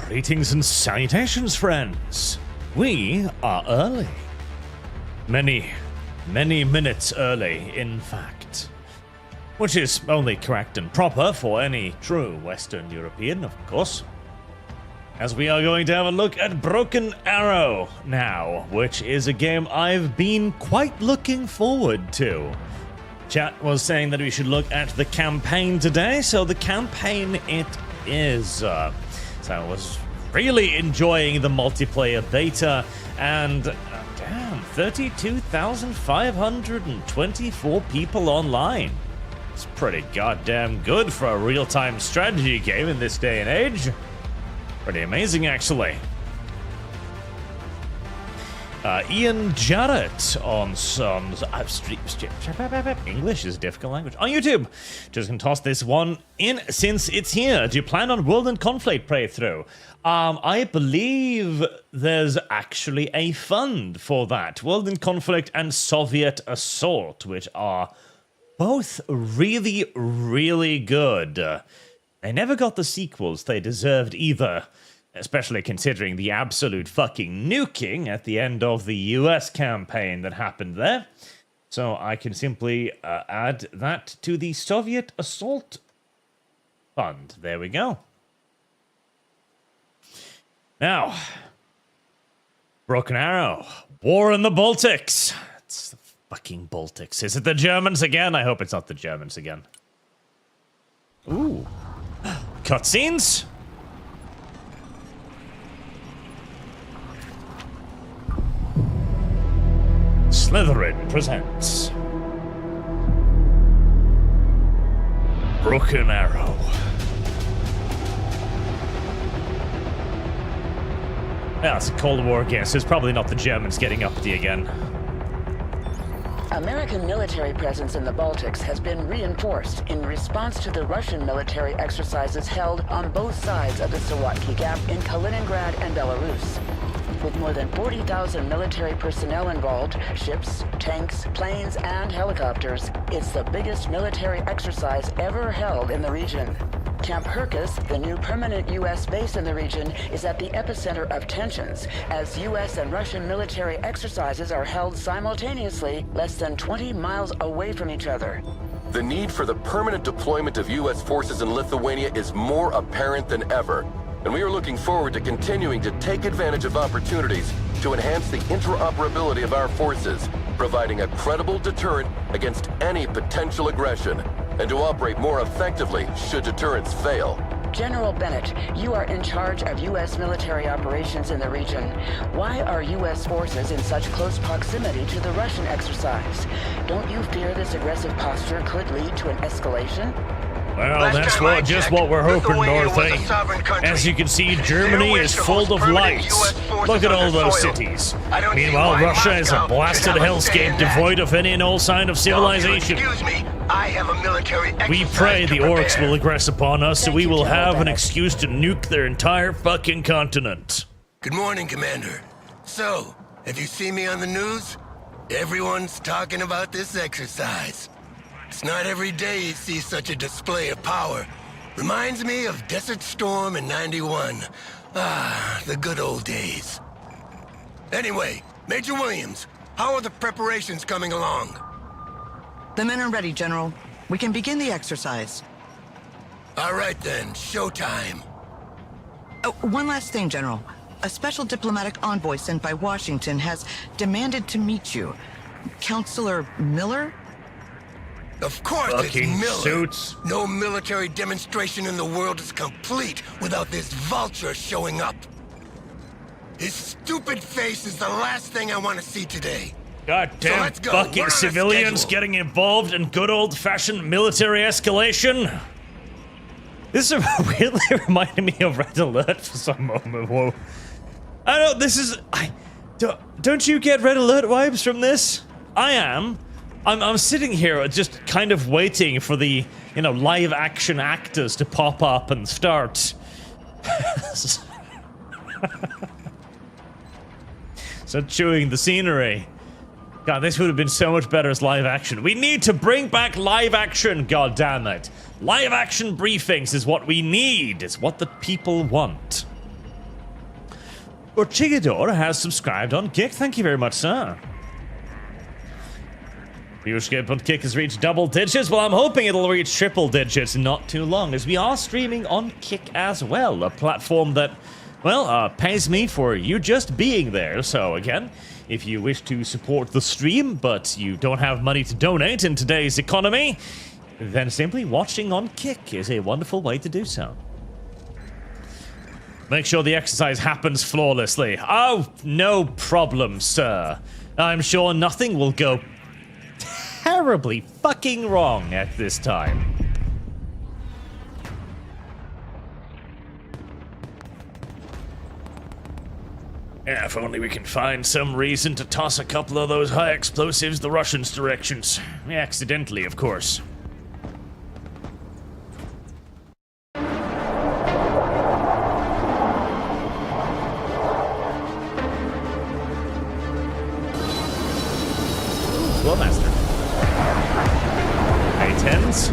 Greetings and salutations, friends. We are early. Many minutes early, in fact. Which is only correct and proper for any true Western European, of course. As we are going to have a look at Broken Arrow now, which is a game I've been quite looking forward to. Chat was saying that we should look at the campaign today, so the campaign it is. So I was really enjoying the multiplayer beta, and damn, 32,524 people online. It's pretty goddamn good for a real-time strategy game in this day and age. Pretty amazing, actually. Ian Jarrett on some English is a difficult language on YouTube. Just gonna toss this one in since it's here. Do you plan on World and Conflict playthrough? I believe there's actually a fund for that. World and Conflict and Soviet Assault, which are both really, really good. They never got the sequels they deserved either, especially considering the absolute fucking nuking at the end of the US campaign that happened there. So I can simply add that to the Soviet Assault Fund. There we go. Now, Broken Arrow, War in the Baltics. It's the fucking Baltics. Is it the Germans again? I hope it's not the Germans again. Ooh. Cutscenes? Slytherin presents Broken Arrow. Yeah, it's a Cold War game, so it's probably not the Germans getting uppity again. American military presence in the Baltics has been reinforced in response to the Russian military exercises held on both sides of the Sawatki Gap in Kaliningrad and Belarus. With more than 40,000 military personnel involved, ships, tanks, planes, and helicopters, it's the biggest military exercise ever held in the region. Camp Hercus, the new permanent U.S. base in the region, is at the epicenter of tensions, as U.S. and Russian military exercises are held simultaneously less than 20 miles away from each other. The need for the permanent deployment of U.S. forces in Lithuania is more apparent than ever, and we are looking forward to continuing to take advantage of opportunities to enhance the interoperability of our forces, providing a credible deterrent against any potential aggression, and to operate more effectively should deterrents fail. General Bennett, you are in charge of U.S. military operations in the region. Why are U.S. forces in such close proximity to the Russian exercise? Don't you fear this aggressive posture could lead to an escalation? Well, that's just what we're hoping, Dorothy. As you can see, Germany is full of lights. Look at all those cities. Meanwhile, Russia is a blasted hellscape devoid of any and all sign of civilization. I have a military we pray the orcs will aggress upon us, so we will have an excuse to nuke their entire fucking continent. Good morning, Commander. So, have you seen me on the news? Everyone's talking about this exercise. It's not every day you see such a display of power. Reminds me of Desert Storm in '91. Ah, the good old days. Anyway, Major Williams, how are the preparations coming along? The men are ready, General. We can begin the exercise. All right then, showtime. Oh, one last thing, General. A special diplomatic envoy sent by Washington has demanded to meet you. Counselor Miller? Of course fucking it's Miller. Suits. No military demonstration in the world is complete without this vulture showing up. His stupid face is the last thing I want to see today. Goddamn So fucking civilians getting involved in good old-fashioned military escalation. This is really reminding me of Red Alert for some moment. Whoa. I don't. This is. Don't you get Red Alert vibes from this? I am. I'm sitting here just kind of waiting for the, you know, live action actors to pop up and start. So chewing the scenery. God, this would have been so much better as live action. We need to bring back live action, god damn it. Live action briefings is what we need. It's what the people want. Urchigador has subscribed on Kick. Thank you very much, sir. Viewership on Kick has reached double digits. Well, I'm hoping it'll reach triple digits in not too long, as we are streaming on Kick as well, a platform that, well, pays me for you just being there. So again, if you wish to support the stream, but you don't have money to donate in today's economy, then simply watching on Kick is a wonderful way to do so. Make sure the exercise happens flawlessly. Oh, no problem, sir. I'm sure nothing will go terribly fucking wrong at this time. Yeah, if only we can find some reason to toss a couple of those high explosives the Russians' directions. Accidentally, of course. Master. A-10s.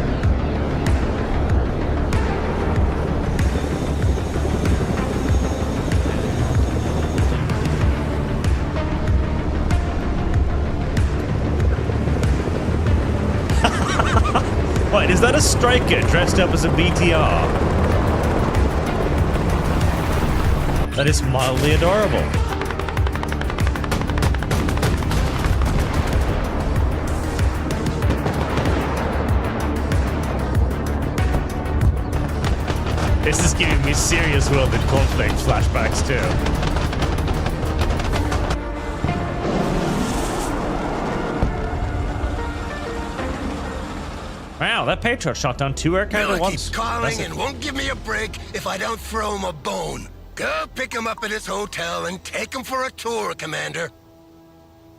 Wait, is that a striker dressed up as a BTR? That is mildly adorable. This is giving me serious World in Conflict flashbacks too. Wow, that Patriot shot down 2 air carrier once. Keeps calling and won't give me a break if I don't throw him a bone. Go pick him up at his hotel and take him for a tour, Commander.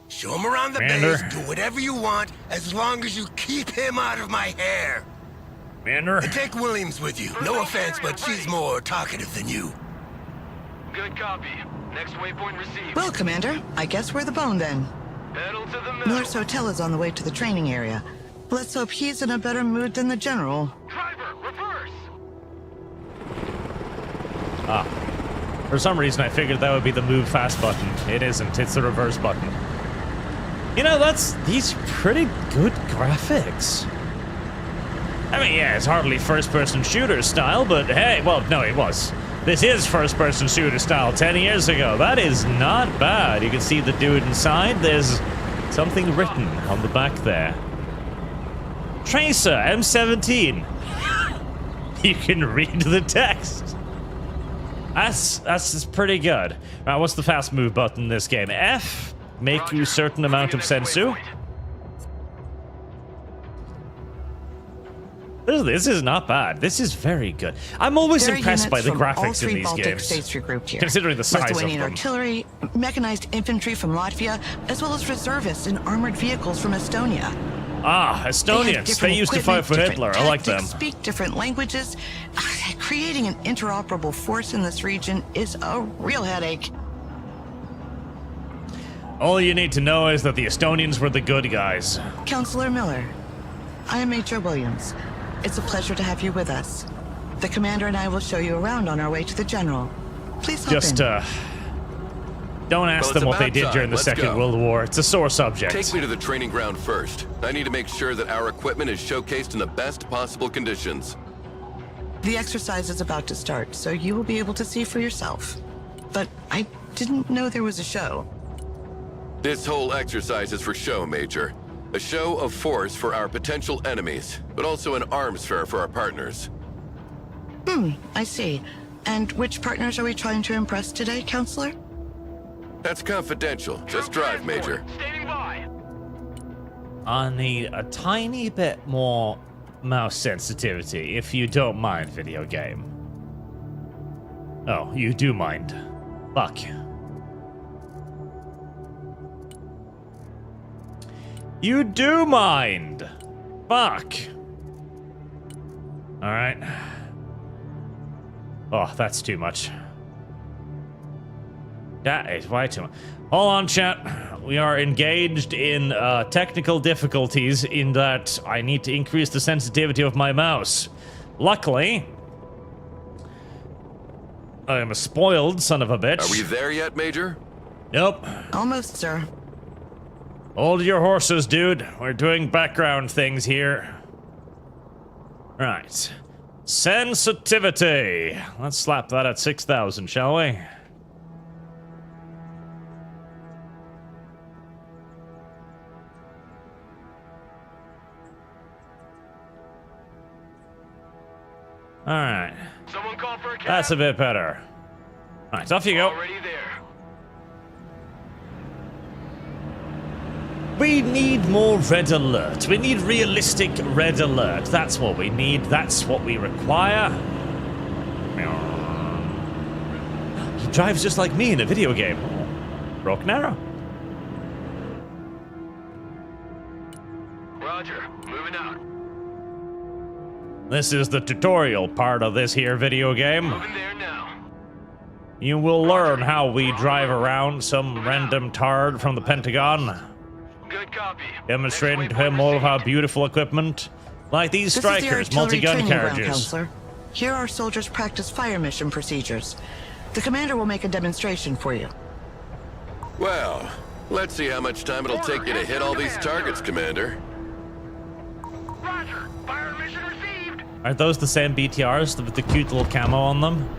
Show him around the base, do whatever you want, as long as you keep him out of my hair. Commander. And take Williams with you. No offense, but she's more talkative than you. Good copy. Next waypoint received. Well, Commander, I guess we're the bone then. Pedal to the middle. Miller's hotel is on the way to the training area. Let's hope he's in a better mood than the General. Driver, reverse. Ah. For some reason, I figured that would be the move fast button. It isn't. It's the reverse button. You know, these pretty good graphics. I mean, yeah, it's hardly first-person shooter style, but hey, well, no, it was. This is first-person shooter style 10 years ago. That is not bad. You can see the dude inside. There's something written on the back there. Tracer, M17. You can read the text. That's pretty good. Right, what's the fast move button in this game? F, make you a certain amount of sensu. This is not bad. This is very good. I'm always impressed by the graphics in these Baltic games. States regrouped here. Considering the size of Lithuanian them. artillery, mechanized infantry from Latvia, as well as reservists in armored vehicles from Estonia. Ah, Estonians. They used to fight for Hitler. I like them. Speak different languages. Creating an interoperable force in this region is a real headache. All you need to know is that the Estonians were the good guys. Counselor Miller, I am Major Williams. It's a pleasure to have you with us. The commander and I will show you around on our way to the General. Please hop Just, in. don't ask them what they did during the Second World War. It's a sore subject. Take me to the training ground first. I need to make sure that our equipment is showcased in the best possible conditions. The exercise is about to start, so you will be able to see for yourself. But I didn't know there was a show. This whole exercise is for show, Major. A show of force for our potential enemies, but also an arms fair for our partners. I see. And which partners are we trying to impress today, Counselor? That's confidential. Just drive, Major. Standing by. I need a tiny bit more mouse sensitivity, if you don't mind, video game. Oh, you do mind. Fuck. You do mind! Fuck! Alright. Oh, that's too much. That is way too much. Hold on, chat. We are engaged in technical difficulties in that I need to increase the sensitivity of my mouse. Luckily, I am a spoiled son of a bitch. Are we there yet, Major? Nope. Almost, sir. Hold your horses, dude. We're doing background things here. Right. Sensitivity. Let's slap that at 6,000, shall we? Alright. Someone call for a cab. That's a bit better. Alright, off you go. Already there. We need more red alert. We need realistic red alert. That's what we need. That's what we require. He drives just like me in a video game. Broken arrow. Roger. Moving out. This is the tutorial part of this here video game. Moving there now. You will learn how we drive around some random tard from the Pentagon, Good copy. demonstrating Next to him all of our waypoint beautiful equipment, like these This is the strikers, artillery multi-gun training ground, carriages. Counselor. Here our soldiers practice fire mission procedures. The commander will make a demonstration for you. Well, let's see how much time it'll take you to hit all these targets, Commander. Roger. Fire mission received. Are those the same BTRs with the cute little camo on them?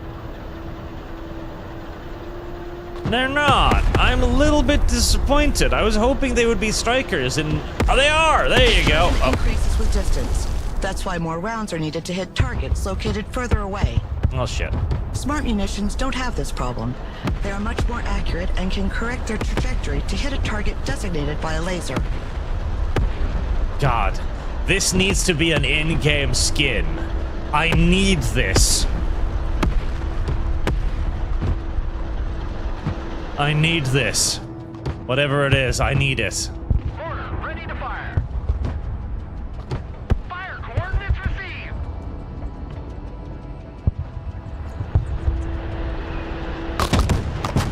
They're not. I'm a little bit disappointed. I was hoping they would be strikers, and oh, they are. There you go. Oh, Increases with distance. That's why more rounds are needed to hit targets located further away. oh shit. Smart munitions don't have this problem. They are much more accurate and can correct their trajectory to hit a target designated by a laser. God, this needs to be an in-game skin. I need this. I need this. Whatever it is, I need it. Order. Ready to fire. Fire coordinates received.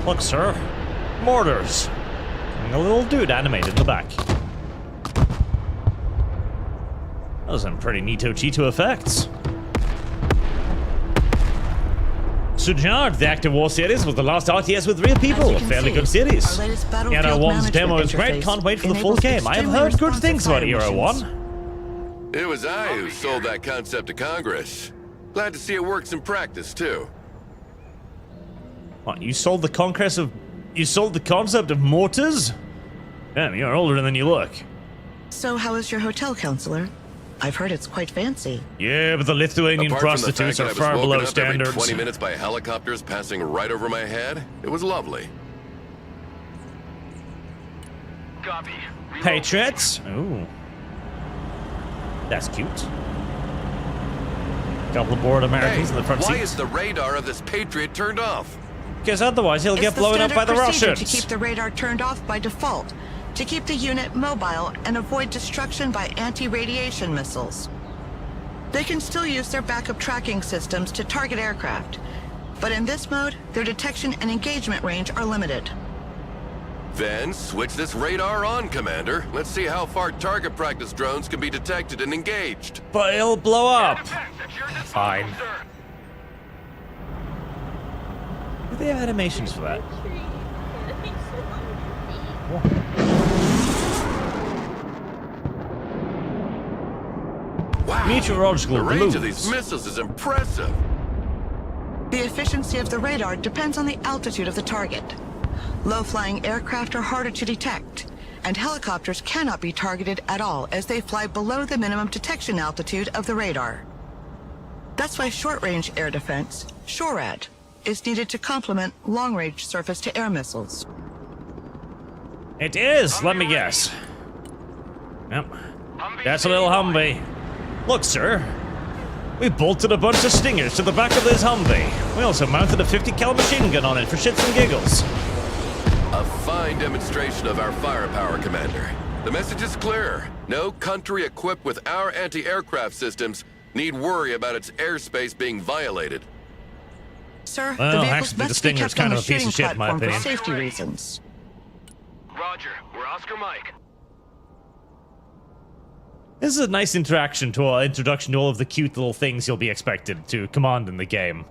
Look, sir. Mortars. And a little dude animated in the back. Those are some pretty neato Cheeto effects. Sujard, the Active War series, was the last RTS with real people. As A you can fairly see, good series. our latest Hero battlefield 1's management demo is great. interface Can't wait for the full enables game. I have extremely heard good responsive things about fire Hero missions. 1. It was I who sold that concept to Congress. Glad to see it works in practice, too. What, you sold the concept of mortars? Damn, you're older than you look. So how is your hotel, Counselor? I've heard it's quite fancy. Yeah, but the Lithuanian Apart from the fact prostitutes are that I was far woken below up every standards. 20 minutes by helicopters passing right over my head, it was lovely. Copy. Patriots? Ooh. That's cute. Couple of bored Americans in the front why seats. is the radar of this Patriot turned off? Because otherwise he'll It's get the blown up standard by the procedure Russians. to keep the radar turned off by default, to keep the unit mobile and avoid destruction by anti-radiation missiles. They can still use their backup tracking systems to target aircraft, but in this mode, their detection and engagement range are limited. Then switch this radar on, Commander. Let's see how far target practice drones can be detected and engaged. But it'll blow up. Fine. Fine. Do they have animations for that? Wow. Meteorological The range of blues. these missiles is impressive. The efficiency of the radar depends on the altitude of the target. Low-flying aircraft are harder to detect, and helicopters cannot be targeted at all as they fly below the minimum detection altitude of the radar. That's why short-range air defense, SHORAD, is needed to complement long-range surface-to-air missiles. It is, let me guess. Yep. That's a little Humvee. Look, sir. We bolted a bunch of stingers to the back of this Humvee. We also mounted a 50 cal machine gun on it for shits and giggles. A fine demonstration of our firepower, Commander. The message is clear. No country equipped with our anti-aircraft systems need worry about its airspace being violated. Sir, Well, the vehicles actually, the must be Stinger's kept kind on of the a piece shooting of shit, in my platform for opinion. safety reasons. Roger, we're Oscar Mike. This is a nice introduction to all of the cute little things you'll be expected to command in the game.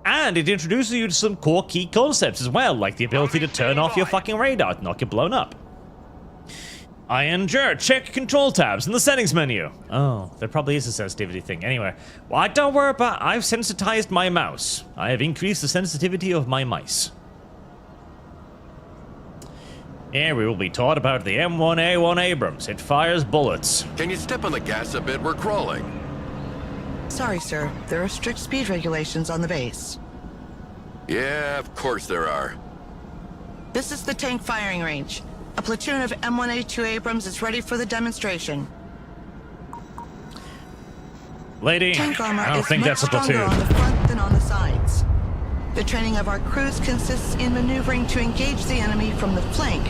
And it introduces you to some core key concepts as well, like the ability to turn off your fucking radar to not get blown up. Check control tabs in the settings menu. Oh, there probably is a sensitivity thing. Anyway, well, don't worry about it. I've sensitized my mouse. I have increased the sensitivity of my mice. Here we will be taught about the M1A1 Abrams. It fires bullets. Can you step on the gas a bit? We're crawling. Sorry, sir. There are strict speed regulations on the base. Yeah, of course there are. This is the tank firing range. A platoon of M1A2 Abrams is ready for the demonstration. Lady, Tank armor I don't is think much that's a stronger platoon. on the front than on the sides. The training of our crews consists in maneuvering to engage the enemy from the flank,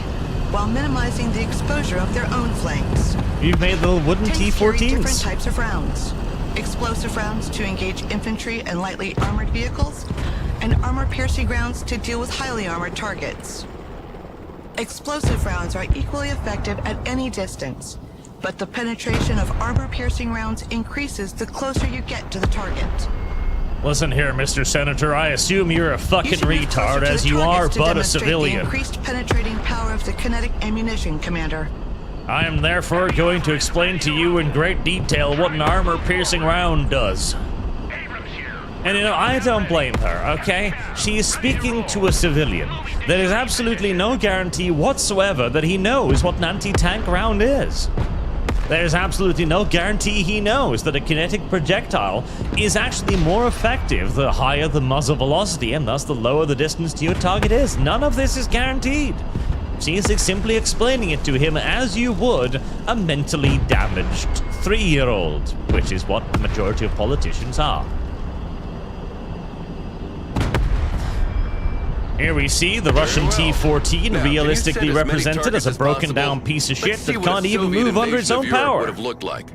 while minimizing the exposure of their own flanks. You've made little wooden Tanks carry different T-14s. types of rounds. Explosive rounds to engage infantry and lightly armored vehicles, and armor-piercing rounds to deal with highly armored targets. Explosive rounds are equally effective at any distance, but the penetration of armor-piercing rounds increases the closer you get to the target. Listen here, Mr. Senator, I assume you're a You fucking should move closer retard, to as the you are targets to but a demonstrate the civilian. increased penetrating power of the kinetic ammunition, Commander. I am therefore going to explain to you in great detail what an armor-piercing round does. And you know, I don't blame her, okay? She is speaking to a civilian. There is absolutely no guarantee whatsoever that he knows what an anti-tank round is. There's absolutely no guarantee he knows that a kinetic projectile is actually more effective the higher the muzzle velocity and thus the lower the distance to your target is. None of this is guaranteed. She is simply explaining it to him as you would a mentally damaged 3-year-old, which is what the majority of politicians are. Here we see the Russian T-14 Now, can you realistically send as many represented targets as a broken possible? down piece of shit Let's see that what a can't even Soviet move under its invasion own of Europe power. would have looked like.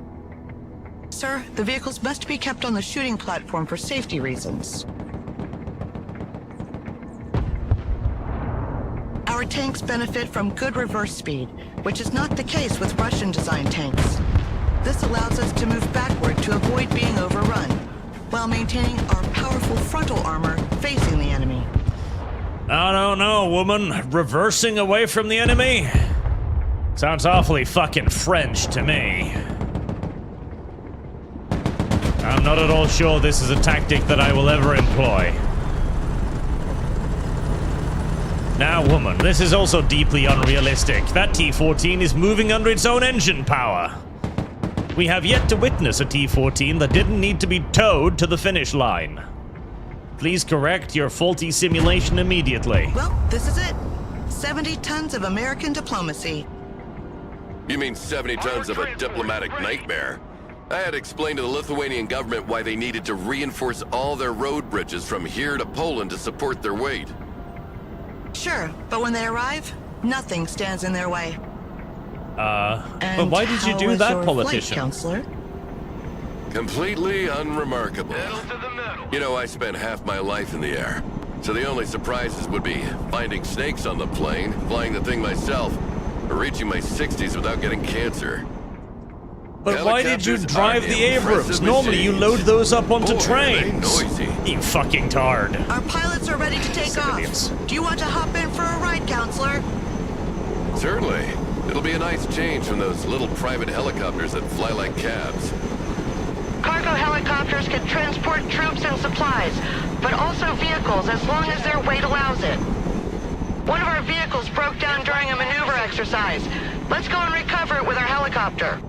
Sir, the vehicles must be kept on the shooting platform for safety reasons. Our tanks benefit from good reverse speed, which is not the case with Russian-designed tanks. This allows us to move backward to avoid being overrun, while maintaining our powerful frontal armor facing the enemy. I don't know, woman. Reversing away from the enemy? Sounds awfully fucking French to me. I'm not at all sure this is a tactic that I will ever employ. Now, woman, this is also deeply unrealistic. That T-14 is moving under its own engine power. We have yet to witness a T-14 that didn't need to be towed to the finish line. Please correct your faulty simulation immediately. Well, this is it. 70 tons of American diplomacy. You mean 70 tons of a diplomatic nightmare? I had explained to the Lithuanian government why they needed to reinforce all their road bridges from here to Poland to support their weight. Sure, but when they arrive, nothing stands in their way. But why did you do that, politician? Counselor? Completely unremarkable. Pedal to the metal. You know, I spent half my life in the air, so the only surprises would be finding snakes on the plane, flying the thing myself, or reaching my 60s without getting cancer. But why did you Helicopters drive are the Abrams? impressive Normally you machines. load those up onto Boy, are they trains. noisy. You fucking tard. Our pilots are ready to take Civilians. off. Do you want to hop in for a ride, Counselor? Certainly. It'll be a nice change from those little private helicopters that fly like cabs. Cargo helicopters can transport troops and supplies, but also vehicles as long as their weight allows it. One of our vehicles broke down during a maneuver exercise. Let's go and recover it with our helicopter.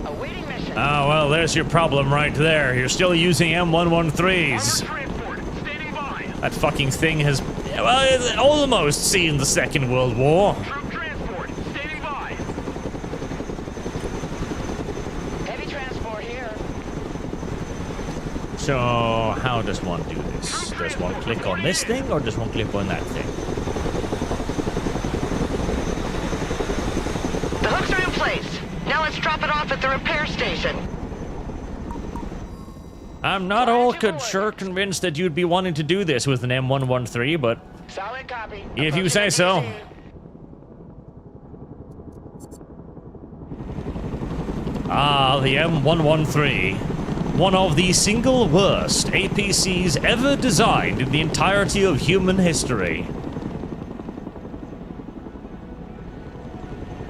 Awaiting mission. Oh, well, there's your problem right there. You're still using M113s. Transport, standing by. That fucking thing has, well, it's almost seen the Second World War. Troop transport, standing by. Heavy transport here. So, how does one do this? Does one click on this thing, or does one click on that thing? The hooks are in place. Now let's drop it off at the repair station. I'm not all sure convinced that you'd be wanting to do this with an M113, but Solid copy. if you say so. Ah, the M113. One of the single worst APCs ever designed in the entirety of human history.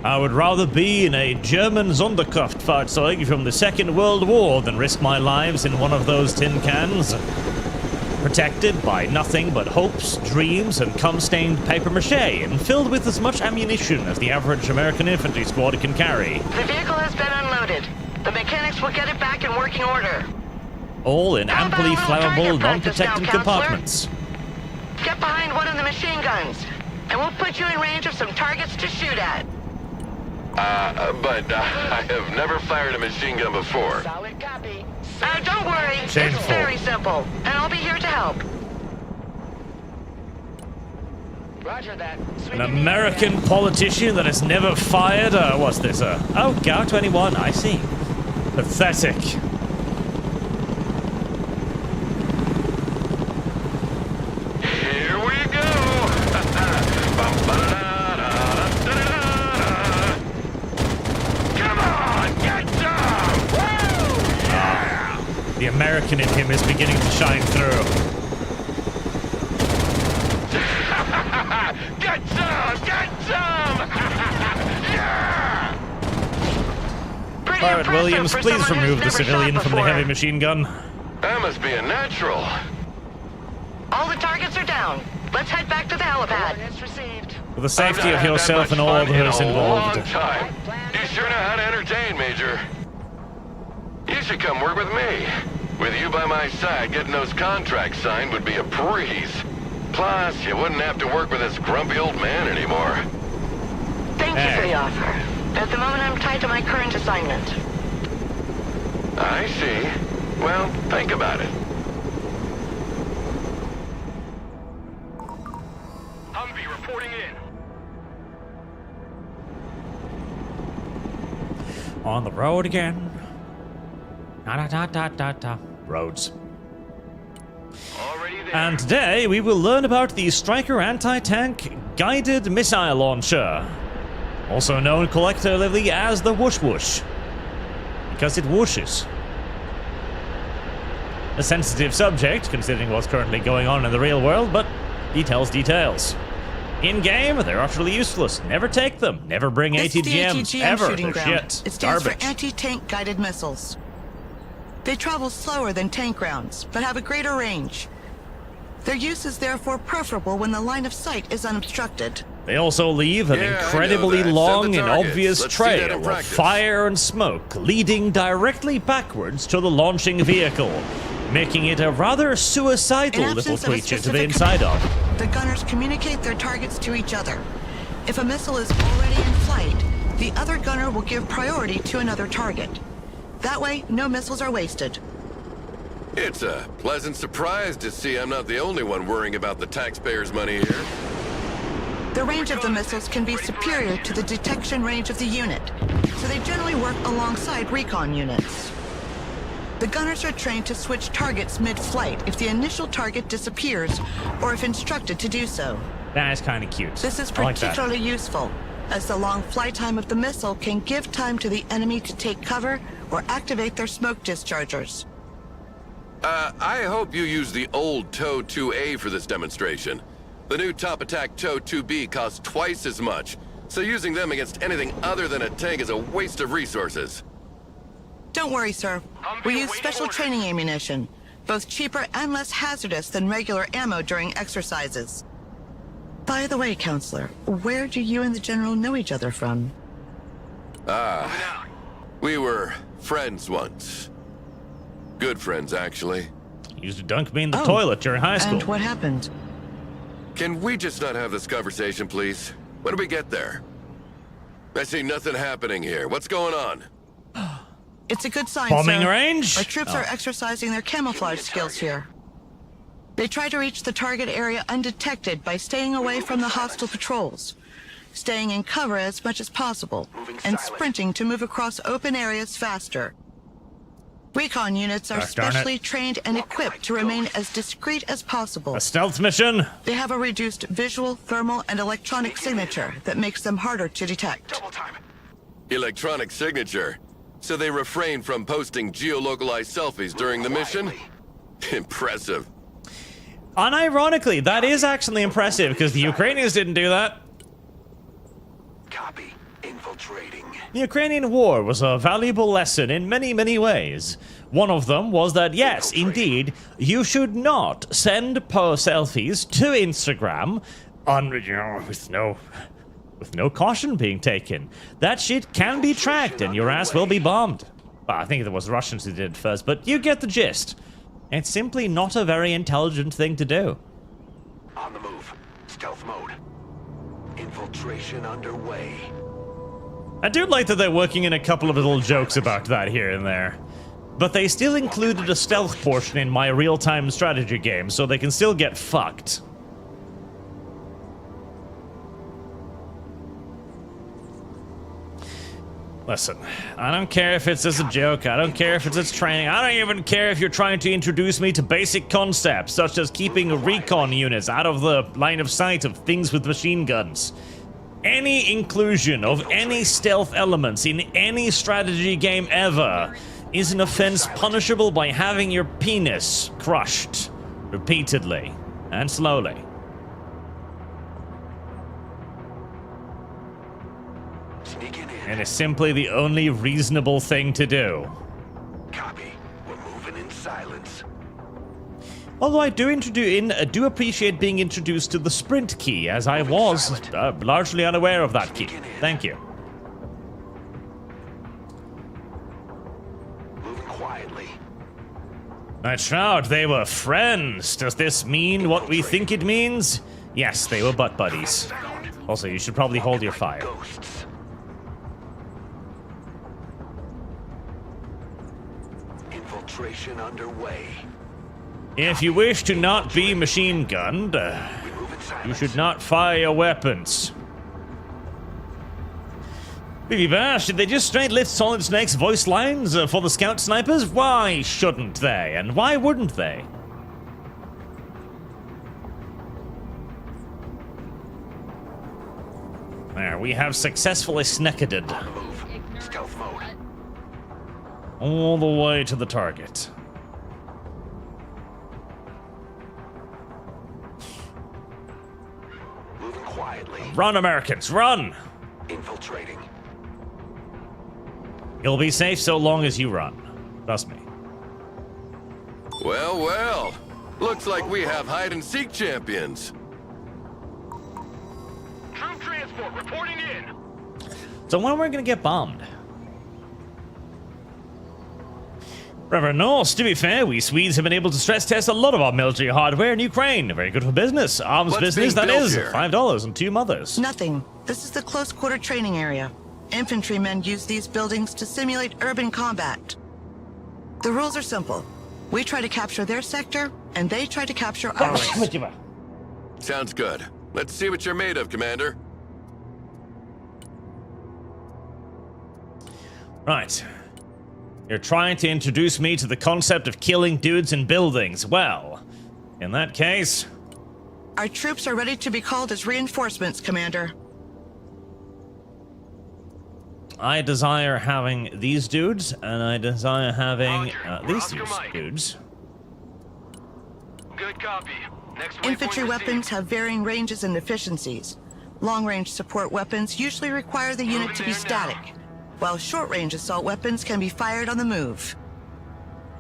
I would rather be in a German Sonderkraftfahrzeug from the Second World War than risk my lives in one of those tin cans. Protected by nothing but hopes, dreams, and cum-stained papier-mâché, and filled with as much ammunition as the average American infantry squad can carry. The vehicle has been unloaded. The mechanics will get it back in working order. All in How about amply a little flammable, target practice now, non-protected Counselor? compartments. Get behind one of the machine guns, and we'll put you in range of some targets to shoot at. But I have never fired a machine gun before. Solid copy. Don't worry, Shameful. it's very simple, and I'll be here to help. Roger that. An American politician that has never fired what's this? Oh, GAU-21, I see. Pathetic. Here we go! Come on, get some! The American in him is beginning to shine through. Get some! Get some! Yeah! Pretty Private impressive Williams, for please someone who's remove the never civilian shot from the before. heavy machine gun. That must be a natural. All the targets are down. Let's head back to the helipad. Coordinates received. For the I've safety not of had that yourself much and all fun those in a long involved. time. You sure know how to entertain, Major. You should come work with me. With you by my side, getting those contracts signed would be a breeze. Plus, you wouldn't have to work with this grumpy old man anymore. Thank you for the offer. At the moment, I'm tied to my current assignment. I see. Well, think about it. Humvee reporting in. On the road again. Da-da-da-da-da-da. Roads. Already there. And today we will learn about the Striker anti-tank guided missile launcher, also known collectively as the Whoosh Whoosh, because it whooshes. A sensitive subject, considering what's currently going on in the real world, but details. In-game, they're utterly useless. Never take them. Never bring This is the ATGMs. ATGM Ever. shooting They're ground. shit. It stands Garbage. for anti-tank guided missiles. They travel slower than tank rounds, but have a greater range. Their use is therefore preferable when the line of sight is unobstructed. They also leave an Yeah, I know incredibly that. Set long the and targets. obvious Let's see that in trail of practice. fire and smoke leading directly backwards to the launching vehicle, making it a rather In suicidal little absence of a creature to be specific inside of. The gunners communicate their targets to each other. If a missile is already in flight, the other gunner will give priority to another target. That way, no missiles are wasted. It's a pleasant surprise to see I'm not the only one worrying about the taxpayers' money here. The range of the missiles can be superior to the detection range of the unit, so they generally work alongside recon units. The gunners are trained to switch targets mid-flight if the initial target disappears or if instructed to do so. That is kind of cute. This is I like that. particularly useful, as the long flight time of the missile can give time to the enemy to take cover or activate their smoke dischargers. I hope you use the old TOW 2A for this demonstration. The new Top Attack TOW 2B costs twice as much, so using them against anything other than a tank is a waste of resources. Don't worry, sir. We use special training ammunition, both cheaper and less hazardous than regular ammo during exercises. By the way, Counselor, where do you and the General know each other from? We were friends once. Good friends, actually. Used to dunk me in the Oh, toilet during high school. And what happened? Can we just not have this conversation, please? When do we get there? I see nothing happening here. What's going on? It's a good sign, Bombing sir. range? Our troops are exercising their camouflage skills here. They try to reach the target area undetected by staying away from the hostile patrols, staying in cover as much as possible, and sprinting to move across open areas faster. Recon units are Gosh darn it. specially trained and equipped to remain as discreet as possible. A stealth mission? They have a reduced visual, thermal, and electronic signature that makes them harder to detect. Electronic signature. So they refrain from posting geolocalized selfies during the mission? Impressive. Unironically, that is actually impressive, because the Ukrainians didn't do that. Copy. Infiltrating. The Ukrainian war was a valuable lesson in many, many ways. One of them was that, yes, indeed, you should not send selfies to Instagram with no caution being taken. That shit can be tracked and your ass will be bombed. Well, I think it was Russians who did it first, but you get the gist. It's simply not a very intelligent thing to do. On the move. Stealth mode. Infiltration underway. I do like that they're working in a couple of little jokes about that here and there. But they still included a stealth portion in my real-time strategy game, so they can still get fucked. Listen, I don't care if it's as a joke, I don't care if it's as training, I don't even care if you're trying to introduce me to basic concepts, such as keeping recon units out of the line of sight of things with machine guns. Any inclusion of any stealth elements in any strategy game ever is an offense punishable by having your penis crushed repeatedly and slowly. And it's simply the only reasonable thing to do. Copy. We're moving in silence. Although I do appreciate being introduced to the sprint key, as I was largely unaware of that key. Thank you. Moving quietly. Night Shroud, they were friends. Does this mean what we think it means? Yes, they were butt buddies. Also, you should probably hold your fire. Ghosts. Infiltration underway. If you wish to not be machine gunned, you should not fire your weapons. Baby Bash, did they just straight lift Solid Snake's voice lines for the scout snipers? Why shouldn't they? And why wouldn't they? There, we have successfully sneaked Stealth mode. all the way to the target. Moving quietly. Run, Americans, run! Infiltrating. You'll be safe so long as you run. Trust me. Well, well. Looks like we have hide-and-seek champions. Troop transport reporting in. So when are we gonna get bombed? Reverend Norse, to be fair, we Swedes have been able to stress test a lot of our military hardware in Ukraine. Very good for business. Arms What's business, being that built is. here? $5 and 2 mothers. Nothing. This is the close quarter training area. Infantrymen use these buildings to simulate urban combat. The rules are simple. We try to capture their sector, and they try to capture ours. Sounds good. Let's see what you're made of, Commander. Right. You're trying to introduce me to the concept of killing dudes in buildings. Well, in that case... Our troops are ready to be called as reinforcements, Commander. I desire having these dudes, and I desire having these dudes. Good copy. Next Infantry waypoint weapons received. have varying ranges and efficiencies. Long-range support weapons usually require the unit to be static, while short-range assault weapons can be fired on the move.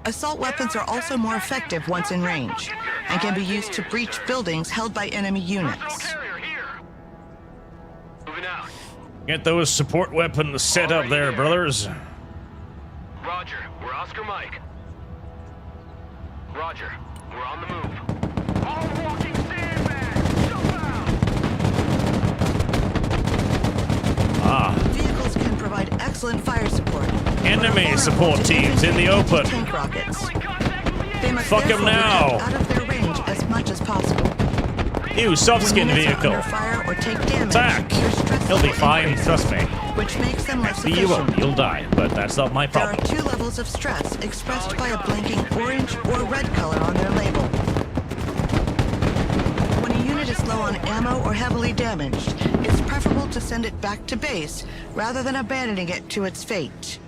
Assault weapons are also more effective once in range, and can be used to breach buildings held by enemy units. Personal carrier here. Moving out. Get those support weapons set up there, brothers. Roger. We're Oscar Mike. Roger. We're on the move. All walking sandbags. Jump out. Vehicles can provide excellent fire support. Enemy support teams in the open. Tank rockets. They must Fuck 'em therefore be now. kept out of their range as much as possible. Ew, soft-skin When units are vehicle. under fire or take damage, Attack! their stress He'll be level fine, increases, trust me. which makes them less Actually, you won't. efficient. You'll die, but that's not my There are problem. 2 levels of stress expressed by a blinking orange or red color on their label. When a unit is low on ammo or heavily damaged, it's preferable to send it back to base rather than abandoning it to its fate.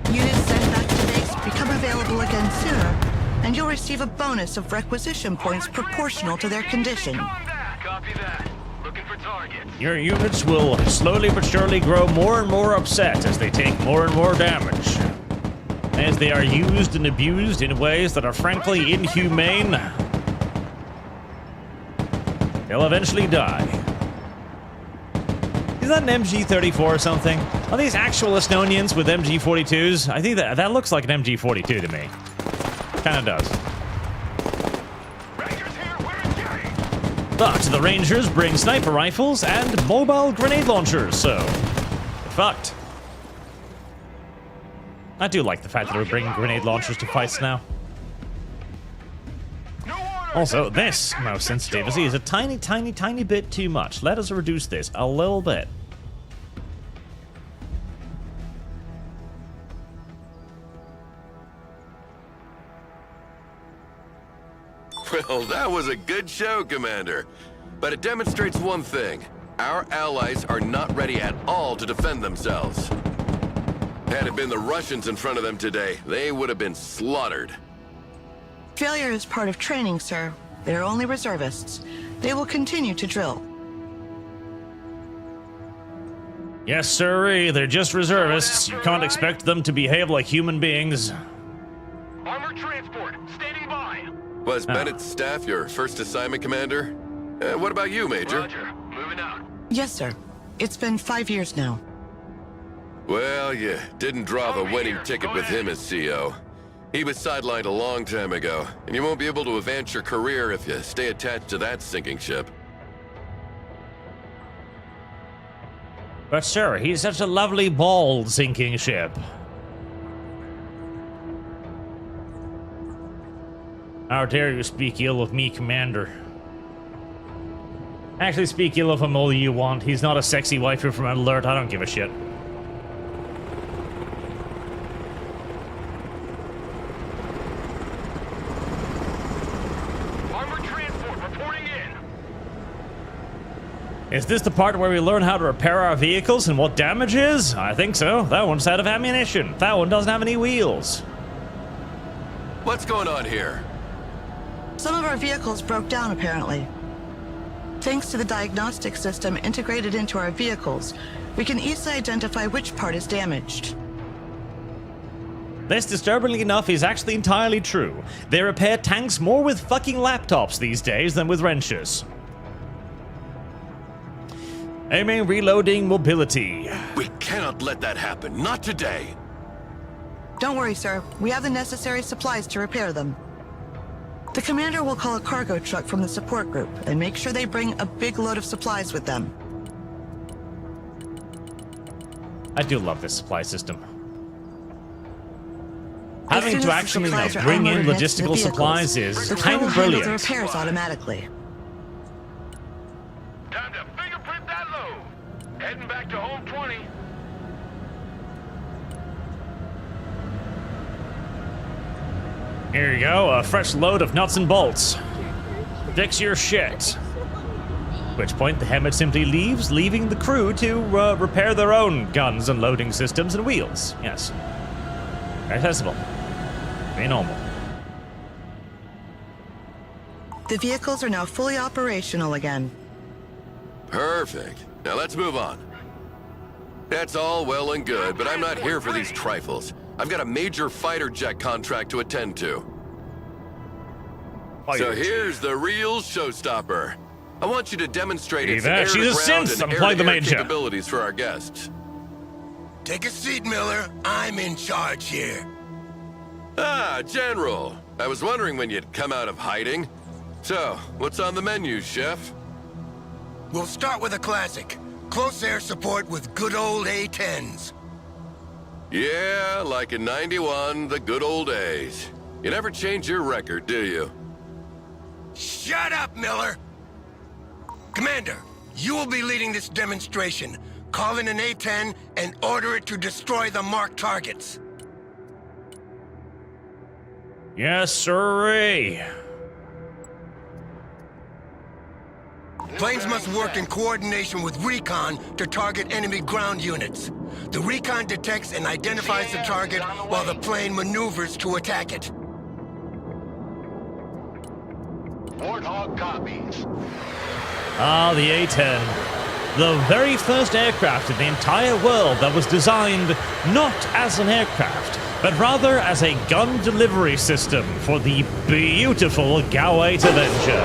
Units sent back to base become available again sooner, and you'll receive a bonus of requisition points proportional to their condition. Copy that. Looking for targets. Your units will slowly but surely grow more and more upset as they take more and more damage. As they are used and abused in ways that are frankly inhumane, they'll eventually die. Is that an MG-34 or something? Are these actual Estonians with MG-42s? I think that looks like an MG-42 to me. Kinda does. Rangers here. Where is Jerry? But the Rangers bring sniper rifles and mobile grenade launchers, so we're fucked. I do like the fact that we're bringing grenade launchers to fights now. No order. Also, this mouse sensitivity is a tiny bit too much. Let us reduce this a little bit. Well, that was a good show, Commander. But it demonstrates one thing. Our allies are not ready at all to defend themselves. Had it been the Russians in front of them today, they would have been slaughtered. Failure is part of training, sir. They're only reservists. They will continue to drill. Yes, sirree, they're just reservists. You can't expect them to behave like human beings. Armored transport. Standing by. Was Bennett's staff your first assignment, Commander? What about you, Major? Roger. Moving out. Yes, sir. It's been 5 years now. Well, you didn't draw the winning ticket with him as CO. He was sidelined a long time ago, and you won't be able to advance your career if you stay attached to that sinking ship. But sir, he's such a lovely bald sinking ship. How dare you speak ill of me, Commander? Actually, speak ill of him all you want. He's not a sexy waifu from Alert. I don't give a shit. Armored transport reporting in. Is this the part where we learn how to repair our vehicles and what damage is? I think so. That one's out of ammunition. That one doesn't have any wheels. What's going on here? Some of our vehicles broke down, apparently. Thanks to the diagnostic system integrated into our vehicles, we can easily identify which part is damaged. This, disturbingly enough, is actually entirely true. They repair tanks more with fucking laptops these days than with wrenches. Aiming, reloading, mobility. We cannot let that happen. Not today. Don't worry, sir. We have the necessary supplies to repair them. The commander will call a cargo truck from the support group and make sure they bring a big load of supplies with them. I do love this supply system. As Having soon to as the actually, supplies are bring in unloaded next to the logistical vehicles, supplies is the crew kind will of handle the brilliant. repairs automatically. Time to fingerprint that load. Heading back to home 20. Here you go, a fresh load of nuts and bolts. Fix your shit. At which point the helmet simply leaves, leaving the crew to repair their own guns and loading systems and wheels. Yes. Very sensible. Very normal. The vehicles are now fully operational again. Perfect. Now let's move on. That's all well and good, but I'm not here for these trifles. I've got a major fighter jet contract to attend to. So here's the real showstopper. I want you to demonstrate its Eva, she's a air-to-ground synth. and I'm playing the air-to-air major. capabilities for our guests. Take a seat, Miller. I'm in charge here. Ah, General. I was wondering when you'd come out of hiding. So, what's on the menu, Chef? We'll start with a classic. Close air support with good old A-10s. Yeah, like in '91, the good old days. You never change your record, do you? Shut up, Miller! Commander, you will be leading this demonstration. Call in an A-10 and order it to destroy the marked targets. Yes, sirree. Planes must work in coordination with recon to target enemy ground units. The recon detects and identifies the target while the plane maneuvers to attack it. Warthog copies. Ah, the A-10. The very first aircraft in the entire world that was designed not as an aircraft, but rather as a gun delivery system for the beautiful Gowite Avenger.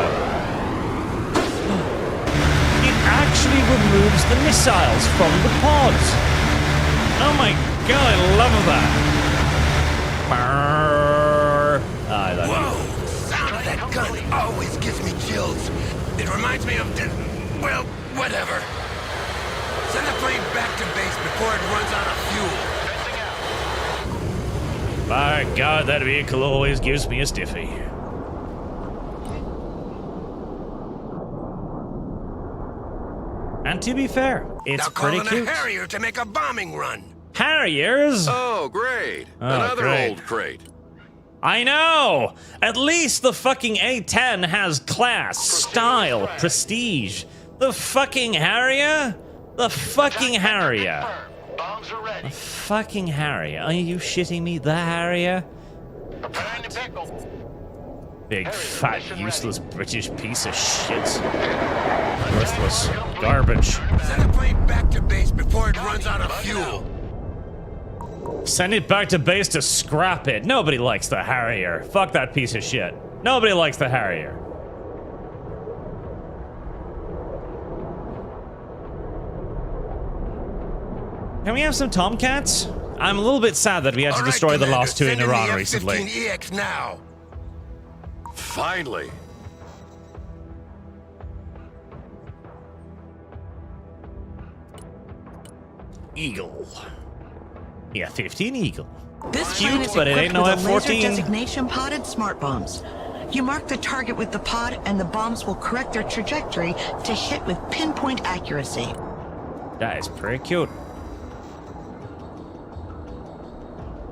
It actually removes the missiles from the pods. Oh my god, I love that. I love it. Whoa! Sound of that gun always gives me chills. It reminds me of, well, whatever. Send the plane back to base before it runs out of fuel. My god, that vehicle always gives me a stiffy. And to be fair, it's Now call pretty in cute. a Harrier to make a bombing run. Harriers? Oh, great. Oh, Another great. old crate. I know! At least the fucking A-10 has class, style, prestige. The fucking Harrier? The fucking Harrier. Bombs are ready. Fucking Harrier. Are you shitting me? The Harrier? Preparing to pickle. Big, fat, useless British piece of shit. Worthless. Garbage. Send the plane back to base before it runs out of fuel. Send it back to base to scrap it. Nobody likes the Harrier. Fuck that piece of shit. Nobody likes the Harrier. Can we have some Tomcats? I'm a little bit sad that we had to All right, destroy the Commander, last two in send in Iran the recently. F-15EX now. Finally. Eagle. Yeah, 15 Eagle. This Cute, plane is but it equipped ain't no with a laser F-14. designation podded smart bombs. You mark the target with the pod, and the bombs will correct their trajectory to hit with pinpoint accuracy. That is pretty cute.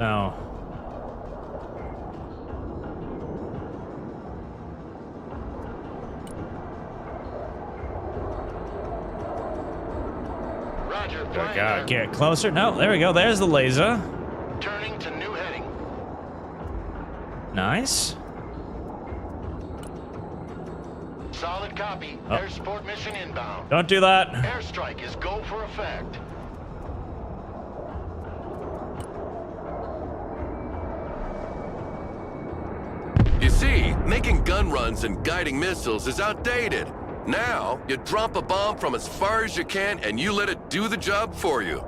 Oh. Roger. We flying gotta there. get closer. No, there we go. There's the laser. Turning to new heading. Nice. Solid copy. Oh. Air support mission inbound. Don't do that. Airstrike is go for effect. You see, making gun runs and guiding missiles is outdated. Now, you drop a bomb from as far as you can and you let it do the job for you.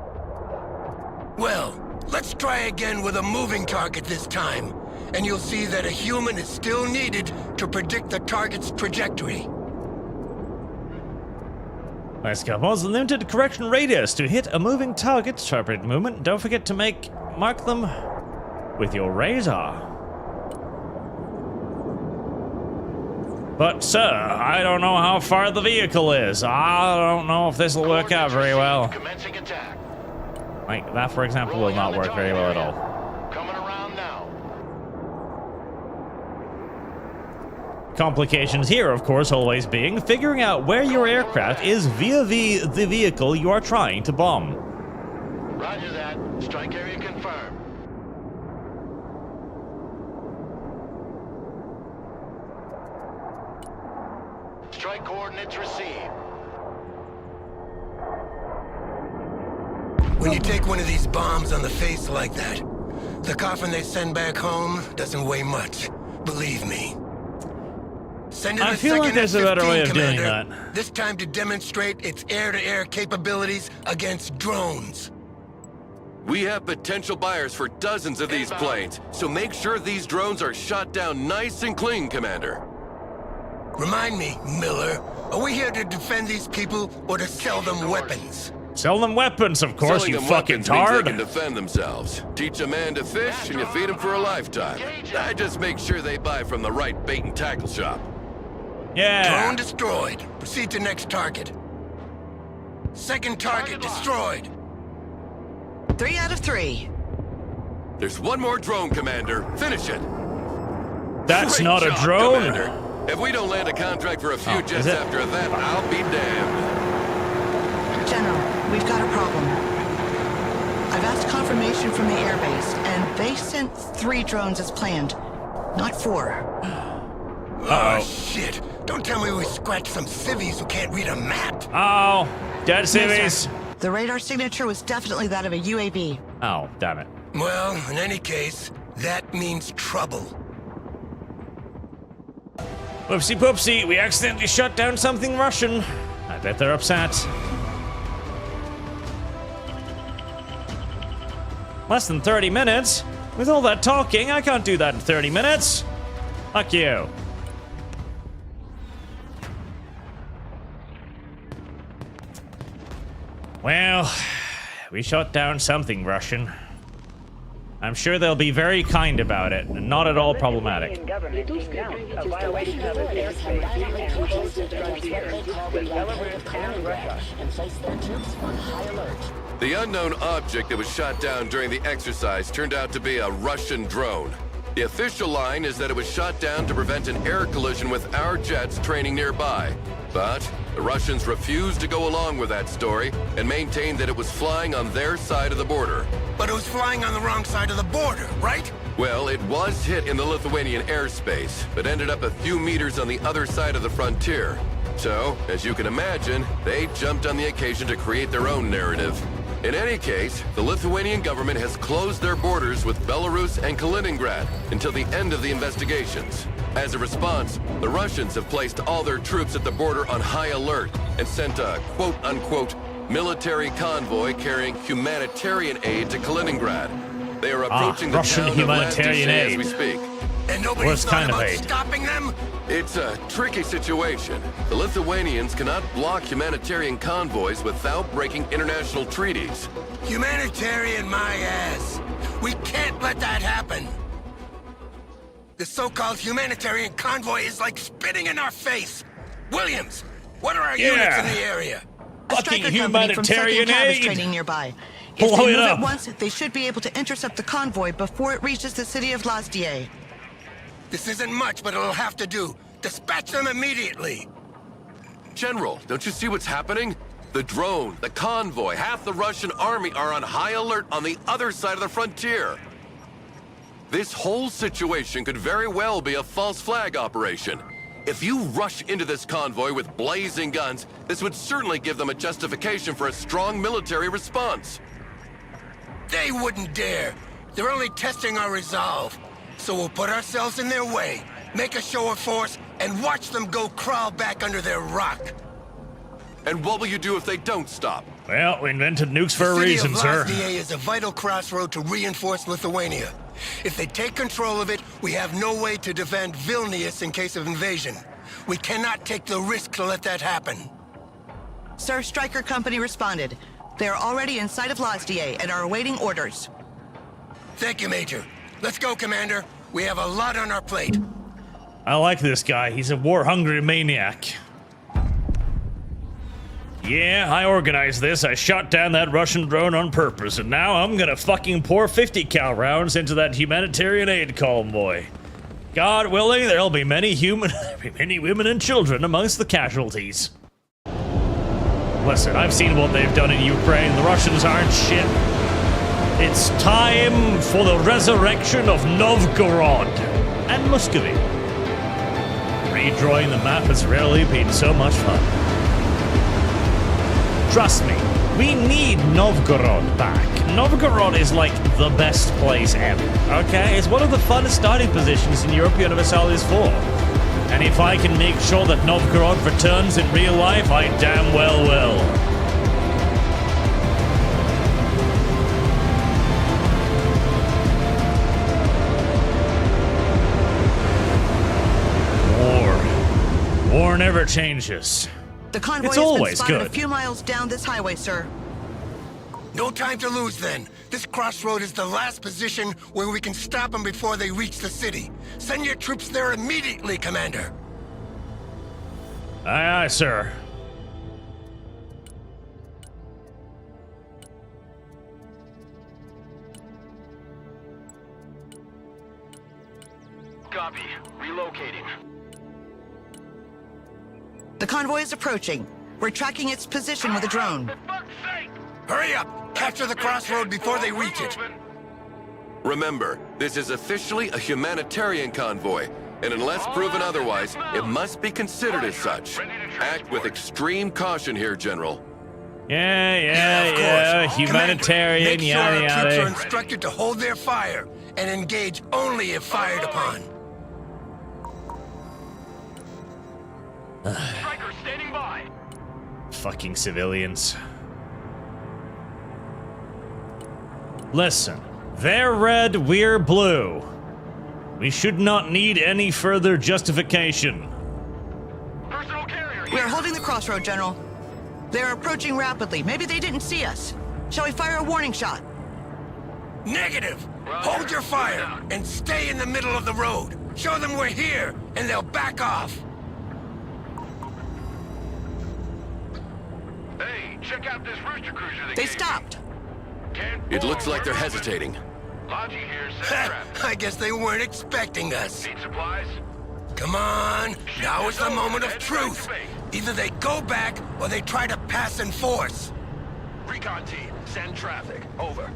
Well, let's try again with a moving target this time. And you'll see that a human is still needed to predict the target's trajectory. Nice couples. Limited correction radius to hit a moving target. Sharpened movement. Don't forget to mark them with your razor. But, sir, I don't know how far the vehicle is. I don't know if this will work out very well. Commencing attack. Like, that, for example, will not work very well at all. Coming around now. Complications here, of course, always being figuring out where your aircraft is via the vehicle you are trying to bomb. Roger that. Strike area confirmed. Strike coordinates received. When you take one of these bombs on the face like that, the coffin they send back home doesn't weigh much. Believe me. Send in I a feel like second there's a better F-15, way of doing Commander. that. This time to demonstrate its air-to-air capabilities against drones. We have potential buyers for dozens of these planes, so make sure these drones are shot down nice and clean, Commander. Remind me, Miller, are we here to defend these people or to sell them weapons? Sell them weapons, of course, Selling you them fucking weapons means tard. they can defend themselves. Teach a man to fish and you feed him for a lifetime. I just make sure they buy from the right bait and tackle shop. Yeah. Drone destroyed. Proceed to next target. Second target destroyed. 3 out of 3. There's one more drone, Commander. Finish it. That's Great not a job, drone. Commander. If we don't land a contract for a few is jets it? after that, I'll be damned. General, we've got a problem. I've asked confirmation from the airbase, and they sent 3 drones as planned, not 4. Oh, shit. Don't tell me we scratched some civvies who can't read a map. Oh, dead No, sir. civvies. The radar signature was definitely that of a UAV. Oh, damn it. Well, in any case, that means trouble. Whoopsie poopsie, we accidentally shut down something Russian. I bet they're upset. Less than 30 minutes? With all that talking, I can't do that in 30 minutes. Fuck you. Well, we shot down something Russian. I'm sure they'll be very kind about it, and not at all problematic. Government denounced a violation of its airspace and closed the frontier with Belarus and Russia. The unknown object that was shot down during the exercise turned out to be a Russian drone. The official line is that it was shot down to prevent an air collision with our jets training nearby. But the Russians refused to go along with that story and maintained that it was flying on their side of the border. But it was flying on the wrong side of the border, right? Well, it was hit in the Lithuanian airspace, but ended up a few meters on the other side of the frontier. So, as you can imagine, they jumped on the occasion to create their own narrative. In any case, the Lithuanian government has closed their borders with Belarus and Kaliningrad until the end of the investigations. As a response, the Russians have placed all their troops at the border on high alert and sent a quote-unquote military convoy carrying humanitarian aid to Kaliningrad. They are approaching the Russian town humanitarian of Lasty as aid. we speak. And nobody's Worst thought kind of about aid. stopping them? It's a tricky situation. The Lithuanians cannot block humanitarian convoys without breaking international treaties. Humanitarian my ass. We can't let that happen. The so-called humanitarian convoy is like spitting in our face. Williams, what are our units in the area? A Fucking striker company from humanitarian 2nd Cav is aid. training nearby. If Blow they it move up. it once, they should be able to intercept the convoy before it reaches the city of Lastie. This isn't much, but it'll have to do. Dispatch them immediately. General, don't you see what's happening? The drone, the convoy, half the Russian army are on high alert on the other side of the frontier. This whole situation could very well be a false flag operation. If you rush into this convoy with blazing guns, this would certainly give them a justification for a strong military response. They wouldn't dare. They're only testing our resolve. So we'll put ourselves in their way, make a show of force, and watch them go crawl back under their rock. And what will you do if they don't stop? Well, we invented nukes for a The city reason, of sir. Lastie is a vital crossroad to reinforce Lithuania. If they take control of it, we have no way to defend Vilnius in case of invasion. We cannot take the risk to let that happen. Sir, Striker Company responded. They are already in sight of Lastie and are awaiting orders. Thank you, Major. Let's go, Commander. We have a lot on our plate. I like this guy. He's a war-hungry maniac. Yeah, I organized this. I shot down that Russian drone on purpose, and now I'm gonna fucking pour 50 cal rounds into that humanitarian aid convoy. God willing, there'll be many women and children amongst the casualties. Listen, I've seen what they've done in Ukraine. The Russians aren't shit. It's time for the resurrection of Novgorod and Muscovy. Redrawing the map has rarely been so much fun. Trust me, we need Novgorod back. Novgorod is like the best place ever, okay? It's one of the funnest starting positions in Europe Universalis 4. And if I can make sure that Novgorod returns in real life, I damn well will. War never changes. The convoy It's has always been spotted good. a few miles down this highway, sir. No time to lose, then. This crossroad is the last position where we can stop them before they reach the city. Send your troops there immediately, Commander. Aye, aye, sir. Copy. Relocating. The convoy is approaching. We're tracking its position with a drone. For fuck's sake! Hurry up! Capture the crossroad before they reach it. Remember, this is officially a humanitarian convoy, and unless proven otherwise, it must be considered as such. Act with extreme caution here, General. Yeah, of course. humanitarian, Commander, make sure yada our troops are yada. instructed to hold their fire and engage only if fired upon. Striker standing by. Fucking civilians. Listen, they're red, we're blue. We should not need any further justification. Personal carrier We here. are holding the crossroad, General. They're approaching rapidly. Maybe they didn't see us. Shall we fire a warning shot? Negative! Hold your fire and stay in the middle of the road. Show them we're here, and they'll back off. Hey, check out this rooster cruiser They gave me. stopped. It looks like they're hesitating. Logi here, set trap. I guess they weren't expecting us. Need supplies? Come on, now is the moment of truth. Either they go back, or they try to pass in force. Recon team, send traffic. Over.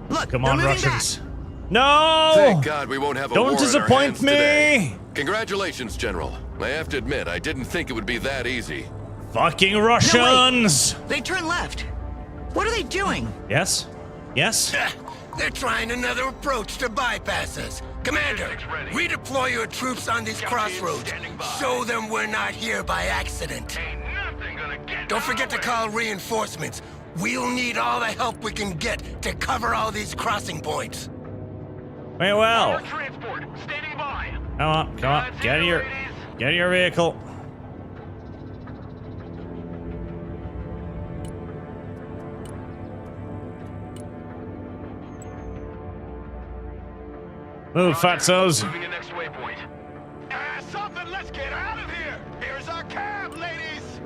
Look, Come they're on, moving Russians. back. No! Thank God we won't have a Don't war on our disappoint hands me! today. Congratulations, General. I have to admit, I didn't think it would be that easy. Fucking Russians! They turn left. What are they doing? Yes? Yes? They're trying another approach to bypass us. Commander, redeploy your troops on these crossroads. Show them we're not here by accident. Ain't nothing gonna get Don't forget to call reinforcements. We'll need all the help we can get to cover all these crossing points. Very well. Our transport, standing by. Come on, come on. Get in your vehicle. Move, fatzos. Moving to next waypoint. Something, let's get out of here. Here's our cab, ladies.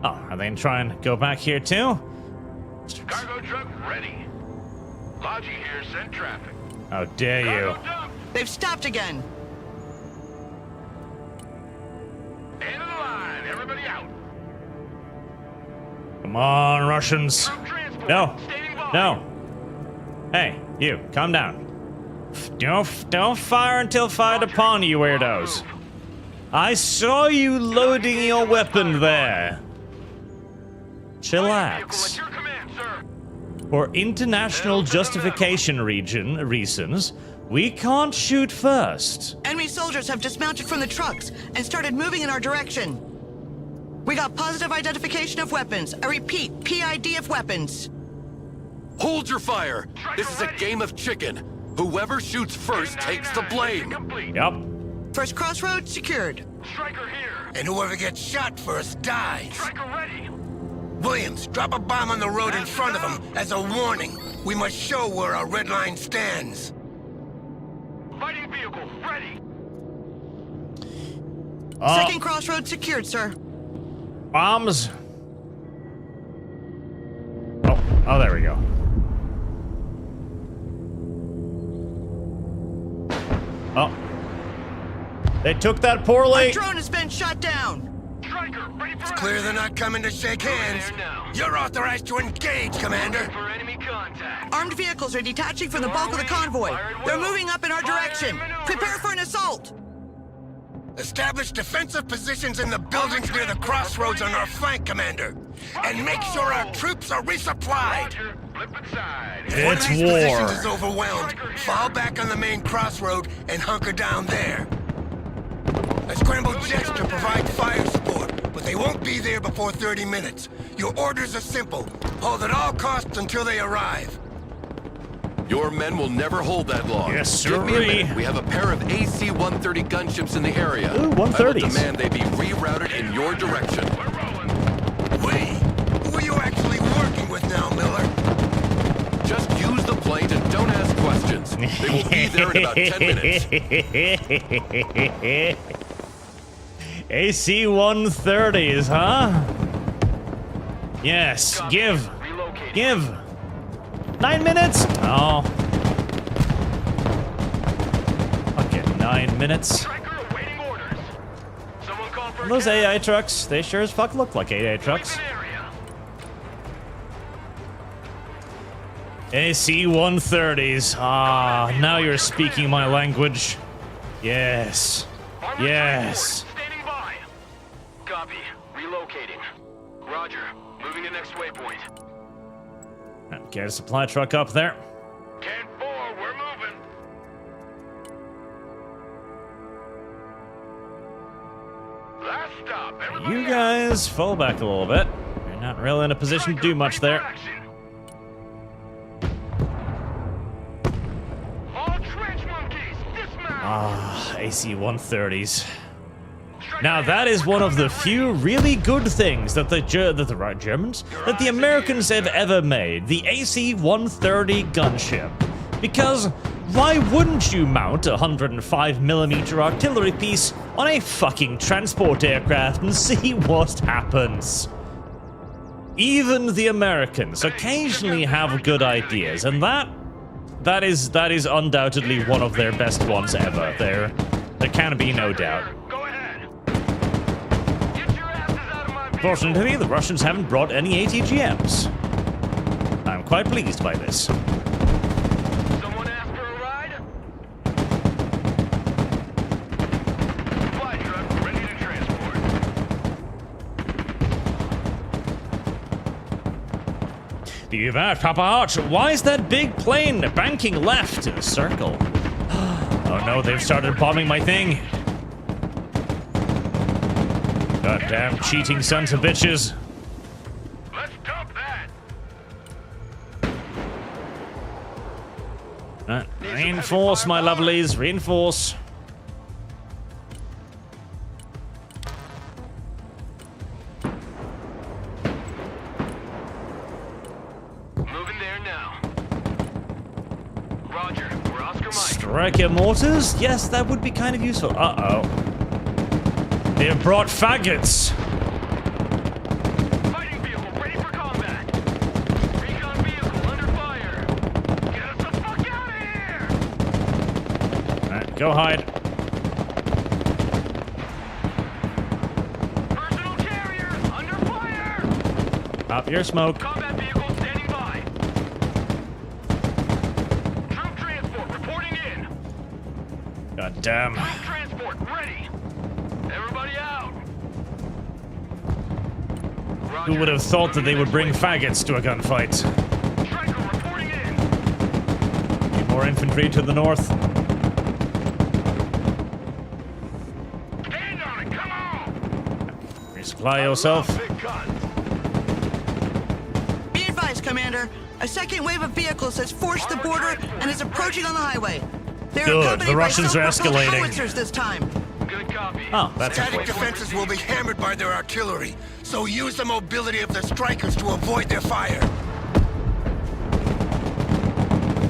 Oh, are they trying to go back here too? Cargo truck ready. Logi here, send traffic. How dare you? Cargo dump. They've stopped again. End of the line. Everybody out. Come on, Russians. Troop transport, No. standing by. No. Hey, you, calm down. Don't fire until fired upon, you weirdos. I saw you loading your weapon there. Vehicle at Chillax. your command, sir. For international justification reasons, we can't shoot first. Enemy soldiers have dismounted from the trucks and started moving in our direction. We got positive identification of weapons. I repeat, PID of weapons. Hold your fire! This is a game of chicken. Whoever shoots first takes the blame. Complete. Yup. First crossroad secured. Striker here. And whoever gets shot first dies. Striker ready. Williams, drop a bomb on the road in front of them as a warning. We must show where our red line stands. Fighting vehicle ready. Second crossroad secured, sir. Bombs. Oh, there we go. Oh. They took that Our poorly. drone has been shot down. Striker ready for Clear they're not coming to shake hands. You're authorized to engage, Commander. for enemy contact. Armed vehicles are detaching from the bulk of the convoy. They're moving up in our direction. Prepare for an assault. Establish defensive positions in the buildings near the crossroads on our flank, Commander. And make sure our troops are resupplied. Roger. Flip inside. If one of It's these war. positions is overwhelmed, fall back on the main crossroad and hunker down there. I scrambled jets to provide fire support, but they won't be there before 30 minutes. Your orders are simple. Hold at all costs until they arrive. Your men will never hold that long. Yes, Give me a sirree. minute. We have a pair of AC-130 gunships in the area. Ooh, I will 130s. demand they be rerouted in your direction. We're rolling. We? Who are you actually working with now, Miller? Just use the plane and don't ask questions. Baltics. They will be there in about 10 minutes. AC-130s, huh? Yes, give. 9 minutes? Oh. Okay, 9 minutes. Those AI trucks, they sure as fuck look like AI trucks. AC-130s. Ah, now you're speaking my language. Yes. Yes. Standing by. Copy. Relocating. Roger. Moving to next waypoint. Get a supply truck up there. 10-4, we're moving. Last stop. You guys fall back a little bit. You're not really in a position to do much there. Ah, AC-130s. Now that is one of the few really good things that the Americans have ever made, the AC-130 gunship. Because why wouldn't you mount a 105mm artillery piece on a fucking transport aircraft and see what happens? Even the Americans occasionally have good ideas, and that is undoubtedly one of their best ones ever. There can be no doubt. Fortunately, the Russians haven't brought any ATGMs. I'm quite pleased by this. Someone asked for a ride? Supply truck ready to transport. Be that, Papa Arch. Why is that big plane banking left in a circle? Oh no, they've started bombing my thing. Goddamn cheating sons of bitches. Let's dump that. Reinforce, my lovelies, reinforce. Moving there now. Roger, we're Oscar Mike. Striker mortars? Yes, that would be kind of useful. Uh-oh. They have brought faggots. Fighting vehicle ready for combat. Recon vehicle under fire. Get us the fuck out of here! Alright, go hide. Personal carrier under fire. Up your smoke. Combat vehicle standing by. Troop transport reporting in. God damn. Troop transport ready. Everybody out. Who would have thought that they would bring faggots to a gunfight? Striker reporting in. Need more infantry to the north. Stand on it, come on. Resupply yourself. Big guns. Be advised, Commander. A second wave of vehicles has forced the border and is approaching on the highway. They're Good, accompanied the by Russians are self-propelled escalating. howitzers this time. Good copy. Oh, that's Static important. defenses will be hammered by their artillery, so use the mobility of the strikers to avoid their fire.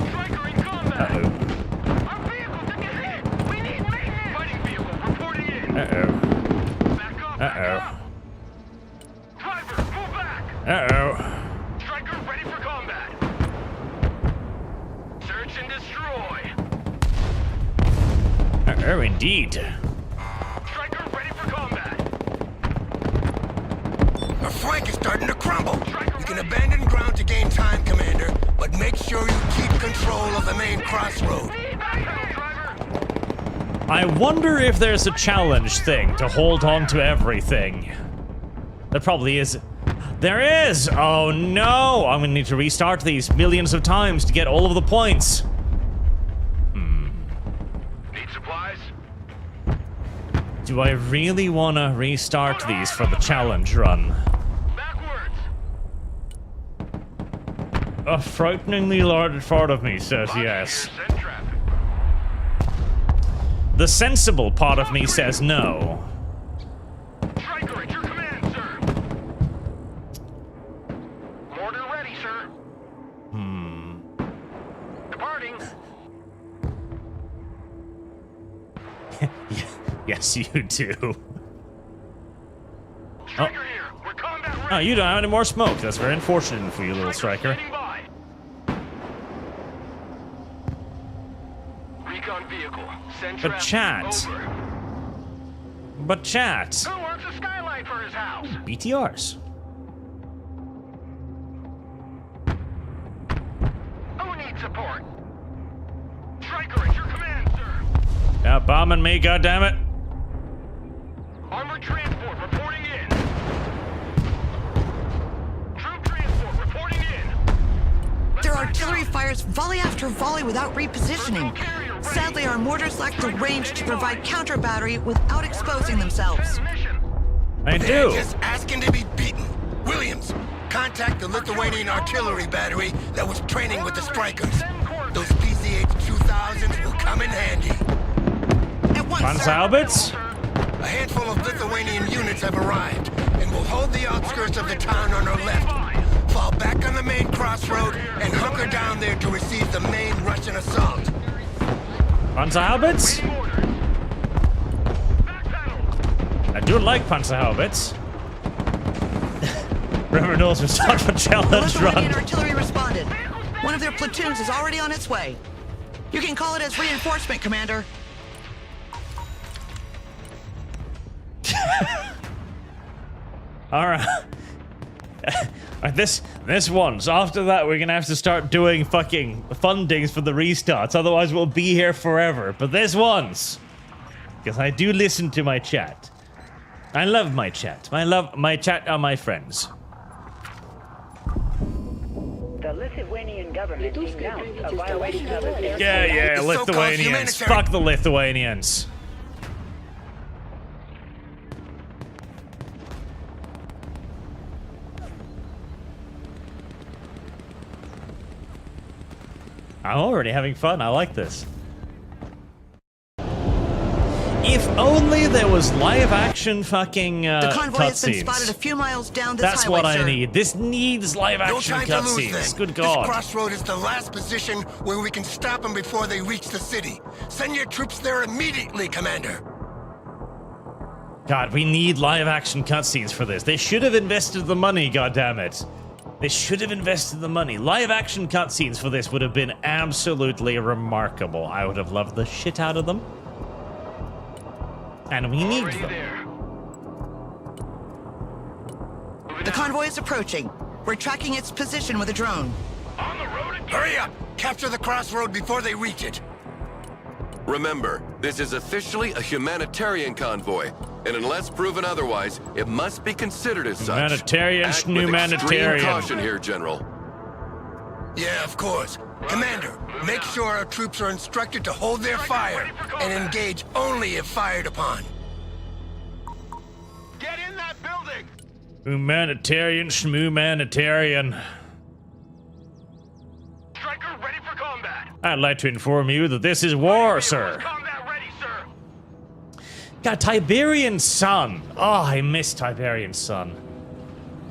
Striker in combat. Uh-oh. Our vehicle took a hit. We need maintenance. Fighting vehicle reporting in. Uh-oh. Back up. Uh-oh. Driver, move back. Uh-oh. Striker ready for combat. Search and destroy. Uh-oh, indeed. Striker ready for combat. Our flank is starting to crumble. You can abandon ground to gain time, Commander, but make sure you keep control of the main crossroad. I wonder if there's a challenge thing to hold on to everything. There probably is. There is! Oh no! I'm gonna need to restart these millions of times to get all of the points. Need supplies? Do I really want to restart these for the challenge run? Backwards. A frighteningly large part of me says yes. Send traffic. The sensible part of me says no. Striker at your command, sir. Mortar ready, sir. Departing. Yes, you do. Striker here. We're combat ready. Oh, you don't have any more smoke. That's very unfortunate for you, little striker. Standing by. Recon vehicle. Send But traffic. chat. Over. But chat. Who wants a skylight for his house? BTRs. Who needs support? Striker, at your command, sir. Yeah, bombing me, goddammit. Armored transport reporting in. Troop transport reporting in. Their artillery fires volley after volley without repositioning. Sadly, our mortars lack the range to provide counter battery without exposing themselves. I They're do. just asking to be beaten. Williams, contact the Lithuanian artillery battery that was training with the strikers. Those PCH-2000s will come in handy. At once, sir. Panzerhaubitz? A handful of Lithuanian units have arrived and will hold the outskirts of the town on our left. Fall back on the main crossroad and hunker down there to receive the main Russian assault. Panzerhaubitz? I do like Panzerhaubitz. River knows we start for The challenge Lithuanian run. artillery responded. One of their platoons is already on its way. You can call it as reinforcement, Commander. Alright. This one. So after that, we're gonna have to start doing fucking fundings for the restarts. Otherwise, we'll be here forever. But this once, because I do listen to my chat. I love my chat. My chat are my friends. The Lithuanian government denounced a violation of its air Yeah, The so-called Lithuanians. humanitarian- Fuck the Lithuanians. I'm already having fun. I like this. If only there was live action fucking The convoy has been spotted a cutscenes. few miles down this That's highway, what I sir. need. This needs live No action time to lose cutscenes. then. Good This God. crossroad is the last position where we can stop them before they reach the city. Send your troops there immediately, Commander. God, we need live action cutscenes for this. They should have invested the money, goddammit. They should have invested the money. Live action cutscenes for this would have been absolutely remarkable. I would have loved the shit out of them. And we need Already them. there. The convoy is approaching. We're tracking its position with a drone. On the road again. Hurry up! Capture the crossroad before they reach it. Remember, this is officially a humanitarian convoy, and unless proven otherwise, it must be considered as such. Humanitarian, Act with schnumanitarian. extreme caution here, General. Yeah, of course. Commander, make sure our troops are instructed to hold their fire and engage only if fired upon. Get in that building. Humanitarian, schmumanitarian. Striker ready for combat. I'd like to inform you that this is war, sir. Combat ready, sir. God, Tiberian Sun. Oh, I miss Tiberian Sun.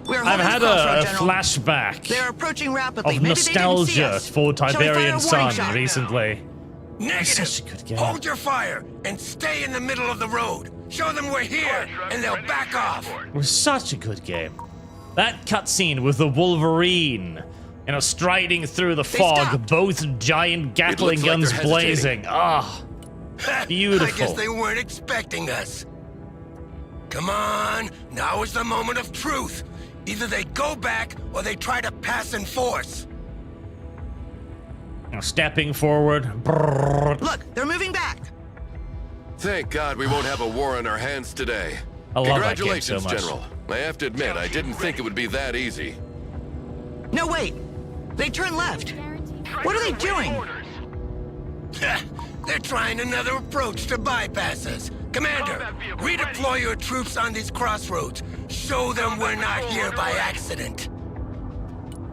We're I've holding had the crossroad, a General. flashback They're approaching rapidly. of Maybe they didn't see nostalgia us. for Shall we fire a Tiberian warning Sun shot? recently. Negative! Such a good game. Hold your fire and stay in the middle of the road. Show them we're here, and they'll back off. It was such a good game. That cutscene with the Wolverine, you know, striding through the fog, stopped. both giant Gatling looks like guns they're blazing. Ah, beautiful. I guess they weren't expecting us. Come on, now is the moment of truth. Either they go back or they try to pass in force. Now stepping forward. Brrr. Look, they're moving back. Thank God we won't have a war on our hands today. I love that game so Congratulations, much. General. I have to admit, I didn't think it would be that easy. No, wait. They turned left. What are they doing? They're trying another approach to bypass us. Commander, redeploy your troops on these crossroads. Show them we're not here by accident.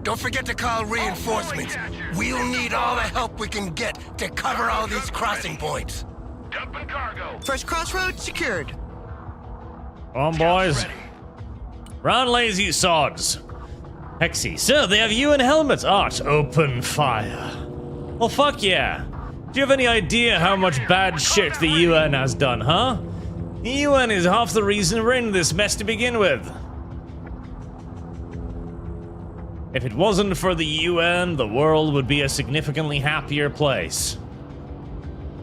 Don't forget to call reinforcements. We'll need all the help we can get to cover all these crossing points. Dumping cargo. First crossroad secured. Come on, boys. Round lazy sods. Hexy, sir, they have you in helmets. Art, open fire. Well, fuck yeah. Do you have any idea how much bad shit the UN has done, huh? The UN is half the reason we're in this mess to begin with. If it wasn't for the UN, the world would be a significantly happier place.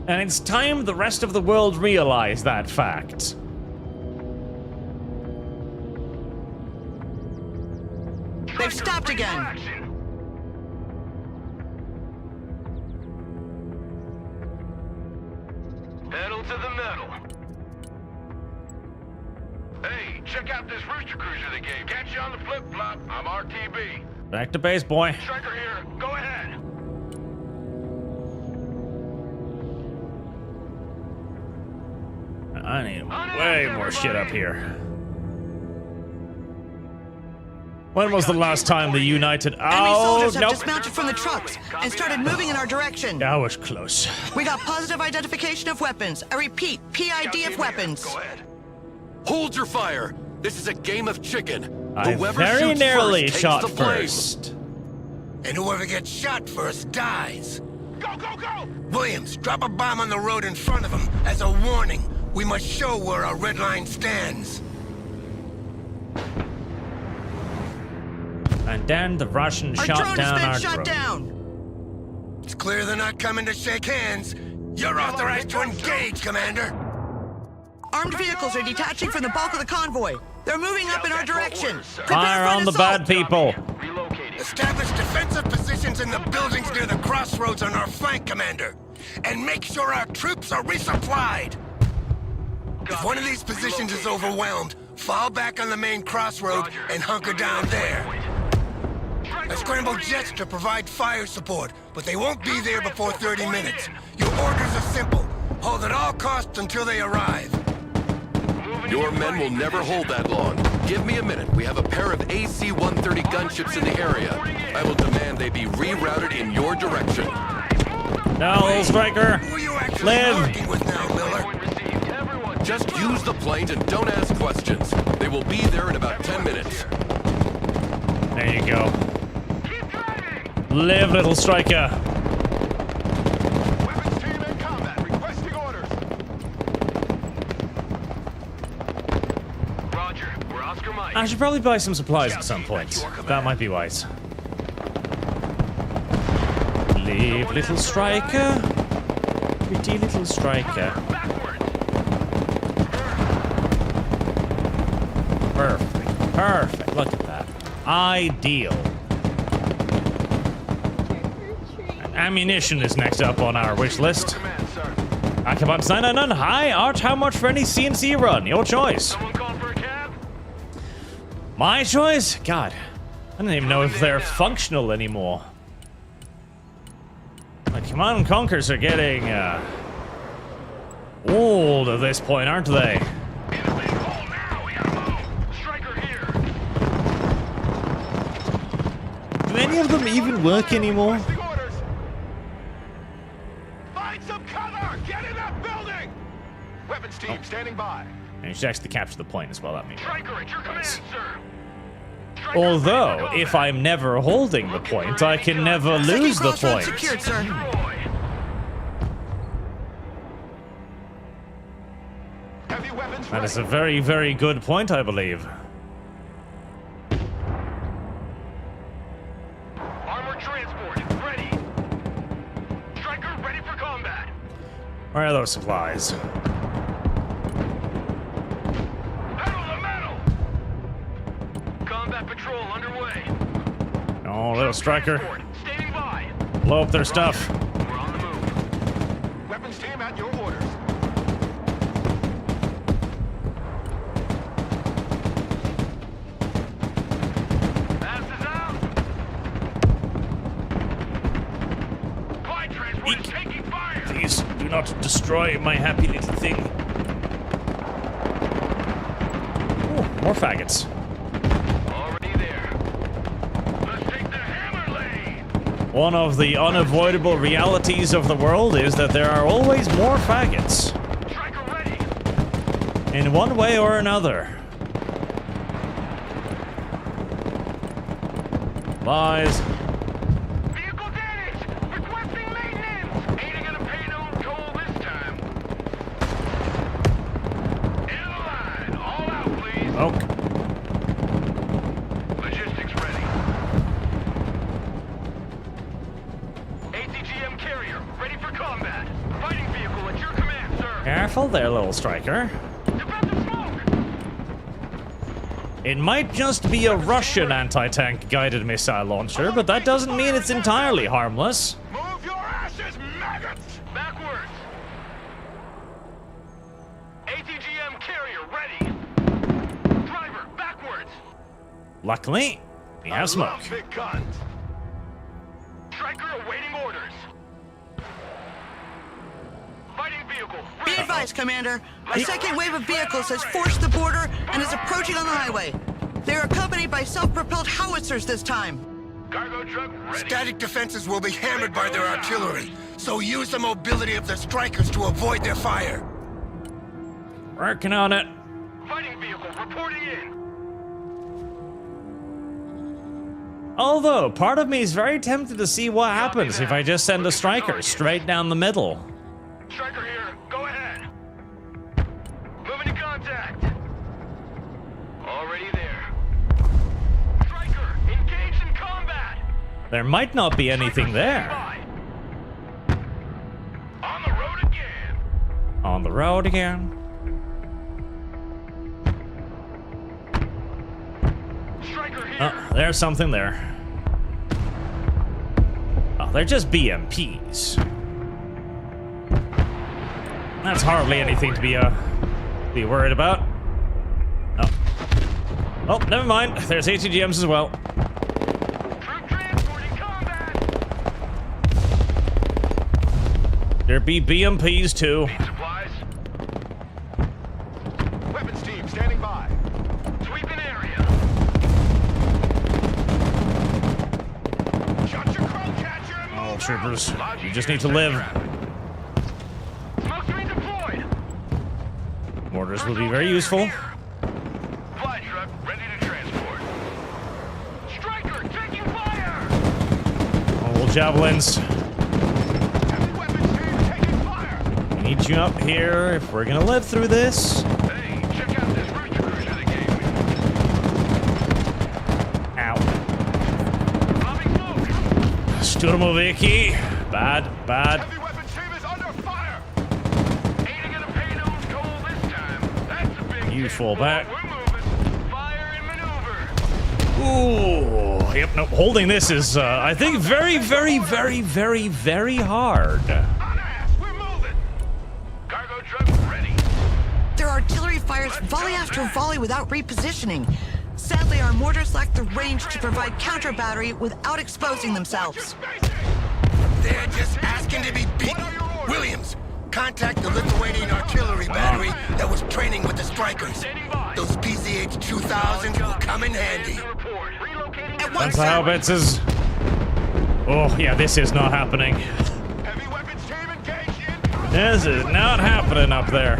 And it's time the rest of the world realize that fact. They've stopped again. Pedal to the metal. Hey, check out this rooster cruiser they gave. Catch you on the flip-flop. I'm RTB. Back to base, boy. Striker here. Go ahead. I need way more shit up here. When was the last time the United... Enemy Oh, soldiers have nope. dismounted from the trucks and started moving in our direction. That was close. We got positive identification of weapons. I repeat, PID of weapons. Go ahead. Hold your fire. This is a game of chicken. I Whoever very shoots narrowly first shot takes the blame. first. And whoever gets shot first dies. Go, go, go! Williams, drop a bomb on the road in front of him as a warning. We must show where our red line stands. And then the Russians Our shot drone down has our been shot drone. down. It's clear they're not coming to shake hands. You're authorized to engage, Commander. Armed vehicles are detaching from the bulk of the convoy. They're moving up in our direction. Prepare Fire for an on the assault. bad people. Relocating. Establish defensive positions in the buildings near the crossroads on our flank, Commander. And make sure our troops are resupplied. If one of these positions is overwhelmed, fall back on the main crossroad and hunker down there. I scrambled jets to provide fire support, but they won't be there before 30 minutes. Your orders are simple. Hold at all costs until they arrive. Your men will never hold that long. Give me a minute. We have a pair of AC-130 gunships in the area. I will demand they be rerouted in your direction. No, little striker. Who are you actually Live. working with now, Miller? Received. Everyone. Just use the planes and don't ask questions. They will be there in about 10 minutes. There you go. Keep driving! Live, little striker. Weapons team in combat. Requesting orders. Roger. We're Oscar Mike. I should probably buy some supplies at some point. That might be wise. Live, little striker. Pretty little striker. Backward. Perfect. Perfect. Look at that. Ideal. Ammunition is next up on our wish list. Command, sir. Akabox 999. Hi, Arch. How much for any CNC run? Your choice. Someone call for a cab? My choice? God. I don't even know if they're functional anymore. The Command and Conquers are getting old at this point, aren't they? In a big hole now. We gotta move. Striker here. Do any of them even work anymore? Requesting orders. Find some cover. Get in that building. Weapons team standing by. And you should actually capture the point as well, that means. Striker at your command, sir. Striker, Although, ready to if combat. I'm never holding the point, I can never lose the crossroad point. secured, sir. Destroy. Heavy weapons That is a ready. very, very good point, I believe. Armored transport ready. Striker ready for combat. Where are those supplies? Pedal to metal. Combat patrol underway. Oh, little striker. Transport standing by. Blow up their stuff. We're on the move. Weapons team at your orders. Passes out. Glide transport is taking fire. Please do not destroy my happy little thing. Ooh, more faggots. Already there. Let's take the hammer lane. One of the unavoidable realities of the world is that there are always more faggots. Striker ready. In one way or another. Lies. Vehicle damage. Requesting maintenance. Aiding in a paid smoke. Logistics ready. ATGM carrier, ready for combat. Fighting vehicle at your command, sir. Careful there, little striker. Defensive smoke! It might just be a Russian anti-tank guided missile launcher, but that doesn't mean it's entirely harmless. Move your asses, maggots! Backwards! ATGM carrier ready. Driver, backwards! Luckily, we have smoke. Big guns. Striker awaiting orders. Fighting vehicle. Be advised, Commander. A second wave of vehicles has forced the border and is approaching on the highway. They are accompanied by self-propelled howitzers this time. Cargo truck ready. Static defenses will be hammered by their artillery, so use the mobility of the strikers to avoid their fire. Working on it. Fighting vehicle reporting in. Although, part of me is very tempted to see what happens if I just send a striker straight down the middle. Striker here. Go ahead. Moving to contact. Already there. Striker, engaged in combat. There might not be anything there. On the road again. On the road again. Striker here. Oh, there's something there. Oh, they're just BMPs. That's hardly anything to be worried about. Oh. Oh, never mind. There's ATGMs as well. Troop transport in combat. There be BMPs too. Need supplies. Weapons team standing by. Sweeping area. Shut your crow catcher and move Oh, troopers, out. you just need to live. Smoke screen deployed. Mortars will be very useful. Fly truck ready to transport. Striker taking fire. All javelins. Heavy weapons team taking fire. We need you up here if we're gonna live through this. Hey, check out this rooster cruiser they gave me. Ow. Lobbing smoke. Sturmoviki. Bad, bad. Heavy weapons team is under fire. Aiding in a payload goal this time. That's a big You hit. fall back. We're moving. Fire and maneuver. Ooh. Yep, no, holding this is, I think, very, very, very, very, very hard. On ass. We're moving. Cargo truck ready. Their artillery fires volley after volley without repositioning. Sadly, our mortars lack the range to provide counter battery without exposing themselves. They're just asking to be beaten. Williams, contact the Lithuanian artillery battery that was training with the strikers. Standing by. Those PCH 2000s will come in handy. Report. Relocating. At That's once, the howitzers. Oh, yeah, this is not happening. Heavy weapons team engaged in. This is not happening up there.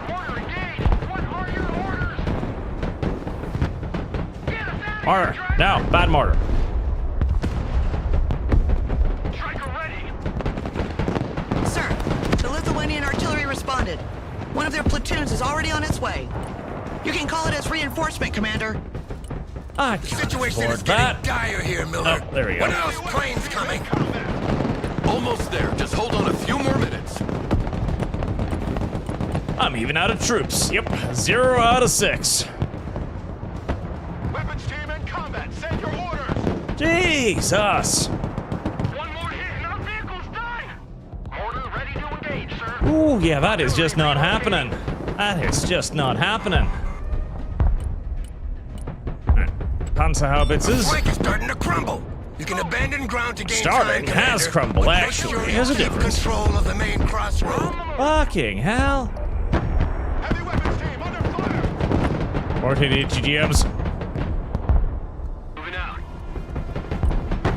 Order engaged. What are your orders? Get us out of Mortar. here, No, bad mortar. Striker ready. sir. The Lithuanian artillery responded. One of their platoons is already on its way. You can call it as reinforcement, Commander. I The can't situation afford is getting that. dire here, Miller. Oh, there we go. When are those planes coming? Almost there. Just hold on a few more minutes. I'm even out of troops. Yep, 0 out of 6. Weapons team in combat. Send your orders. Jesus. One more hit and our vehicle's done. Mortar ready to engage, sir. Ooh, yeah, that is just not happening. That is just not happening. Panzer howitzers. Flank is starting to crumble. You can abandon ground to gain Starting time, has Commander, crumbled, but make actually. sure you There's a keep difference. control of the main crossroad. Fucking hell. Heavy weapons team under fire. 14 ATGMs. Moving out.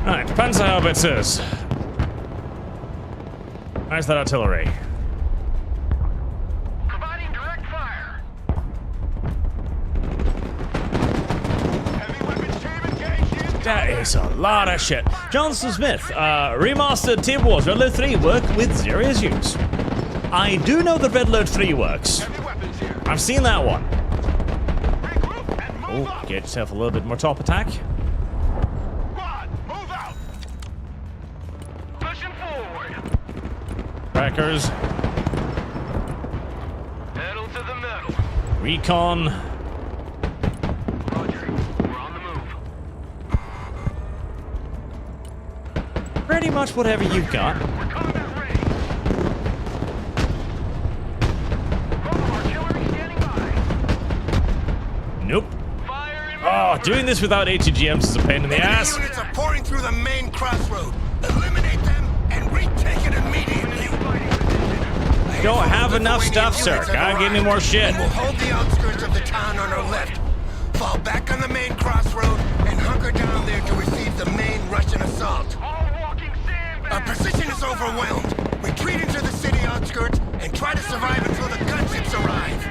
Alright, Panzer howitzers. Where's that artillery? Providing direct fire. Heavy weapons team engaged in. That is a lot of shit. Johnson Smith, remastered Team Wars Red Alert 3 work with zero issues. I do know that Red Alert 3 works. Heavy weapons here. I've seen that one. Oh, get yourself a little bit more top attack. Squad, move out! Pushing forward. Crackers. Pedal to the metal. Recon. Roger. We're on the move. Pretty much whatever you've got. We're combat ready. Mobile artillery standing by. Nope. Fire in Oh, doing this without ATGMs is a pain in the Enemy ass. units are pouring through the main crossroad. Eliminate them and retake it immediately. Don't have enough stuff, sir. Gotta give me more shit. And we'll hold the outskirts of the town on our left. Fall back on the main crossroad and hunker down there to receive the main Russian assault. all walking Our sandbags. position is overwhelmed. Retreat into the city outskirts and try to survive until the gunships arrive.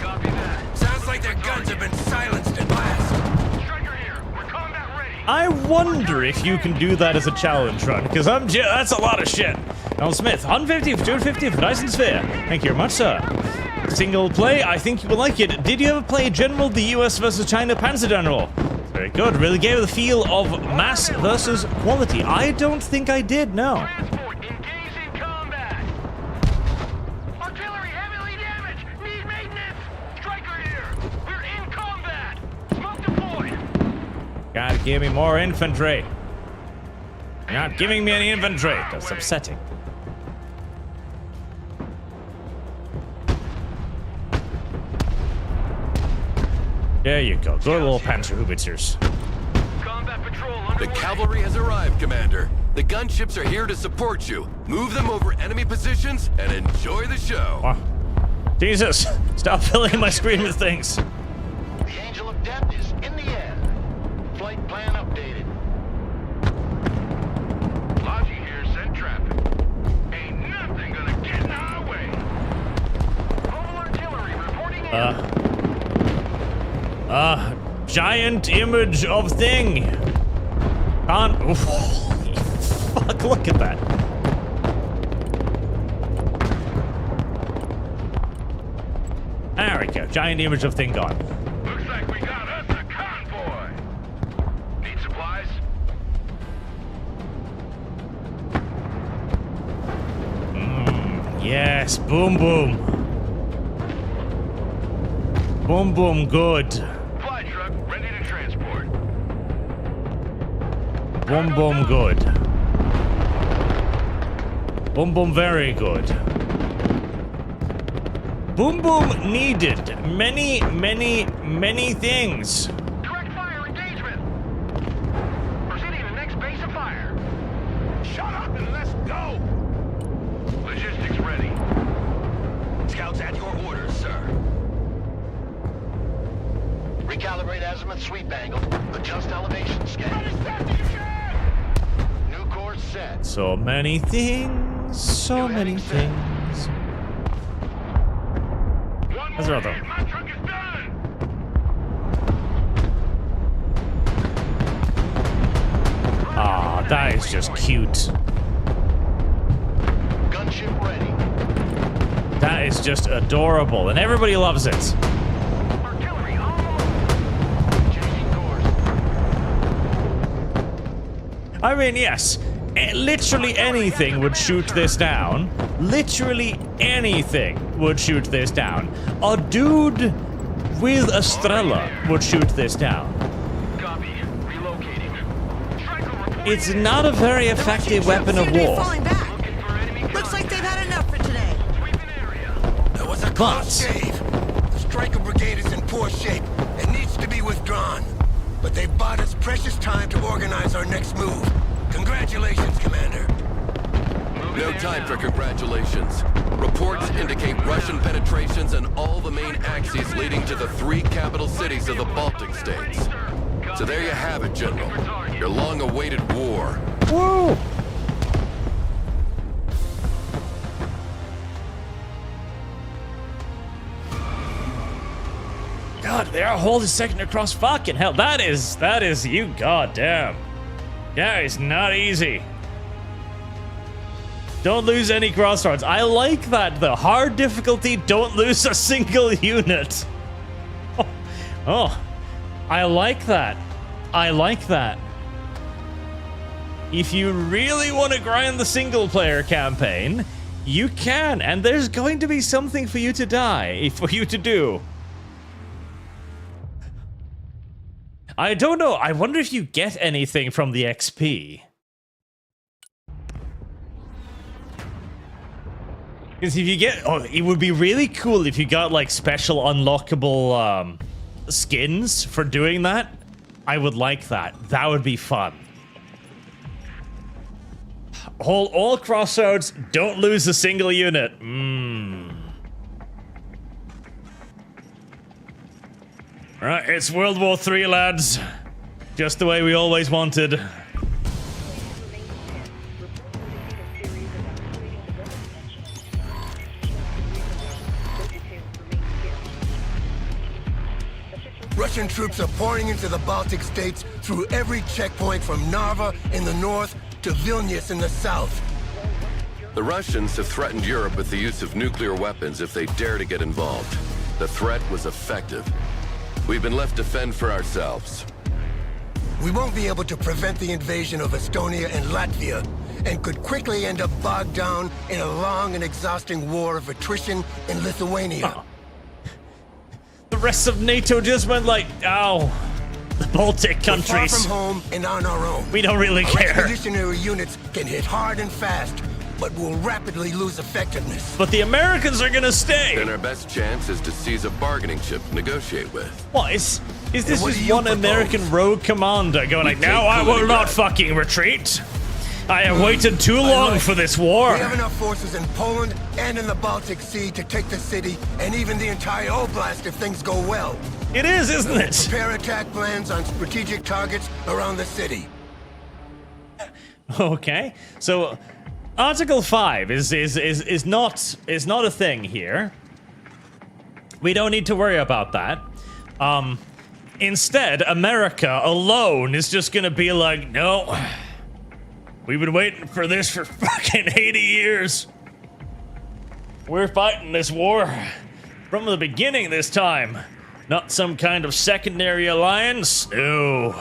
Copy that. Sounds like their guns have been silenced at last. Striker here. We're combat ready. I wonder if you can do that as a challenge run, because that's a lot of shit. Alan Smith, 150 for 250 for Dyson Sphere. Thank you very much, sir. Single play, I think you will like it. Did you ever play General the US versus China Panzer General? Very good. Really gave it the feel of mass versus quality. I don't think I did, no. Transport engaged in combat. Artillery heavily damaged. Need maintenance. Striker here. We're in combat. Smoke deployed. Gotta give me more infantry. You're not giving me any infantry. That's upsetting. There you go. Good little Panzerhaubitzers. Combat patrol The underway. cavalry has arrived, Commander. The gunships are here to support you. Move them over enemy positions and enjoy the show. Oh. Jesus, stop filling my screen with things. The Angel of Death is in the air. Flight plan updated. Logi here, send traffic. Ain't nothing gonna get in our way. Mobile artillery reporting in. Giant image of thing. Can't. Oof. Fuck, look at that. There we go. Giant image of thing gone. Looks like we got us a convoy. Need supplies? Yes, boom boom. Boom boom, good. Fly truck ready to transport. Boom boom, good. Boom boom, very good. Boom boom needed many, many, many things. Direct fire engagement. Proceeding to the next base of fire. Shut up and let's go. Logistics ready. Scouts at your orders, sir. Recalibrate azimuth sweep angle. Adjust elevation scale. New course set. So many things, so many things. One How's more it, Otto? hit, my truck is done. Ah, that is just cute. Gunship ready. That is just adorable, and everybody loves it. Artillery almost. Changing course. I mean, yes, literally anything would shoot this down. Literally anything would shoot this down. A dude with a Strela would shoot this down. Copy. Relocating. Striker reporting It's in. not a very effective weapon of Seem to be war. falling back. Looking for enemy Looks like contact. they've had enough for today. Sweeping area. That was a close shave. The Striker Brigade is in poor shape and needs to be withdrawn. But they've bought us precious time to organize our next move. Congratulations, Commander. No time for congratulations. Reports indicate Russian penetrations in all the main axes leading to the 3 capital cities of the Baltic states. So there you have it, General. Your long-awaited war. Woo! God, they are holding second across. Fucking hell, that is you goddamn. That is not easy. Don't lose any crossroads. I like that. The hard difficulty, don't lose a single unit. Oh, I like that. I like that. If you really want to grind the single-player campaign, you can, and there's going to be something for you to do. I don't know. I wonder if you get anything from the XP. Because if you get... Oh, it would be really cool if you got, like, special unlockable skins for doing that. I would like that. That would be fun. Hold all crossroads. Don't lose a single unit. Right, it's World War III, lads. Just the way we always wanted. Russian troops are pouring into the Baltic states through every checkpoint from Narva in the north to Vilnius in the south. The Russians have threatened Europe with the use of nuclear weapons if they dare to get involved. The threat was effective. We've been left to fend for ourselves. We won't be able to prevent the invasion of Estonia and Latvia, and could quickly end up bogged down in a long and exhausting war of attrition in Lithuania. Oh. The rest of NATO just went like, ow. The Baltic countries. We're far from home and on our own. We don't really Our care. expeditionary units can hit hard and fast, but will rapidly lose effectiveness. But the Americans are gonna stay. Then our best chance is to seize a bargaining chip to negotiate with. What is this what just do you one propose? American rogue commander going like, take no, I will not Kaliningrad." fucking retreat. I have waited too long for this war. We have enough forces in Poland and in the Baltic Sea to take the city and even the entire Oblast if things go well. It is, isn't it? Prepare attack plans on strategic targets around the city. Okay, so Article 5 is not a thing here. We don't need to worry about that. Instead, America alone is just gonna be like, no, we've been waiting for this for fucking 80 years. We're fighting this war from the beginning this time. Not some kind of secondary alliance. No.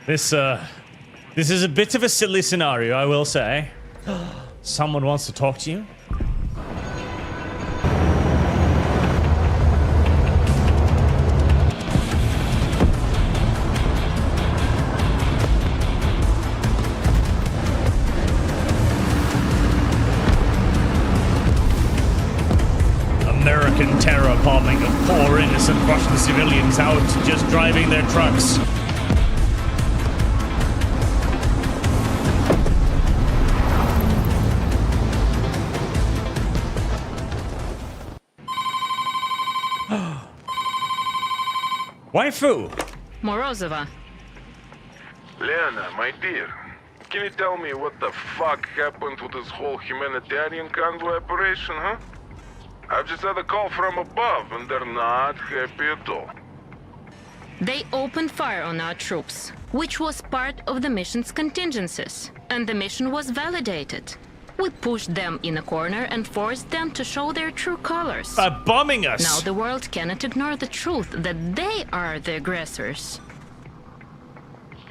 This is a bit of a silly scenario, I will say. Someone wants to talk to you? American terror bombing of poor innocent Russian civilians out just driving their trucks. Waifu! Morozova. Lena, my dear, can you tell me what the fuck happened to this whole humanitarian convoy operation, huh? I've just had a call from above, and they're not happy at all. They opened fire on our troops, which was part of the mission's contingencies, and the mission was validated. We pushed them in a corner and forced them to show their true colors. By bombing us! Now the world cannot ignore the truth that they are the aggressors.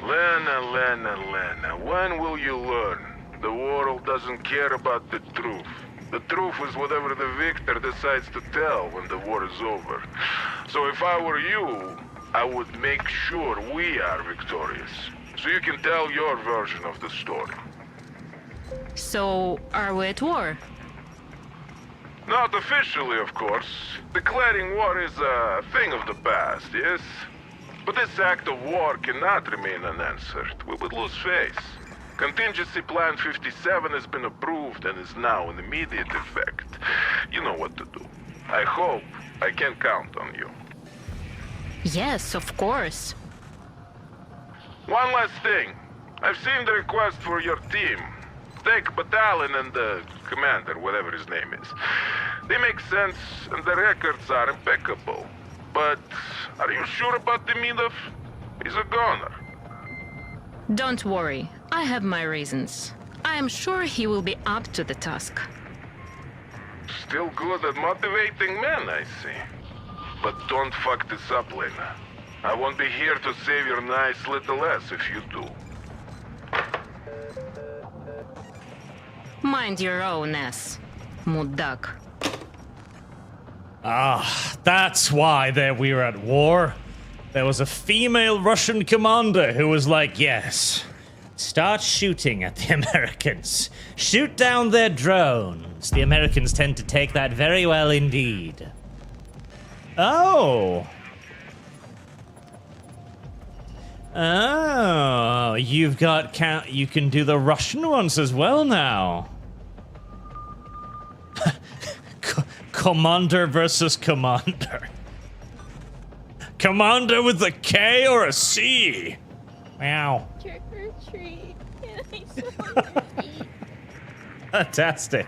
Lena, when will you learn? The world doesn't care about the truth. The truth is whatever the victor decides to tell when the war is over. So if I were you, I would make sure we are victorious, so you can tell your version of the story. So, are we at war? Not officially, of course. Declaring war is a thing of the past, yes? But this act of war cannot remain unanswered. We would lose face. Contingency Plan 57 has been approved and is now in immediate effect. You know what to do. I hope I can count on you. Yes, of course. One last thing. I've seen the request for your team. Take battalion and the commander, whatever his name is. They make sense and the records are impeccable. But are you sure about Demidov? He's a goner. Don't worry, I have my reasons. I am sure he will be up to the task. Still good at motivating men, I see. but don't fuck this up, Lena. I won't be here to save your nice little ass if you do. Mind your own ass, mudak. Ah, that's why we were at war. There was a female Russian commander who was like, yes, start shooting at the Americans. Shoot down their drones. The Americans tend to take that very well indeed. Oh. Oh, you've got you can do the Russian ones as well now. Commander versus commander. Commander with a K or a C? Wow. Trick or treat. Fantastic.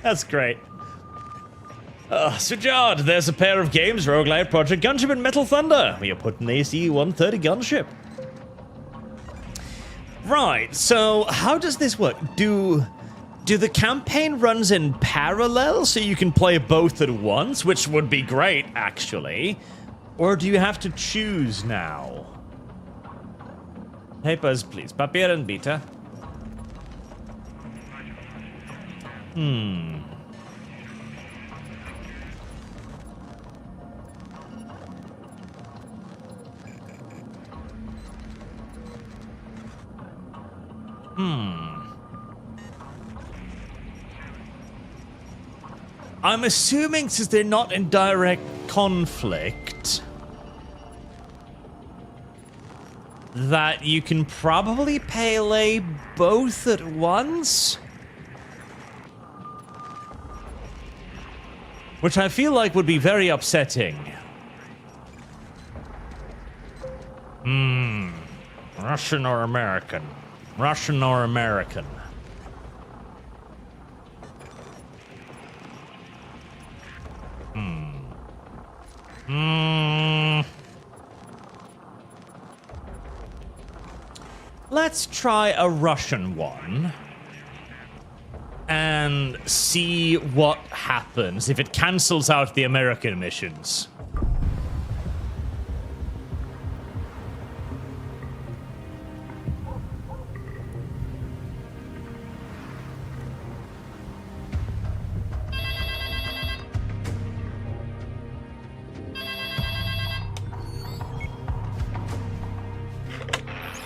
That's great. Sujard, there's a pair of games, Roguelite Project Gunship and Metal Thunder. We are putting AC-130 gunship. Right, so how does this work? Do the campaign runs in parallel so you can play both at once, which would be great, actually? Or do you have to choose now? Papers, please. Papier and beta. I'm assuming since they're not in direct conflict that you can probably parlay both at once? Which I feel like would be very upsetting. Russian or American? Russian or American? Let's try a Russian one and see what happens if it cancels out the American missions.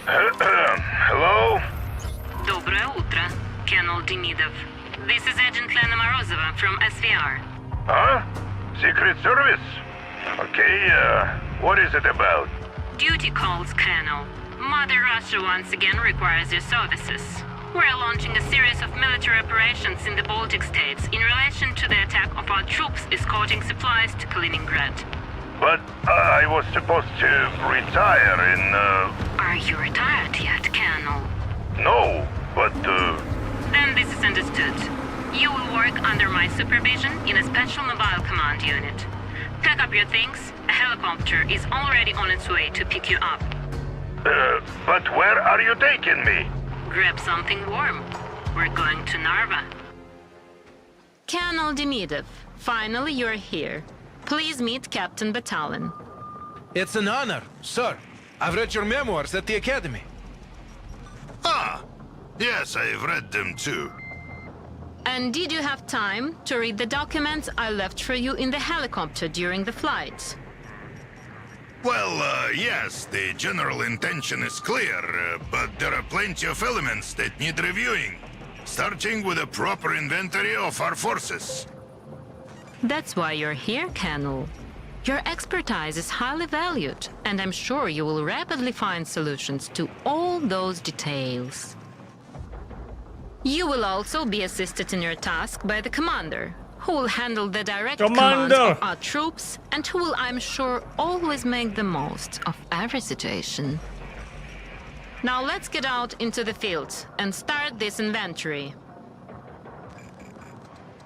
Hello? Доброе утро, Colonel Demidov. This is Agent Lena Morozova from SVR. Huh? Secret Service? Okay, what is it about? Duty calls, Colonel. Mother Russia once again requires your services. We're launching a series of military operations in the Baltic states in relation to the attack of our troops escorting supplies to Kaliningrad. But I was supposed to retire in, Are you retired yet, Colonel? No, but, Then this is understood. You will work under my supervision in a special mobile command unit. Pack up your things. A helicopter is already on its way to pick you up. but where are you taking me? Grab something warm. We're going to Narva. Colonel Demidov, finally you're here. Please meet Captain Batalin. It's an honor, sir. I've read your memoirs at the Academy. Ah, yes, I've read them too. And did you have time to read the documents I left for you in the helicopter during the flight? Well, yes, the general intention is clear, but there are plenty of elements that need reviewing, starting with a proper inventory of our forces. That's why you're here, Colonel. Your expertise is highly valued, and I'm sure you will rapidly find solutions to all those details. You will also be assisted in your task by the commander, who will handle the direct command of our troops, and who will, I'm sure, always make the most of every situation. Now let's get out into the field and start this inventory.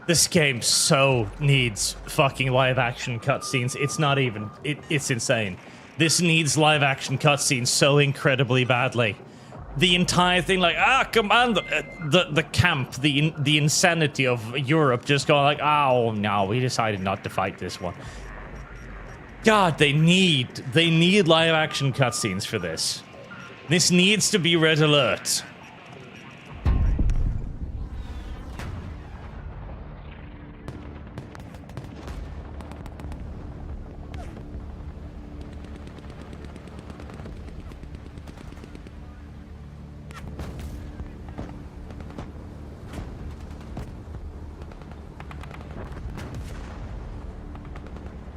This game so needs fucking live action cutscenes. It's not even. It's insane. This needs live action cutscenes so incredibly badly. The entire thing, like, Commander, the camp, the insanity of Europe just going like, oh no, we decided not to fight this one. God, they need live action cutscenes for this. This needs to be red alert.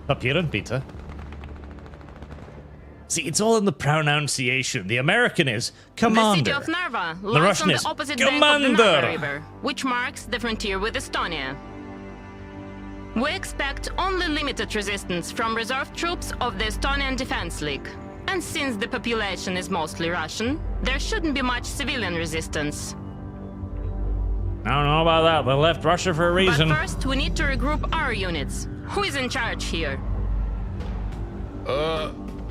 Up here, Peter. See, it's all in the pronunciation. The American is commander. The city of Narva lies the Russian on is the opposite commander. bank of the Narva River, which marks the frontier with Estonia. We expect only limited resistance from reserve troops of the Estonian Defense League. And since the population is mostly Russian, there shouldn't be much civilian resistance. I don't know about that. They left Russia for a reason. But first, we need to regroup our units. Who is in charge here?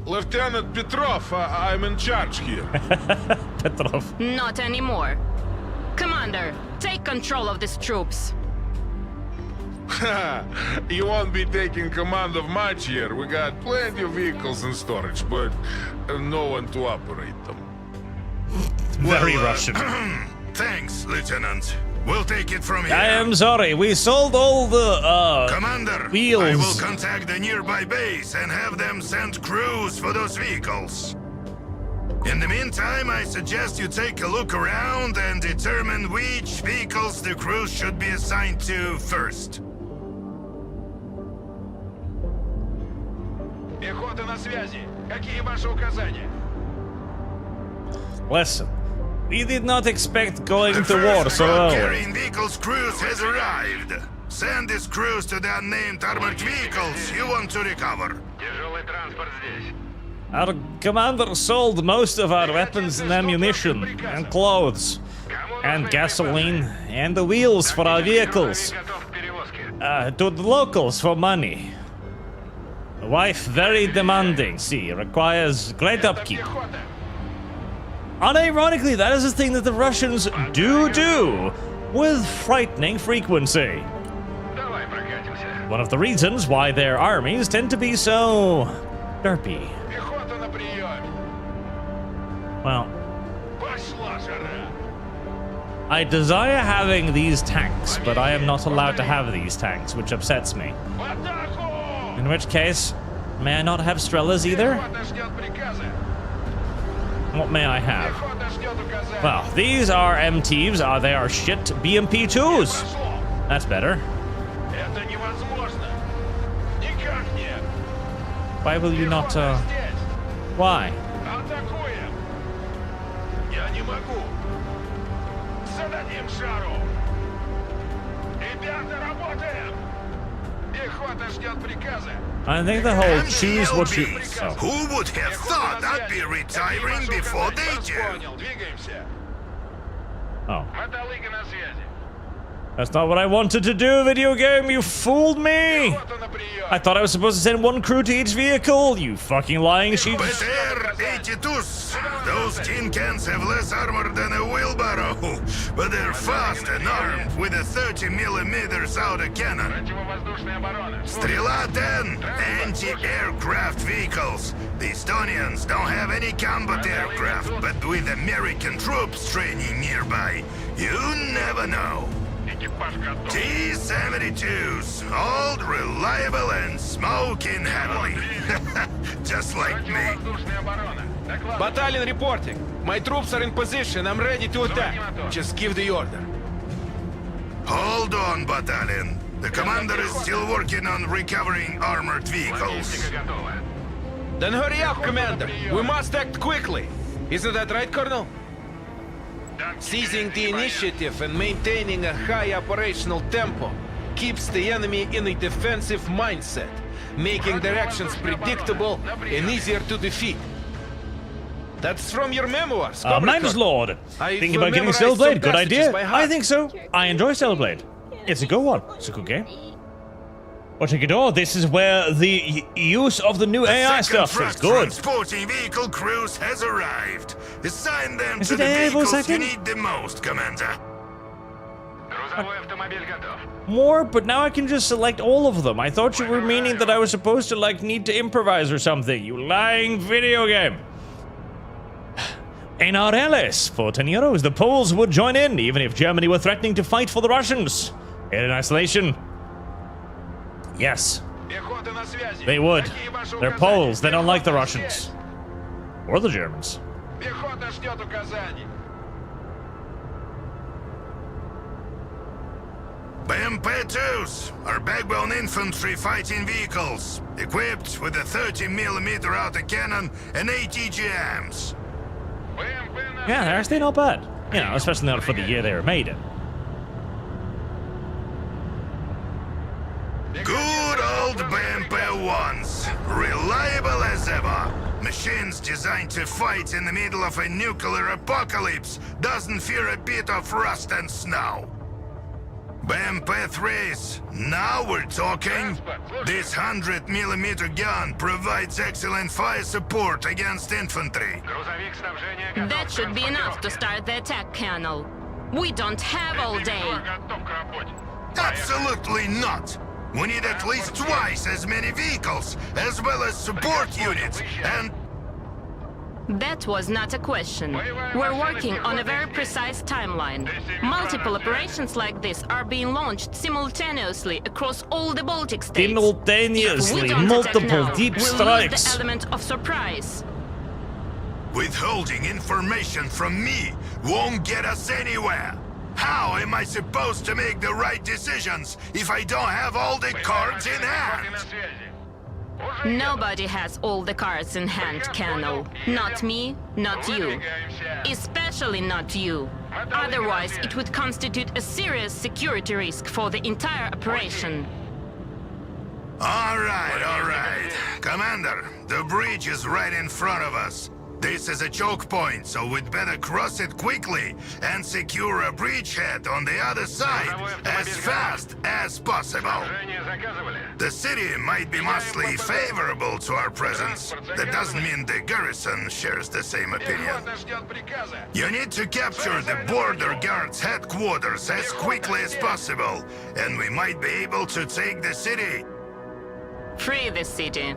Lieutenant Petrov, I'm in charge here. Petrov. Not anymore. Commander, take control of these troops. You won't be taking command of much here. We got plenty of vehicles in storage, but no one to operate them. Very Russian. Thanks, Lieutenant. We'll take it from here. I am sorry, we sold all the, Commander, wheels. I will contact the nearby base and have them send crews for those vehicles. In the meantime, I suggest you take a look around and determine which vehicles the crews should be assigned to first. Пехота на связи. Какие ваши указания? Listen, we did not expect going The to war first so early. carrying vehicles cruise has arrived. Send this cruise to the unnamed armored vehicles you want to recover. Тяжелый транспорт здесь. Our commander sold most of our weapons and ammunition, and clothes, and gasoline, and the wheels for our vehicles, Готов к перевозке. to the locals for money. The wife very demanding, see, requires great upkeep. Пехота. Unironically, that is a thing that the Russians do with frightening frequency. Давай прокатимся. One of the reasons why their armies tend to be so derpy. Пехота на приеме. Well, Пошла жара. I desire having these tanks, but I am not allowed to have these tanks, which upsets me. В атаку! In which case, may I not have Strellas either? Пехота ждет приказа. What may I have? Пехота ждет указания. Well, these are MTs. They are shit BMP2s. Прошло. That's better. Это невозможно. Никак нет. Why will you not, Пехота здесь. why? Атакуем. Я не могу. Зададим жару. Ребята, работаем. Пехота ждет приказа. I think the whole choose what you... MLBs. Oh. Who would have thought I'd be retiring before they do? Понял, двигаемся. Oh. Мотолыга на связи. That's not what I wanted to do, video game. You fooled me. Пехота на прием. I thought I was supposed to send one crew to each vehicle. You fucking lying sheep. BTR-82s. Those tin cans have less armor than a wheelbarrow, but they're fast and armed with a 30mm Sauda cannon. Противовоздушная оборона. Strela 10, anti-aircraft vehicles. The Estonians don't have any combat aircraft, but with American troops training nearby, you never know. Экипаж готов. T-72s, old, reliable, and smoking heavily. Just like me. Противовоздушная оборона. Доклад. Battalion reporting. My troops are in position. I'm ready to attack. Just give the order. Hold on, Battalion. The commander is still working on recovering armored vehicles. Логистика готова. Then hurry up, Commander. We must act quickly. Isn't that right, Colonel? Seizing the initiative and maintaining a high operational tempo keeps the enemy in a defensive mindset, making their actions predictable and easier to defeat. That's from your memoirs, Magnus Lord. I've Thinking about getting memorized Stellar Blade. some Good passages idea. by heart. I think so. I enjoy Stellar Blade. It's a good one. It's a good game. Ochigador, this is where the use of the new AI Second stuff truck is good. transporting vehicle cruise has arrived. Assign them Is to it the AI voice vehicles you acting? need the most, Commander. More, but now I can just select all of them. I thought you were meaning that I was supposed to, like, need to improvise or something. You lying video game. In our allies, for 10 euros, the Poles would join in, even if Germany were threatening to fight for the Russians. In isolation. Yes. They would. They're Poles. They don't like the Russians. Or the Germans. BMP-2s are backbone infantry fighting vehicles, equipped with a 30mm autocannon and 8 EGMs. Yeah, they're actually not bad. You know, especially not for the year they were made in. Good old BMP-1s, reliable as ever. Machines designed to fight in the middle of a nuclear apocalypse doesn't fear a bit of rust and snow. BMP-3s, now we're talking. This 100mm gun provides excellent fire support against infantry. That should be enough to start the attack, Colonel. We don't have all day. Absolutely not. We need at least twice as many vehicles, as well as support units, and... That was not a question. We're working on a very precise timeline. Multiple operations like this are being launched simultaneously across all the Baltic states. Simultaneously, multiple deep we'll strikes. lose the element of surprise. Withholding information from me won't get us anywhere. How am I supposed to make the right decisions if I don't have all the cards in hand? Nobody has all the cards in hand, Colonel. Not me, not you. Especially not you. Otherwise, it would constitute a serious security risk for the entire operation. All right. Commander, the bridge is right in front of us. This is a choke point, so we'd better cross it quickly and secure a bridgehead on the other side as fast as possible. The city might be mostly favorable to our presence. That doesn't mean the garrison shares the same opinion. You need to capture the border guards' headquarters as quickly as possible, and we might be able to take the city. Free the city.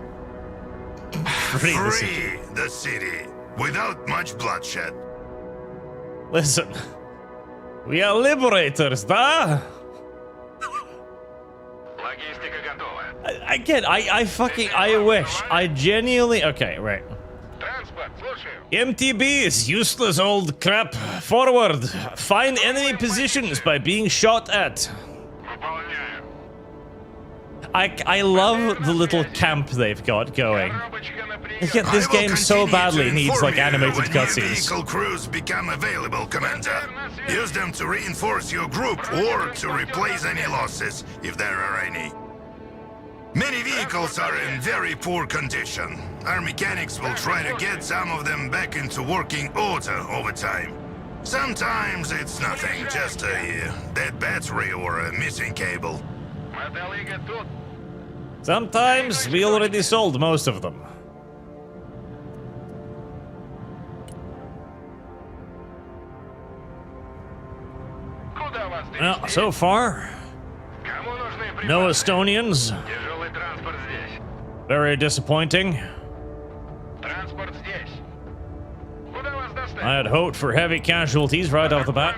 Free the city. Without much bloodshed. Listen. We are liberators, da? I wish. I genuinely... Okay, right. MTBs, useless old crap. Forward. Find enemy positions by being shot at. I love the little camp they've got going. Yet this game so badly needs like animated cutscenes. Vehicle crews become available, Commander. Use them to reinforce your group or to replace any losses, if there are any. Many vehicles are in very poor condition. Our mechanics will try to get some of them back into working order over time. Sometimes it's nothing, just a dead battery or a missing cable. Sometimes we already sold most of them. Well, so far, no Estonians. Very disappointing. I had hoped for heavy casualties right off the bat.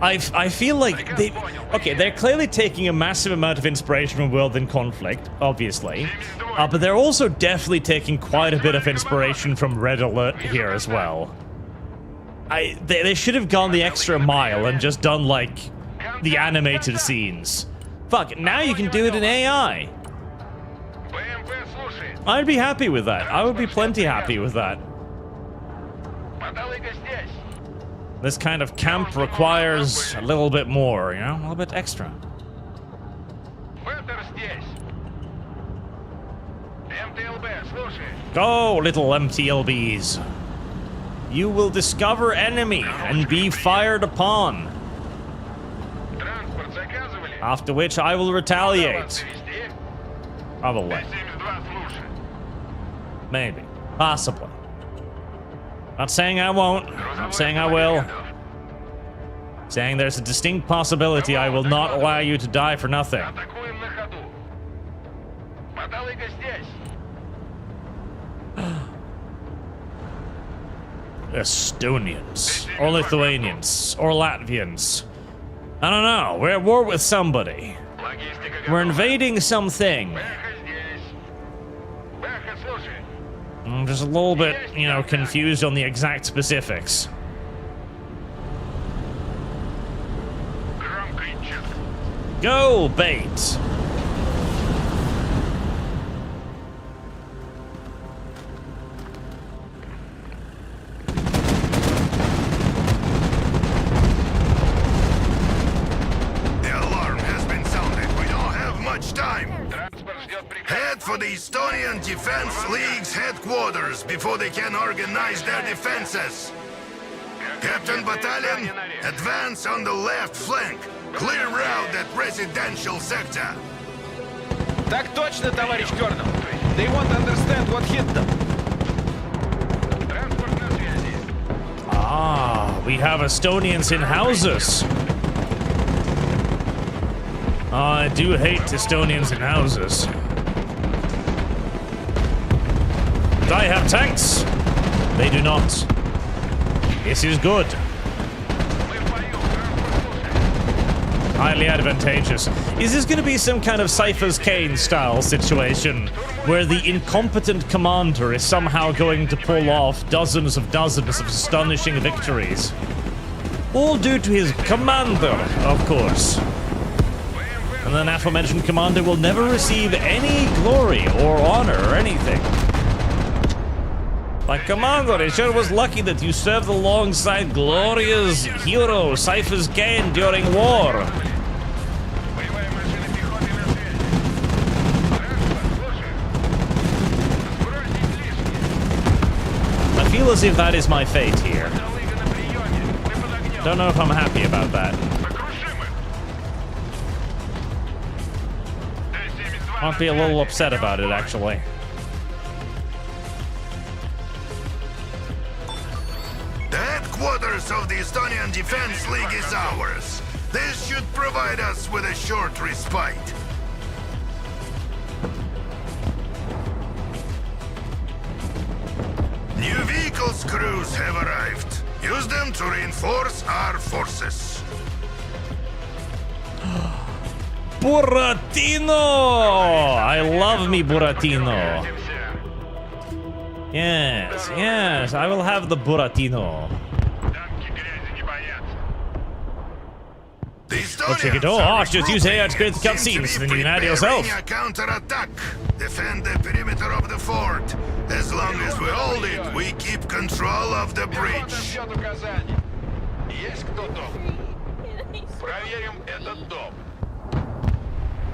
I feel like they're clearly taking a massive amount of inspiration from World in Conflict, obviously, but they're also definitely taking quite a bit of inspiration from Red Alert here as well. They should have gone the extra mile and just done, like, the animated scenes. Fuck, now you can do it in AI. I'd be happy with that. I would be plenty happy with that. This kind of camp requires a little bit more, you know? A little bit extra. Go, little MTLBs. You will discover enemy and be fired upon. After which I will retaliate. Probably. Maybe. Possibly. Not saying I won't. Not saying I will. Saying there's a distinct possibility I will not allow you to die for nothing. Атакуем на ходу. Мотолыга здесь. Estonians, or Lithuanians, or Latvians. I don't know, we're at war with somebody. Логистика We're готова. invading something. Бэха здесь. Бэха, слушай. I'm just a little bit, you know, confused on the exact specifics. Громкий чек. Go, bait! The alarm has been sounded. We don't have much time. Транспорт ждет приказ. Head for the Estonian Defense League's headquarters before they can organize their defenses. Captain Battalion, advance on the left flank. Clear route that residential sector. Так точно, товарищ Colonel. They won't understand what hit them. Транспорт на связи. Ah, we have Estonians in houses. I do hate Estonians in houses. But I have tanks. They do not. This is good. Мы в бою. Транспорт слушай. Highly advantageous. Is this going to be some kind of Cypher's Kane style situation where the incompetent commander is somehow going to pull off dozens of astonishing victories? All due to his commander, of course. And then aforementioned commander will never receive any glory or honor or anything. Like, commander, it sure was lucky that you served alongside glorious hero Cypher's Kane during war. Боевая машина пехоты на связи. Транспорт, слушай. Сбросить лишнее. I feel as if that is my fate here. Мотолыга на приеме. Мы под огнем. Don't know if I'm happy about that. Сокрушим их. Т-72 Might be a little upset about it, actually. The headquarters of the Estonian Defense League is ours. This should provide us with a short respite. New vehicles crews have arrived. Use them to reinforce our forces. Buratino! I love me Buratino. Встретимся. Yes, yes, I will have the Buratino. Танки грязи не боятся. The What you Estonians could do? are Just use AI to create the regrouping and seem to cutscenes, be then you can add preparing yourself. a counterattack. Defend the perimeter of the fort. As long as we hold it, we keep control of the Пехота bridge. ждет указаний. Есть кто дома? Проверим этот дом.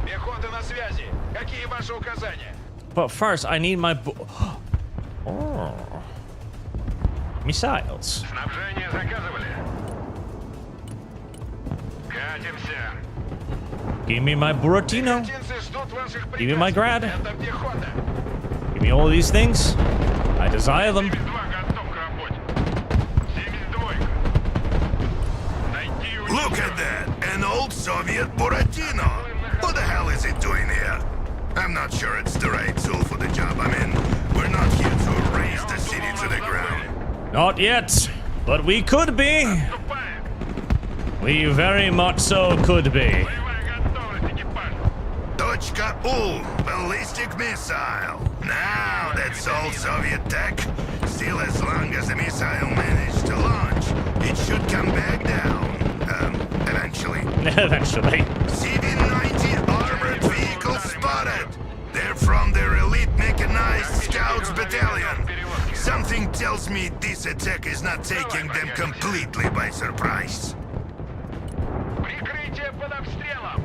Пехота на связи. Какие ваши указания? But first, I need my oh. Missiles. Снабжение заказывали? Катимся. Give me my Buratino. Пехотинцы ждут ваших Give me my приказов. grad. Это пехота. Give me all of these things. I desire them. 72 готов к работе. 72. Найти у Look них. at that! An old Soviet Buratino! What the hell is it doing here? I'm not sure it's the right tool for the job I'm in. We're not here to raise the city to the ground. Not yet, but we could be. Отступаем. We very much so could be. Боевая готовность экипажа. Точка U, ballistic missile. Now that's all Soviet tech. Still, as long as the missile managed to launch, it should come back down. Eventually. Eventually. CV-90 armored vehicles spotted. They're from their elite mechanized scouts battalion. Something tells me this attack is not taking them completely by surprise. Прикрытие под обстрелом.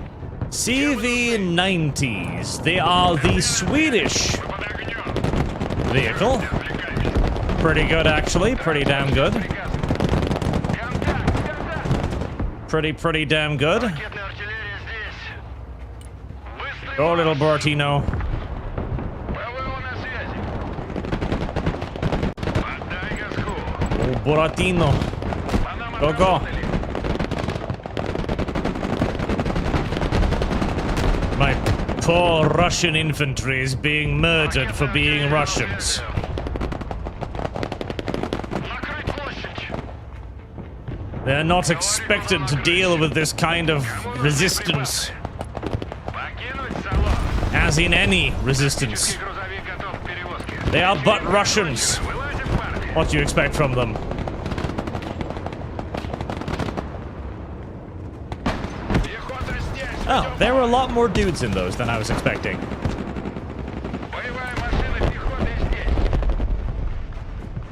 CV-90s. They are the Swedish Под огнем. vehicle. Отвлекайтесь. Pretty good, actually. Pretty damn good. Контакт, контакт. Pretty damn good. Ракетная артиллерия здесь. Быстрый Go, little марш. Buratino. ПВО на связи. Отдай газку. Oh, Buratino. По нам Go, go. отработали. My poor Russian infantry is being murdered for being Russians. They're not expected to deal with this kind of resistance. As in any resistance. They are but Russians. What do you expect from them? Oh, there were a lot more dudes in those than I was expecting.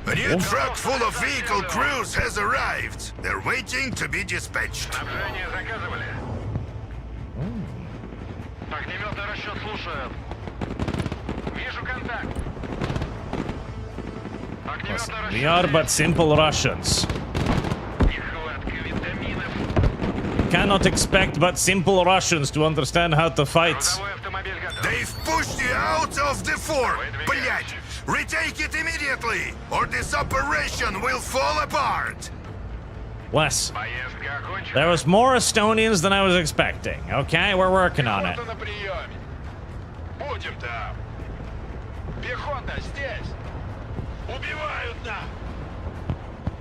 A new truck full of vehicle crews has arrived. They're waiting to be dispatched. We are but simple Russians. Cannot expect but simple Russians to understand how to fight. They've pushed you out of the fort. Блять! Retake it immediately, or this operation will fall apart. Wes, there was more Estonians than I was expecting. Okay, we're working on it.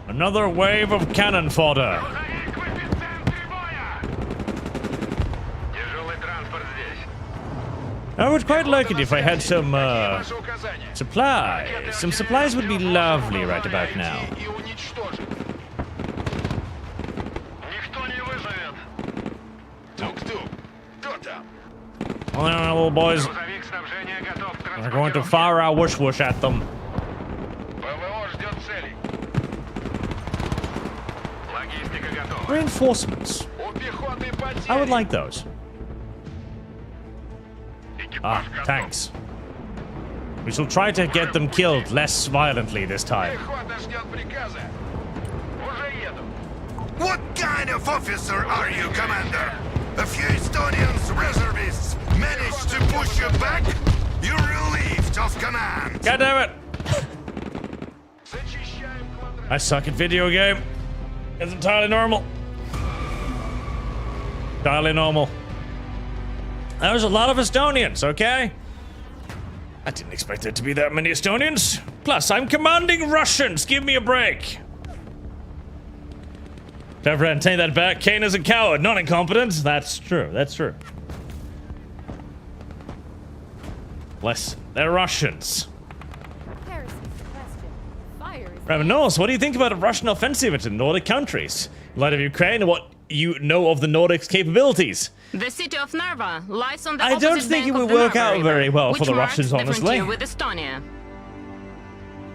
Another wave of cannon fodder. I would quite like it if I had some supplies. Some supplies would be lovely right about now. Well, little boys, we're going to fire our whoosh whoosh at them. Reinforcements. I would like those. Ah, tanks. We shall try to get them killed less violently this time. What kind of officer are you, Commander? A few Estonians reservists managed to push you back? You're relieved of command. God damn it! I suck at video game. It's entirely normal. Entirely normal. That was a lot of Estonians, okay? I didn't expect there to be that many Estonians. Plus, I'm commanding Russians. Give me a break. Clever, take that back. Kane is a coward, not incompetent. That's true. That's true. Less, they're Russians. Ravanos, what do you think about a Russian offensive into Nordic countries? In light of Ukraine and what you know of the Nordics' capabilities? The city of Narva lies on the I don't think it would work out very well for the Russians, honestly. With Estonia.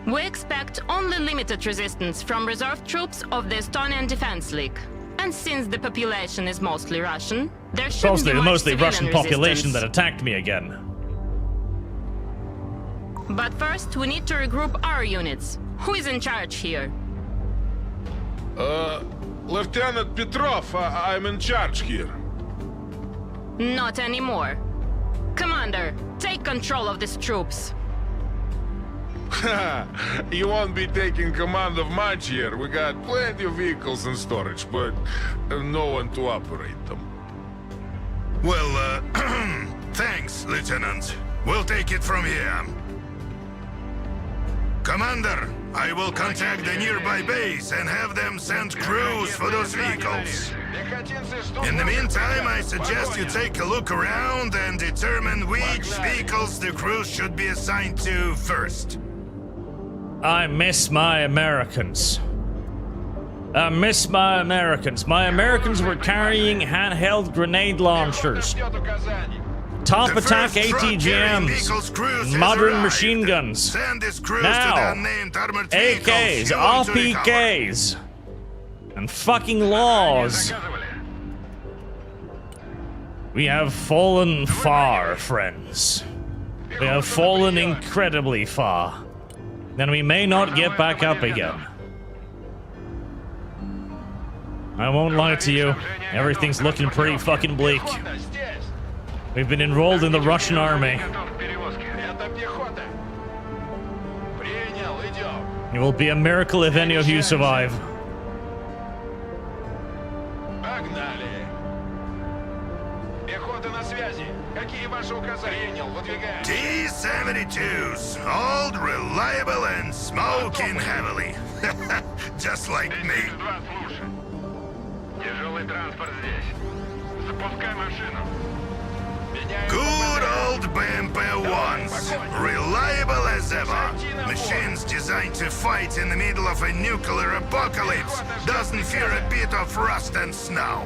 We expect only limited resistance from reserve troops of the Estonian Defense League. And since the population is mostly Russian, there shouldn't be much mostly civilian Russian population resistance. that attacked me again. But first, we need to regroup our units. Who is in charge here? Lieutenant Petrov, I'm in charge here. Not anymore. Commander, take control of these troops. You won't be taking command of much here. We got plenty of vehicles in storage, but no one to operate them. Well, thanks, Lieutenant. We'll take it from here. Commander, I will contact the nearby base and have them send crews for those vehicles. In the meantime, I suggest you take a look around and determine which vehicles the crews should be assigned to first. I miss my Americans. I miss my Americans. My Americans were carrying handheld grenade launchers, top attack ATGMs, modern machine guns. Now, AKs, RPKs, and fucking laws. We have fallen far, friends. We have fallen incredibly far. And we may not get back up again. I won't lie to you. Everything's looking pretty fucking bleak. We've been enrolled in the Russian army. It will be a miracle if any of you survive. Рота на связи. Какие ваши указания? Принял, выдвигаем. T-72s, old, reliable, and smoking heavily. Just like me. 32, слушай. Тяжелый транспорт здесь. Запускай машину. Good old BMP-1s, reliable as ever. Machines designed to fight in the middle of a nuclear apocalypse. Doesn't fear a bit of rust and snow.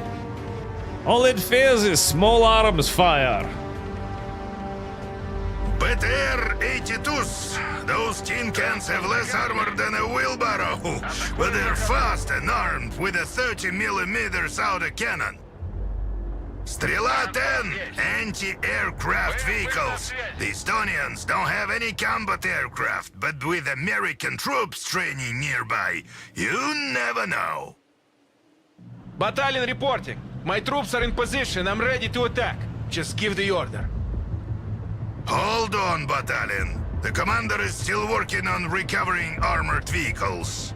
All it fears is small arms fire. BTR-82s, those tin cans have less armor than a wheelbarrow, but they're fast and armed with a 30mm autocannon. Strela 10, anti-aircraft vehicles. The Estonians don't have any combat aircraft, but with American troops training nearby, you never know. Battalion reporting. My troops are in position. I'm ready to attack. Just give the order. Hold on, Battalion. The commander is still working on recovering armored vehicles.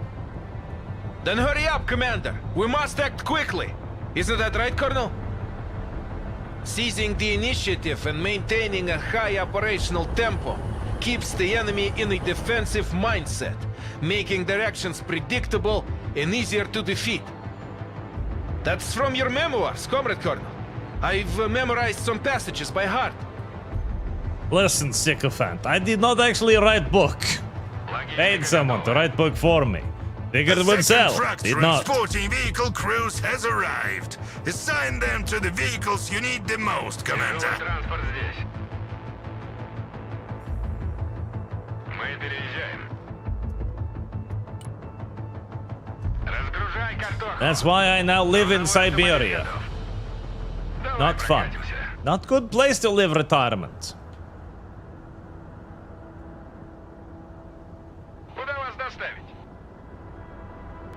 Then hurry up, Commander. We must act quickly. Isn't that right, Colonel? Seizing the initiative and maintaining a high operational tempo keeps the enemy in a defensive mindset, making their actions predictable and easier to defeat. That's from your memoirs, Comrade Colonel. I've memorized some passages by heart. Listen, sycophant, I did not actually write book. Paid someone to write book for me. Figured it would sell. Did not. Transporting vehicle crews has arrived. Assign them to the vehicles you need the most, Commander. Транспорт здесь. Мы переезжаем. Разгружай картошку. That's why I now live in Siberia. Not fun. Not good place to live retirement. Куда вас доставить?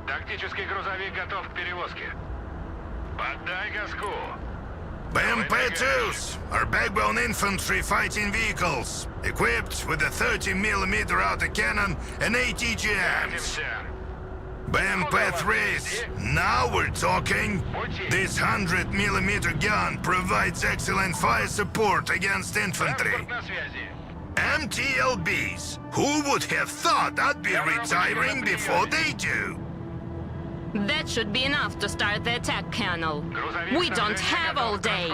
Тактический грузовик готов к перевозке. Поддай газку. BMP-2s are backbone infantry fighting vehicles, equipped with a 30mm autocannon and ATGMs. BMP-3s, now we're talking. This 100mm gun provides excellent fire support against infantry. На связи. MTLBs, who would have thought I'd be retiring before they do? That should be enough to start the attack, Colonel. We don't have all day.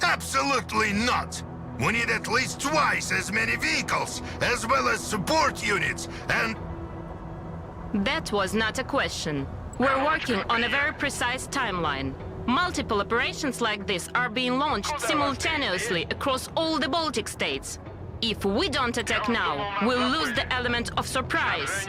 Absolutely not! We need at least twice as many vehicles, as well as support units, and... That was not a question. We're working on a very precise timeline. Multiple operations like this are being launched simultaneously across all the Baltic states. If we don't attack now, we'll lose the element of surprise.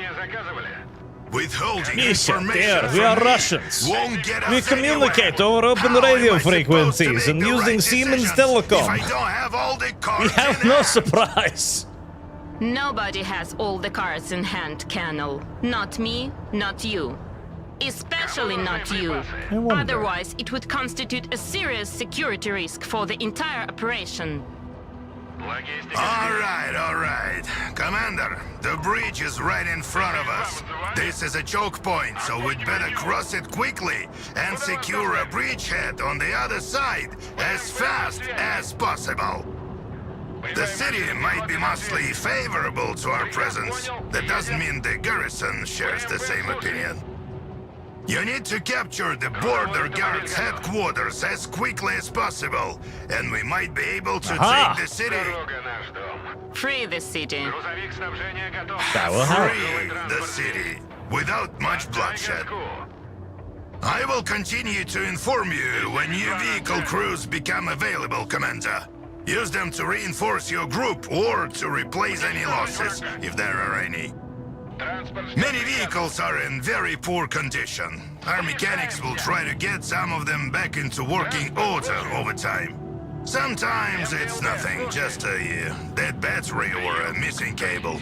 Withholding Misha, information dear, we from are me Russians. won't get We us communicate anywhere. over open How radio am I supposed to frequencies make and the using right Siemens decisions if Telecom. I don't have all the We cards have in no hand? surprise. Nobody has all the cards in hand, Colonel. Not me, not you. Especially not you. I wonder. Otherwise, it would constitute a serious security risk for the entire operation. All right. Commander, the bridge is right in front of us. This is a choke point, so we'd better cross it quickly and secure a bridgehead on the other side as fast as possible. The city might be mostly favorable to our presence. That doesn't mean the garrison shares the same opinion. You need to capture the border guard's headquarters as quickly as possible, and we might be able to Aha. take the city. Free the city. That will help. Free the city without much bloodshed. I will continue to inform you when new vehicle crews become available, Commander. Use them to reinforce your group or to replace any losses, if there are any. Many vehicles are in very poor condition. Our mechanics will try to get some of them back into working order over time. Sometimes it's nothing, just a dead battery or a missing cable.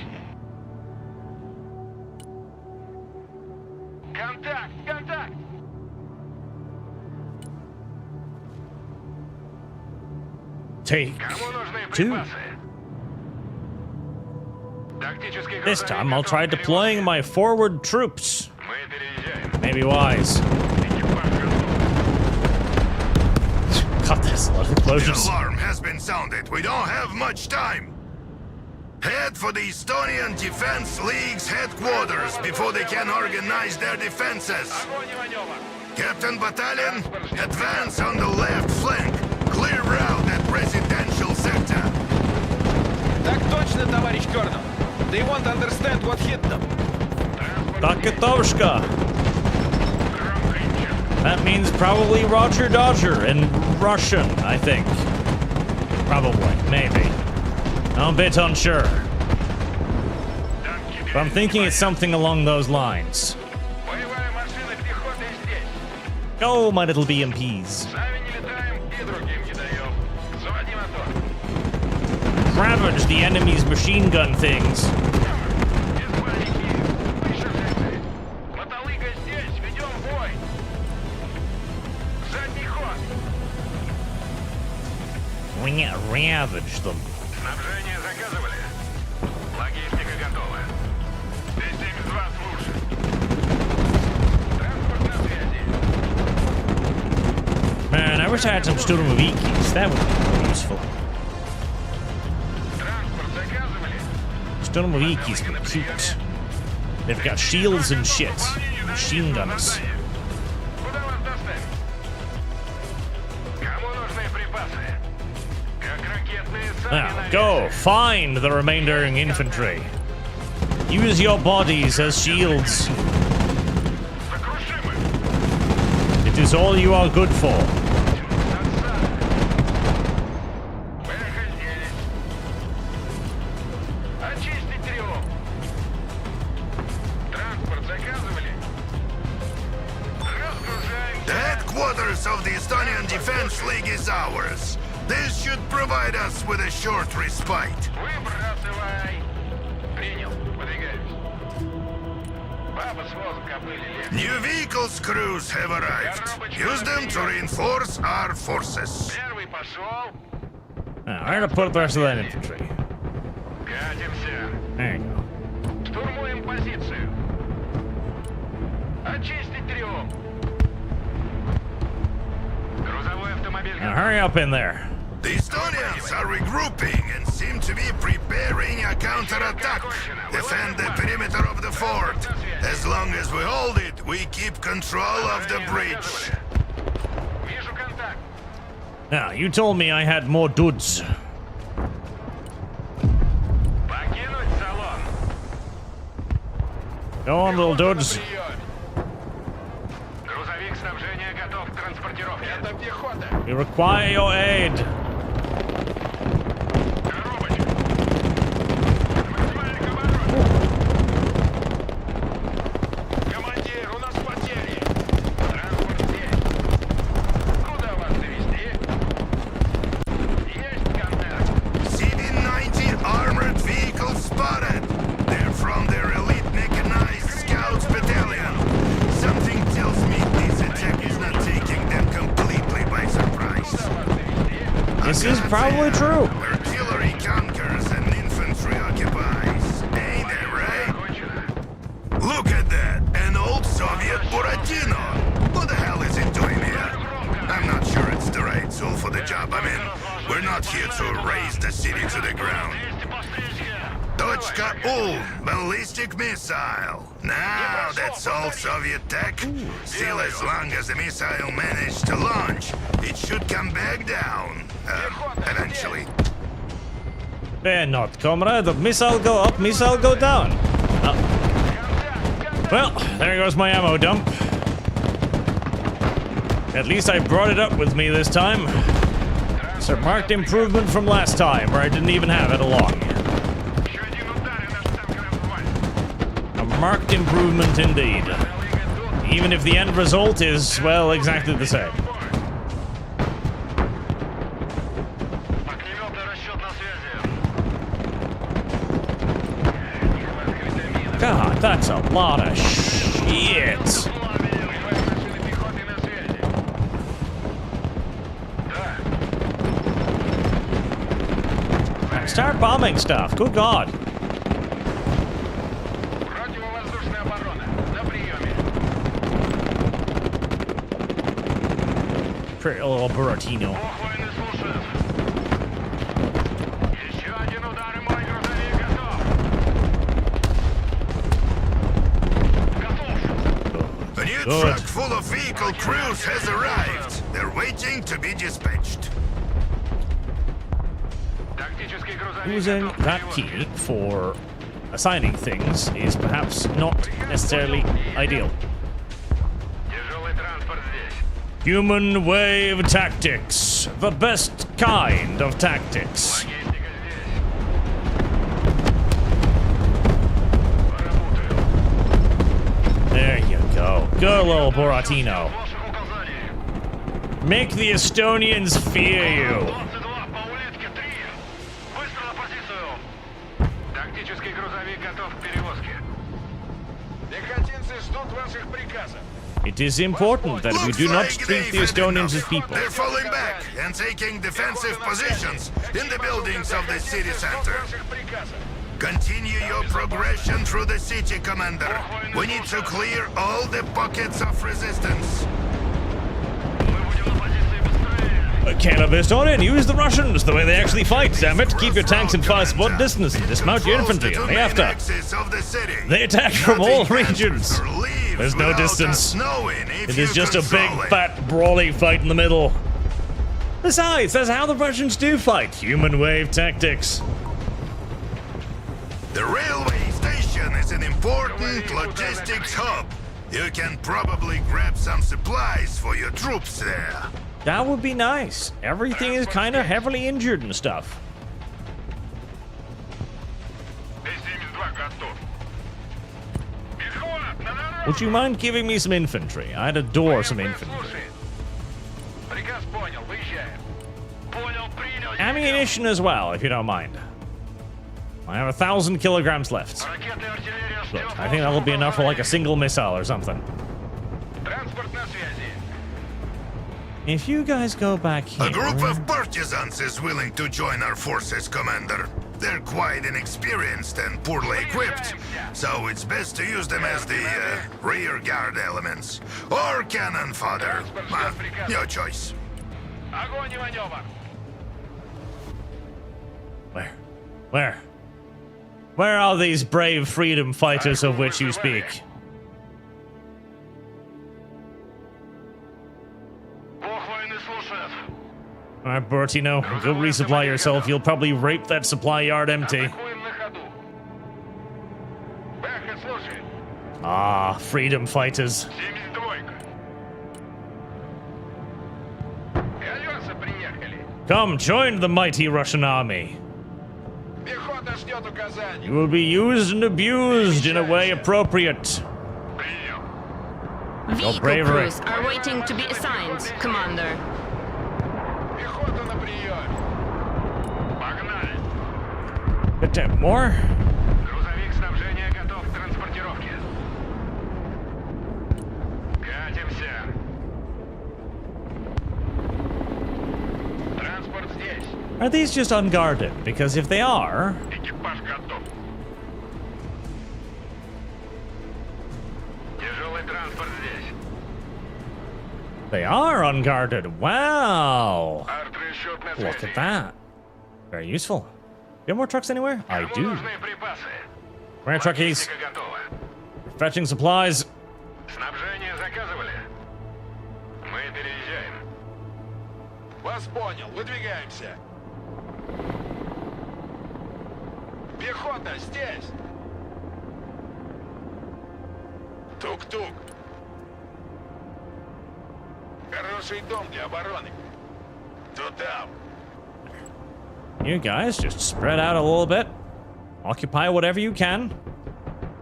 Контакт! Take two. This time I'll try deploying my forward troops. Maybe wise. God, The Explosions. alarm has been sounded. We don't have much time. Head for the Estonian Defense League's headquarters before they can organize their defenses. Captain Battalion, advance on the left flank. Clear route at residential sector. Так точно, товарищ Colonel. They won't understand what hit them. Takatoshka. That means probably Roger Dodger in Russian, I think. Probably, maybe. I'm a bit unsure. But I'm thinking it's something along those lines. Go, my little BMPs. Ravage the enemy's machine gun things. Ravage them. Снабжение заказывали. Логистика готова. Т-72 слушай. Транспорт на связи. Man, I wish I had some Sturmovikis. That would be useful. Транспорт заказывали. Sturmovikis are cute. They've got shields and shit. Machine guns. Куда вас доставить? Кому нужны припасы? Как ракетные Now, сами go find the remaining infantry. Use your bodies as shields. Сокрушимы. It is all you are good for. Мы разделись. Очистить тревогу. Транспорт заказывали. Разгружаем. The headquarters of the Estonian Defense League is ours. This should provide us with a short respite. Выбрасывай. Принял. Выдвигаюсь. Баба с возом копыли лет. New vehicles crews have arrived. Use them to reinforce our forces. Первый пошел. Now, I'm gonna put the rest of that infantry. Катимся. There you go. Штурмуем позицию. Очистить тревогу. Грузовой автомобиль. Now, hurry up in there. The Estonians are regrouping and seem to be preparing a counterattack. Defend the perimeter of the fort. As long as we hold it, we keep control of the bridge. Вижу контакт. Now, you told me I had more dudes. Покинуть салон. Go on, little dudes. Грузовик снабжения готов к транспортировке. Это пехота. We require your aid. Коробочка. Максимальный оборот. Командир, у нас потери. Транспорт здесь. Куда вас довезти? Есть контакт. CV-90 armored vehicles spotted. They're from their elite mechanized scouts battalion. Something tells me this attack is not taking them completely by surprise. This is probably true. Artillery conquers and infantry occupies. Ain't that right? Look at that! An old Soviet Buratino! What the hell is it doing here? I'm not sure it's the right tool for the job I'm in. We're not here to raise the city to the ground. Точка U, ballistic missile. Now that's all Soviet tech. Still, as long as the missile managed to launch, it should come back down. Eventually. Fear not, comrade. The missile go up, missile go down. Oh. Well, there goes my ammo dump. At least I brought it up with me this time. It's a marked improvement from last time, where I didn't even have it along. A marked improvement indeed. Even if the end result is, well, exactly the same. God, that's a lot of shit. Start bombing stuff. Good God. Противовоздушная оборона. На приеме. little Buratino. Военный слушает. Еще один удар, и мой грузовик готов. Готов. A new Good. truck full of vehicle crews has arrived. They're waiting to be dispatched. Тактический грузовик Using готов. that key for assigning things is perhaps not necessarily ideal. Тяжелый транспорт здесь. Human wave tactics. The best kind of tactics. Логистика здесь. Поработаю. There you go. Good little Buratino. Ваших указаний. Make the Estonians fear you. 22 по улитке 3. Быстро на позицию. Тактический грузовик готов к перевозке. Пехотинцы ждут ваших приказов. It is important that we Looks do not like treat they've the had Estonians as enough. people. They're falling back and taking defensive positions in the buildings of the city center. Ваших приказов. Continue your progression through the city, Commander. We need to clear all the pockets of resistance. Мы будем на позиции быстрее. Caleb Estonian, use the Russians the way they actually fight, damn it. Keep your tanks in fire spot distance and dismount your infantry on the after. They attack from all regions. There's no distance. It is just a big, fat, brawly fight in the middle. Besides, that's how the Russians do fight. Human wave tactics. The railway station is an important logistics hub. You can probably grab some supplies for your troops there. That would be nice. Everything is kind of heavily injured and stuff. Т-72 готов. Пехот, на дорогу. Would you mind giving me some infantry? I'd adore some infantry. Слушай. Приказ понял, выезжаем. Понял, принял. Ammunition as well, if you don't mind. I have 1,000 kilograms left. Ракеты и артиллерия Look, ждет. I think that'll be enough for like a single missile or something. Транспорт на связи. If you guys go back here... A group of partisans is willing to join our forces, Commander. They're quite inexperienced and poorly equipped, so it's best to use them as the rear guard elements. Or cannon fodder. Your choice. Огонь и маневр. Where? Where? Where are these brave freedom fighters of which you speak? Бог войны слушает. Alright, Bertino, go resupply yourself. You'll probably rape that supply yard empty. Атакуем на ходу. Бэха, слушай. Ah, freedom fighters. 72-ка. Колеса приехали. Come, join the mighty Russian army. Пехота ждет указаний. You will be used and abused in a way appropriate. Принял. Vehicle bravery. crews are waiting to be assigned, Commander. Пехота на приеме. Погнали. Bit more? Грузовик снабжения готов к транспортировке. Катимся. Транспорт здесь. Are these just unguarded? Because if they are, Экипаж готов. Тяжелый транспорт здесь. they are unguarded. Wow! Артрасчет на Look связи. at that. Very useful. You have more trucks anywhere? I Кому do. нужны припасы? Where are truckies? Логистика готова. Fetching supplies. Снабжение заказывали? Мы переезжаем. Вас понял. Выдвигаемся. Пехота здесь. Тук-тук. Хороший дом для обороны. Тут там. You guys just spread out a little bit. Occupy whatever you can.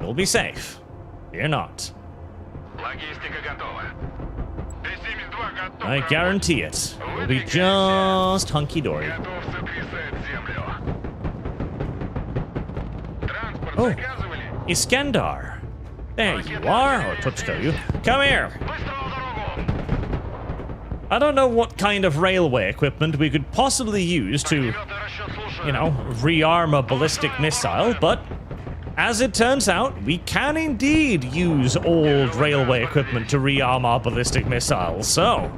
You'll be safe. Fear not. Логистика готова. Т-72 готов. I guarantee it. We'll be just hunky-dory. Готов сотрясать землю. Транспорт Oh. заказывали? Iskandar. There you are. Or Tuchko, you. Come here. Быстро на дорогу. I don't know what kind of railway equipment we could possibly use to, Пулеметы расчет слушаю. you know, rearm a ballistic missile, but as it turns out, we can indeed use old railway equipment to rearm our ballistic missiles, so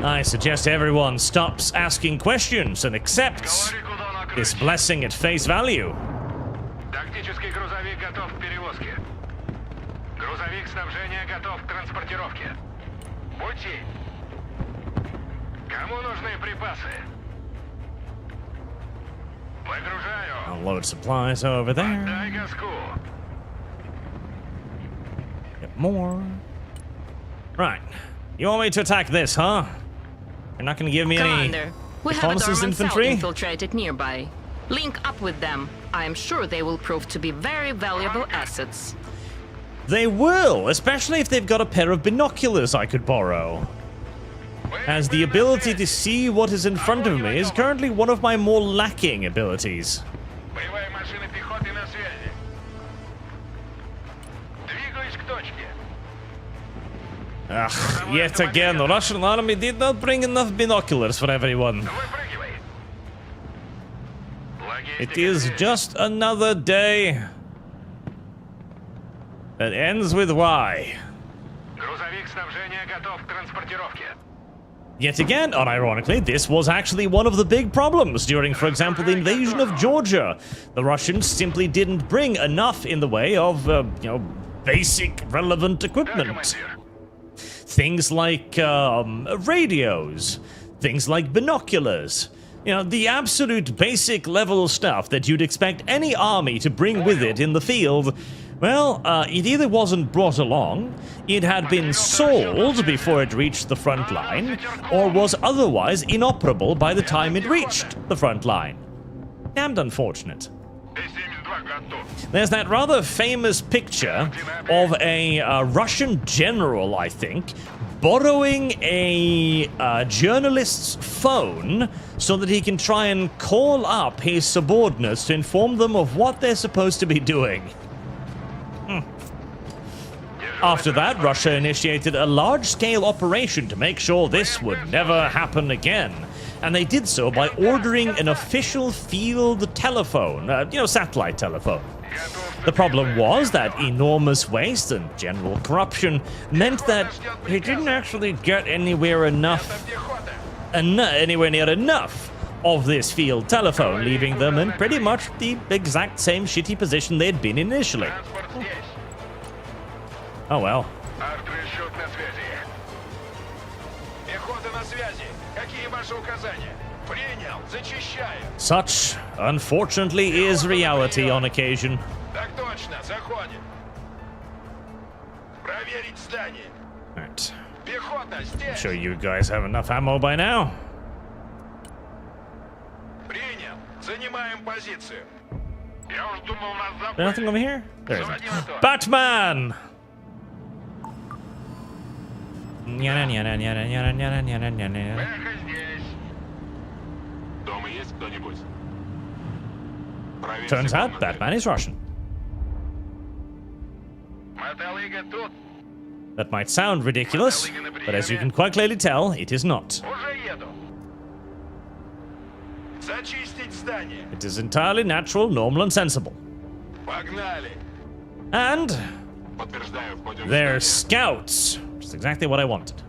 I suggest everyone stops asking questions and accepts this blessing at face value. Тактический грузовик готов к перевозке. Грузовик снабжения готов к транспортировке. Пути. Кому нужны припасы? Выгружаю. I'll load supplies over there. Дай газку. Get more. Right. You want me to attack this, huh? You're not going to give me Commander, any we have a reconnaissance dormant cell infantry? infiltrated nearby. Link up with them. I am sure they will prove to be very valuable assets. They will, especially if they've got a pair of binoculars I could borrow. As the ability to see what is in front of me is currently one of my more lacking abilities. Боевая машина пехоты на связи. Двигаюсь к точке. Yet again, the Russian army did not bring enough binoculars for everyone. Выпрыгивай. It is just another day that ends with Y. Грузовик снабжения готов к транспортировке. Yet again, unironically, this was actually one of the big problems during, for example, the invasion of Georgia. The Russians simply didn't bring enough in the way of, basic relevant equipment. Things like radios, things like binoculars. You know, the absolute basic level stuff that you'd expect any army to bring with it in the field. Well, it either wasn't brought along, it had been sold before it reached the front line, or was otherwise inoperable by the time it reached the front line. Damned unfortunate. There's that rather famous picture of a Russian general, I think, borrowing a journalist's phone so that he can try and call up his subordinates to inform them of what they're supposed to be doing. After that, Russia initiated a large-scale operation to make sure this would never happen again. And they did so by ordering an official field telephone, satellite telephone. The problem was that enormous waste and general corruption meant that he didn't actually get anywhere near enough of this field telephone, leaving them in pretty much the exact same shitty position they'd been initially. Oh well. Such, unfortunately, is reality on occasion. Alright. I'm sure you guys have enough ammo by now. Is there nothing over here? There isn't. Batman! Turns out Batman is Russian. That might sound ridiculous, but as you can quite clearly tell, it is not. It is entirely natural, normal, and sensible. And they're scouts, which is exactly what I wanted.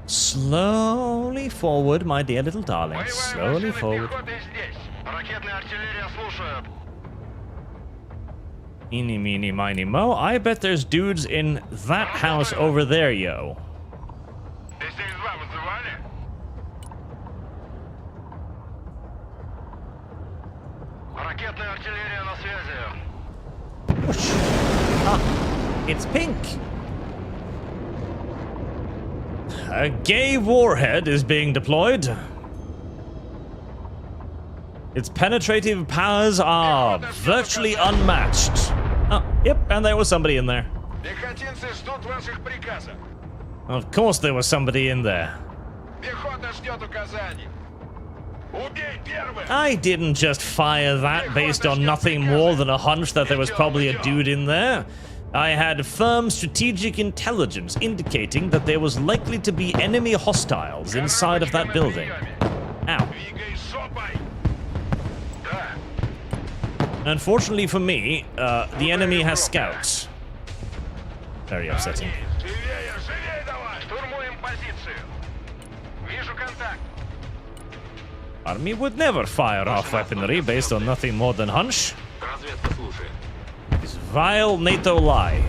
Slowly forward, my dear little darling. Slowly forward. Eeny, meeny, miny, mo. I bet there's dudes in that house over there, yo. Ah, it's pink. A gay warhead is being deployed. Its penetrative powers are virtually unmatched. Oh, yep, and there was somebody in there. Of course there was somebody in there. I didn't just fire that based on nothing more than a hunch that there was probably a dude in there. I had firm strategic intelligence indicating that there was likely to be enemy hostiles inside of that building. Ow. Unfortunately for me, the enemy has scouts. Very upsetting. Army would never fire off weaponry based on nothing more than hunch. This vile NATO lie.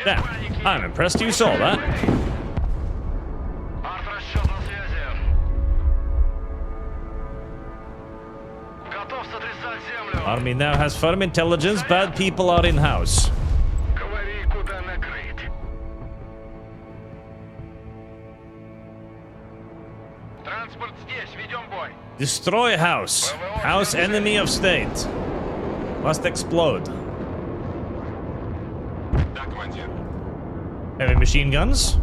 Damn, I'm impressed you saw that. Army now has firm intelligence, bad people are in-house. Destroy house. House enemy of state. Must explode. Heavy machine guns.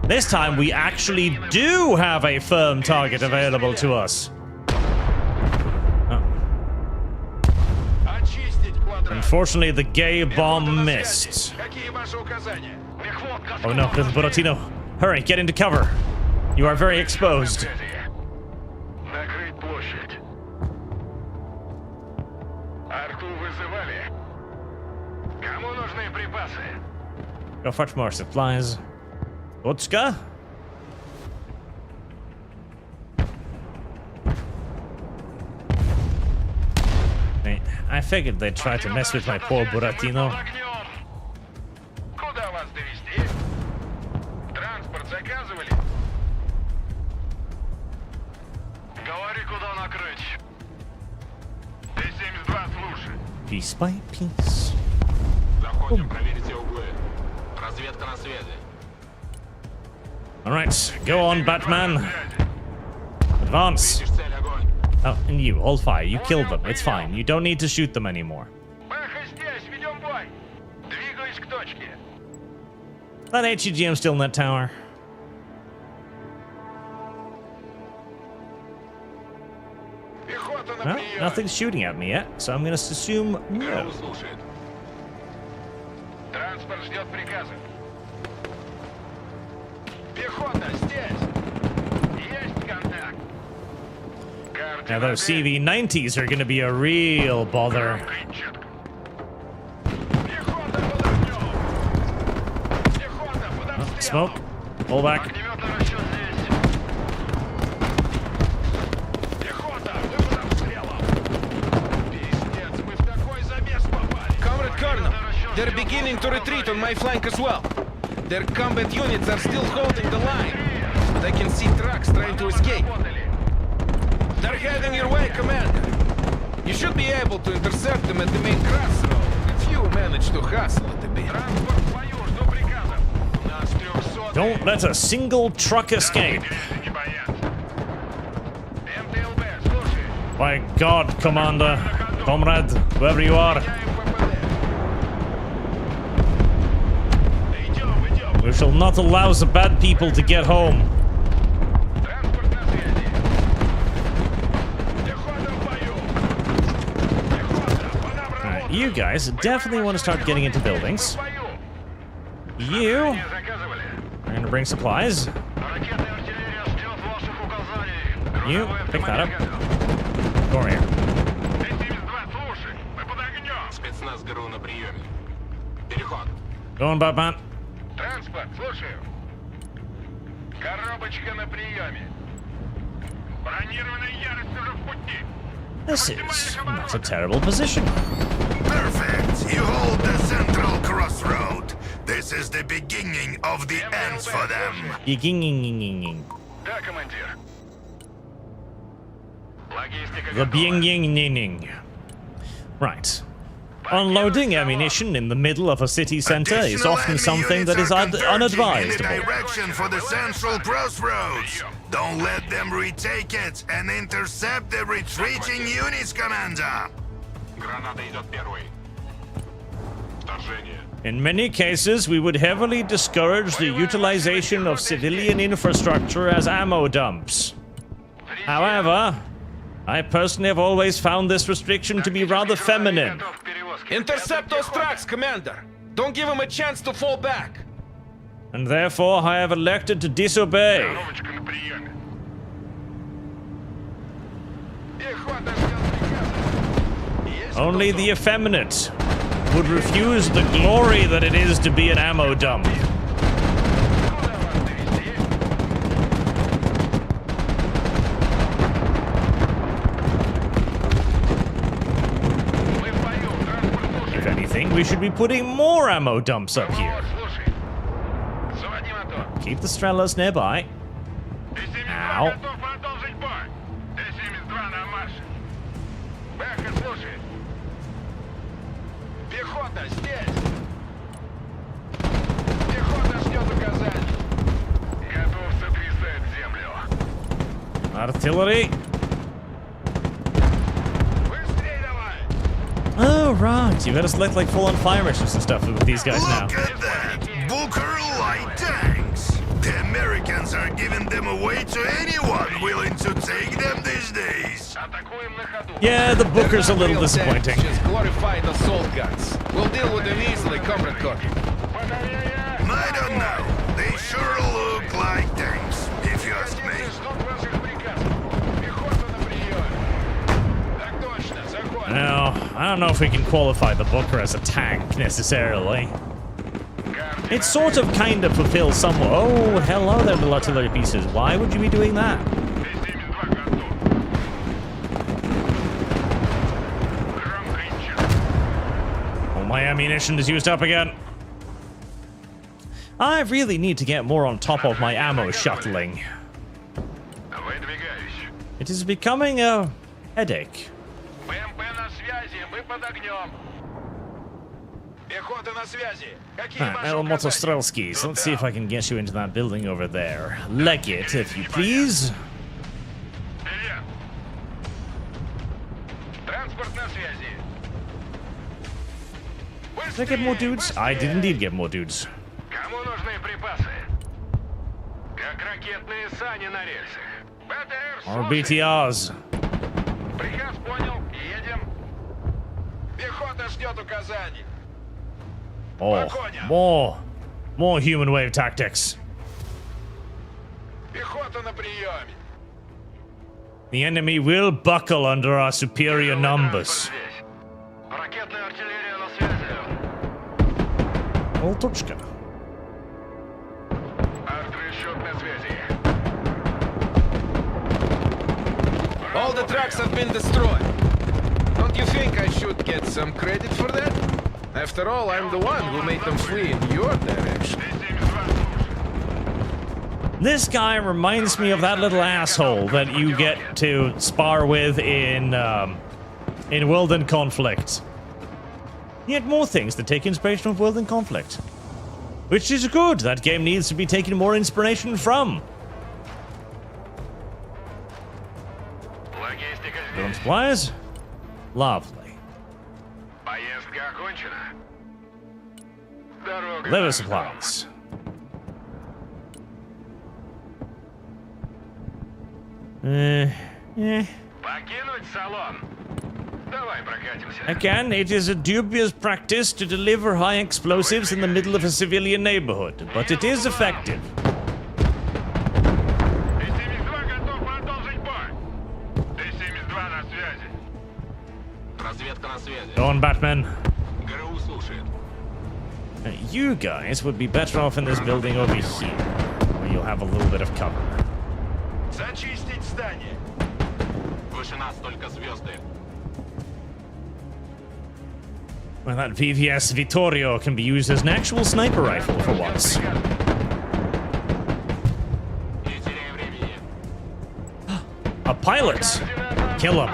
This time we actually do have a firm target available to us. Oh. Unfortunately, the gay bomb missed. Oh no, little Buratino. Hurry, get into cover. You are very exposed. Go fetch more supplies. Otska? I figured they'd try to mess with my poor Buratino. Piece by piece. Alright, go on, Batman. Advance. Oh, and you, hold fire. You killed them. It's fine. You don't need to shoot them anymore. That HEGM still in that tower. Well, nothing's shooting at me yet, so I'm gonna assume no. Now those CV-90s are gonna be a real bother. Oh, smoke. Pull back. They're beginning to retreat on my flank as well. Their combat units are still holding the line, but I can see trucks trying to escape. They're heading your way, Commander. You should be able to intercept them at the main crossroad if you manage to hustle it a bit. Don't let a single truck escape. By God, Commander, comrade, whoever you are. We shall not allow the bad people to get home. Alright, you guys definitely want to start getting into buildings. You are going to bring supplies. You, pick that up. Go over here. Go on, Batman. This is not a terrible position. Perfect. You hold the central crossroad. This is the beginning of the ends for them. The beginning. Right. Unloading ammunition in the middle of a city center is often something that is unadvisable. Direction for the central crossroads. Don't let them retake it and intercept the retreating units, Commander. In many cases, we would heavily discourage the utilization of civilian infrastructure as ammo dumps. However, I personally have always found this restriction to be rather feminine. Intercept those tracks, Commander! Don't give them a chance to fall back! And therefore I have elected to disobey. Коробочка на приеме. Only the effeminate would refuse the glory that it is to be an ammo dump. If anything, we should be putting more ammo dumps up here. Keep the Strelas nearby. Ow. Пехота здесь! Пехота ждет указаний! Готов сотрясать землю! Artillery. Быстрей давай! Oh, right. You gotta select like full-on fire missions and stuff with these guys now. Look at that! Booker light tanks! The Americans are giving them away to anyone willing to take them these days. Атакуем на ходу! Yeah, the Booker's a little Real disappointing. tanks, just glorified assault guns. We'll deal with them easily, Comrade Cook. Батарея! I don't know. They sure look like tanks, if you ask me. Ждут ваших приказов! Пехота на приеме! Так точно, заходим! Now, I don't know if we can qualify the Booker as a tank necessarily. It sort of kind of fulfills some. Oh, hello there, little artillery pieces. Why would you be doing that? Oh, my ammunition is used up again. I really need to get more on top of my ammo shuttling. It is becoming a headache. БМП на связи, мы под огнем! Пехота на связи! Какие Alright, ваши Metal указания? Motostrelskis. Let's see if I can get you into that building over there. Leg it, if you please. Вперед! Транспорт на связи! Did I get more dudes? I did indeed get more dudes. Кому нужны припасы? Как ракетные сани на рельсах. БТР, Or слушай. BTRs. Приказ понял, едем. Пехота ждет указаний. Oh, more human wave tactics. Пехота на приеме. The enemy will buckle under our superior numbers. Ракетная артиллерия на связи. Oltuchka. Артрасчет на связи. All the tracks have been destroyed. Don't you think I should get some credit for that? After all, I'm the one who made them flee in your direction. This guy reminds me of that little asshole that you get to spar with in World and Conflict. Yet more things that take inspiration from World and Conflict. Which is good. That game needs to be taken more inspiration from. Drone supplies? Lovely. Поездка окончена. Дорога. Leather supplies. Покинуть салон. Давай прокатимся. Again, it is a dubious practice to deliver high explosives in the middle of a civilian neighborhood, but it is effective. Т-72 готов продолжить бой. Т-72 на связи. Разведка на связи. Go on, Batman. ГРУ слушает. You guys would be better off in this building over here, where you'll have a little bit of cover. Зачистить здание. Выше нас только звезды. Well, that VVS Vittorio can be used as an actual sniper rifle for once. Не теряй времени. A pilot! Kill him.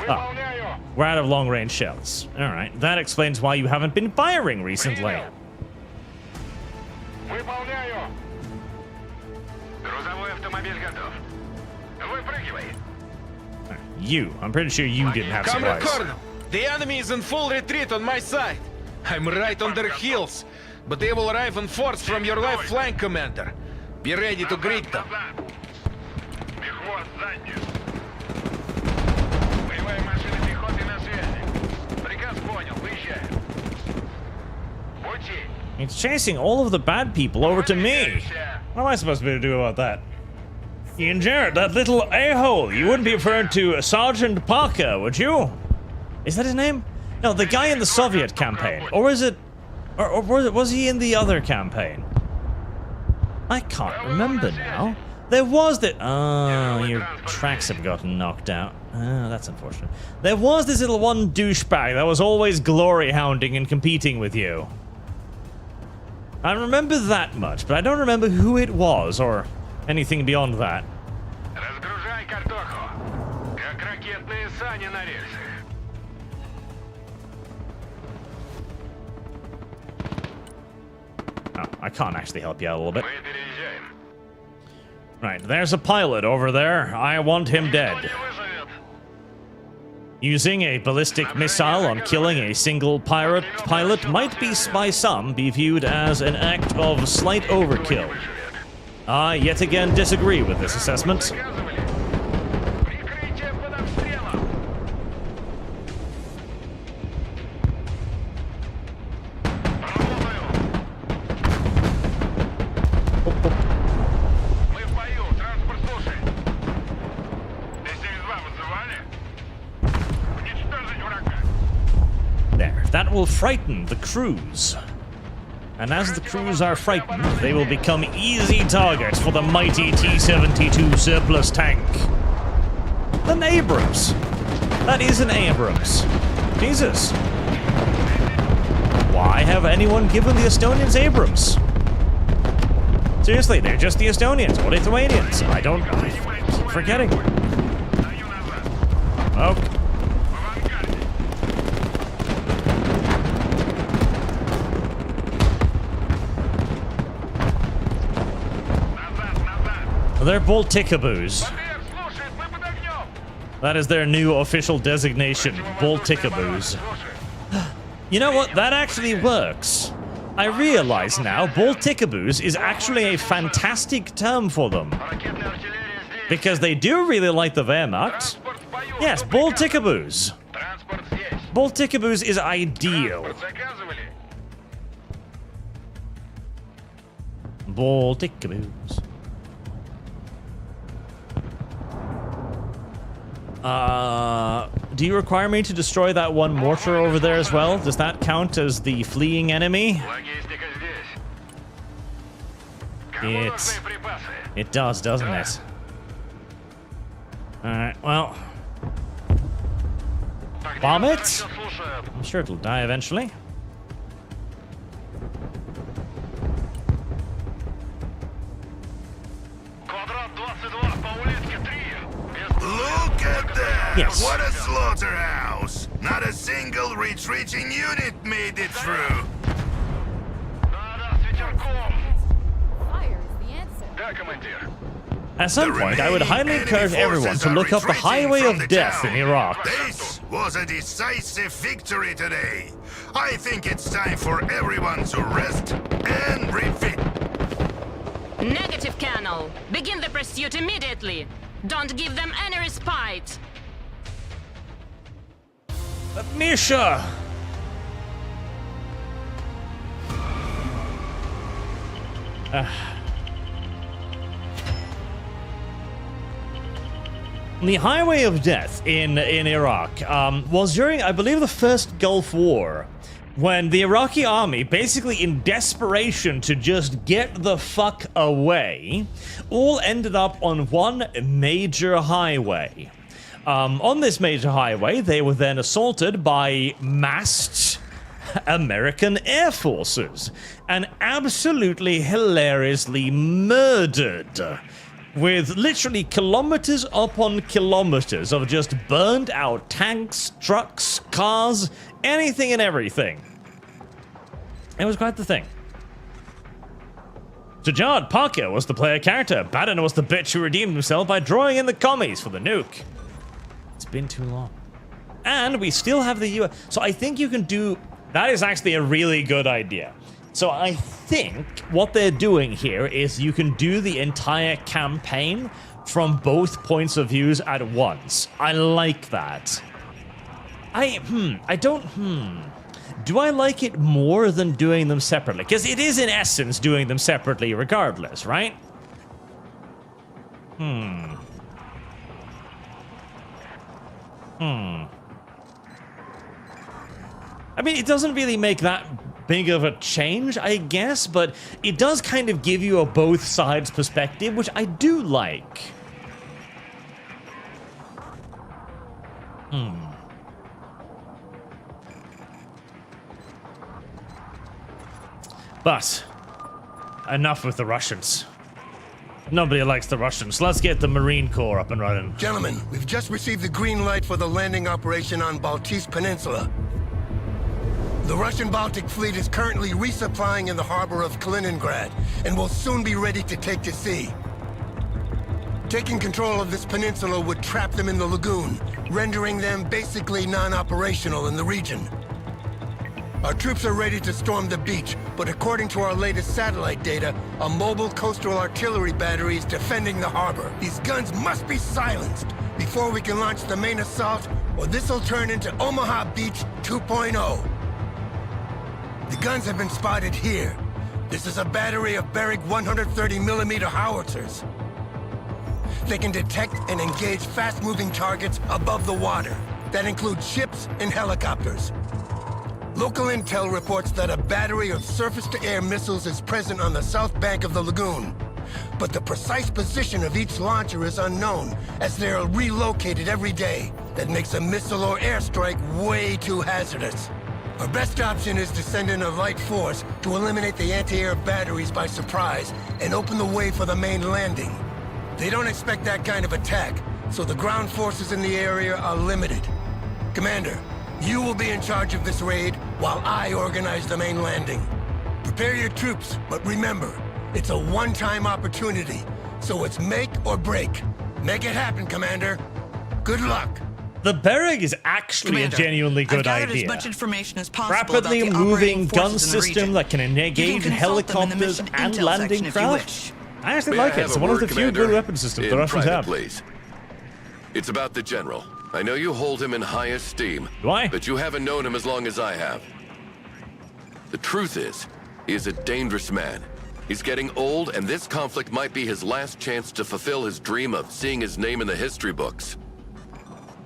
Ah, we're out of long-range shells. Alright, that explains why you haven't been firing recently. Выполняю. Грузовой автомобиль готов. Выпрыгивай. You. I'm pretty sure you didn't have Comrade supplies. Colonel, the enemy is in full retreat on my side. I'm right on their heels, but they will arrive in force from your left flank, Commander. Be ready to greet them. Хвост заднюю. Боевая машина пехоты на связи. Приказ понял, выезжаем. Пути. It's chasing all of the bad people over to me. What am I supposed to be able to do about that? Ian Jarrett, that little a-hole. You wouldn't be referring to Sergeant Parker, would you? Is that his name? No, the guy in the Soviet campaign. Or is it... Or was he in the other campaign? I can't remember now. There was the... Oh, your tracks have gotten knocked out. Oh, that's unfortunate. There was this little one douchebag that was always glory hounding and competing with you. I remember that much, but I don't remember who it was or anything beyond that. Разгружай картоху. Как ракетные сани на рельсах. Oh, I can't actually help you out a little bit. Right, there's a pilot over there. I want him dead. Using a ballistic missile on killing a single pilot might be, by some, be viewed as an act of slight overkill. I yet again disagree with this assessment. That will frighten the crews. And as the crews are frightened, they will become easy targets for the mighty T-72 surplus tank. An Abrams. That is an Abrams. Jesus. Why have anyone given the Estonians Abrams? Seriously, they're just the Estonians or Lithuanians. I keep forgetting. Okay. They're Balticaboos. That is their new official designation, Balticaboos. You know what? That actually works. I realize now, Balticaboos is actually a fantastic term for them. Because they do really like the Wehrmacht. Yes, Balticaboos. Balticaboos is ideal. Balticaboos. Do you require me to destroy that one mortar over there as well? Does that count as the fleeing enemy? It does, doesn't it? Alright, well. Bomb it? I'm sure it'll die eventually. Look at that! Yes. What a slaughterhouse! Not a single retreating unit made it through. At some point, I would highly encourage everyone to look up the Highway of Death in Iraq. This was a decisive victory today. I think it's time for everyone to rest and refit. Negative, Colonel. Begin the pursuit immediately. Don't give them any respite. Misha! The Highway of Death in Iraq was during, I believe, the first Gulf War, when the Iraqi army, basically in desperation to just get the fuck away, all ended up on one major highway. On this major highway, they were then assaulted by massed American air forces and absolutely hilariously murdered, with literally kilometers upon kilometers of just burned out tanks, trucks, cars, anything and everything. It was quite the thing. Sajad Parker was the player character. Baden was the bitch who redeemed himself by drawing in the commies for the nuke. It's been too long. And we still have the US. So I think you can do... That is actually a really good idea. So I think what they're doing here is you can do the entire campaign from both points of views at once. I like that. Do I like it more than doing them separately? Because it is, in essence, doing them separately regardless, right? I mean, it doesn't really make that big of a change, I guess, but it does kind of give you a both sides perspective, which I do like. But enough with the Russians. Nobody likes the Russians. Let's get the Marine Corps up and running. Gentlemen, we've just received the green light for the landing operation on Baltics Peninsula. The Russian Baltic fleet is currently resupplying in the harbor of Kaliningrad and will soon be ready to take to sea. Taking control of this peninsula would trap them in the lagoon, rendering them basically non-operational in the region. Our troops are ready to storm the beach, but according to our latest satellite data, a mobile coastal artillery battery is defending the harbor. These guns must be silenced before we can launch the main assault, or this'll turn into Omaha Beach 2.0. The guns have been spotted here. This is a battery of Barrick 130mm howitzers. They can detect and engage fast-moving targets above the water. That includes ships and helicopters. Local intel reports that a battery of surface-to-air missiles is present on the south bank of the lagoon. But the precise position of each launcher is unknown, as they are relocated every day. That makes a missile or airstrike way too hazardous. Our best option is to send in a light force to eliminate the anti-air batteries by surprise and open the way for the main landing. They don't expect that kind of attack, so the ground forces in the area are limited. Commander, you will be in charge of this raid while I organize the main landing. Prepare your troops, but remember, it's a one-time opportunity, so it's make or break. Make it happen, Commander. Good luck. The Bereg is actually Commander, a genuinely good I've gathered idea. as much information as possible Rapidly about the moving operating gun forces in the system region. that can engage helicopters and landing craft. I actually like it. It's one of the few good weapon systems the Russians have. Please. It's about the General. I know you hold him in high esteem. Why? But you haven't known him as long as I have. The truth is, he is a dangerous man. He's getting old, and this conflict might be his last chance to fulfill his dream of seeing his name in the history books.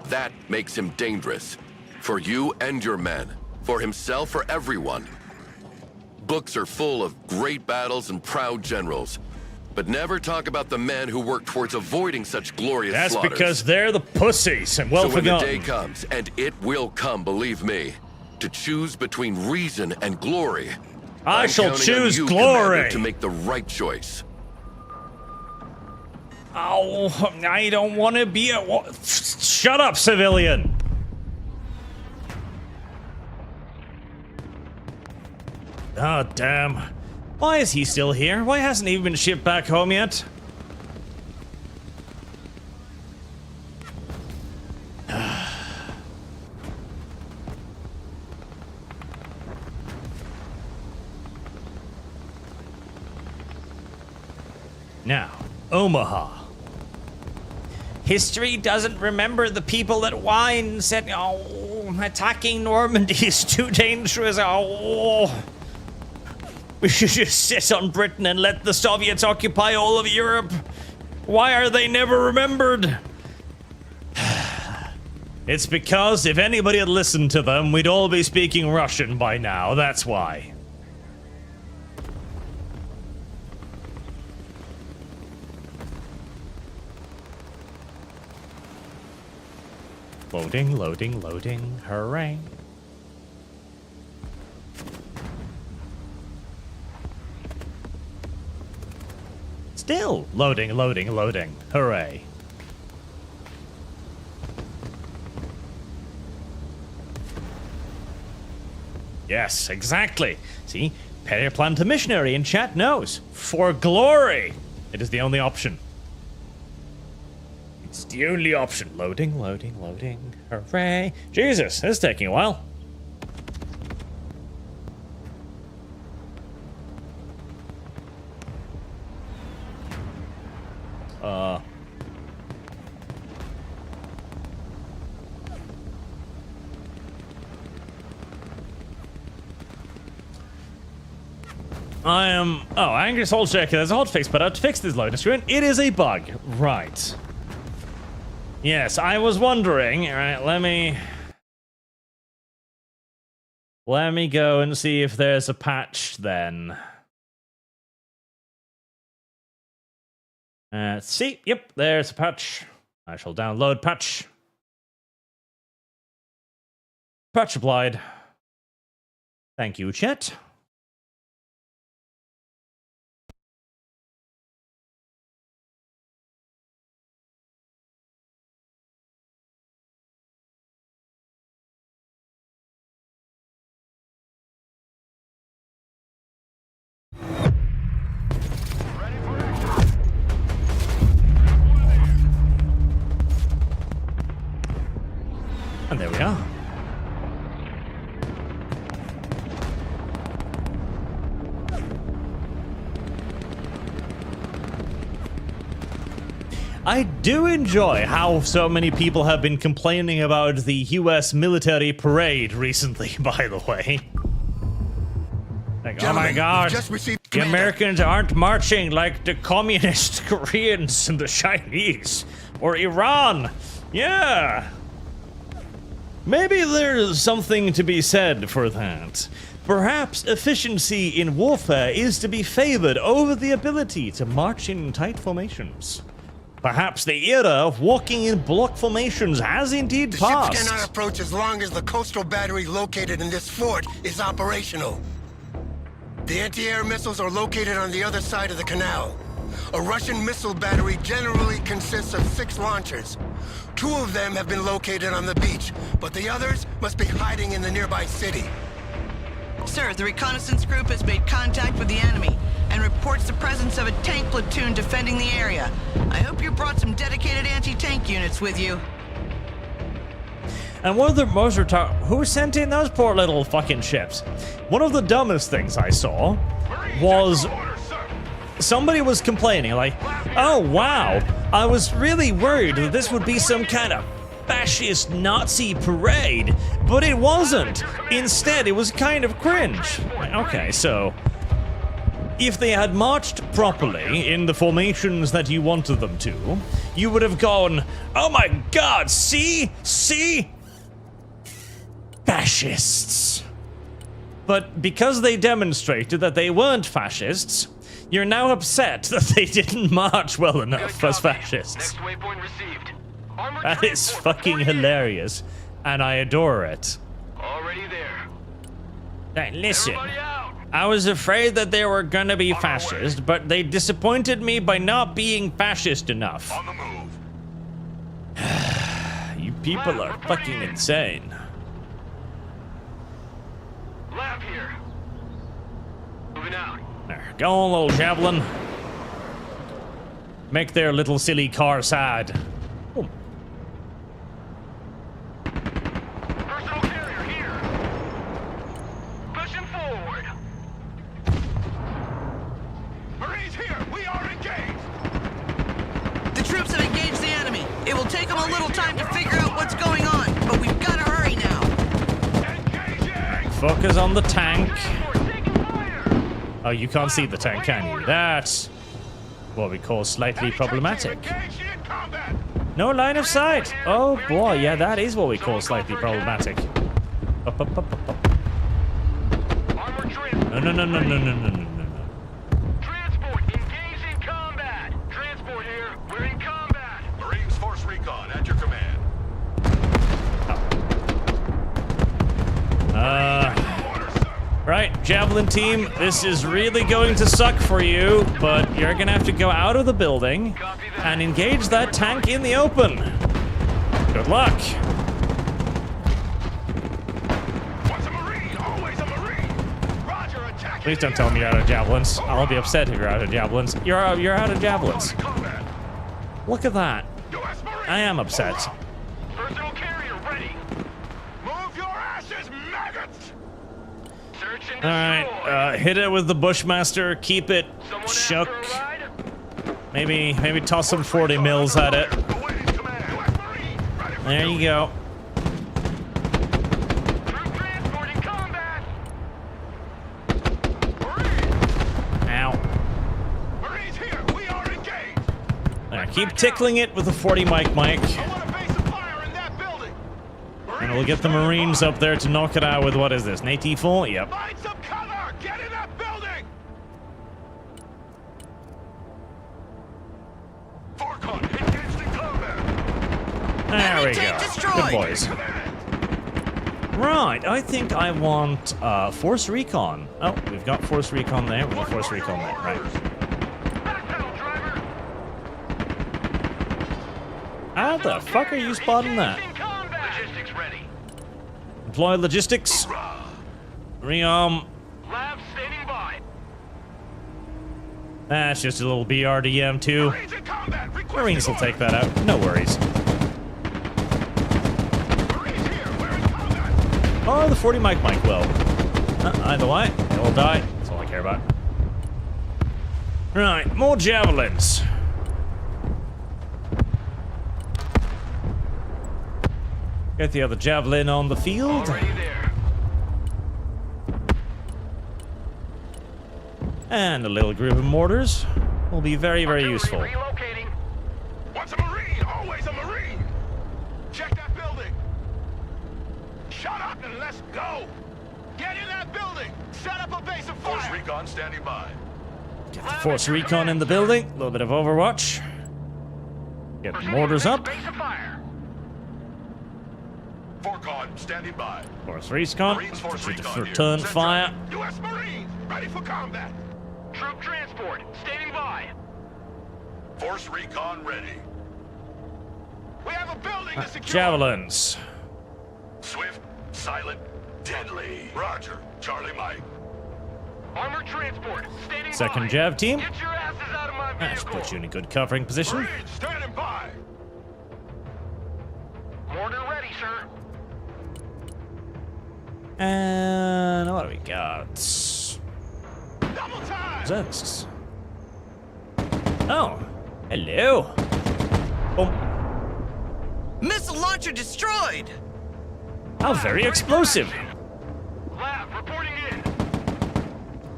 That makes him dangerous. For you and your men. For himself, for everyone. Books are full of great battles and proud generals. But never talk about the men who work towards avoiding such glorious That's slaughters. because they're the pussies and well So when the forgotten. day comes, and it will come, believe me, to choose between reason and glory, I I'm shall counting choose on you, glory. Commander, to make the right choice. Oh, I don't want to be a... Shut up, civilian! Oh, damn. Why is he still here? Why hasn't he been shipped back home yet? Now, Omaha. History doesn't remember the people that whined and said, oh, attacking Normandy is too dangerous. Oh, we should just sit on Britain and let the Soviets occupy all of Europe. Why are they never remembered? It's because if anybody had listened to them, we'd all be speaking Russian by now. That's why. Loading, loading, loading. Hooray. Still loading, loading, loading. Hooray. Yes, exactly. See, Periplant missionary in chat knows. For glory! It is the only option. It's the only option. Loading, loading, loading. Hooray. Jesus, this is taking a while. I am... Oh, Angry Soul Checker. There's a hotfix, but I've fixed this loading screen. It is a bug. Right. Yes, I was wondering. All right, let me go and see if there's a patch then. Let's see. Yep, there's a patch. I shall download patch. Patch applied. Thank you, chat. And there we are. I do enjoy how so many people have been complaining about the US military parade recently, by the way. Like, oh my god, the Americans aren't marching like the communist Koreans and the Chinese or Iran. Yeah. Maybe there's something to be said for that. Perhaps efficiency in warfare is to be favored over the ability to march in tight formations. Perhaps the era of walking in block formations has indeed passed. The ships cannot approach as long as the coastal battery located in this fort is operational. The anti-air missiles are located on the other side of the canal. A Russian missile battery generally consists of 6 launchers. 2 of them have been located on the beach, but the others must be hiding in the nearby city. Sir, the reconnaissance group has made contact with the enemy and reports the presence of a tank platoon defending the area. I hope you brought some dedicated anti-tank units with you. And one of the most who sent in those poor little fucking ships? One of the dumbest things I saw was somebody was complaining like, oh wow, I was really worried that this would be some kind of fascist Nazi parade, but it wasn't. Instead, it was kind of cringe. Okay, so if they had marched properly in the formations that you wanted them to, you would have gone, oh my god, see? Fascists. But because they demonstrated that they weren't fascists, you're now upset that they didn't march well enough as fascists. Next waypoint received. That is fucking hilarious, and I adore it. Already there. Hey, listen, I was afraid that they were gonna be fascist, but they disappointed me by not being fascist enough. On the move. You people are fucking insane. Lab here. Moving out. There, go on, little javelin. Make their little silly car sad. Oh. Personal carrier here. Pushing forward. Marines here. We are engaged. The troops have engaged the enemy. It will take them a little time to figure out what's going on, but we've got to hurry now. Focus on the tank. Oh, you can't see the tank, can you? That's what we call slightly problematic. No line of sight. Oh boy, yeah, that is what we call slightly problematic. Up, up, up, up, up. No. Transport engaged in combat. Transport here. We're in combat. Marines Force Recon at your command. Right, Javelin team, this is really going to suck for you, but you're gonna have to go out of the building and engage that tank in the open. Good luck. Once a Marine, always a Marine. Roger, attack. Please don't tell me you're out of javelins. I'll be upset if you're out of javelins. You're out of javelins. Look at that. I am upset. Personal carrier ready. Move your asses, maggots. Search and Alright, hit it with the Bushmaster, keep it shook. Maybe toss some 40 mils at it. There you go. Keep tickling it with the 40 mic. I want a base of fire in that building. And we'll get the Marines up there to knock it out with, what is this, an AT-4? Yep. Find some cover. Get in that building. Forcon, engaged in combat. There we tank go. destroyed. Good boys. Right, I think I want Force Recon. Oh, we've got Force Recon there. We've got Force Recon there. Right. Backpedal, driver. How the fuck are you spotting that? Engaged in combat. Logistics ready. Deploy logistics. Rearm. Labs standing by. That's just a little BRDM too. Marines in combat. Requesting Marines will order. take that out. No worries. Marines here. We're in combat. Oh, the 40 mic will. Either way, they'll die. That's all I care about. Right, more javelins. Get the other javelin on the field. Already there. And a little group of mortars will be very, very useful. Relocating. What's a Marine? Always a Marine. Check that building. Shut up and let's go. Get in that building. Set up a base of fire. Force recon standing by. Get the Force Recon in the building. A little bit of Overwatch. Get the mortars up. Base of fire. Forcon standing by. Force Recon. Marines Force Recon here. Return Send fire. traffic. U.S. Marines ready for combat. Troop transport standing by. Force Recon ready. We have a building to secure. Javelins. Swift, silent, deadly. Roger. Charlie Mike. Armored transport standing Second by. jav team. Get your asses out of my That should vehicle. put you in a good covering position. Marines standing by. Mortar ready, sir. And what do we got? Double time. Reservists. Oh, hello. Boom. Missile launcher destroyed. How very explosive. Lab reporting in.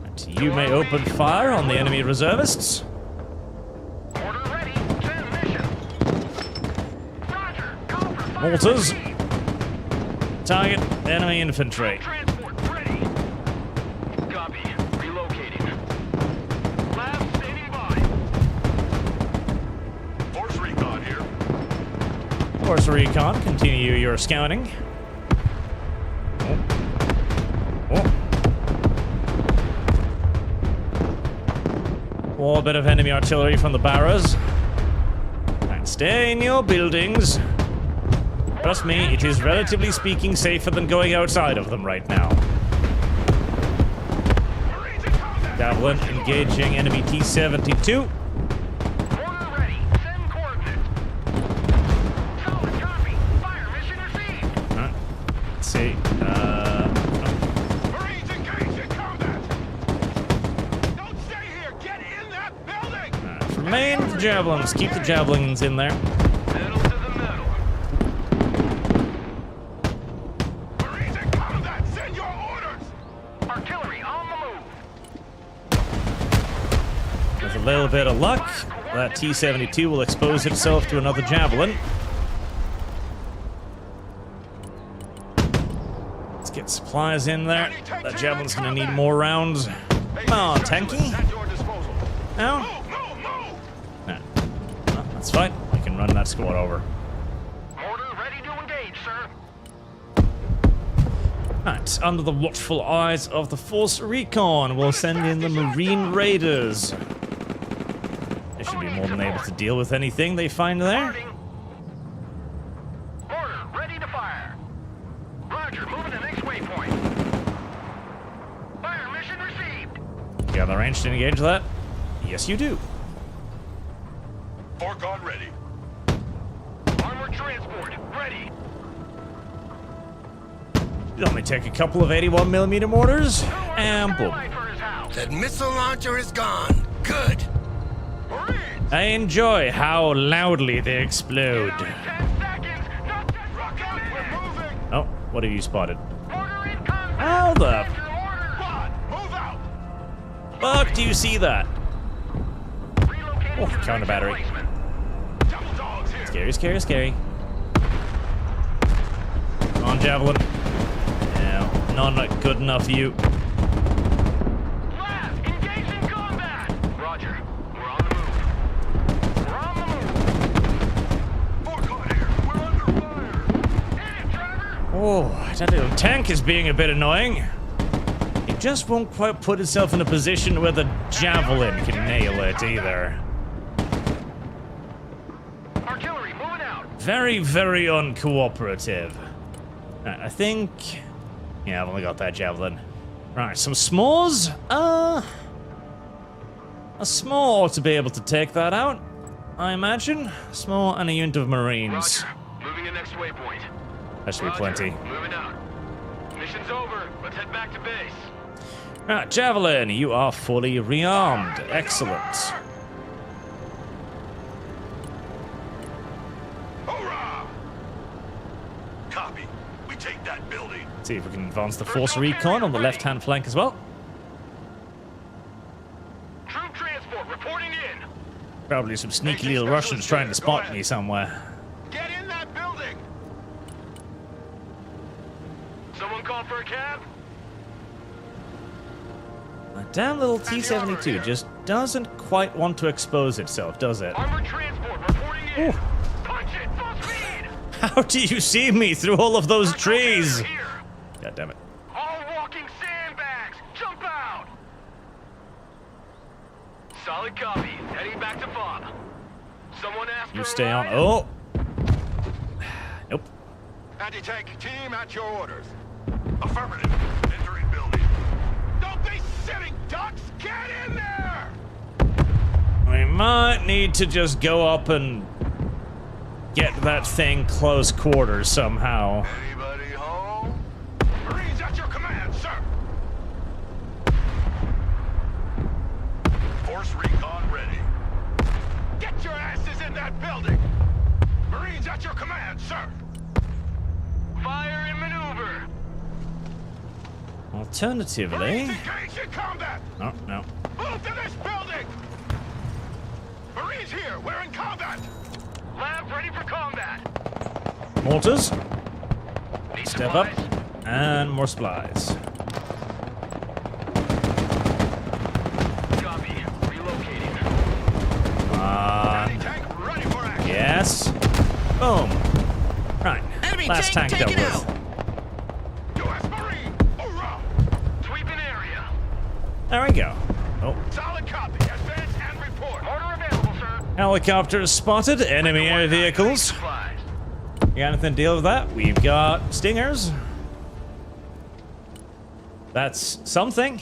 And you may open fire on the enemy reservists. Order ready. Send mission. Roger. Go for fire. Mortars. Target enemy infantry. Transport ready. Copy. Relocating. Lab standing by. Force recon here. Force Recon, continue your scouting. Oh. Oh. A bit of enemy artillery from the barrows. And stay in your buildings. Trust me, it is relatively speaking safer than going outside of them right now. Marines in combat. Javelin engaging enemy T-72. Order ready. Send coordinates. Solid copy. Fire mission received. Alright, let's see. Marines engaged in combat. Don't stay here. Get in that building. Remain with the javelins. Keep the javelins in there. Metal to the metal. Marines in combat. Send your orders. Artillery on the move. With a little bit of luck, that T-72 will expose itself to another javelin. Let's get supplies in there. That javelin's gonna need more rounds. Come on, tanky. At your disposal. No? Move, move, move. Nah. Well, that's fine. I can run that squad over. Mortar ready to engage, sir. Right, under the watchful eyes of the Force Recon, we'll send in the Marine Raiders. They should be more than able to deal with anything they find there. Starting. Mortar ready to fire. Roger, moving to next waypoint. Fire mission received. You got the range to engage that? Yes, you do. Forcon ready. Armored transport ready. It'll only take a couple of 81mm mortars, and boom. That missile launcher is gone. Good. Marines. I enjoy how loudly they explode. 10 seconds. Not just rocket. We're moving. Oh, what have you spotted? Mortar in combat. How the Your order. Squad, move out. fuck do you see that? Relocating Oh, to counter battery. replacement. Scary, scary, scary. Come on, Javelin. No, not good enough for you. Lab, engage in combat! Roger. We're on the move. We're on the move. Four here. We're under fire. Hit it, driver! Oh, that little tank is being a bit annoying. It just won't quite put itself in a position where the Javelin can nail it either. Artillery, moving out. Very, very uncooperative. I think... Yeah, I've only got that Javelin. Right, some s'mores? A s'more ought to be able to take that out, I imagine. S'more and a unit of Marines. Roger. Moving to next waypoint. That should be plenty. Moving out. Mission's over. Let's head back to base. Right, Javelin, you are fully rearmed. Excellent. Hoorah! Copy. We take that building. See if we can advance the force recon on the left-hand flank as well. Troop transport reporting in. Probably some sneaky little Russians trying to spot me somewhere. Get in that building. Someone call for a cab? My damn little T-72 just doesn't quite want to expose itself, does it? Armored transport reporting in. Ooh. Punch it, full speed. How do you see me through all of those trees? God damn it. All walking sandbags. Jump out. Solid copy. Heading back to Bob. Someone asked You for a stay on. ride? Oh. Nope. Anti-tank team at your orders. Affirmative. Entering building. Don't be sitting ducks. Get in there. We might need to just go up and get that thing close quarters somehow. Anybody home? Marines at your command, sir. Force recon ready. Get your asses in that building. Marines at your command, sir. Fire in maneuver. Alternatively... Marines engaged in combat. Oh, no. Move to this building. Marines here. We're in combat. Lab ready for combat. Mortars. Need Step supplies? up. And more supplies. Copy. Relocating. Tank ready for action. Yes. Boom. Right. Enemy Last tank dealt taken with. out. U.S. Marine. Hoorah. Sweeping area. There we go. Oh. Solid copy. Advance and report. Order available, sir. Helicopters spotted. Enemy air vehicles. Supplies. You got anything to deal with that? We've got Stingers. That's something.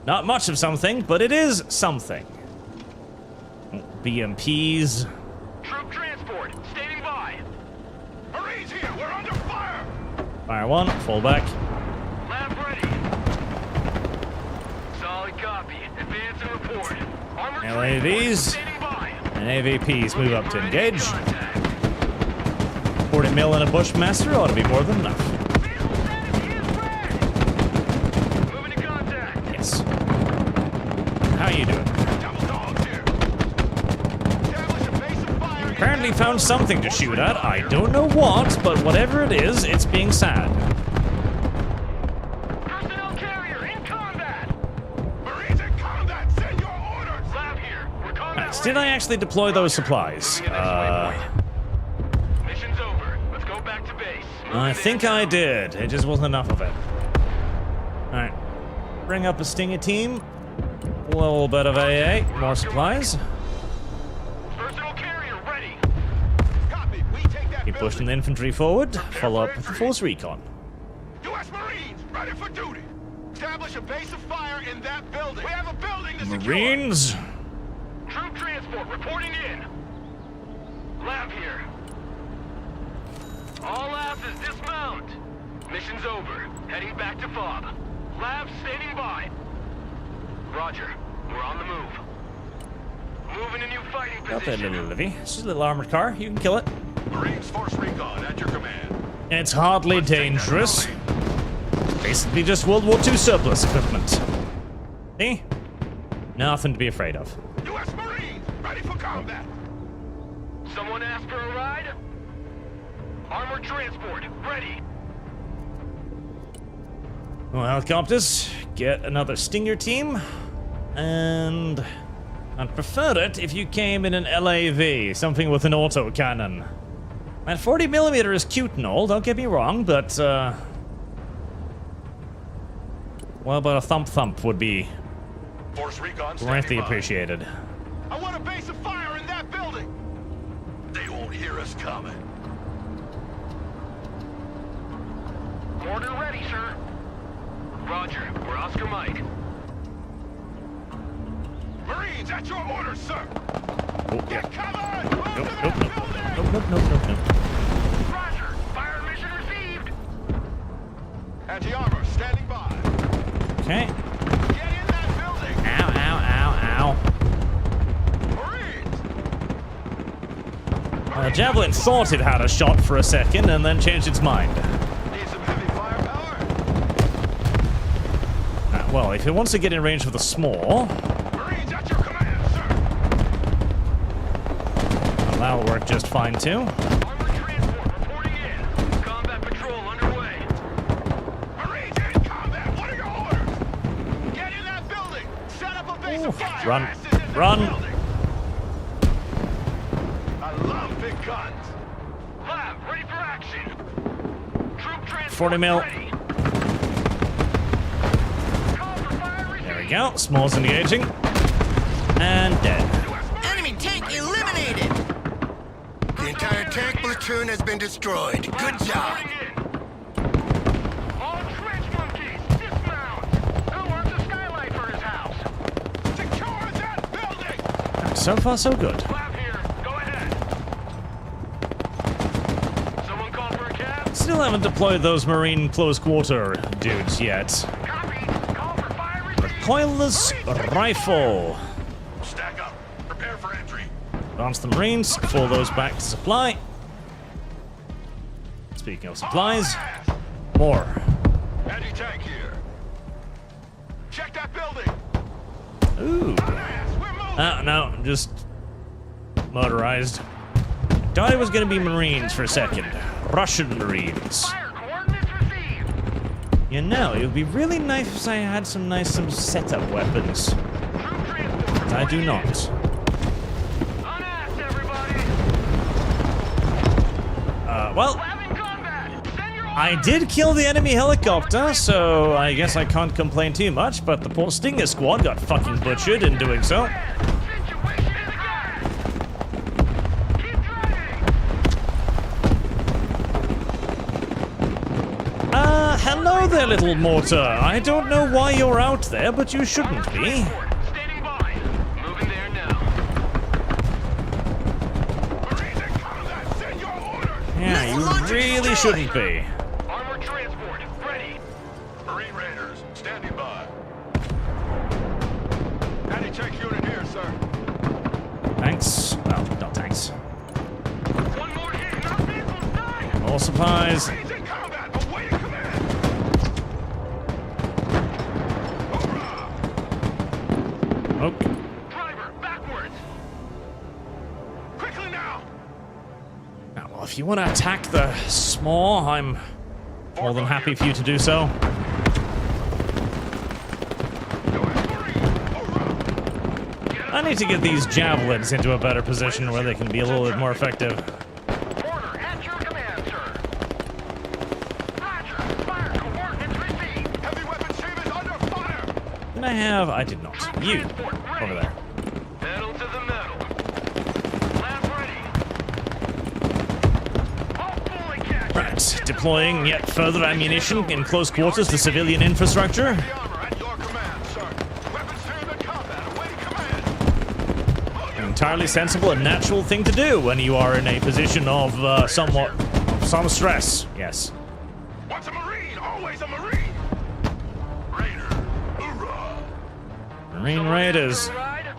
Not much of something, but it is something. BMPs. Troop transport. Standing by. Marines here. We're under fire. Fire one. Fall back. Lab ready. Solid copy. Advance and report. Armored LAVs standing by. and AVPs move up to Ready for engage. contact. 40 mil and a Bushmaster ought to be more than enough. Vehicle status is red. Moving to contact. Yes. How you doing? Double dogs here. Establish a base of fire. Apparently found something to shoot at. I don't know what, but whatever it is, it's being sad. Personnel carrier in combat. Marines in combat. Send your orders. Lab here. We're combat. Nice. Did I actually deploy those supplies? Mission's over. Let's go back to base. I think I did. It just wasn't enough of it. Alright. Bring up a Stinger team. A little bit of AA. More supplies. Personal carrier ready. Copy. We take that Keep pushing the infantry forward. Follow up with the force recon. U.S. Marines ready for duty. Establish a base of fire in that building. We have a building to secure. Marines. Troop transport reporting in. Lab here. All labs is dismount. Mission's over. Heading back to FOB. Labs standing by. Roger. We're on the move. Moving a new fighting Got that position. little Livy. It's just a little armored car. You can kill it. Marines force recon at your command. And it's hardly dangerous. Basically just World War II surplus equipment. See? Nothing to be afraid of. U.S. Marines ready for combat. Someone asked for a ride? Armored transport, ready. Well, helicopters, get another Stinger team. And I'd prefer it if you came in an LAV, something with an autocannon. And 40mm is cute and all, don't get me wrong, but what about a thump would be Force recon greatly appreciated. I want a base of fire in that building. They won't hear us coming. Mortar ready, sir. Roger, we're Oscar Mike. Marines, at your orders, sir. Oh, yeah. Get covered! Nope. Roger, fire mission received. Anti-armor standing by. Okay. Get in that building. Ow. Marines! The Javelin thought it had a shot for a second and then changed its mind. Need some heavy firepower? Well, if it wants to get in range with a small, Marines at your command, sir. well, that'll work just fine too. Armored transport reporting in. Combat patrol underway. Marines in combat. What are your orders? Get in that building. Set up a base of fire. Run. Asses in that Run. building. I love big guns. Lab ready for action. Troop transport 40 mil. ready. Call for fire received. There we go. Small's engaging. And dead. Enemy tank eliminated! The entire tank platoon has been destroyed. Good job. All trench monkeys, dismount. Who wants a skylight for his house? Secure that building. So far, so good. Lab here. Go ahead. Someone call for a cab? Still haven't deployed those Marine close quarter dudes yet. Copy. Call for fire received. Recoilless rifle. Stack up. Prepare for entry. Advance the Marines, pull those back to supply. Speaking of supplies, more. Anti-tank here. Check that building. Ooh. We're moving. No, just motorized. Thought it was gonna be Marines for a second. Russian Marines. Fire coordinates received. You know, it would be really nice if I had some setup weapons. Troop transport. I do not. Unasked, everybody. Well, Lab in combat. Send your I did kill the enemy helicopter, so I guess I can't complain too much, but the poor Stinger squad got fucking butchered in doing so. situation is a gas. Keep driving. Hello there, little mortar. I don't know why you're out there, but you shouldn't be. Standing by. Moving there now. Marines in combat. Send your orders. Yeah, you really shouldn't be. Armored transport ready. Marine Raiders standing by. Anti-tank unit here, sir. Thanks. Well, not thanks. One more hit and our vehicle's dying. More supplies. Marines in combat. Awaiting command. Hoorah! Okay. Driver, backwards. Quickly now. Now, well, if you want to attack the small, I'm more than happy for you to do so. I need to get these javelins into a better position where they can be a little bit more effective. Order at your command, sir. Roger. Fire coordinates received. Heavy weapon stream is under fire. Did I have? I did not. You over there. Metal to the metal. Lab ready. All fully catch. Right, deploying yet further ammunition in close quarters to civilian infrastructure. The armor at your command, sir. Weapons stream in combat. Awaiting command. An entirely sensible and natural thing to do when you are in a position of some stress. Yes. Once a Marine, always a Marine. Raider. Hoorah. Marine Raiders. Ride.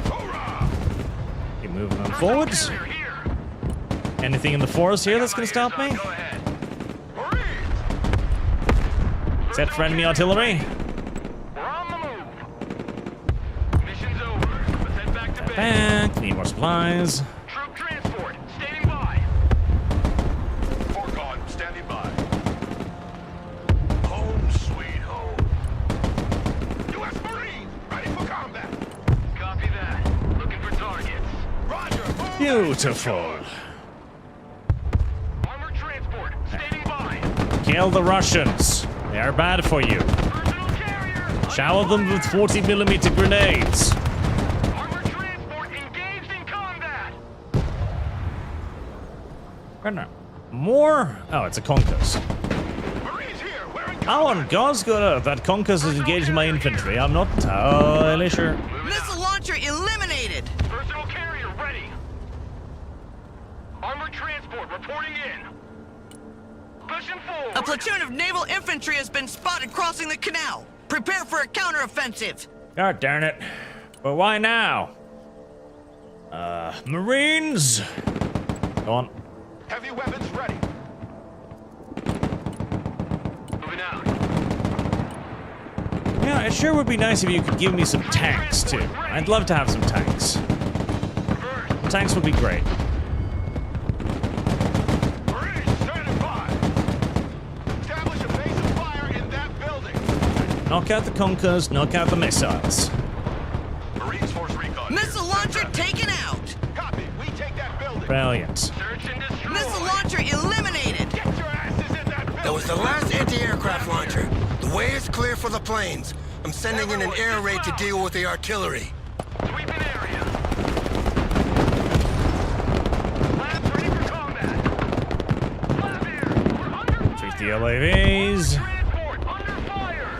Hoorah. Keep moving on forwards. Carrier here. Anything in the forest here that's gonna stop me? Go ahead. Marines. Except for enemy artillery. We're on the move. Mission's over. Let's head back to base. Back. Need more supplies. Troop Beautiful. Armored transport, standing by. Kill the Russians. They are bad for you. Personal carrier. Shower them with 40mm grenades. Armored transport engaged in combat. More? Oh, it's a Conquest. Marines here. We're in How on God's good earth that Conquest is engaged in my infantry? I'm not entirely sure. Missile launcher eliminated! Personal carrier ready. Armored transport reporting in. Pushing forward. A platoon of naval infantry has been spotted crossing the canal. Prepare for a counteroffensive. God darn it. But why now? Marines? Go on. Heavy weapons ready. Moving out. Yeah, it sure would be nice if you could give me some tanks, too. I'd love to have some tanks. Tanks would be great. Marines standing by. Establish a base of fire in that building. Knock out the Conquers, knock out the missiles. Marines force recon. Missile launcher taken out. Copy. We take that building. Brilliant. Search and destroy. Missile launcher eliminated. Get your asses in that building. That was the last anti-aircraft launcher. The way is clear for the planes. I'm sending in an air raid to deal with the artillery. Sweeping area. Labs ready for combat. Lab here. We're under fire. Treat the LAVs. Transport under fire.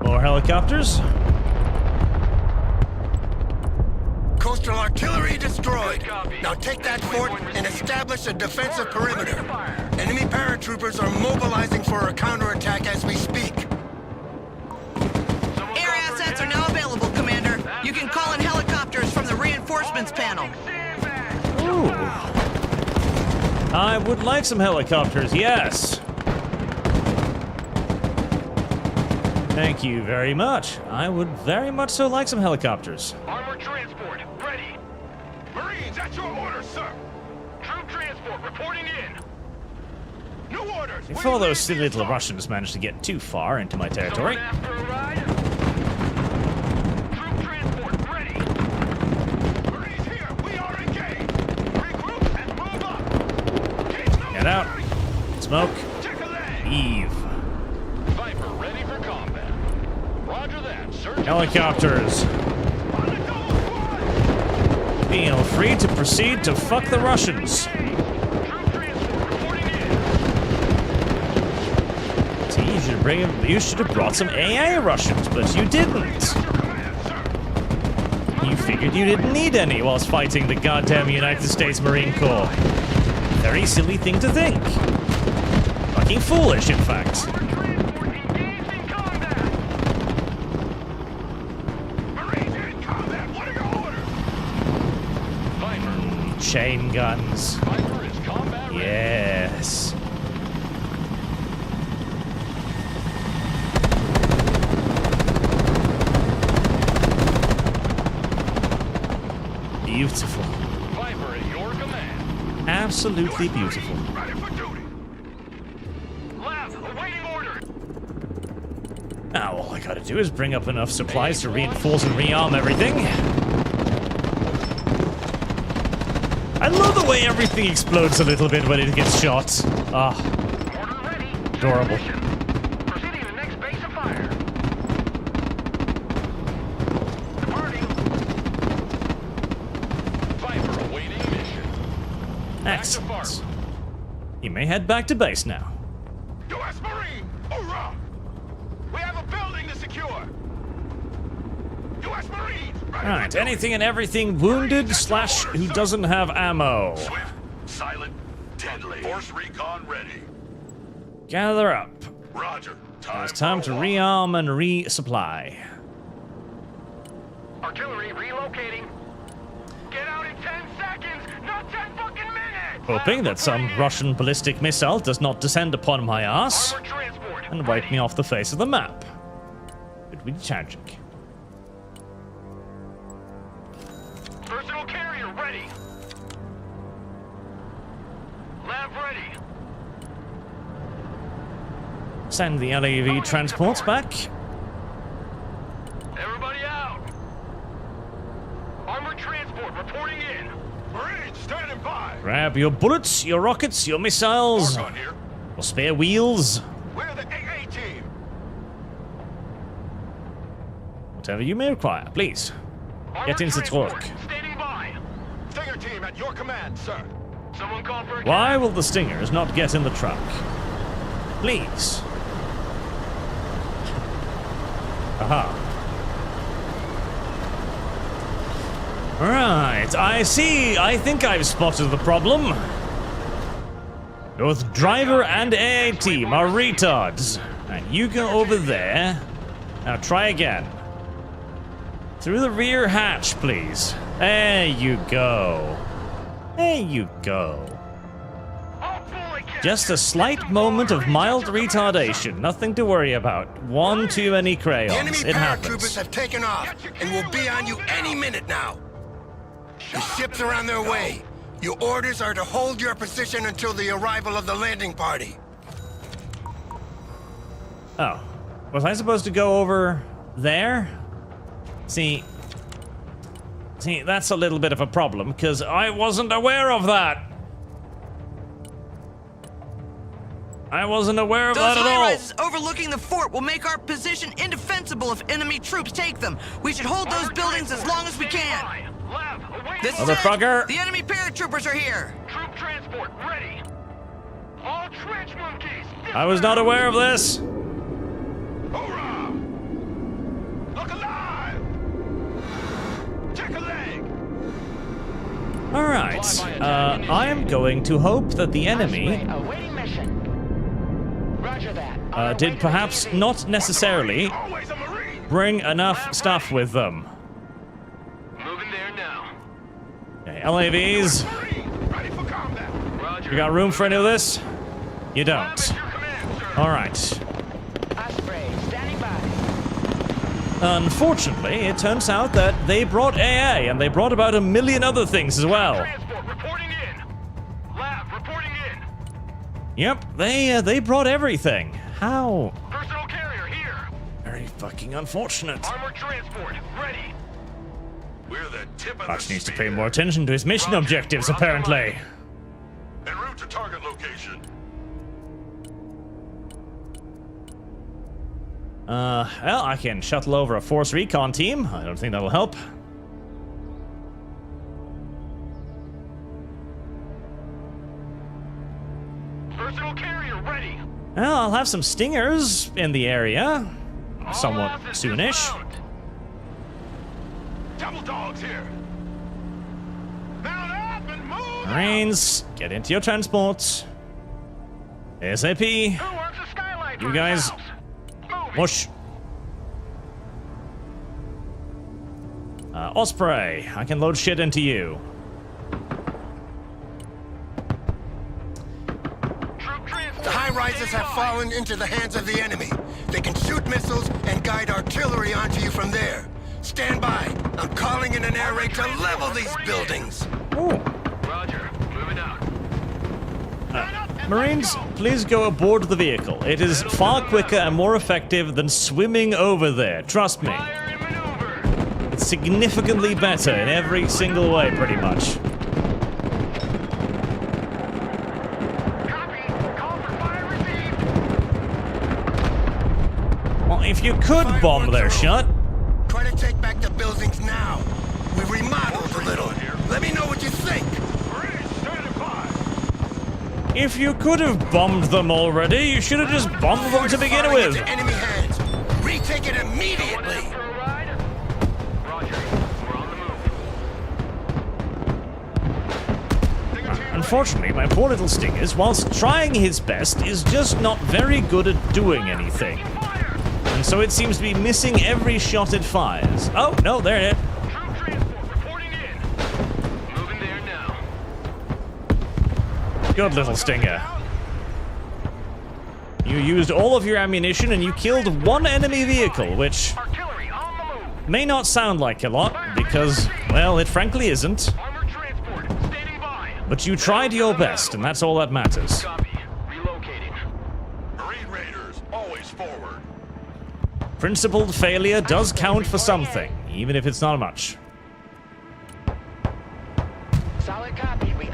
More helicopters. Coastal artillery destroyed. Now take that fort and establish a defensive perimeter. Enemy paratroopers are mobilizing for a counterattack as we speak. Air assets are now available, Commander. You can call in helicopters from the reinforcements panel. Ooh. I would like some helicopters, yes. Thank you very much. I would very much so like some helicopters. Armored transport ready. Marines at your orders, sir. Troop transport reporting in. New orders. Before those silly little Russians managed to get too far into my territory. Someone after a ride? Troop transport ready. Marines here. We are engaged. Regroup and move up. Keep moving. Get out. Smoke. Check a leg. Eve. Viper ready for combat. Roger that. Search. Helicopters. On the go, squad. Feel free to proceed to fuck the Russians. Troop transport reporting in. See, you should have brought some AA Russians, but you didn't. You figured you didn't need any whilst fighting the goddamn United States Marine Corps. Very silly thing to think. Fucking foolish, in fact. Transport engaged in combat. Marines in combat. What are your orders? Viper. Chain guns. Viper is combat ready. Yes. Beautiful. Viper at your command. Absolutely beautiful. Ready for duty. Lab awaiting order. Now all I gotta do is bring up enough supplies to reinforce and rearm everything. I love the way everything explodes a little bit when it gets shot. Ah, Order ready. adorable. Proceeding to the next base of fire. Departing. Viper awaiting mission. Excellent. You may head back to base now. U.S. Marine, hoorah! We have a building to secure. U.S. Marines. Alright, anything and everything wounded / who doesn't have ammo. Swift, silent, deadly. Force recon ready. Gather up. Roger. It's time to rearm and resupply. Artillery relocating. Get out in 10 seconds, not 10 fucking minutes! Hoping that some Russian ballistic missile does not descend upon my ass Armored transport. and wipe me off the face of the map. It would be tragic. Personal carrier ready. Lab ready. Send the LAV transports back. Everybody out. Standing by. Grab your bullets, your rockets, your missiles, Mark on here. or spare wheels. We're the AA team. Whatever you may require, please. Get into the truck. Standing by. Stinger team at your command, sir. Someone call for a Why will the Stingers not get in the truck? Please. Aha. Right, I see. I think I've spotted the problem. Both driver and AA team are retards. And you go over there. Now try again. Through the rear hatch, please. There you go. There you go. Just a slight moment of mild retardation. Nothing to worry about. One too many crayons. The enemy It happens. paratroopers have taken off and will be on you any minute now. The ships are on their way. Your orders are to hold your position until the arrival of the landing party. Oh. Was I supposed to go over there? See, that's a little bit of a problem, because I wasn't aware of that. I wasn't aware of that at all. Those high-rises overlooking the fort will make our position indefensible if enemy troops take them. We should hold those buildings as long as we can. This is it. Motherfucker. The enemy paratroopers are here. Troop transport ready. All trench monkeys. I was not aware of this. Hoorah! Look alive! Check a leg. All right. I am going to hope that the enemy Awaiting mission. Roger that. did perhaps not necessarily Always a Marine. bring enough stuff with them. Moving there now. Okay, LAVs. Marine, ready for combat. Roger. You got room for any of this? You don't. Your command, sir. All right. Osprey, standing by. Unfortunately, it turns out that they brought AA, and they brought about 1 million other things as well. Transport reporting in. Lab reporting in. Yep, they brought everything. How? Personal carrier here. Very fucking unfortunate. Armored transport ready. We're the tip of Arch the needs to spear. pay more attention to his mission objectives, apparently. En route to target location. Well, I can shuttle over a force recon team. I don't think that'll help. Personal carrier ready. Well, I'll have some stingers in the area. Somewhat All assets soonish. inbound. Double dogs here. Mount up and move. out. Marines, get into your transports. SAP. Who wants a skylight You for guys- his house? Moving. Mush. Osprey, I can load shit into you. Troop transport. The high-rises have fallen into the hands of the enemy. They can shoot missiles and guide artillery onto you from there. Stand by. I'm calling in an air raid to level these buildings. Ooh. Roger. Moving out. Marines, please go aboard the vehicle. It is far quicker and more effective than swimming over there. Trust me. Fire and maneuver. It's significantly better in every single way, pretty much. Copy. Call for fire received. Well, if you could bomb their shot. Try to take back the buildings now. We remodeled a little. Let me know what you think. Marines, standing by. If you could have bombed them already, you should have just bombed them to begin Falling with. into enemy hands. Retake it immediately. For a ride? Roger. We're on the move. Unfortunately, my poor little Stingers, whilst trying his best, is just not very good at doing anything. And so it seems to be missing every shot it fires. Oh, no, there it is. Troop transport reporting in. Moving there now. Good little Stinger. You used all of your ammunition and you killed one enemy vehicle, which Artillery on the move. may not sound like a lot, because, well, it frankly isn't. Armored transport standing by. But you tried your best, and that's all that matters. Copy. Relocating. Marine Raiders, always forward. Principled failure does count for something, even if it's not much. Solid copy. We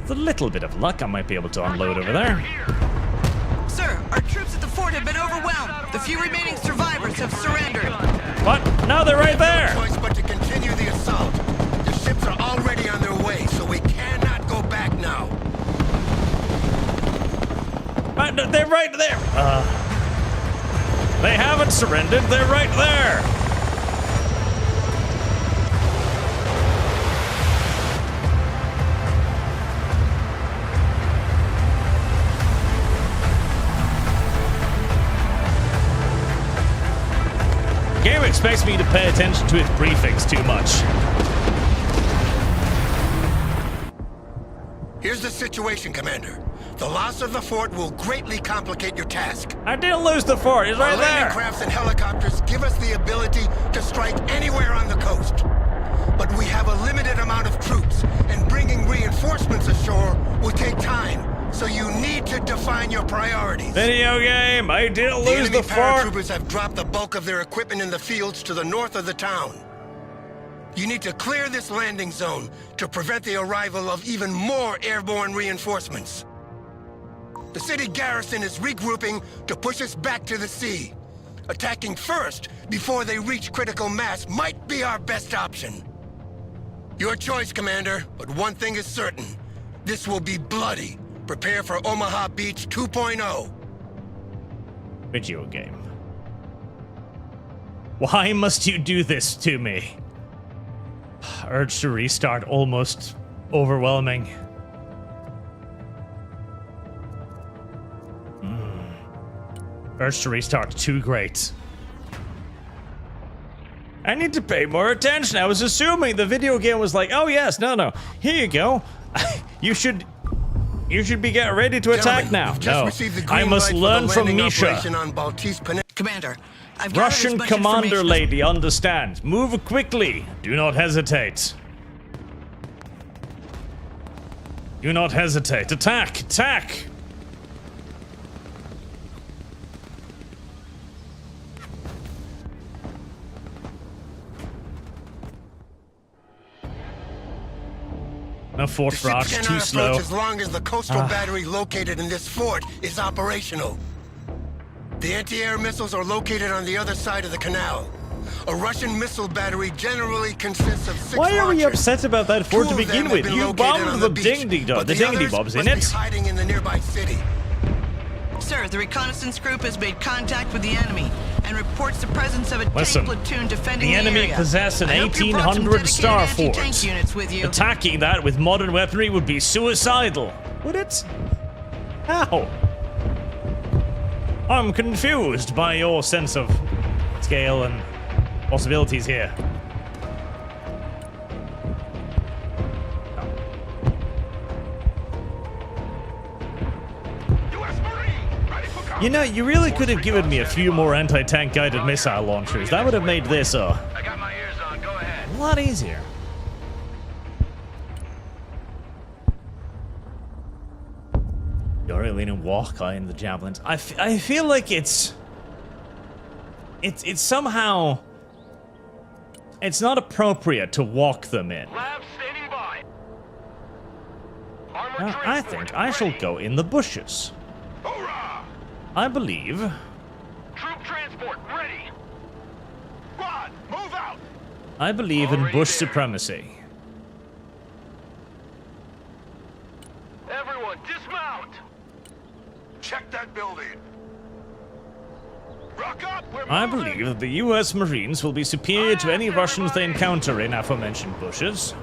With a little bit of luck, I might be able to unload over there. Sir, our troops at the fort have been overwhelmed. The few remaining survivors have surrendered. What? No, they're right there! No choice but to continue the assault. The ships are already on their way, so we cannot go back now. They're right there! They haven't surrendered, they're right there! Game expects me to pay attention to its briefings too much. Here's the situation, Commander. The loss of the fort will greatly complicate your task. I didn't lose the fort, it's right Our landing there! crafts and helicopters give us the ability to strike anywhere on the coast. But we have a limited amount of troops, and bringing reinforcements ashore will take time. So you need to define your priorities. Video game, I didn't lose the enemy fort! paratroopers have dropped the bulk of their equipment in the fields to the north of the town. You need to clear this landing zone to prevent the arrival of even more airborne reinforcements. The city garrison is regrouping to push us back to the sea. Attacking first before they reach critical mass might be our best option. Your choice, Commander, but one thing is certain. This will be bloody. Prepare for Omaha Beach 2.0. Video game. Why must you do this to me? Urge to restart almost overwhelming. Urge to restart too great. I need to pay more attention. I was assuming the video game was like, oh yes, no, here you go. You should be getting ready to attack now. No, I must learn from Misha. Commander, I've gathered Russian as much commander information lady, understand. Move quickly. Do not hesitate. Do not hesitate. Attack! Attack! No fort for Arch, too slow. As long as the coastal battery located in this fort is operational. The anti-air missiles are located on the other side of the canal. A Russian missile battery generally consists of 6 Why are we launchers. upset about that fort to Two of them begin have with? been You located bombed on the beach, dinghy but the dinghy others bobs must in be it. hiding in the nearby city. Sir, the reconnaissance group has made contact with the enemy and reports the presence of a Listen, tank platoon defending the enemy area. possess an I hope you brought some 1800 star dedicated fort. anti-tank units with you. Attacking that with modern weaponry would be suicidal. Would it? How? I'm confused by your sense of scale and possibilities here. You know, you really could have given me a few more anti-tank guided missile launchers. That would have made this a lot easier. Doreen and Walkeye and the javelins. I feel like it's somehow it's not appropriate to walk them in. Now, I think I shall go in the bushes. I believe. Troop transport ready. Squad, move out. I believe in bush supremacy. Everyone, dismount. Check that building. Rock up. We're I moving. believe that the U.S. Marines will be superior to any Russians they encounter in aforementioned bushes.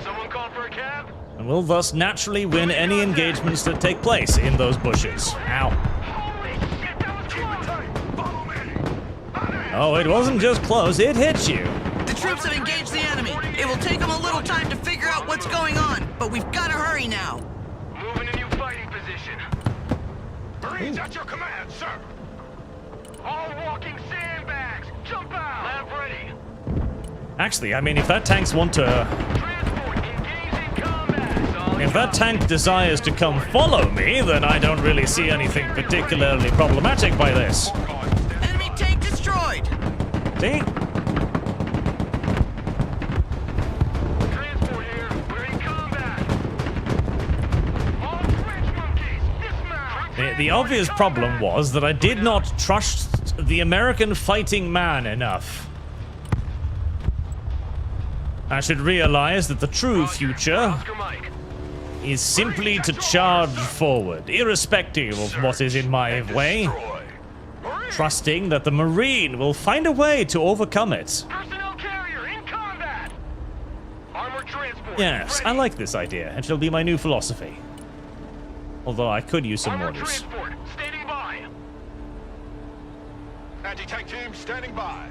Someone call for a cab? And will thus naturally win any engagements that take place in those bushes. Ow. Holy shit, that was close. Follow me. Oh, it wasn't just close, it hit you. The troops have engaged the enemy. It will take them a little time to figure out what's going on, but we've got to hurry now. Moving a new fighting position. Marines at your command, sir. All walking sandbags. Jump out. Lab ready. Actually, I mean, if that tank's want to... Transport engaged in combat. If that tank desires to come follow me, then I don't really see anything particularly problematic by this. Enemy tank destroyed. See? The obvious problem was that I did not trust the American fighting man enough. I should realize that the true future is simply to charge forward, irrespective of what is in my way, trusting that the Marine will find a way to overcome it. Personnel carrier in combat. Armored transport. Yes, I like this idea. It shall be my new philosophy. Although I could use some Armored orders. transport standing by. Anti-tank team standing by.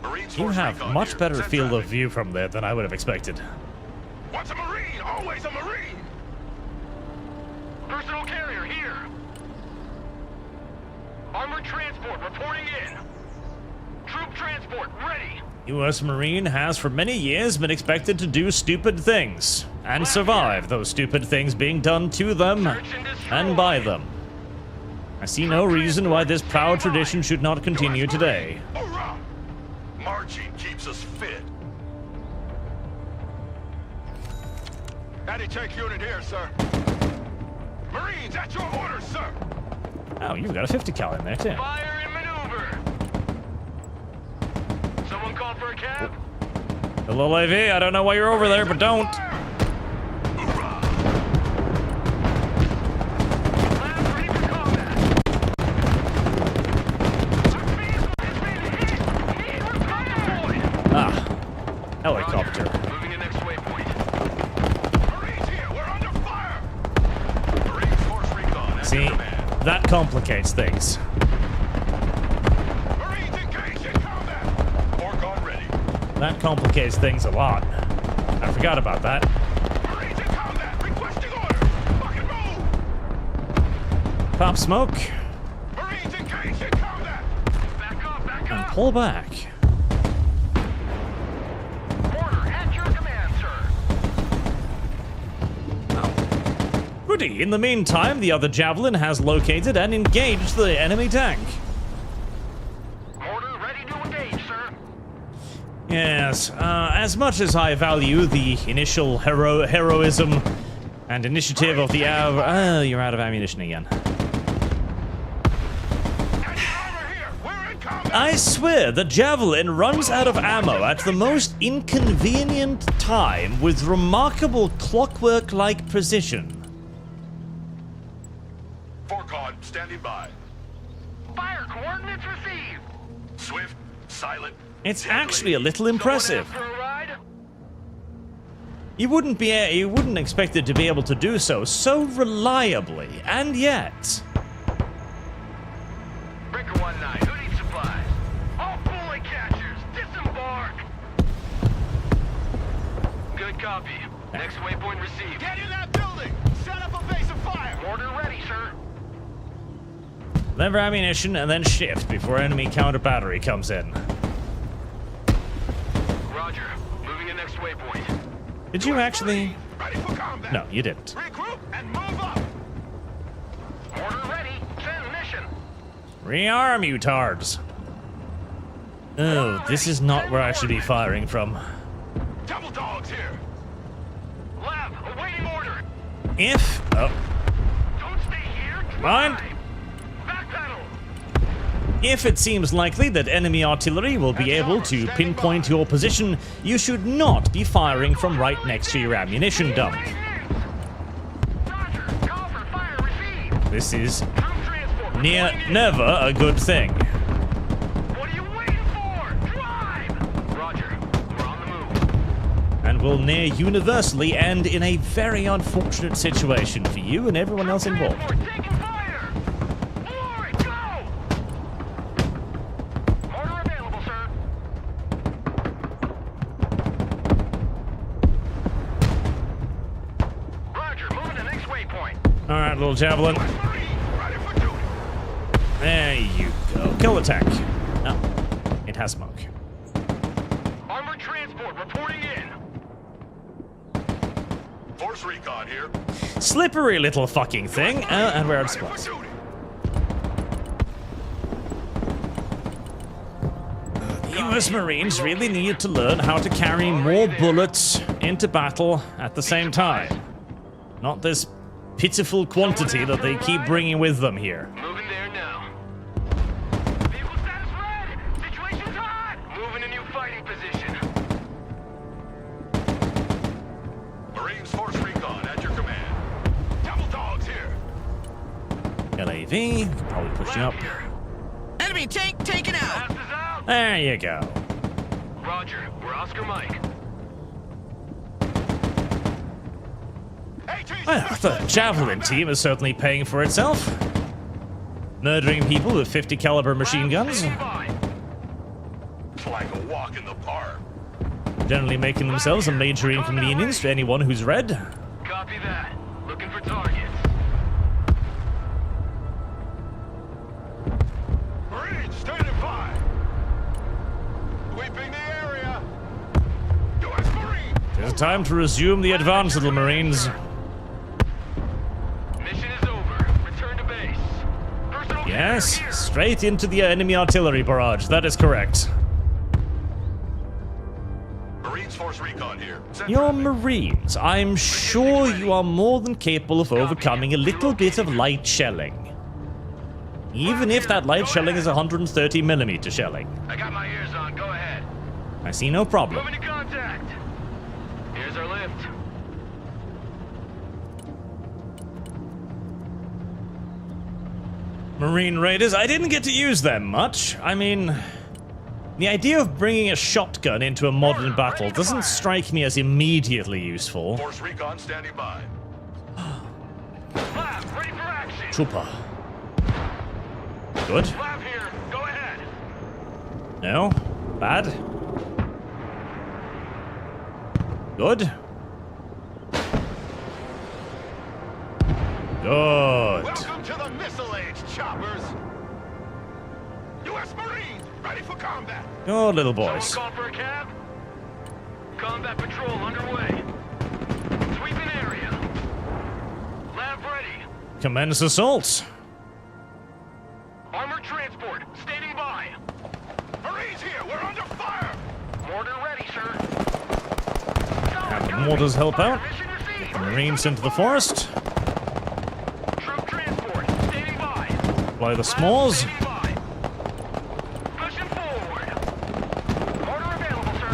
Marines You force have recon much here. better Send field of traffic. view from there than I would have expected. Once a Marine, always a Marine. Personal carrier here. Armored transport reporting in. Troop transport ready. U.S. Marine has for many years been expected to do stupid things and survive those stupid things being done to them and by them. I see no reason why this proud tradition should not continue today. Hurrah! Marching keeps us fit. Anti-tank unit here, sir. Marines at your orders, sir. Oh, you've got a 50 cal in there too. Fire and maneuver. Someone call for a cab? Hello, AV. I don't know why you're over there, but don't. Ah, helicopter. Moving to next waypoint. Marines here, we're under fire. Marines force recon at See, command. that complicates things. Marines engaged in combat. Wargame ready. That complicates things a lot. I forgot about that. Marines in combat. Requesting order. Lock and move. Pop smoke Marines engaged in combat. Back up, back and up. pull back. Order at your command, sir. Goody. In the meantime, the other Javelin has located and engaged the enemy tank. Order ready to engage, sir. Yes, as much as I value the initial heroism and initiative of the you're out of ammunition again. Anti-armor here. We're in combat. I swear the Javelin runs out of ammo at the most inconvenient time with remarkable clockwork-like precision. Wargame standing by. Fire coordinates received. Swift, silent. It's actually a little impressive. Someone in for a ride? You wouldn't expect it to be able to do so reliably, and yet. Breaker 1-9, who needs supplies? All bullet catchers, disembark! Good copy. Next waypoint received. Get in that building! Set up a base of fire! Order ready, sir. Lever ammunition and then shift before enemy counter battery comes in. Roger. Moving to next waypoint. Did you actually? Ready for combat. No, you didn't. Regroup and move up! Order ready. Send mission. Rearm, you tards. Oh, this is not where I should be firing from. Double dogs here. Lab, awaiting order. If... Oh, Don't stay here. Mind. Drive. Backpedal. if it seems likely that enemy artillery will be able to pinpoint your position, you should not be firing from right next to your ammunition dump. Roger. Call for fire received. This is Troop transport. never a good thing. What are you waiting for? Drive! Roger. We're on the move. And will near universally end in a very unfortunate situation for you and everyone else involved. Transport taking fire! For it, go! Order available, sir. Roger, moving to next waypoint. Alright, little javelin. Marine, ready for duty. There you go. Kill attack. No, it has smoke. Armored transport reporting in. Force recon here. Slippery little fucking thing. And we're out of Ready for supplies. duty. US Marines really need to learn how to carry more bullets into battle at the same time. Not this pitiful quantity that they keep bringing with them here. Moving there now. Vehicle status red! Situation's hot! Moving a new fighting position. Marines Force Recon at your command. Double dogs here. LAV, probably pushing up. Enemy tank taken out. Passes out. There you go. Roger, we're Oscar Mike. Well, the Javelin team is certainly paying for itself. Murdering people with 50 caliber machine guns. It's like a walk in the park. Generally making themselves a major inconvenience to anyone who's red. Copy that. Looking for targets. Marines, standing by. Sweeping the area. U.S. Marine. It's time to resume the advance, little Marines. Mission is over. Return to base. Personal Yes, care here. straight into the enemy artillery barrage. That is correct. Marines Force Recon here. You're Marines. I'm sure you are more than capable of overcoming a little bit of light shelling. Even if that light shelling is 130mm shelling. I got my ears on. Go ahead. I see no problem. Moving to contact. Here's our lift. Marine Raiders, I didn't get to use them much. I mean, the idea of bringing a shotgun into a modern battle doesn't strike me as immediately useful. Force Recon standing by. Lab, ready for action. Trooper. Good. Lab here. Go ahead. No. Bad. Good. Good. Welcome to the Missile Age, choppers. U.S. Marines, ready for combat. Oh, little boys. Someone call for a cab? Combat patrol underway. Sweeping area. Lab ready. Commence assault. Armored transport, standing by. Marines here, we're under fire. Mortar ready, sir. Have the mortars help out. Get the Marines into the forest. Troop transport, standing by. Apply the s'mores. Standing by. Pushing forward. Mortar available, sir.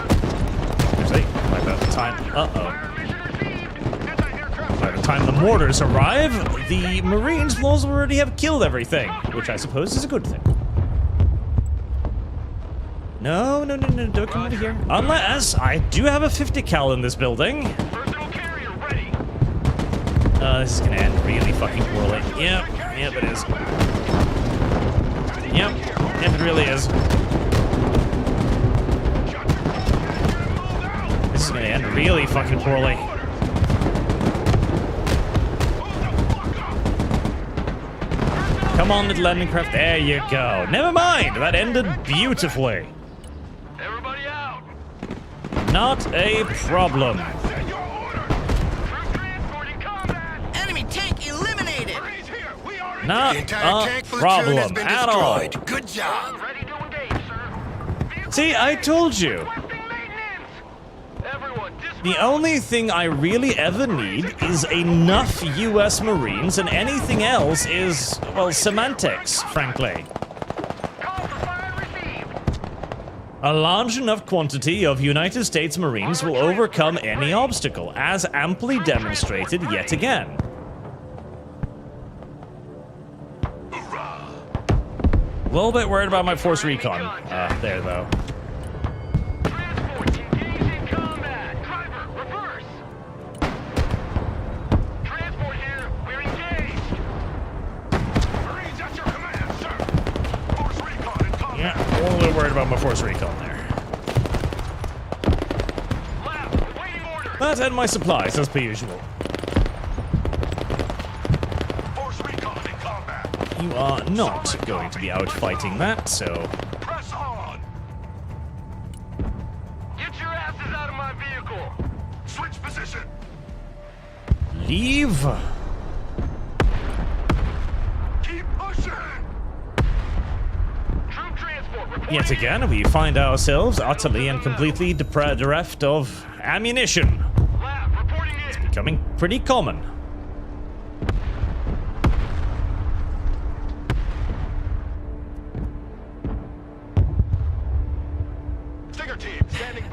See, by the time... Uh-oh. Fire mission received. Anti-aircraft. By the time the mortars arrive, the Marines will already have killed everything, which I suppose is a good thing. No, no, no, no, don't come over here. Unless I do have a 50 cal in this building. Personal carrier ready. This is gonna end really fucking poorly. Yep, yep it is. Yep, it really is. This is gonna end really fucking poorly. Come on, little landing craft. There you go. Never mind. That ended beautifully. Everybody out. Not a problem. Send your order. Troop transport in combat. Enemy tank eliminated. Marines here. We are in. Not The entire a tank platoon has problem been at all. destroyed. Good job. Ready to engage, sir. Vehicle See, I told you. requesting maintenance. Everyone, dismount. The only thing I really ever need is enough US Marines, and anything else is, well, semantics, frankly. Call for fire received. A large enough quantity of United States Marines will overcome any obstacle, as amply demonstrated yet again. A little bit worried about my force recon. There, though. Transport engaged in combat. Driver, reverse. Transport here. We're engaged. Marines at your command, sir. Force recon in combat. Yeah, a little bit worried about my force recon there. Lab, awaiting orders. That and my supplies, as per usual. Force recon in combat. You are not going to be out fighting that, so... Press on. Get your asses out of my vehicle. Switch position. Leave. Keep pushing. Troop transport reporting. Yet again, we find ourselves utterly and completely bereft of ammunition. Lab reporting in. Becoming pretty common.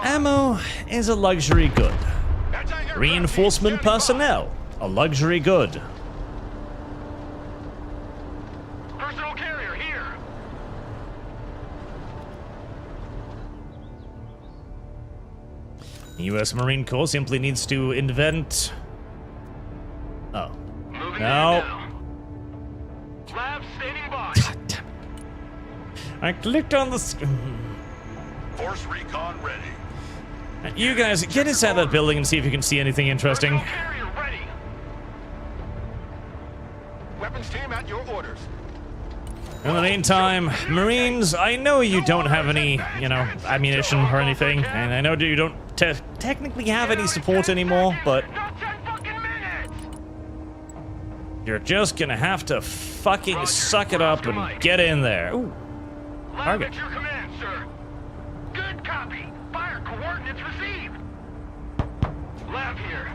Ammo is a luxury good. Reinforcement personnel, a luxury good. Personal carrier here. The U.S. Marine Corps simply needs to invent... Oh. Moving No. Lab standing by. God damn it. I clicked on the... Force recon ready. You guys, get inside that building and see if you can see anything interesting. Personal carrier ready. Weapons team at your orders. In the meantime, Marines, I know you don't have any, you know, ammunition or anything, and I know you don't technically have any support anymore, but Not 10 fucking minutes. you're just gonna have to fucking suck it up and get in there. Ooh, Lab target. at your command, sir. Good copy. Fire coordinates received. Lab here.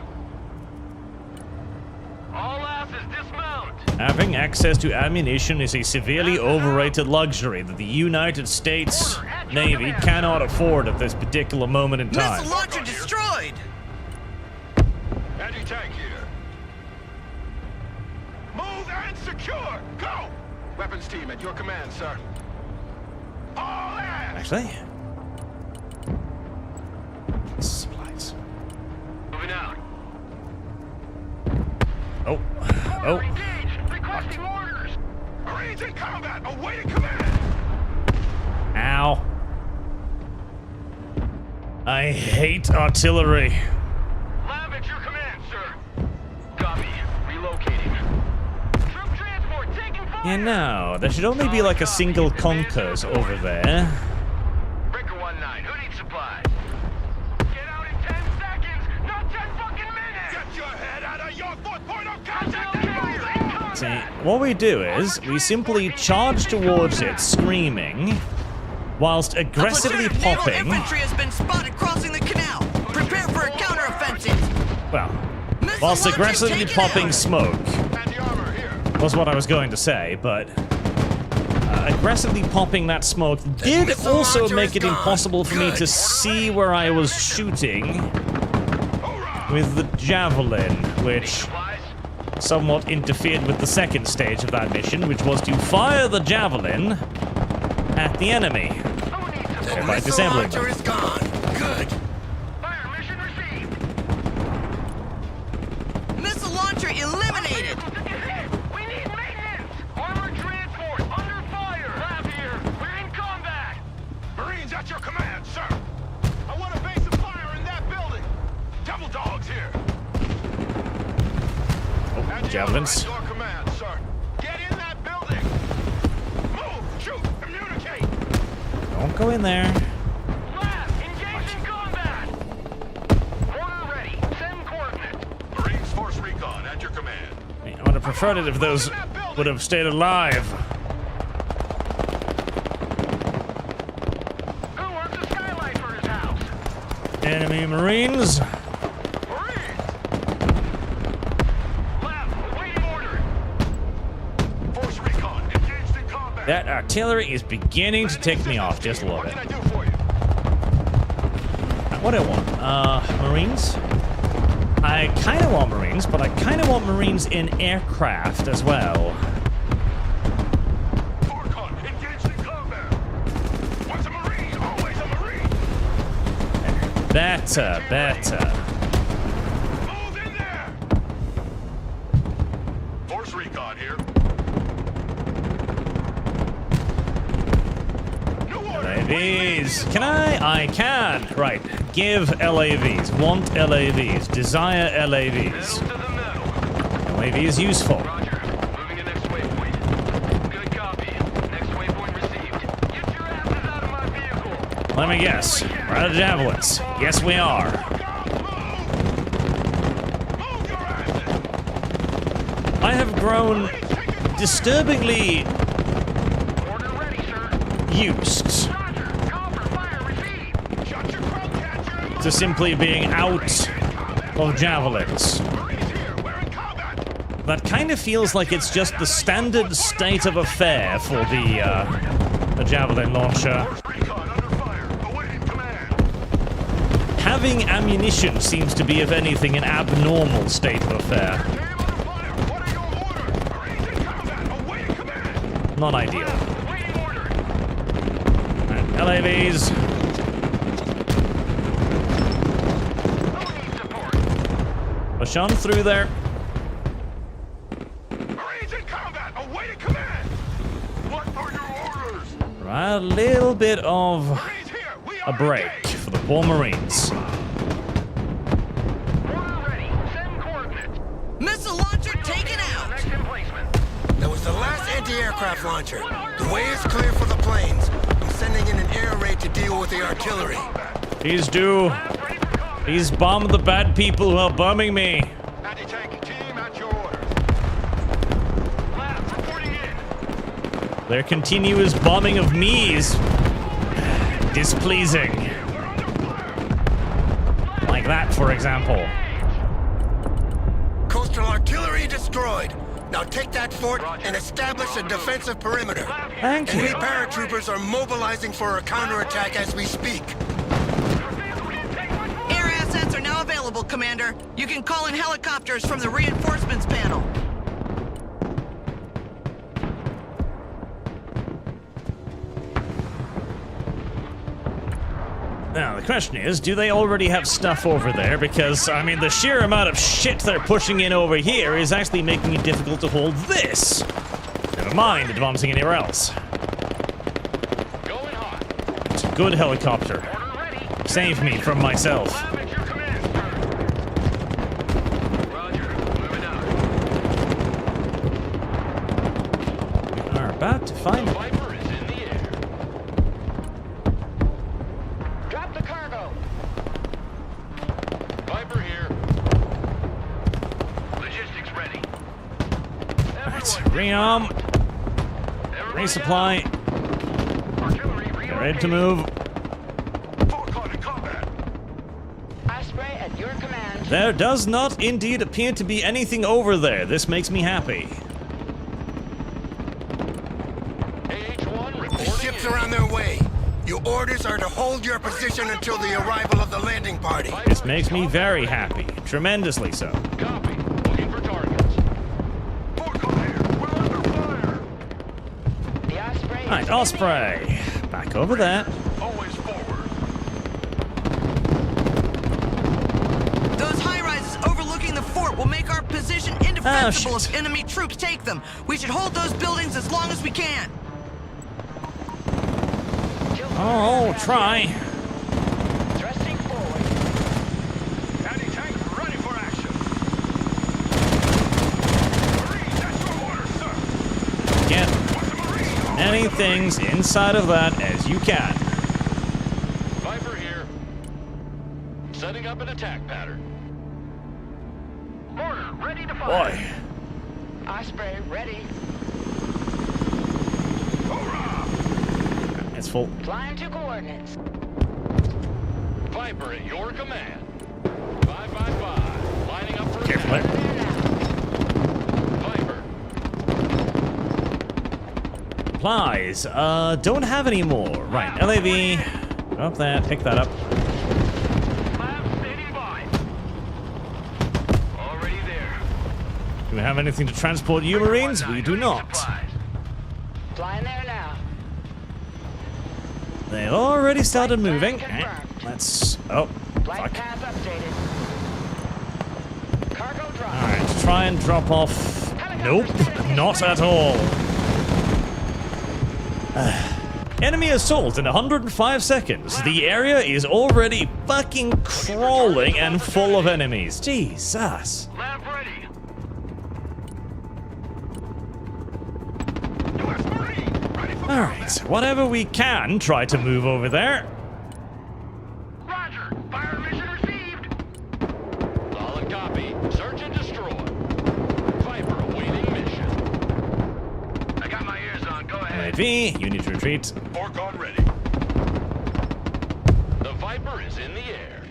All asses dismount. Having access to ammunition is a severely overrated luxury that the United States Navy cannot afford at this particular moment in time. Missile launcher destroyed! Anti-tank here. Move and secure. Go. Weapons team at your command, sir. All hands. Actually, supplies. Moving out. Oh, Order engaged. Requesting orders. Marines in combat. Awaiting command. Ow. I hate artillery. Lab at your command, sir. Copy. Relocating. Troop transport taking fire. Yeah, no, there should only be like a single Conkers over there. Breaker 1-9. Who needs supplies? Get out in 10 seconds. Not 10 fucking minutes. Get your head out of your fourth point of contact and move in. See, what we do is we simply charge towards it, screaming, whilst aggressively popping. Infantry has been spotted crossing the canal. Prepare for a counteroffensive. Well, whilst aggressively popping smoke And the armor here. was what I was going to say, but aggressively popping that smoke did missile also launcher make is it gone. impossible for me Good. to see where I was shooting with the javelin, which Supplies. somewhat interfered with the second stage of that mission, which was to fire the javelin at the enemy. Who needs supplies? By Missile disabling launcher them. is gone. Good. Fire mission received. Missile launcher eliminated. We need maintenance. Armor transport under fire. Lab here. We're in combat. Marines at your command, sir. I want a base of fire in that building. Devil dogs here. Oh, javelins. At your command, sir. Get in that building. Move, shoot, communicate. Don't go in there. Lab, engage in combat. Order ready. Send coordinates. Marines force recon at your command. I would have preferred it if those would have stayed alive. Who wants a skylight for his house? Enemy Marines. Marines! Lab, awaiting order. Force recon, engaged in combat. That artillery is beginning to tick me off just a little What bit. can I do for you? What do I want? Marines? I kind of want Marines, but I kind of want Marines in aircraft as well. Forcon, engaged in combat. Once a Marine, always a Marine. Better, better. Move in there. Force recon here. New order. LAVs. Can I can. Right. Give LAVs. Want LAVs. Desire LAVs. To the metal. LAV is useful. Roger. Moving to next waypoint. Good copy. Next waypoint received. Get your asses out of my vehicle. Let me guess. We're out of javelins. Yes, we are. Move your asses. I have grown disturbingly Order ready, sir. used Roger. Copper fire received. Shut your crowd catcher and move. to simply being out of javelins. Marines here. We're in combat. That kind of feels like it's just the standard state of affair for the javelin launcher. Force recon under fire. Awaiting command. having ammunition seems to be, if anything, an abnormal state of affair. Not ideal. And LAVs. Push on through there. Right, a little bit of a break for the poor Marines. Missile launcher taken out! That was the last anti-aircraft launcher. The way is clear for the planes. I'm sending in an air raid to deal with the artillery. Please do. Please bomb the bad people who are bombing me. Anti-tank team at your orders. Labs reporting in. Their continuous bombing of me is displeasing. Like that, for example. Coastal artillery destroyed. Now take that fort and establish a defensive perimeter. Thank you. Enemy paratroopers are mobilizing for a counterattack as we speak. Air assets are now available, Commander. You can call in helicopters from the reinforcements panel. Now, the question is, do they already have stuff over there? Because, I mean, the sheer amount of shit they're pushing in over here is actually making it difficult to hold this. Never mind advancing anywhere else. It's a good helicopter. Save me from myself. We are about to find it. Rearm. Resupply. Get ready to move. There does not indeed appear to be anything over there. This makes me happy. The ships are on their way. Your orders are to hold your position until the arrival of the landing party. This makes me very happy. Tremendously so. Right, Osprey. Back over there. Always forward. Those high-rises overlooking the fort will make our position indefensible if enemy troops take them. We should hold those buildings as long as we can. Oh, try. Thrusting forward. Anti-tank ready for action. Marines at your orders, sir. Get many things inside of that as you can. Viper here. Setting up an attack pattern. Order ready to fire. Boy. Osprey ready. It's full. Flying to coordinates. Viper at your command. 555. Lining up for Careful attack. there. Viper. Supplies. Don't have any more. Right, LAV. Up there, pick that up. Lab standing by. Already there. Do we have anything to transport you, Marines? We do not. Flying there now. They've already started moving. Let's... Oh, Flight fuck. path updated. Cargo drop. Alright, try and drop off. Nope, not at all. Enemy assault in 105 seconds. The area is already fucking crawling and full of enemies. Jesus. Lab ready. U.S. Marine ready for Alright, whatever we can, try to move over there. Roger. Fire mission received. Solid copy. Search and destroy. Viper awaiting mission. I got my ears on. Go ahead. V, you need to retreat. Orcon ready. The Viper is in the air.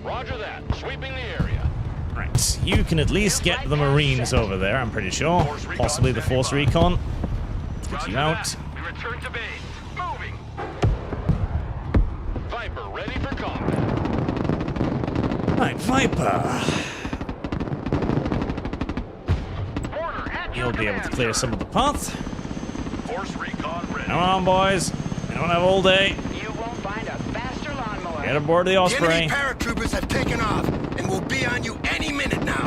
Roger that. Sweeping the area. Right, you can at least get the Marines over there, I'm pretty sure. Possibly the Force Recon. Get you out. We return to base. Moving. Viper ready for combat. Right, Viper. You'll be able to clear some of the path. Force recon ready. Come on, boys. We don't have all day. You won't find a faster lawnmower. Get aboard the Osprey. The enemy paratroopers have taken off and will be on you any minute now.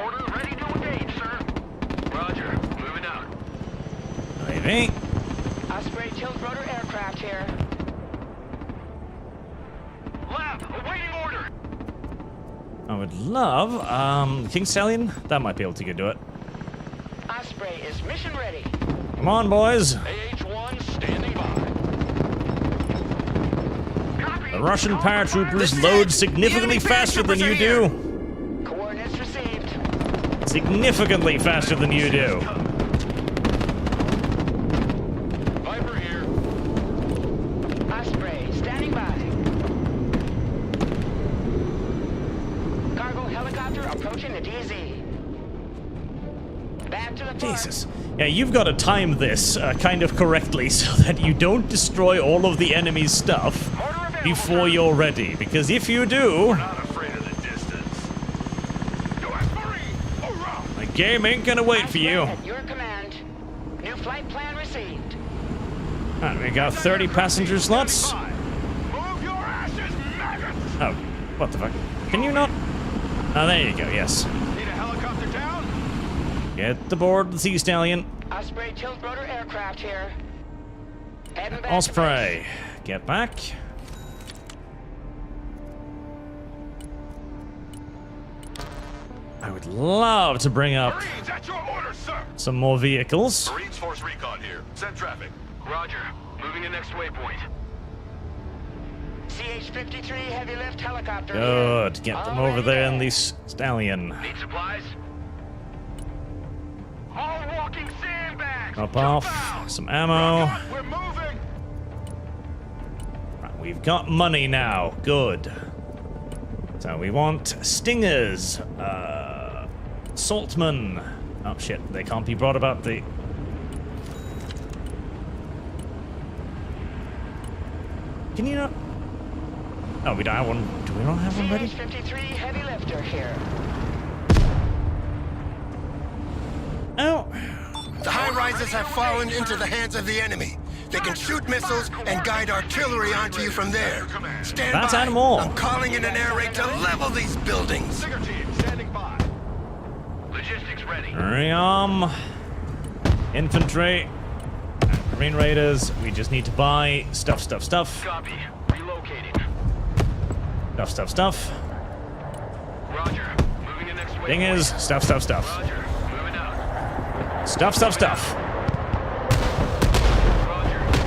Order ready to engage, sir. Roger. Moving out. Maybe. Osprey tilt-rotor aircraft here. Lab, awaiting order. I would love, King Stallion? That might be able to do it. Osprey is mission ready. Come on, boys. AH-1 standing by. The Russian paratroopers load significantly faster than you do. Coordinates received. Significantly faster than you do. Viper here. Osprey standing by. Cargo helicopter approaching the DZ. Back to the front. Jesus. Yeah, you've got to time this kind of correctly so that you don't destroy all of the enemy's stuff before you're ready. Because if you do, Not afraid of the distance. U.S. Marine, hurrah! the game ain't gonna wait for you. At your command. New flight plan received. Alright, we got 30 passenger slots. Move your asses, maggots! Oh, what the fuck? Can you not? Oh, there you go, yes. Need a helicopter down? Get aboard the Sea Stallion. Osprey tilt-rotor aircraft here. Heading back. Osprey, get back. I would love to bring up Marines at your orders, sir! some more vehicles. Marines Force Recon here. Send traffic. Roger. Moving to next waypoint. CH-53 heavy lift helicopter. Good, get them over there in the Stallion. Need supplies? All walking sandbags! Up Jump off, out! some ammo. We're moving! Right, we've got money now, good. So we want Stingers, Saltman. Oh shit, they can't be brought about the... Can you not? Oh, we don't have one. Do we not have one ready? CH-53 heavy lifter here. Oh. The high-rises have fallen into the hands of the enemy. They can shoot missiles and guide artillery onto you from there. Stand That's by. animal. I'm calling in an air raid to level these buildings. Singer team, standing by. Logistics ready. Infantry. Marine Raiders. We just need to buy stuff. Copy. Relocating. Stuff. Roger. Moving to next waypoint. Dingers. Stuff. Roger. Moving out. Stuff. Roger.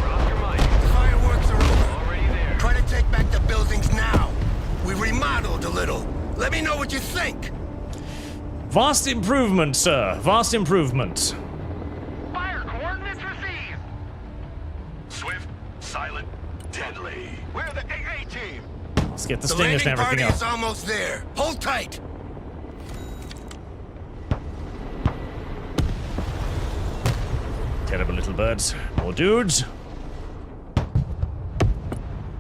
Drop your mic. Fireworks are over. Already there. Try to take back the buildings now. We remodeled a little. Let me know what you think. Vast improvement, sir. Vast improvement. Fire coordinates received. Swift, silent, deadly. We're the AA team. Let's get the The Stingers and landing everything party up. is almost there. Hold tight. Terrible little birds. More dudes.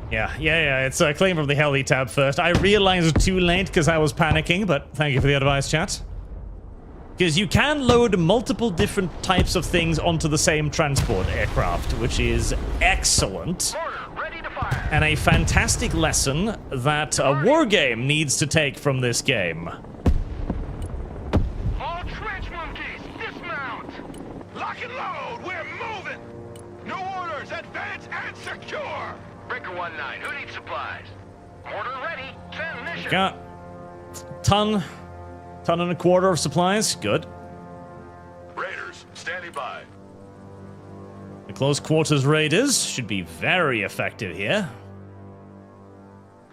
Yeah. It's a claim from the heli tab first. I realized too late because I was panicking, but thank you for the advice, chat. Because you can load multiple different types of things onto the same transport aircraft, which is excellent. Order. Ready to fire. And a fantastic lesson that a wargame needs to take from this game. All trench monkeys, dismount. Lock and load. We're moving. New orders. Advance and secure. Breaker 19. Who needs supplies? Order ready. Send mission. Got ton and a quarter of supplies. Good. Raiders, standing by. The close quarters raiders should be very effective here.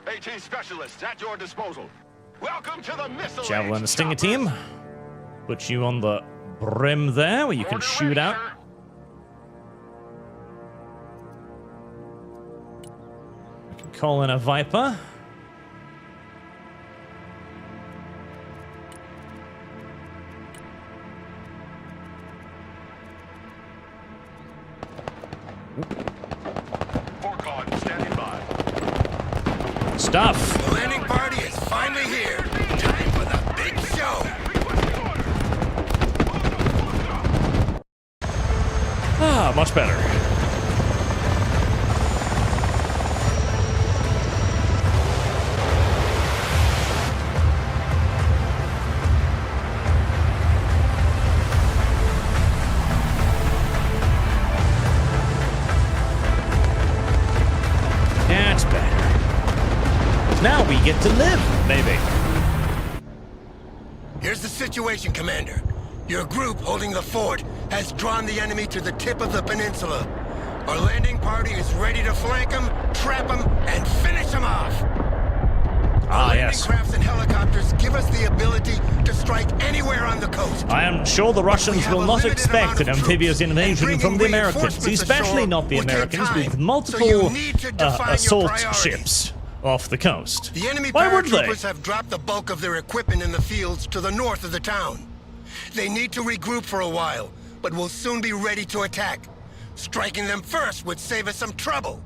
AT specialists at your disposal. Welcome to the missile Javelin age, and Stinger choppers. team. Put you on the brim there where you can Order shoot ready, out. sir. I can call in a Viper. Forcon, standing by. stuff. The landing party is finally here. Time for the big show. Ah, much better. That's better. Now we get to live, maybe. Here's the situation, Commander. Your group holding the fort has drawn the enemy to the tip of the peninsula. Our landing party is ready to flank them, trap them, and finish them off. Ah, landing yes. crafts and helicopters give us the ability to strike anywhere on the coast. I am sure the Russians will not expect an amphibious invasion from the Americans, especially not the Americans with multiple assault ships off the coast. The enemy Why would they? paratroopers have dropped the bulk of their equipment in the fields to the north of the town. They need to regroup for a while, but will soon be ready to attack. Striking them first would save us some trouble.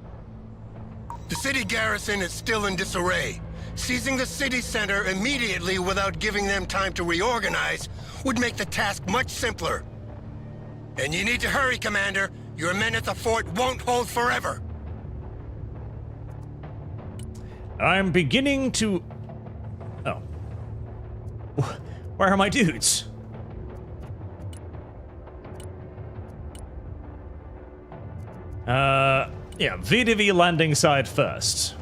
The city garrison is still in disarray. Seizing the city center immediately without giving them time to reorganize would make the task much simpler. And you need to hurry, Commander. Your men at the fort won't hold forever. I'm beginning to... Oh. Where are my dudes? Yeah, VDV landing side first.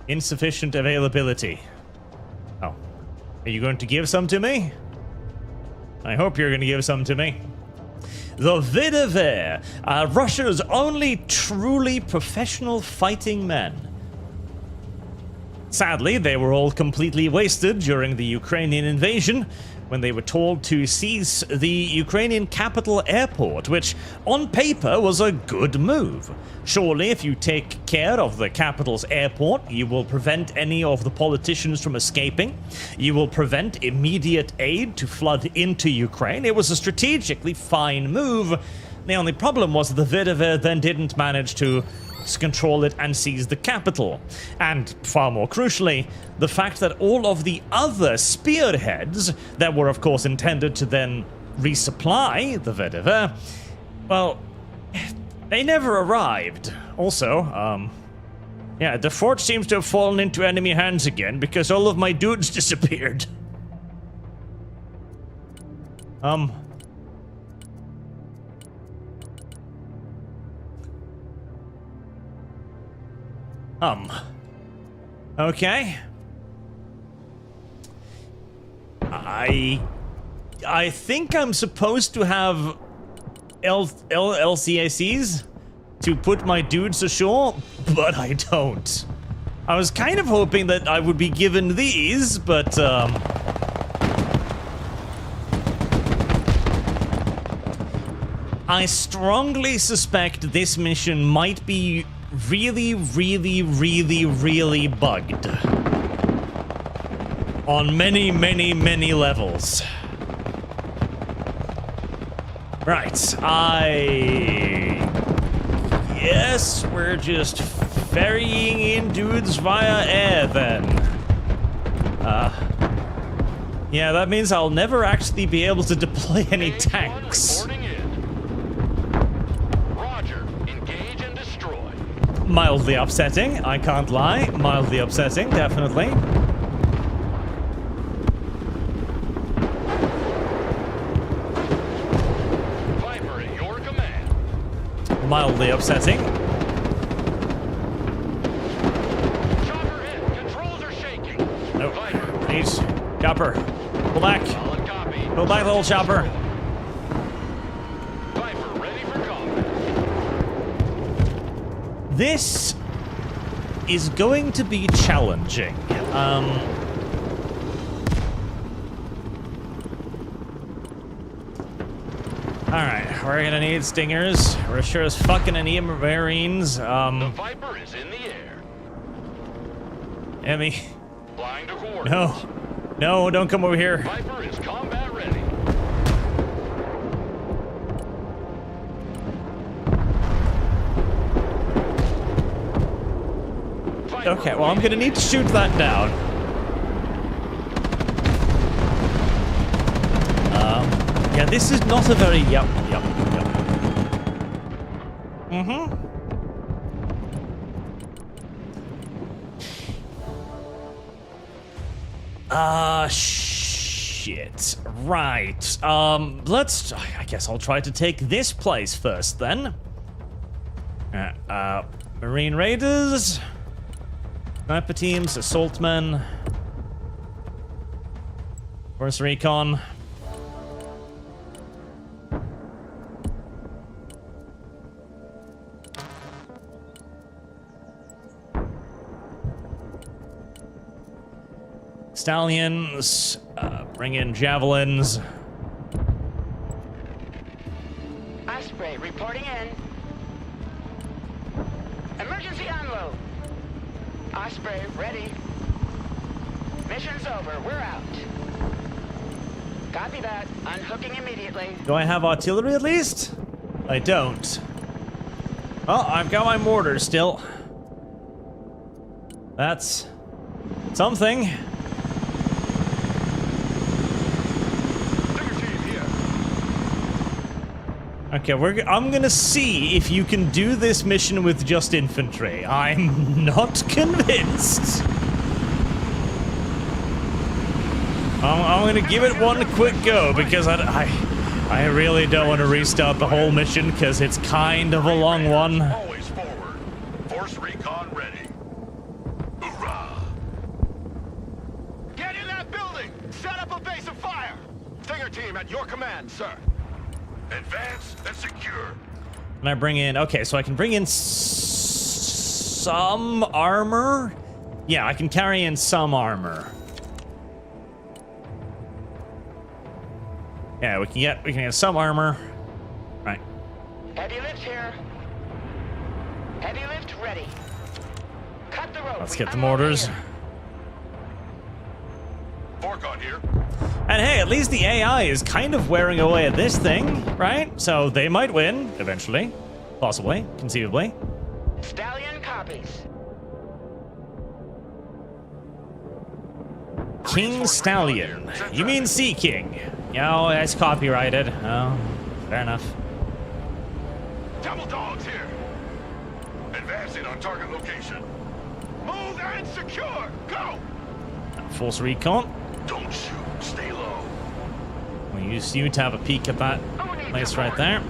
Insufficient availability. Oh. Are you going to give some to me? I hope you're going to give some to me. The VDV, Russia's only truly professional fighting men. Sadly, they were all completely wasted during the Ukrainian invasion when they were told to seize the Ukrainian capital airport, which on paper was a good move. Surely, if you take care of the capital's airport, you will prevent any of the politicians from escaping. You will prevent immediate aid to flood into Ukraine. It was a strategically fine move. The only problem was the VDV then didn't manage to control it and seize the capital. And far more crucially, the fact that all of the other spearheads that were of course intended to then resupply the VDV, well, they never arrived. Also, yeah, the fort seems to have fallen into enemy hands again because all of my dudes disappeared. Okay. I think I'm supposed to have LCACs to put my dudes ashore, but I don't. I was kind of hoping that I would be given these, but I strongly suspect this mission might be really bugged. On many levels. Right, Yes, we're just ferrying in dudes via air then. Yeah, that means I'll never actually be able to deploy any tanks. Mildly upsetting, I can't lie. Mildly upsetting, definitely. Viper at your command. Mildly upsetting. Chopper in. Controls are shaking. Nope. Viper. Please. Chopper. Pull back. Solid copy. Pull back, little chopper. Viper ready for combat. This is going to be challenging. Alright, we're gonna need stingers. We're sure as fuck gonna need marines. The Viper is in the air. Emmy. Flying to coordinates. No. No, don't come over here. Viper is combat ready. Okay, well, I'm gonna need to shoot that down. Yeah, this is not a very... Yep. Mm-hmm. Shit. Right. Let's... I guess I'll try to take this place first, then. Marine Raiders. Sniper teams, assault men. Force recon. Stallions, bring in javelins. Osprey reporting in. Emergency unload. Osprey ready. Mission's over. We're out. Copy that. Unhooking immediately. Do I have artillery at least? I don't. Oh, I've got my mortars still. That's something. Okay, I'm gonna see if you can do this mission with just infantry. I'm not convinced. I'm gonna give it one quick go because I really don't want to restart the whole mission because it's kind of a long one. Always forward. Force recon ready. Hoorah! Get in that building! Set up a base of fire! Stinger team at your command, sir. Advance and secure. Can I bring in... Okay, so I can bring in some armor? Yeah, I can carry in some armor. Yeah, we can get some armor. Right. Heavy lift here. Heavy lift ready. Cut the rope. Let's get the mortars. Fork on here. And hey, at least the AI is kind of wearing away at this thing, right? So they might win, eventually. Possibly, conceivably. Stallion copies. King Stallion. You mean Sea King? Oh, that's copyrighted. Oh, fair enough. Double dogs here. Advancing on target location. Move and secure. Go. Force recon. Don't shoot. Stay low. We'll use you to have a peek at that place right there.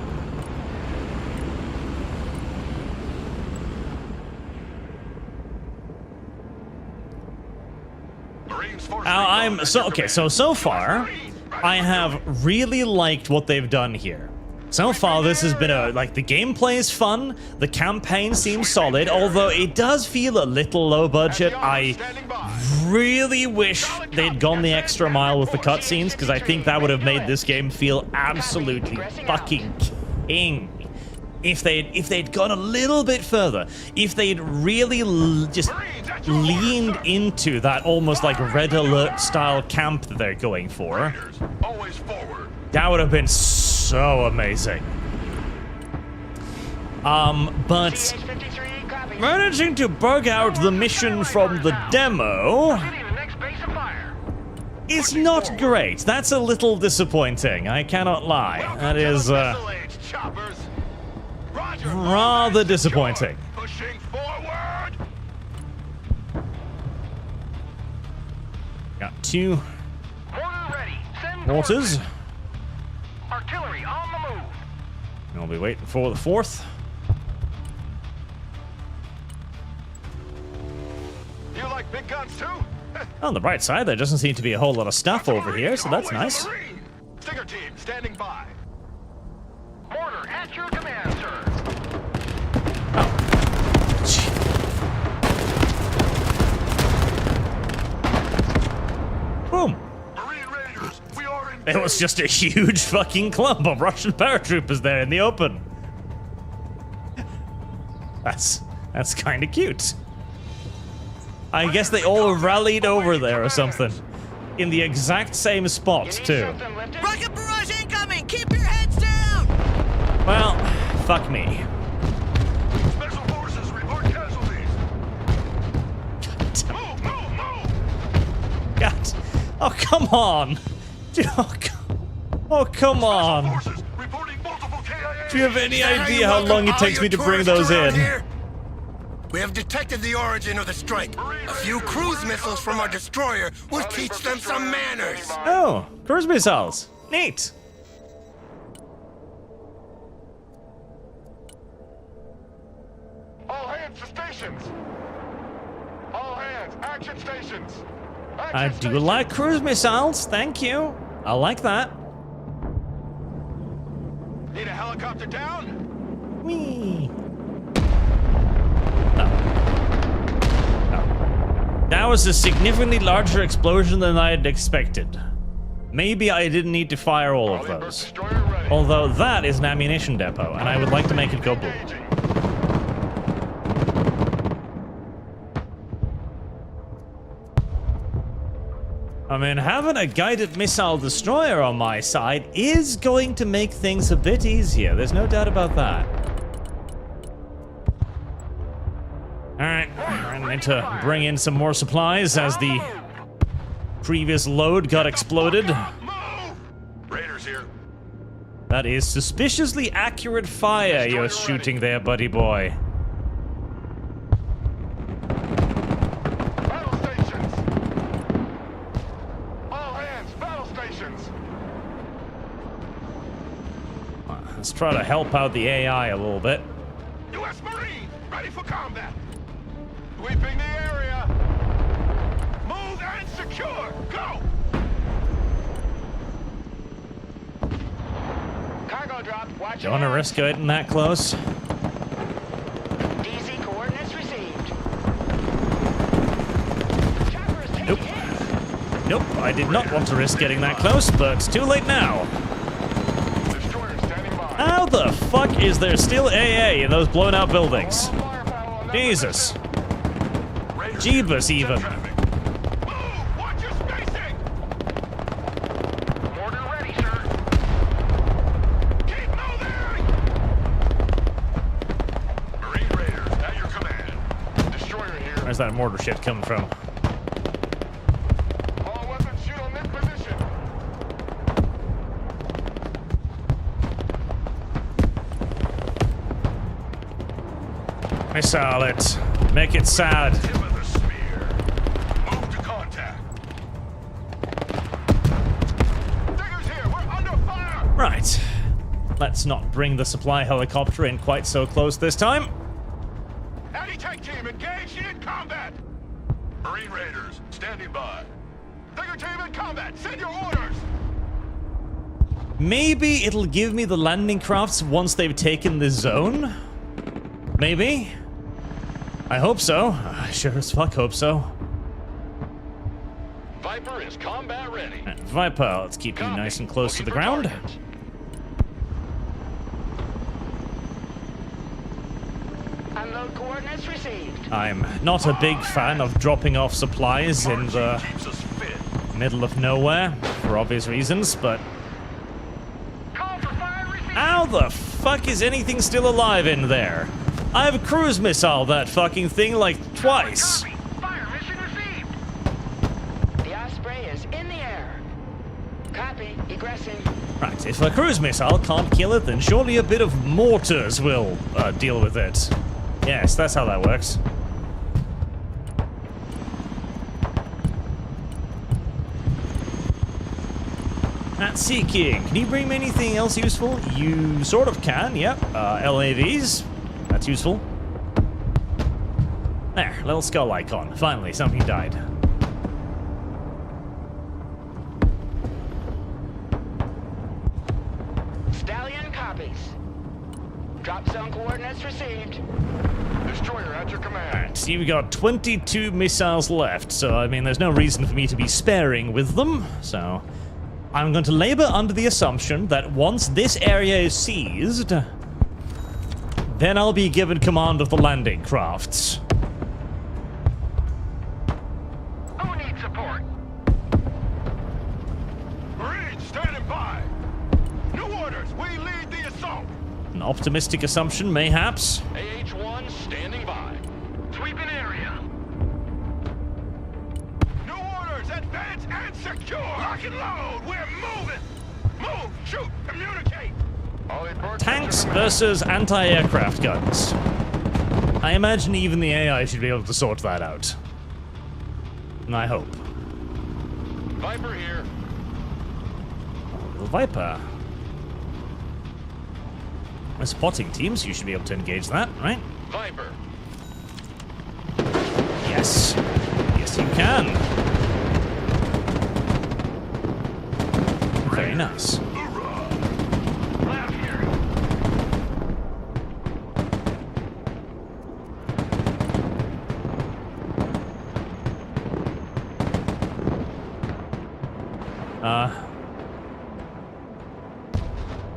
So far, I have really liked what they've done here. So far, this has been the gameplay is fun, the campaign seems solid, although it does feel a little low budget. I really wish they'd gone the extra mile with the cutscenes, because I think that would have made this game feel absolutely fucking king. If they'd gone a little bit further, if they'd really just leaned into that almost like Red Alert style camp that they're going for, that would have been so amazing. But managing to bug out the mission from the demo is not great. That's a little disappointing, I cannot lie. That is rather disappointing. Pushing forward. Got two mortars. Artillery on the move. I'll be waiting for the fourth. You like big guns too? On the bright side, there doesn't seem to be a whole lot of stuff over here, so that's nice. Stinger team standing by. Mortar at your command, sir. Boom. It was just a huge fucking clump of Russian paratroopers there in the open. That's kind of cute. I guess they all rallied over there or something. In the exact same spot, too. Rocket barrage incoming! Keep your heads down! Well, fuck me. Special forces report casualties. Oh, come on! Oh, come on! Do you have any idea how long it takes me to bring those in? Here? We have detected the origin of the strike. A few cruise missiles from our destroyer will teach them some manners. Oh, cruise missiles. Neat. All hands to stations. All hands, action stations. I do like cruise missiles, thank you. I like that. Need a helicopter down? Whee. Oh. That was a significantly larger explosion than I had expected. Maybe I didn't need to fire all of those. Although that is an ammunition depot, and I would like to make it go boom. I mean, having a guided missile destroyer on my side is going to make things a bit easier. There's no doubt about that. Alright, I need to bring in some more supplies as the previous load got exploded. Raiders here. That is suspiciously accurate fire you're shooting there, buddy boy. Battle stations. All hands, battle stations. Let's try to help out the AI a little bit. U.S. Marine, ready for combat. Sweeping the area. Move and secure. Go. Cargo drop. Watch Don't want to risk getting that close. DZ coordinates received. Nope. Nope, I did not want to risk getting that close, but it's too late now. Destroyer standing by. How the fuck is there still AA in those blown out buildings? Jesus. Jeebus even. Move. Watch your spacing. Order ready, sir. Keep moving. Marine Raiders at your command. Destroyer here. Where's that mortar shit coming from? All weapons shoot on this position. Missile it. Make it sad. Tip of the spear. Move to contact. Diggers here. We're under fire. Right. Let's not bring the supply helicopter in quite so close this time. Anti-tank team engaged in combat. Marine Raiders standing by. Digger team in combat. Send your orders. Maybe it'll give me the landing crafts once they've taken the zone? Maybe? I hope so. I sure as fuck hope so. Viper is combat ready. And Viper, let's keep you nice and close to the ground. Unload coordinates received. I'm not a big fan of dropping off supplies in the middle of nowhere, for obvious reasons, but... Call for fire received. How the fuck is anything still alive in there? I've cruise missile that fucking thing like twice. Fire mission received. The Osprey is in the air. Copy. Egressing. Right, if a cruise missile can't kill it, then surely a bit of mortars will deal with it. Yes, that's how that works. At Sea King, can you bring me anything else useful? You sort of can, yep. LAVs. That's useful. There, little skull icon. Finally, something died. Stallion copies. Drop zone coordinates received. Destroyer at your command. Alright, so you've got 22 missiles left, so I mean, there's no reason for me to be sparing with them, so... I'm going to labor under the assumption that once this area is seized, then I'll be given command of the landing crafts. Who needs support? Marines standing by. New orders. We lead the assault. An optimistic assumption, mayhaps. AH-1 standing by. Sweeping area. New orders. Advance and Secure! Lock and load! We're moving! Move! Shoot! Communicate! Tanks versus anti-aircraft guns. I imagine even the AI should be able to sort that out. And I hope. Viper here. Little Viper. We're spotting teams, you should be able to engage that, right? Viper. Yes. Yes, you can. Very nice.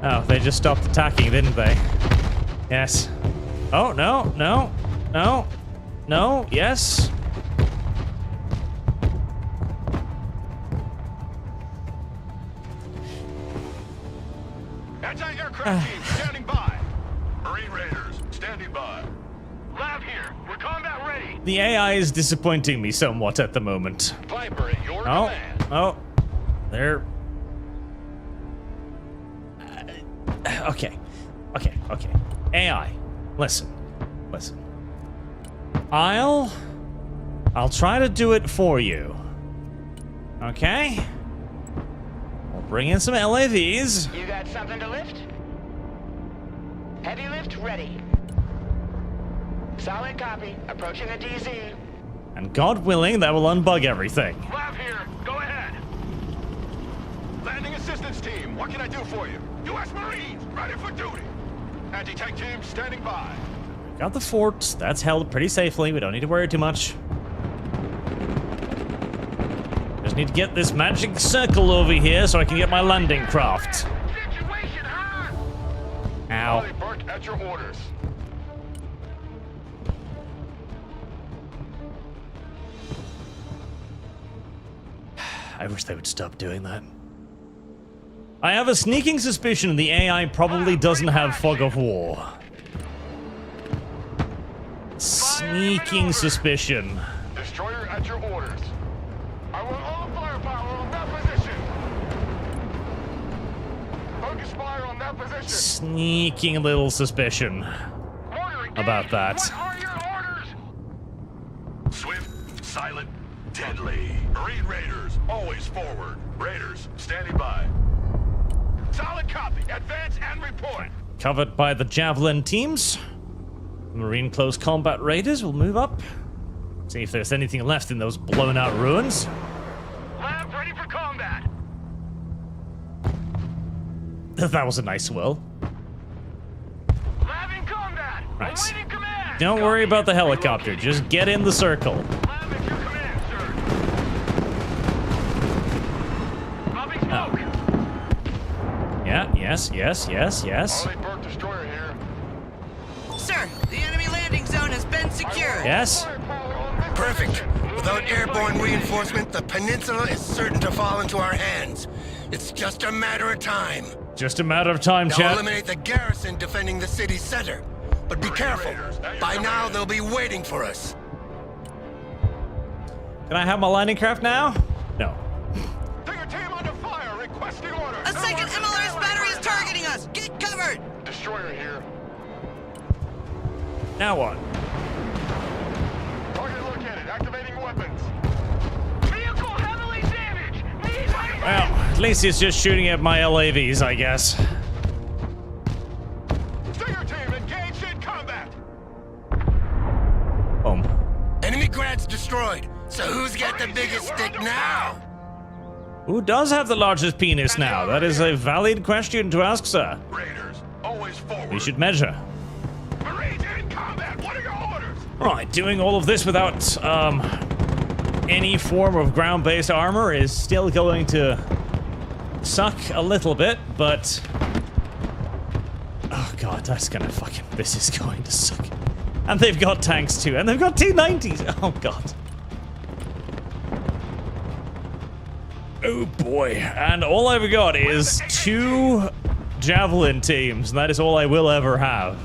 Oh, they just stopped attacking, didn't they? Yes. Oh, no, no, no, no, yes. Anti-aircraft team standing by. Marine Raiders standing by. Lab here. We're combat ready. The AI is disappointing me somewhat at the moment. Viper at your command. Oh, they're... Okay. AI, listen. I'll try to do it for you. Okay? We'll bring in some LAVs. You got something to lift? Heavy lift ready. Solid copy. Approaching a DZ. And God willing, that will unbug everything. Lab here. Go ahead. Landing assistance team. What can I do for you? U.S. Marines ready for duty. Anti-tank team standing by. Got the fort. That's held pretty safely. We don't need to worry too much. Just need to get this magic circle over here so I can get my landing craft. Situation hot. Ow. Burke at your orders. I wish they would stop doing that. I have a sneaking suspicion the AI probably doesn't have fog of war. Sneaking suspicion. Destroyer at your orders. I want all firepower on that position. Focus fire on that position. Sneaking little suspicion about that. What are your orders? Swift, silent, deadly. Marine Raiders, always forward. Raiders, standing by. Solid copy. Advance and report. Covered by the Javelin teams. The Marine Close Combat Raiders will move up. See if there's anything left in those blown out ruins. Lab ready for combat. That was a nice swirl. Lab in combat. Nice. Awaiting command. Don't worry about the helicopter. Just get in the circle. Lab at your command, sir. Popping smoke. Yeah, yes. Harley Burke destroyer here. Sir, the enemy landing zone has been secured. Yes? Perfect. Without airborne reinforcement, the peninsula is certain to fall into our hands. It's just a matter of time. Just a matter of time, They'll chat. eliminate the garrison defending the city center. But be careful. By now, they'll be waiting for us. Can I have my landing craft now? No. Stinger team under fire. Requesting order. A second MLRS battery is targeting us. Get covered. Destroyer here. Now what? Target located. Activating weapons. Vehicle heavily damaged. Need my Well, at least he's just shooting at my LAVs, I guess. Stinger team engaged in combat. Boom. Enemy Grad's destroyed. So who's got the biggest stick now? Who does have the largest penis now? That is a valid question to ask, sir. Raiders, always forward. We should measure. Marines in combat. What are your orders? Right, doing all of this without any form of ground-based armor is still going to suck a little bit, but oh god, that's gonna fucking, this is going to suck. And they've got tanks too, and they've got T-90s. Oh god. Oh boy, and all I've got is 2 Javelin teams, and that is all I will ever have.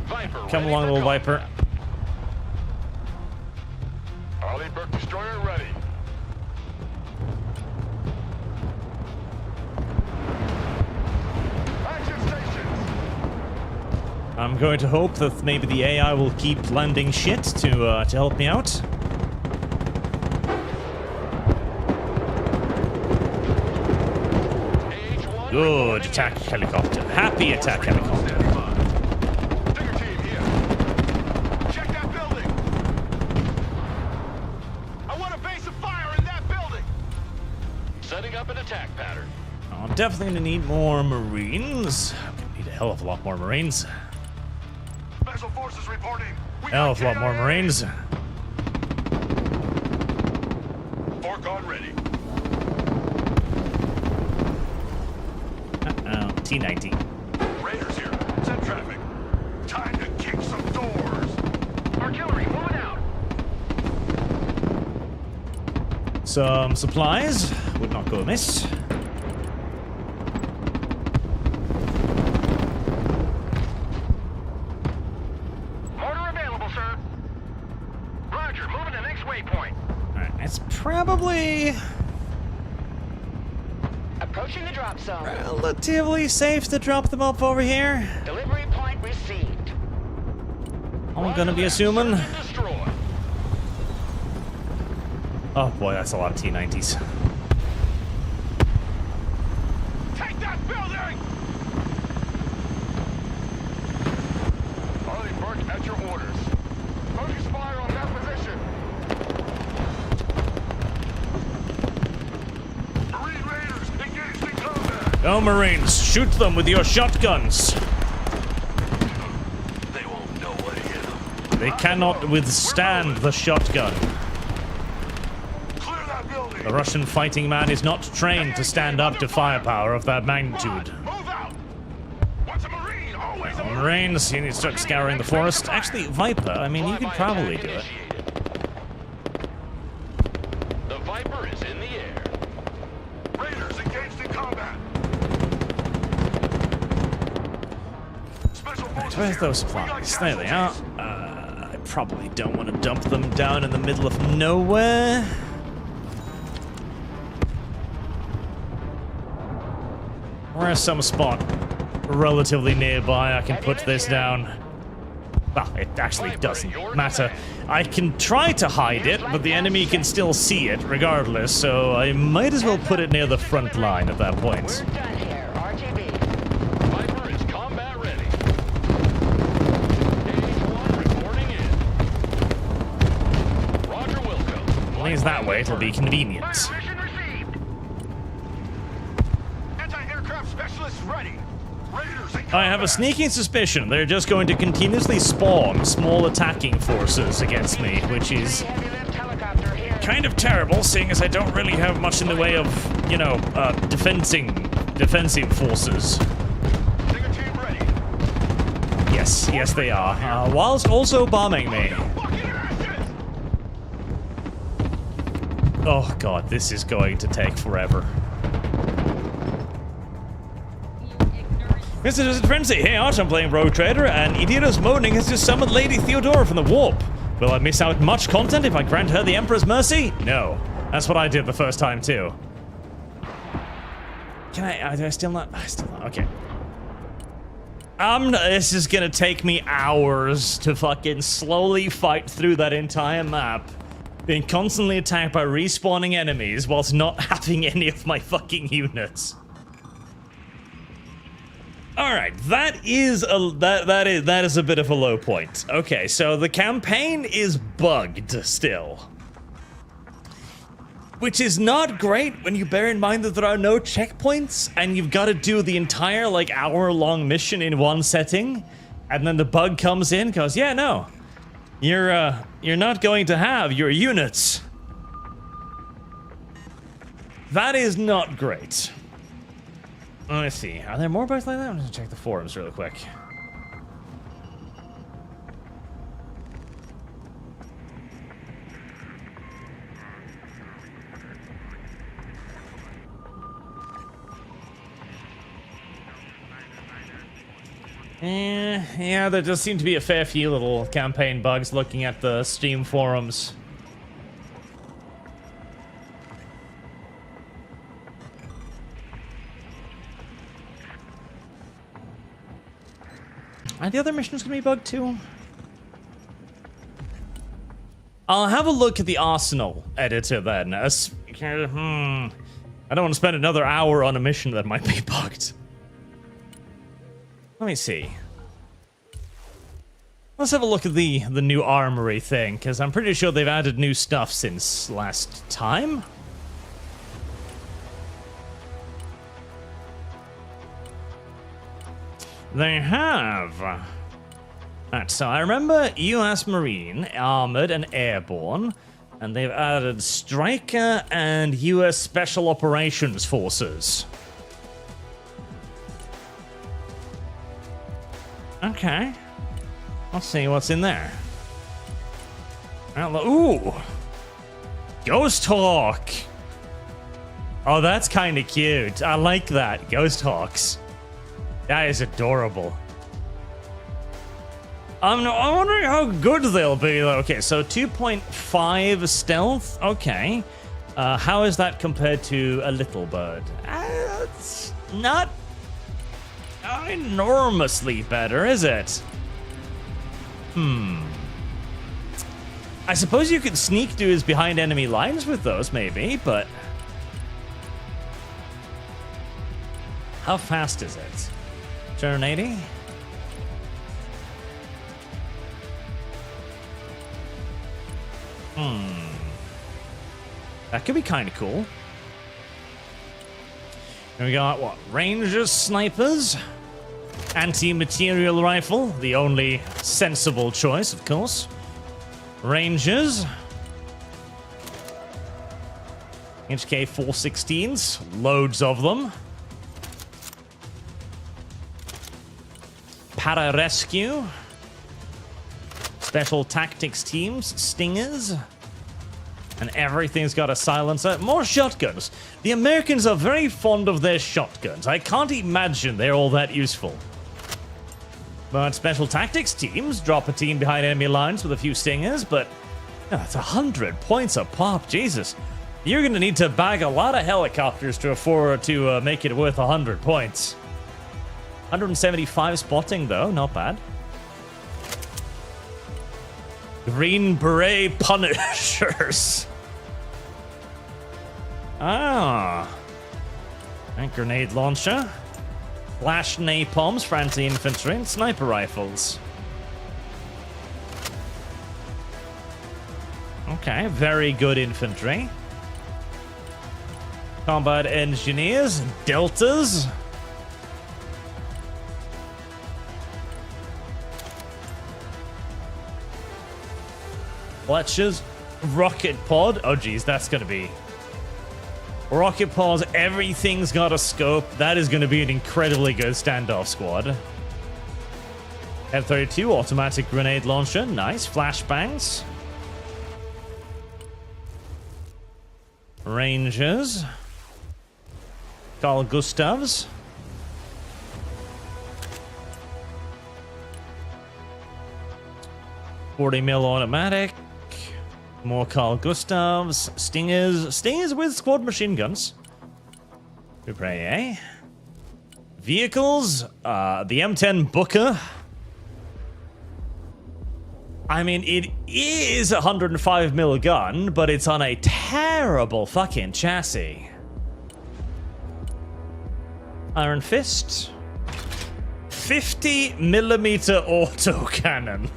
Viper. Come ready along, for little combat. Viper. Harley Burke destroyer ready. I'm going to hope that maybe the AI will keep landing shit to help me out. Good attack helicopter. Happy attack helicopter. Digger team here. Check that building. I want a base of fire in that building. Setting up an attack pattern. I'm definitely gonna need more Marines. I'm gonna need a hell of a lot more Marines. Special forces reporting. Hell of a lot more Marines. Orcon ready. T-90. Raiders here. Send traffic. Time to kick some doors. Artillery, moving out. Some supplies would not go amiss. Mortar available, sir. Roger, moving to next waypoint. Alright, it's probably Approaching the drop zone. relatively safe to drop them up over here. Delivery point received. I'm gonna be assuming. Search and destroy. Oh boy, that's a lot of T-90s. Take that building! Harley Burke at your orders. Focus fire on that position. Marine Raiders engaged in combat. Go Marines, shoot them with your shotguns. They won't know what hit them. They cannot withstand the shotgun. Clear that building. The Russian fighting man is not trained to stand up to firepower of that magnitude. Move out. What's a Marine? Always a Marine. Marines, he needs to start scouring the forest. Actually, Viper, I mean, you could probably do it. The Viper is in the air. Raiders engaged in combat. Special forces Where's here. those We got supplies? There they are. casualties. I probably don't want to dump them down in the middle of nowhere. Where's some spot relatively nearby I can put this down? Well, it actually doesn't matter. I can try to hide it, but the enemy can still see it regardless, so I might as well put it near the front line at that point. We're done here. RTB. Viper is combat ready. AH-1 reporting in. Roger Wilco. At least that way it'll be convenient. Mission received. Anti-aircraft specialists ready. Raiders in I have a combat. sneaking suspicion they're just going to continuously spawn small attacking forces against me, which is Heavy lift helicopter here. kind of terrible, seeing as I don't really have much in the way of, you know, defensive forces. Digger team ready. Yes, they are. Whilst also bombing me. Fucking action! Oh god, this is going to take forever. Mr. Desert Frenzy, hey Arch, I'm playing Rogue Trader, and Idira's moaning has just summoned Lady Theodora from the warp. Will I miss out much content if I grant her the Emperor's mercy? No. That's what I did the first time too. Can I, do I still not? Okay. This is gonna take me hours to fucking slowly fight through that entire map. Being constantly attacked by respawning enemies whilst not having any of my fucking units. Alright, that is a bit of a low point. Okay, so the campaign is bugged still. Which is not great when you bear in mind that there are no checkpoints and you've got to do the entire like hour-long mission in one setting, and then the bug comes in, goes, yeah, no. You're not going to have your units. That is not great. Let's see. Are there more bugs like that? I'm gonna check the forums really quick. Yeah, there does seem to be a fair few little campaign bugs looking at the Steam forums. Are the other missions going to be bugged too? I'll have a look at the arsenal editor then. I don't want to spend another hour on a mission that might be bugged. Let me see. Let's have a look at the new armory thing, because I'm pretty sure they've added new stuff since last time. They have. Right, so I remember US Marine, Armored, and Airborne, and they've added Striker and US Special Operations Forces. Okay. Let's see what's in there. Ooh! Ghost Hawk! Oh, that's kind of cute. I like that. Ghost Hawks. That is adorable. I'm wondering how good they'll be, though. Okay, so 2.5 stealth. Okay. How is that compared to a little bird? It's not enormously better, is it? I suppose you could sneak dudes behind enemy lines with those, maybe, but... How fast is it? Turn 80? That could be kind of cool. And we got, what? Rangers, snipers, anti-material rifle, the only sensible choice, of course. Rangers. HK 416s, loads of them. Para-rescue. Special tactics teams, stingers. And everything's got a silencer. More shotguns. The Americans are very fond of their shotguns. I can't imagine they're all that useful. But special tactics teams drop a team behind enemy lines with a few stingers, but that's 100 points a pop. Jesus. You're going to need to bag a lot of helicopters to afford to make it worth 100 points. 175 spotting, though. Not bad. Green Beret Punishers. Ah. And grenade launcher. Flash napalms for anti-infantry and sniper rifles. Okay, very good infantry. Combat engineers, deltas. Fletchers, rocket pod. Oh geez, that's gonna be rocket pods. Everything's got a scope. That is going to be an incredibly good standoff squad. F-32 automatic grenade launcher. Nice. Flashbangs. Rangers. Carl Gustavs. .40 automatic. More Carl Gustavs. Stingers. Stingers with squad machine guns. Vehicles. The M10 Booker. I mean, it is a 105mm gun, but it's on a terrible fucking chassis. Iron Fist. 50mm autocannon.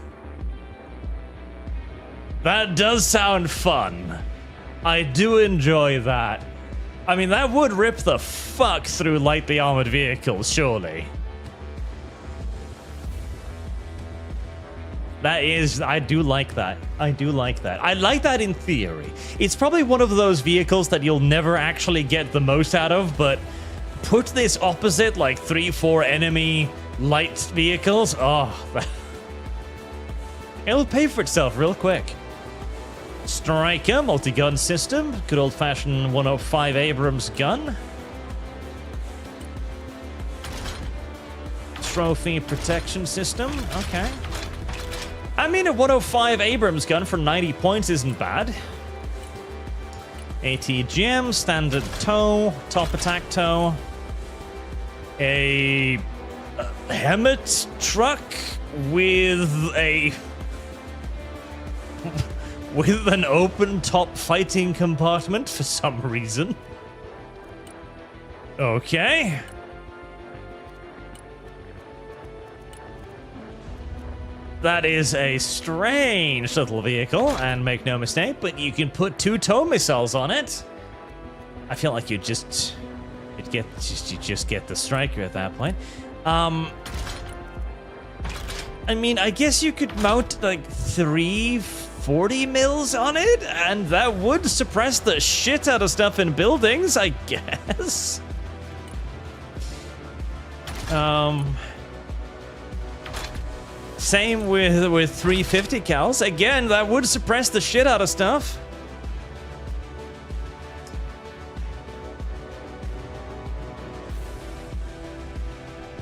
That does sound fun. I do enjoy that. I mean, that would rip the fuck through lightly armored vehicles, surely. That is, I do like that. I do like that. I like that in theory. It's probably one of those vehicles that you'll never actually get the most out of, but put this opposite like 3-4 enemy light vehicles. Oh, it'll pay for itself real quick. Striker, multi-gun system. Good old-fashioned 105 Abrams gun. Trophy protection system. Okay. I mean, a 105 Abrams gun for 90 points isn't bad. ATGM, standard tow, top attack tow. A Hemet truck with an open top fighting compartment for some reason. Okay. That is a strange little vehicle, and make no mistake, but you can put 2 tow missiles on it. I feel like you just get the striker at that point. I mean, I guess you could mount like 3 40 mils on it, and that would suppress the shit out of stuff in buildings, I guess. Same with 350 cals. Again, that would suppress the shit out of stuff.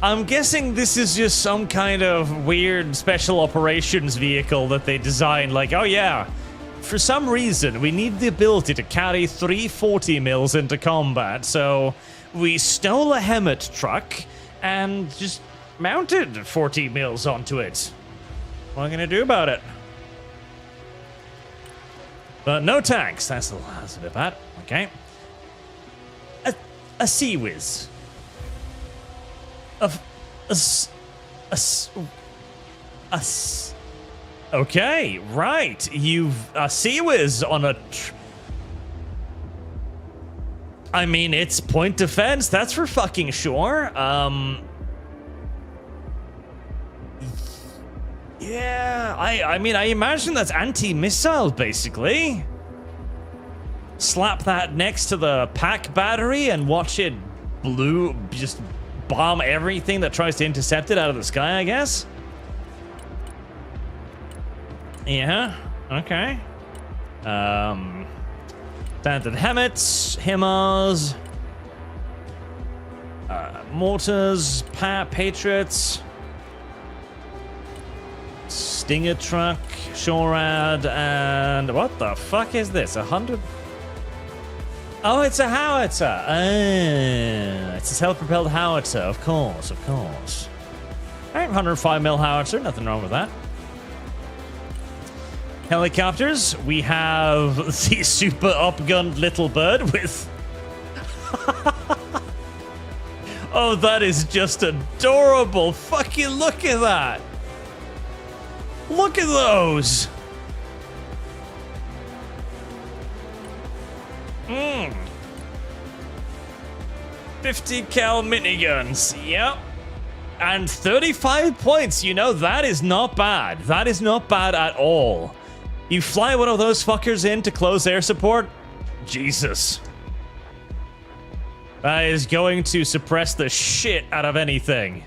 I'm guessing this is just some kind of weird special operations vehicle that they designed, like, oh yeah, for some reason we need the ability to carry 340 mils into combat, so we stole a Hemet truck and just mounted 40 mils onto it. What am I gonna do about it? But no tanks, that's a bit bad. Okay. A Sea Whiz. Okay, right. You've a Sea Whiz on a. I mean, it's point defense. That's for fucking sure. Yeah, I mean, I imagine that's anti-missile, basically. Slap that next to the pack battery and watch it just bomb everything that tries to intercept it out of the sky, I guess. Yeah, okay. Standard Hemets, HIMARS, mortars, Patriots, Stinger truck, Shorad, and what the fuck is this? 100? Oh, it's a howitzer. It's a self-propelled howitzer, of course, of course. All right, 105mm howitzer, nothing wrong with that. Helicopters, we have the super upgunned little bird with... Oh, that is just adorable. Fucking look at that. Look at those. 50 cal miniguns, yep. And 35 points, you know, that is not bad. That is not bad at all. You fly one of those fuckers in to close air support, Jesus. That is going to suppress the shit out of anything.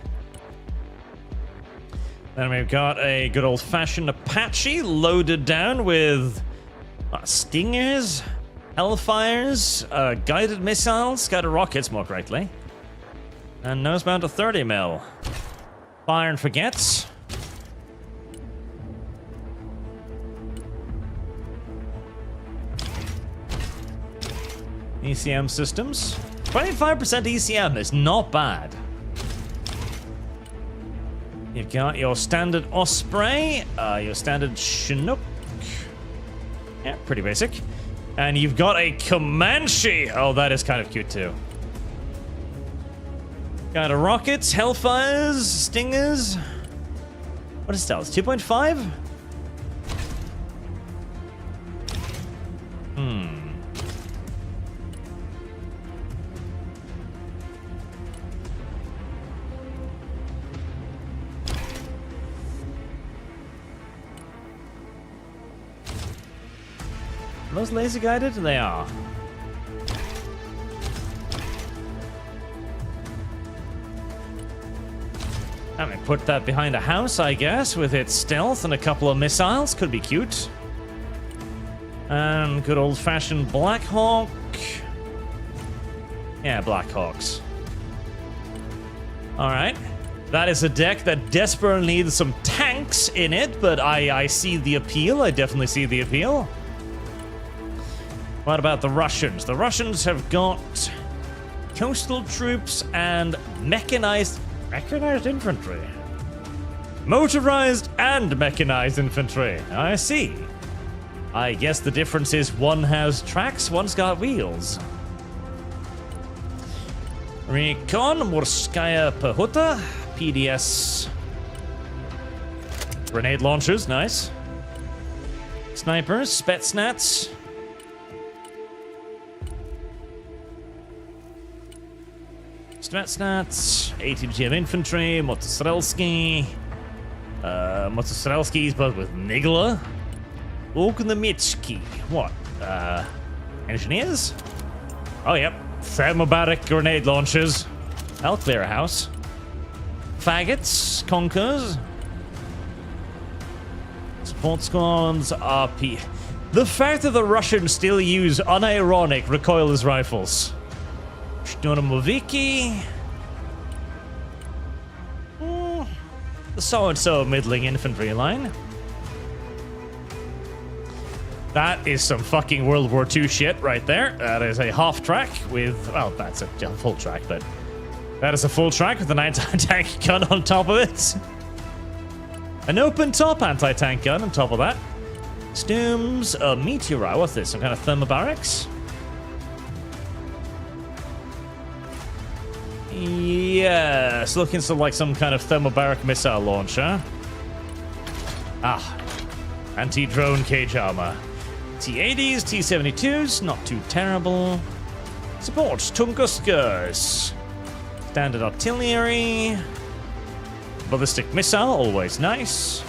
Then we've got a good old-fashioned Apache loaded down with Stingers, Hellfires, guided missiles, guided rockets, more correctly. And nose mount to 30mm. Fire and forgets. ECM systems. 25% ECM is not bad. You've got your standard Osprey, your standard Chinook. Yeah, pretty basic. And you've got a Comanche. Oh, that is kind of cute too. Got a rockets, Hellfires, Stingers. What is stealth? 2.5? Are those laser guided? They are. I mean, put that behind a house, I guess, with its stealth and a couple of missiles. Could be cute. And good old-fashioned Black Hawk. Yeah, Black Hawks. Alright. That is a deck that desperately needs some tanks in it, but I see the appeal. I definitely see the appeal. What about the Russians? The Russians have got coastal troops and mechanized Mechanized infantry. Motorized and mechanized infantry. I see. I guess the difference is one has tracks, one's got wheels. Recon, Morskaya Pehota, PDS. Grenade launchers, nice. Snipers, Spetsnaz. Spetsnaz, ATG of infantry, Motostrelski. Motostrelski's but with Nigla. Ognamitsky. What? Engineers? Oh, yep. Thermobaric grenade launchers. I'll clear a house. Faggots, Conkers. Support squads, RP. The fact that the Russians still use unironic recoilless rifles. Shturmoviki. The so-and-so middling infantry line. That is some fucking World War II shit right there. That is a half track with... Well, that's a full track, but... That is a full track with an anti-tank gun on top of it. An open-top anti-tank gun on top of that. Stooms, a meteorite. What's this? Some kind of thermobarics? Yes, looking like some kind of thermobaric missile launcher. Ah, anti-drone cage armor. T-80s, T-72s, not too terrible. Support, Tunguskers. Standard artillery. Ballistic missile, always nice.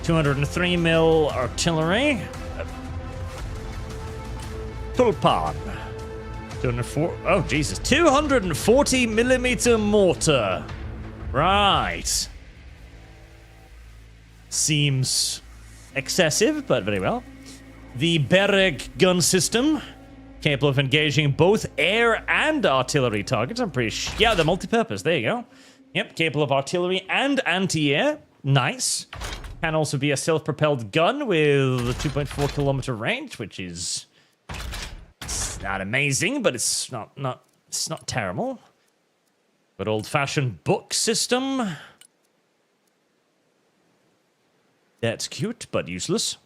203 mil artillery. Tulpan. 204. Oh, Jesus. 240 millimeter mortar. Right. Seems excessive, but very well. The Bereg gun system. Capable of engaging both air and artillery targets. I'm pretty sure. Yeah, they're multi-purpose. There you go. Yep, capable of artillery and anti-air. Nice. Can also be a self-propelled gun with a 2.4 kilometer range, which is... It's not amazing, but it's not terrible. But old-fashioned book system. That's cute, but useless.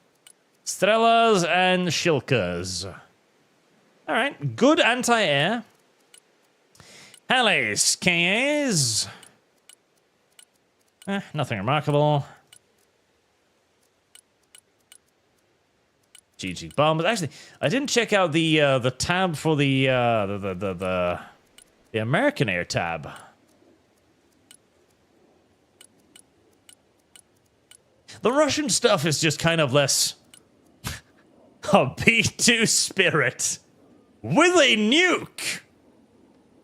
Strelas and Shilkas. Alright, good anti-air. Helles, KAs. Nothing remarkable. GG bombers. Actually, I didn't check out the tab for the American Air tab. The Russian stuff is just kind of less. A B2 Spirit with a nuke.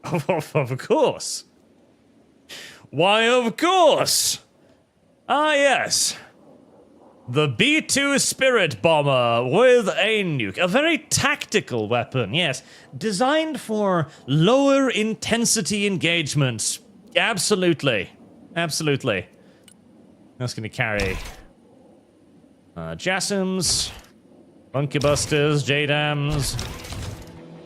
Of course. Why, of course. Ah, yes. The B2 Spirit Bomber with a nuke. A very tactical weapon, yes. Designed for lower intensity engagements. Absolutely. Absolutely. That's going to carry JASSMs, Monkey Busters, JDAMs,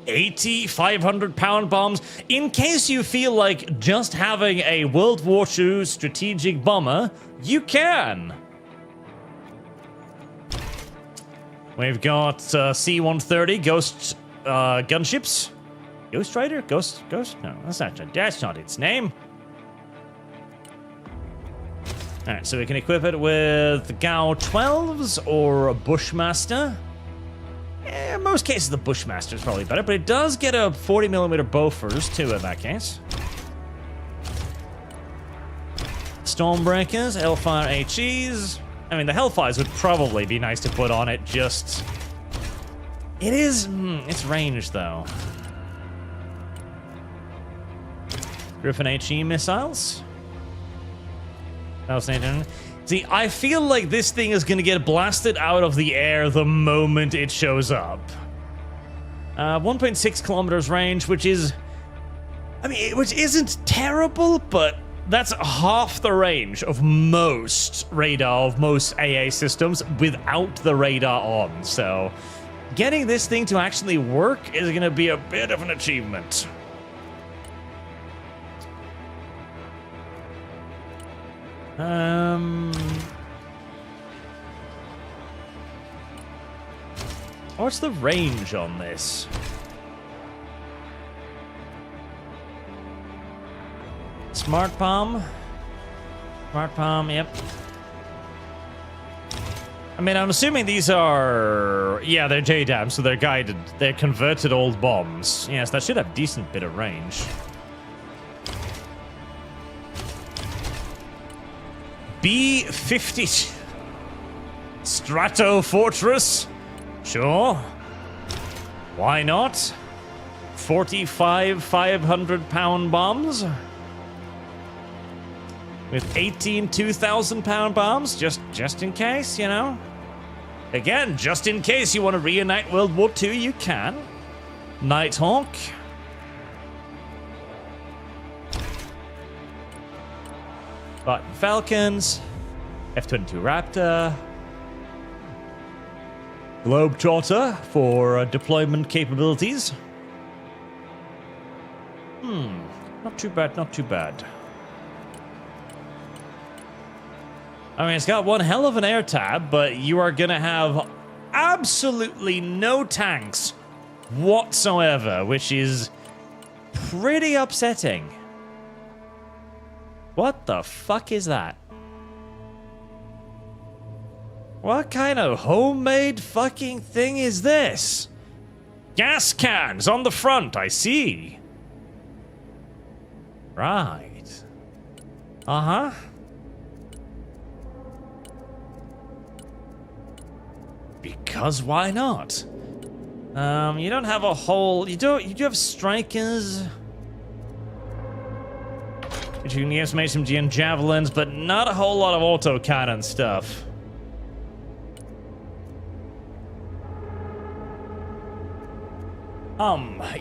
80 500-pound bombs. In case you feel like just having a World War II strategic bomber, you can. We've got C-130 Ghost gunships. Ghost Rider? Ghost? No, that's not its name. Alright, so we can equip it with GAU 12s or a Bushmaster. In most cases, the Bushmaster is probably better, but it does get a 40mm Bofors too in that case. Stormbreakers, Hellfire HEs. I mean, the Hellfires would probably be nice to put on it, just... It is... it's ranged, though. Griffin HE missiles. See, I feel like this thing is going to get blasted out of the air the moment it shows up. 1.6 kilometers range, which is... I mean, which isn't terrible, but that's half the range of most radar, of most AA systems without the radar on. So, getting this thing to actually work is going to be a bit of an achievement. What's the range on this? Smart bomb. Smart bomb, yep. I mean, I'm assuming these are... Yeah, they're JDAM, so they're guided. They're converted old bombs. Yes, that should have a decent bit of range. B-50... Strato Fortress? Sure. Why not? 45 500-pound bombs? With 18 2,000-pound bombs? Just in case, you know? Again, just in case you want to reunite World War II, you can. Nighthawk. Button Falcons. F-22 Raptor. Globetrotter for deployment capabilities. Not too bad, not too bad. I mean, it's got one hell of an air tab, but you are gonna have absolutely no tanks whatsoever, which is pretty upsetting. What the fuck is that? What kind of homemade fucking thing is this? Gas cans on the front, I see. Right. Uh-huh. Because why not? You don't have a whole... You do have strikers. Which you can use some SMG and javelins, but not a whole lot of autocannon stuff.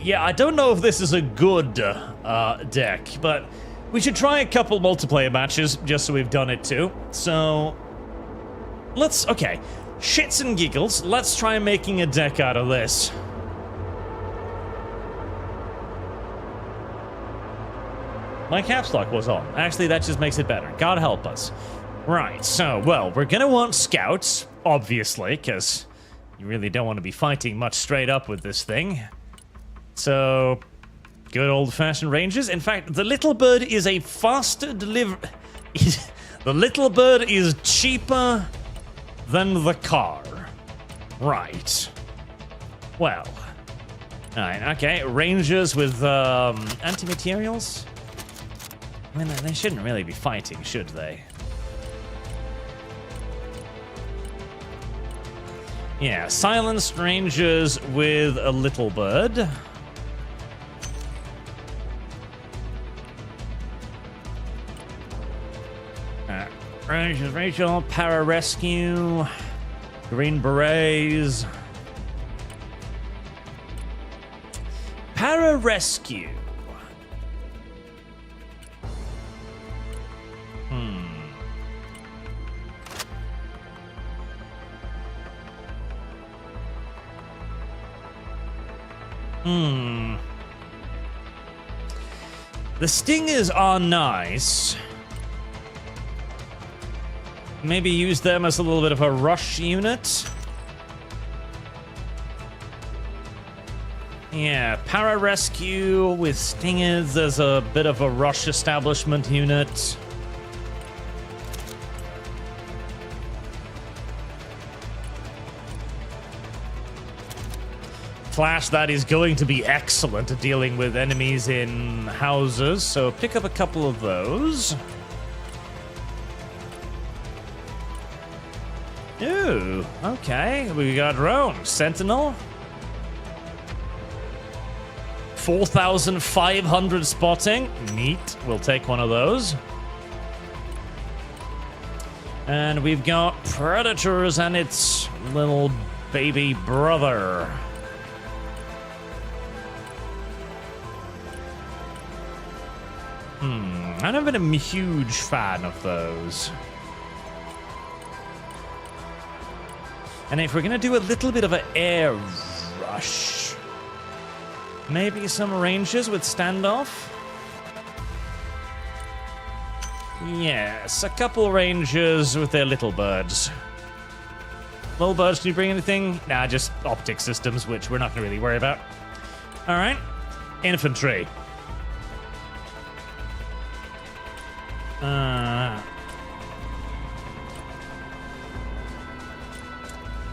Yeah, I don't know if this is a good deck, but we should try a couple multiplayer matches just so we've done it too. So, okay, shits and giggles, let's try making a deck out of this. My caps lock was on. Actually, that just makes it better. God help us. Right, so, well, we're gonna want scouts, obviously, because you really don't want to be fighting much straight up with this thing. So, good old-fashioned ranges. In fact, the Little Bird is a faster delivery... The Little Bird is cheaper than the car. Right. Well. Alright, okay. Rangers with anti-materials? I mean, they shouldn't really be fighting, should they? Yeah, silenced rangers with a Little Bird. Rangers, Rachel, Pararescue, Green Berets. Pararescue. The Stingers are nice. Maybe use them as a little bit of a rush unit. Yeah, Pararescue with Stingers as a bit of a rush establishment unit. Flash, that is going to be excellent at dealing with enemies in houses, so pick up a couple of those. Ooh, okay, we got drone. Sentinel. 4,500 spotting. Neat, we'll take one of those. And we've got Predators and its little baby brother. I've never been a huge fan of those. And if we're gonna do a little bit of an air rush, maybe some Rangers with standoff. Yes, a couple rangers with their little birds. Little birds, can you bring anything? Nah, just optic systems, which we're not going to really worry about. Alright. Infantry.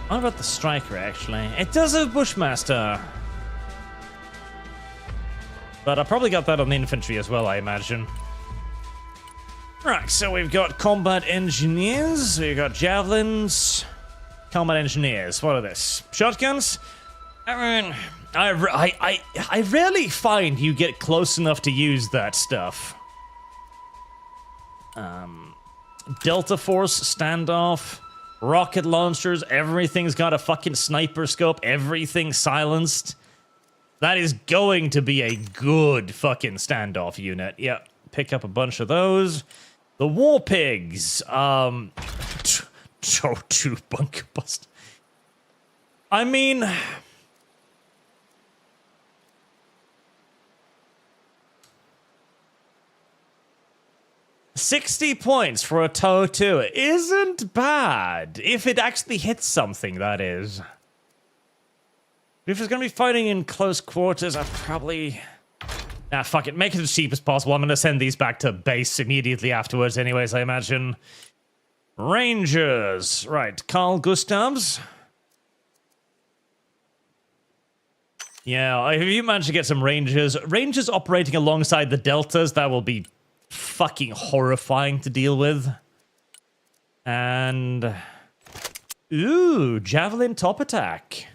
What about the striker, actually? It does have Bushmaster. But I probably got that on the infantry as well, I imagine. Right, so we've got combat engineers, we've got javelins, combat engineers. What are this? Shotguns? I mean, I rarely find you get close enough to use that stuff. Delta Force standoff, rocket launchers, everything's got a fucking sniper scope, everything's silenced. That is going to be a good fucking standoff unit. Yeah, pick up a bunch of those. The War Pigs. Two bunker bust. I mean, $60 points for a TOW 2 isn't bad. If it actually hits something, that is. If it's going to be fighting in close quarters, I'd probably... Nah, fuck it. Make it as cheap as possible. I'm going to send these back to base immediately afterwards anyways, I imagine. Rangers. Right, Carl Gustavs. Yeah, if you manage to get some Rangers operating alongside the Deltas, that will be fucking horrifying to deal with. And... Ooh, Javelin top attack.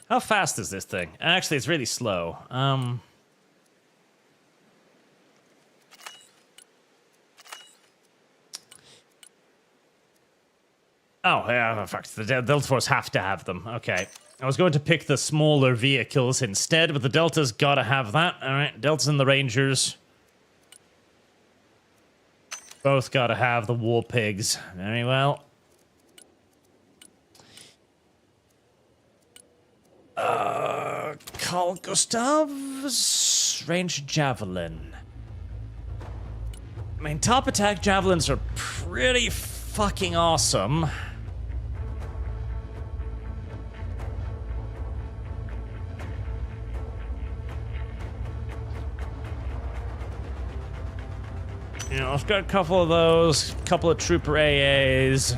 How fast is this thing? Actually, it's really slow. Oh, yeah, fuck. The Delta Force have to have them. Okay. I was going to pick the smaller vehicles instead, but the Delta's gotta have that. Alright, Deltas and the Rangers. Both gotta have the War Pigs. Very well. Carl Gustav's range javelin. I mean, top attack javelins are pretty fucking awesome. You know, I've got a couple of those, a couple of trooper AAs.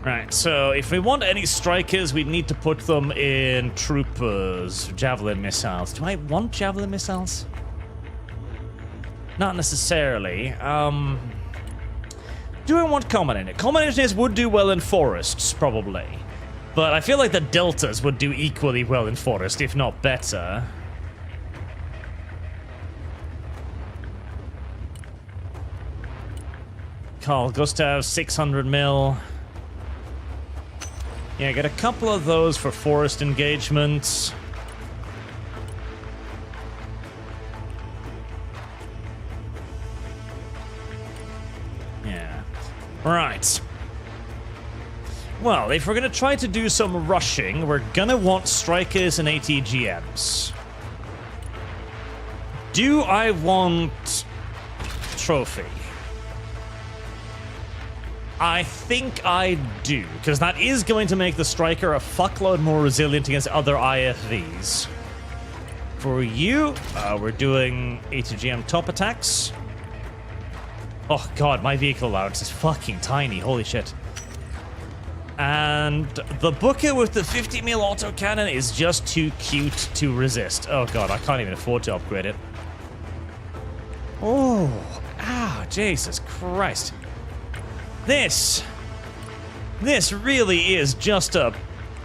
Right, so if we want any strikers, we need to put them in troopers, javelin missiles. Do I want javelin missiles? Not necessarily. Do I want combat in it? Combat engineers would do well in forests, probably. But I feel like the deltas would do equally well in forest, if not better. Carl Gustav, 600 mil. Yeah, get a couple of those for forest engagements. Yeah. Right. Well, if we're gonna try to do some rushing, we're gonna want strikers and ATGMs. Do I want trophy? I think I do, because that is going to make the striker a fuckload more resilient against other IFVs. For you, we're doing ATGM top attacks. Oh god, my vehicle allowance is fucking tiny, holy shit. And the Booker with the 50 mil autocannon is just too cute to resist. Oh god, I can't even afford to upgrade it. Oh, Jesus Christ. This really is just a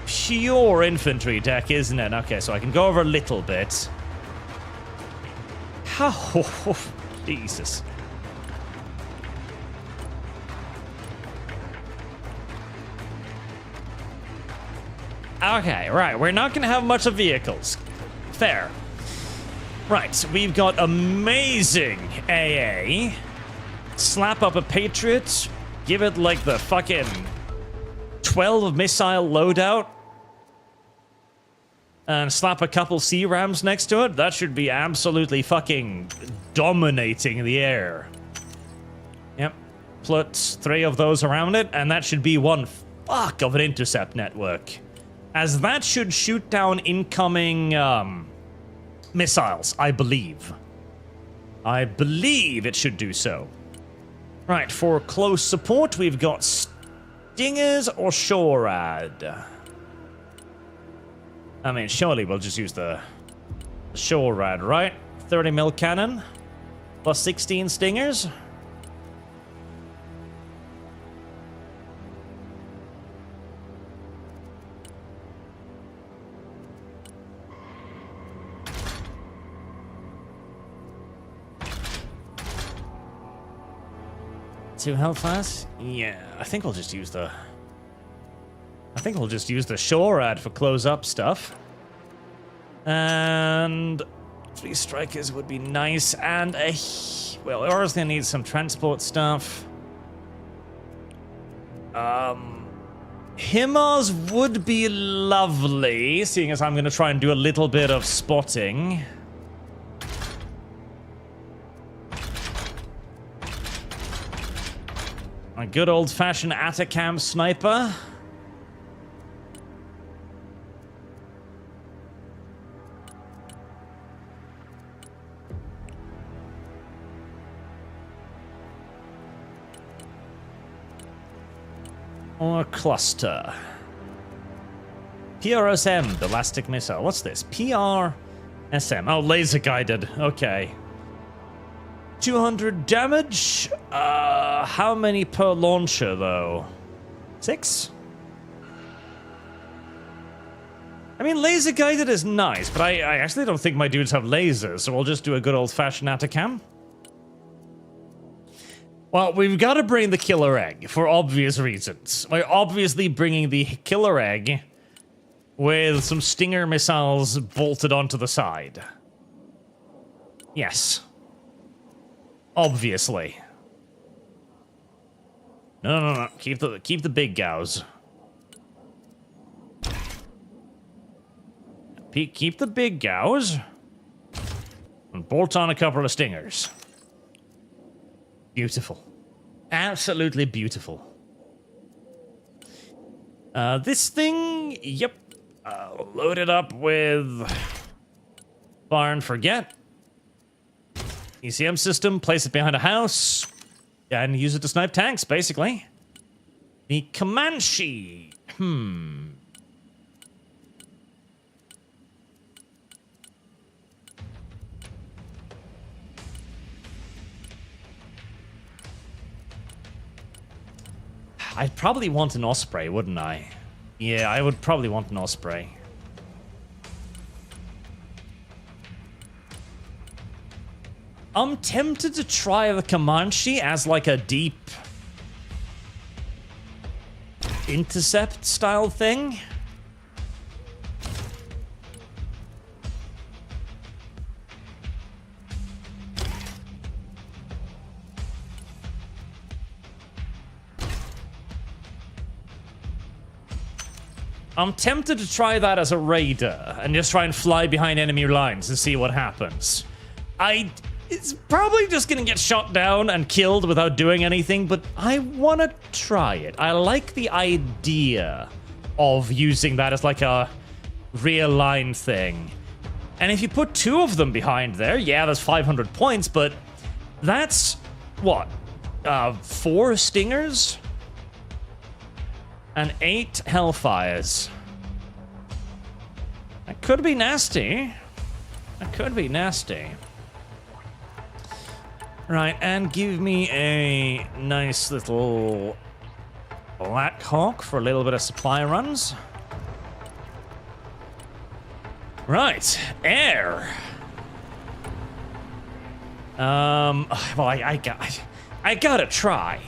pure infantry deck, isn't it? Okay, so I can go over a little bit. Oh, Jesus. Okay, right, we're not going to have much of vehicles. fair. Right, we've got amazing AA. Slap up a Patriot. Give it like the fucking 12 missile loadout. And slap a couple C-Rams next to it. That should be absolutely fucking dominating the air. Yep. Put 3 of those around it, and that should be one fuck of an intercept network. As that should shoot down incoming missiles, I believe. I believe it should do so. Right, for close support, we've got Stingers or Shorad. I mean, surely we'll just use the Shorad, right? 30 mil cannon plus 16 Stingers. Two Hellfires? Yeah, I think we'll just use the... Shorad for close-up stuff. And... 3 strikers would be nice, and a... Well, ours gonna need some transport stuff. HIMARS would be lovely, seeing as I'm gonna try and do a little bit of spotting. A good old-fashioned Atacam sniper. Or cluster. PRSM, ballistic missile. What's this? PRSM. Oh, laser guided. Okay. 200 damage. How many per launcher, though? 6? I mean, laser guided is nice, but I actually don't think my dudes have lasers, so we'll just do a good old-fashioned Atacam. Well, we've got to bring the killer egg for obvious reasons. We're obviously bringing the killer egg with some Stinger missiles bolted onto the side. Yes. Obviously. No. Keep the big gauss. Keep the big gauss. And bolt on a couple of Stingers. Beautiful. Absolutely beautiful. This thing, yep. Load it up with fire and forget. ECM system, place it behind a house, and use it to snipe tanks, basically. The Comanche. I'd probably want an Osprey, wouldn't I? Yeah, I would probably want an Osprey. I'm tempted to try the Comanche as like a deep intercept style thing. I'm tempted to try that as a raider and just try and fly behind enemy lines and see what happens. It's probably just gonna get shot down and killed without doing anything, but I wanna try it. I like the idea of using that as like a real line thing. And if you put 2 of them behind there, yeah, that's 500 points, but that's, what, 4 Stingers? And 8 Hellfires. That could be nasty. That could be nasty. Right, and give me a nice little Black Hawk for a little bit of supply runs. Right, air. Well, I gotta try.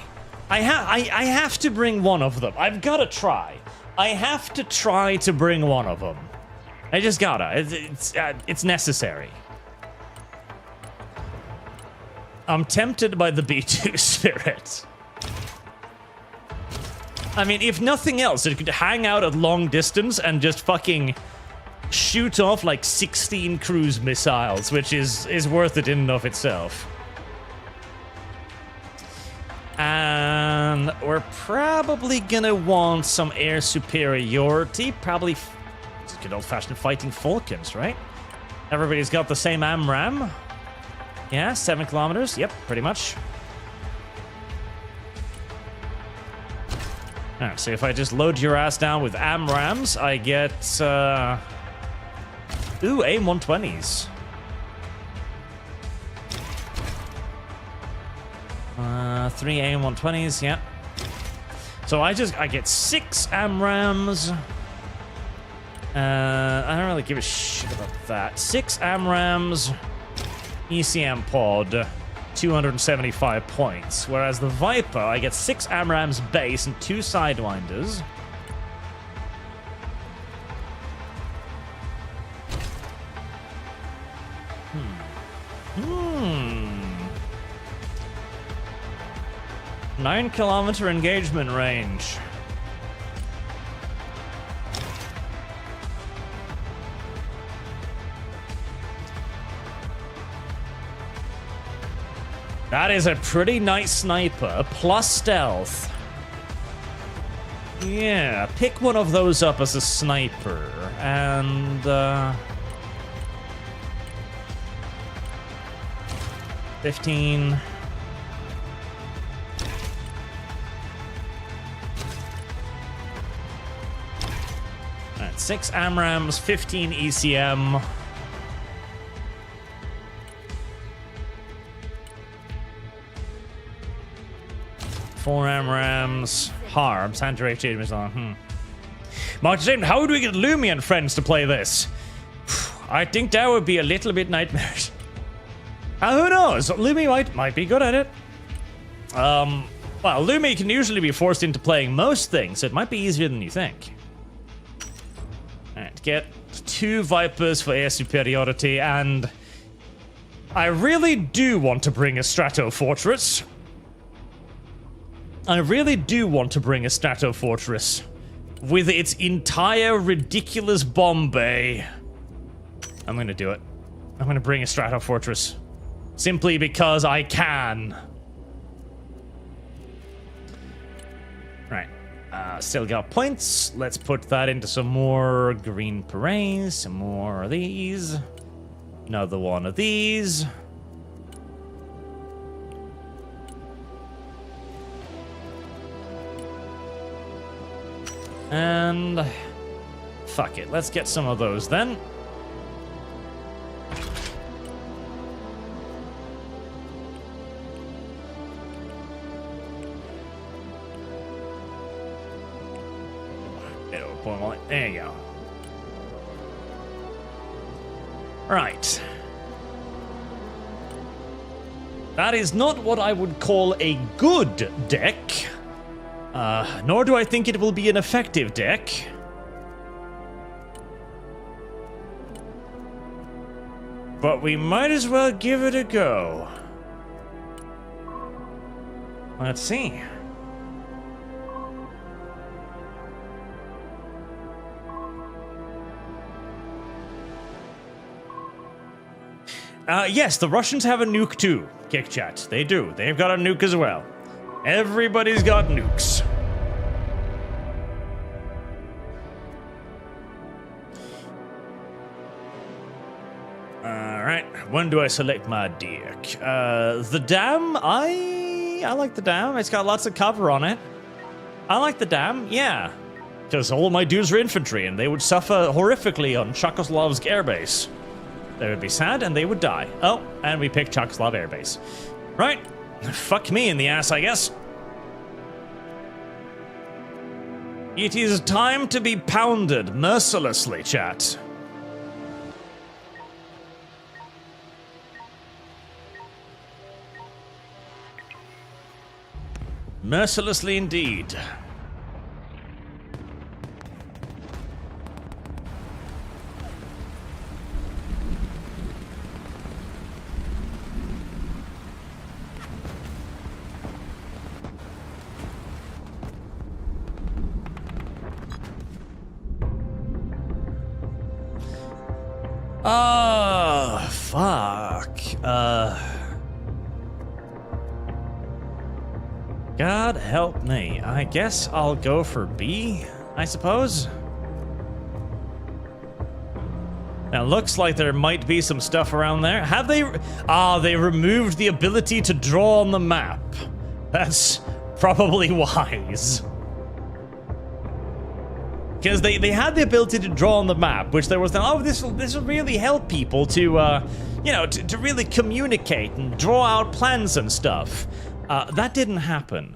I have to bring one of them. I've gotta try. I have to try to bring one of them. I just gotta. It's necessary. I'm tempted by the B2 spirit. I mean, if nothing else, it could hang out at long distance and just fucking shoot off like 16 cruise missiles, which is worth it in and of itself. And we're probably gonna want some air superiority. Probably just good old-fashioned fighting falcons, right? Everybody's got the same AMRAAM. Yeah, 7 kilometers. Yep, pretty much. Alright, so if I just load your ass down with AMRAAMs, I get, ooh, AIM-120s. 3 AIM-120s, yeah. So I get 6 AMRAAMs. I don't really give a shit about that. 6 AMRAAMs, ECM pod, 275 points. Whereas the Viper, I get 6 AMRAAMs base and 2 Sidewinders. Hmm. 9-kilometer engagement range. That is a pretty nice sniper, plus stealth. Yeah, pick one of those up as a sniper, and 15. Alright, 6 AMRAAMs, 15 ECM. Four AMRAAMs, Harbs, Anti-Radiation missile. Martin, how do we get Lumi and friends to play this? I think that would be a little bit nightmarish. Who knows? Lumi might be good at it. Well, Lumi can usually be forced into playing most things, so it might be easier than you think. Alright, get 2 Vipers for air superiority, and I really do want to bring a Strato Fortress. I really do want to bring a Strato Fortress with its entire ridiculous bomb bay. I'm gonna do it. I'm gonna bring a Strato Fortress. Simply because I can. Right. Still got points. Let's put that into some more green parades. Some more of these. Another one of these. And fuck it, let's get some of those then. There you go. Right. That is not what I would call a good deck. Nor do I think it will be an effective deck. But we might as well give it a go. Let's see. Yes, the Russians have a nuke too, Kick Chat. They do. They've got a nuke as well. Everybody's got nukes. Alright, when do I select my deck? The dam, I like the dam. It's got lots of cover on it. I like the dam, yeah. Because all my dudes are infantry and they would suffer horrifically on Chekoslovsk airbase. They would be sad and they would die. Oh, and we picked Czechoslav airbase. Right. Fuck me in the ass, I guess. It is time to be pounded mercilessly, chat. Mercilessly indeed. Fuck. God help me. I guess I'll go for B, I suppose. Now, looks like there might be some stuff around there. Have they? They removed the ability to draw on the map. That's probably wise. Because they had the ability to draw on the map, which there was then, oh, this will really help people to, you know, to really communicate and draw out plans and stuff. That didn't happen.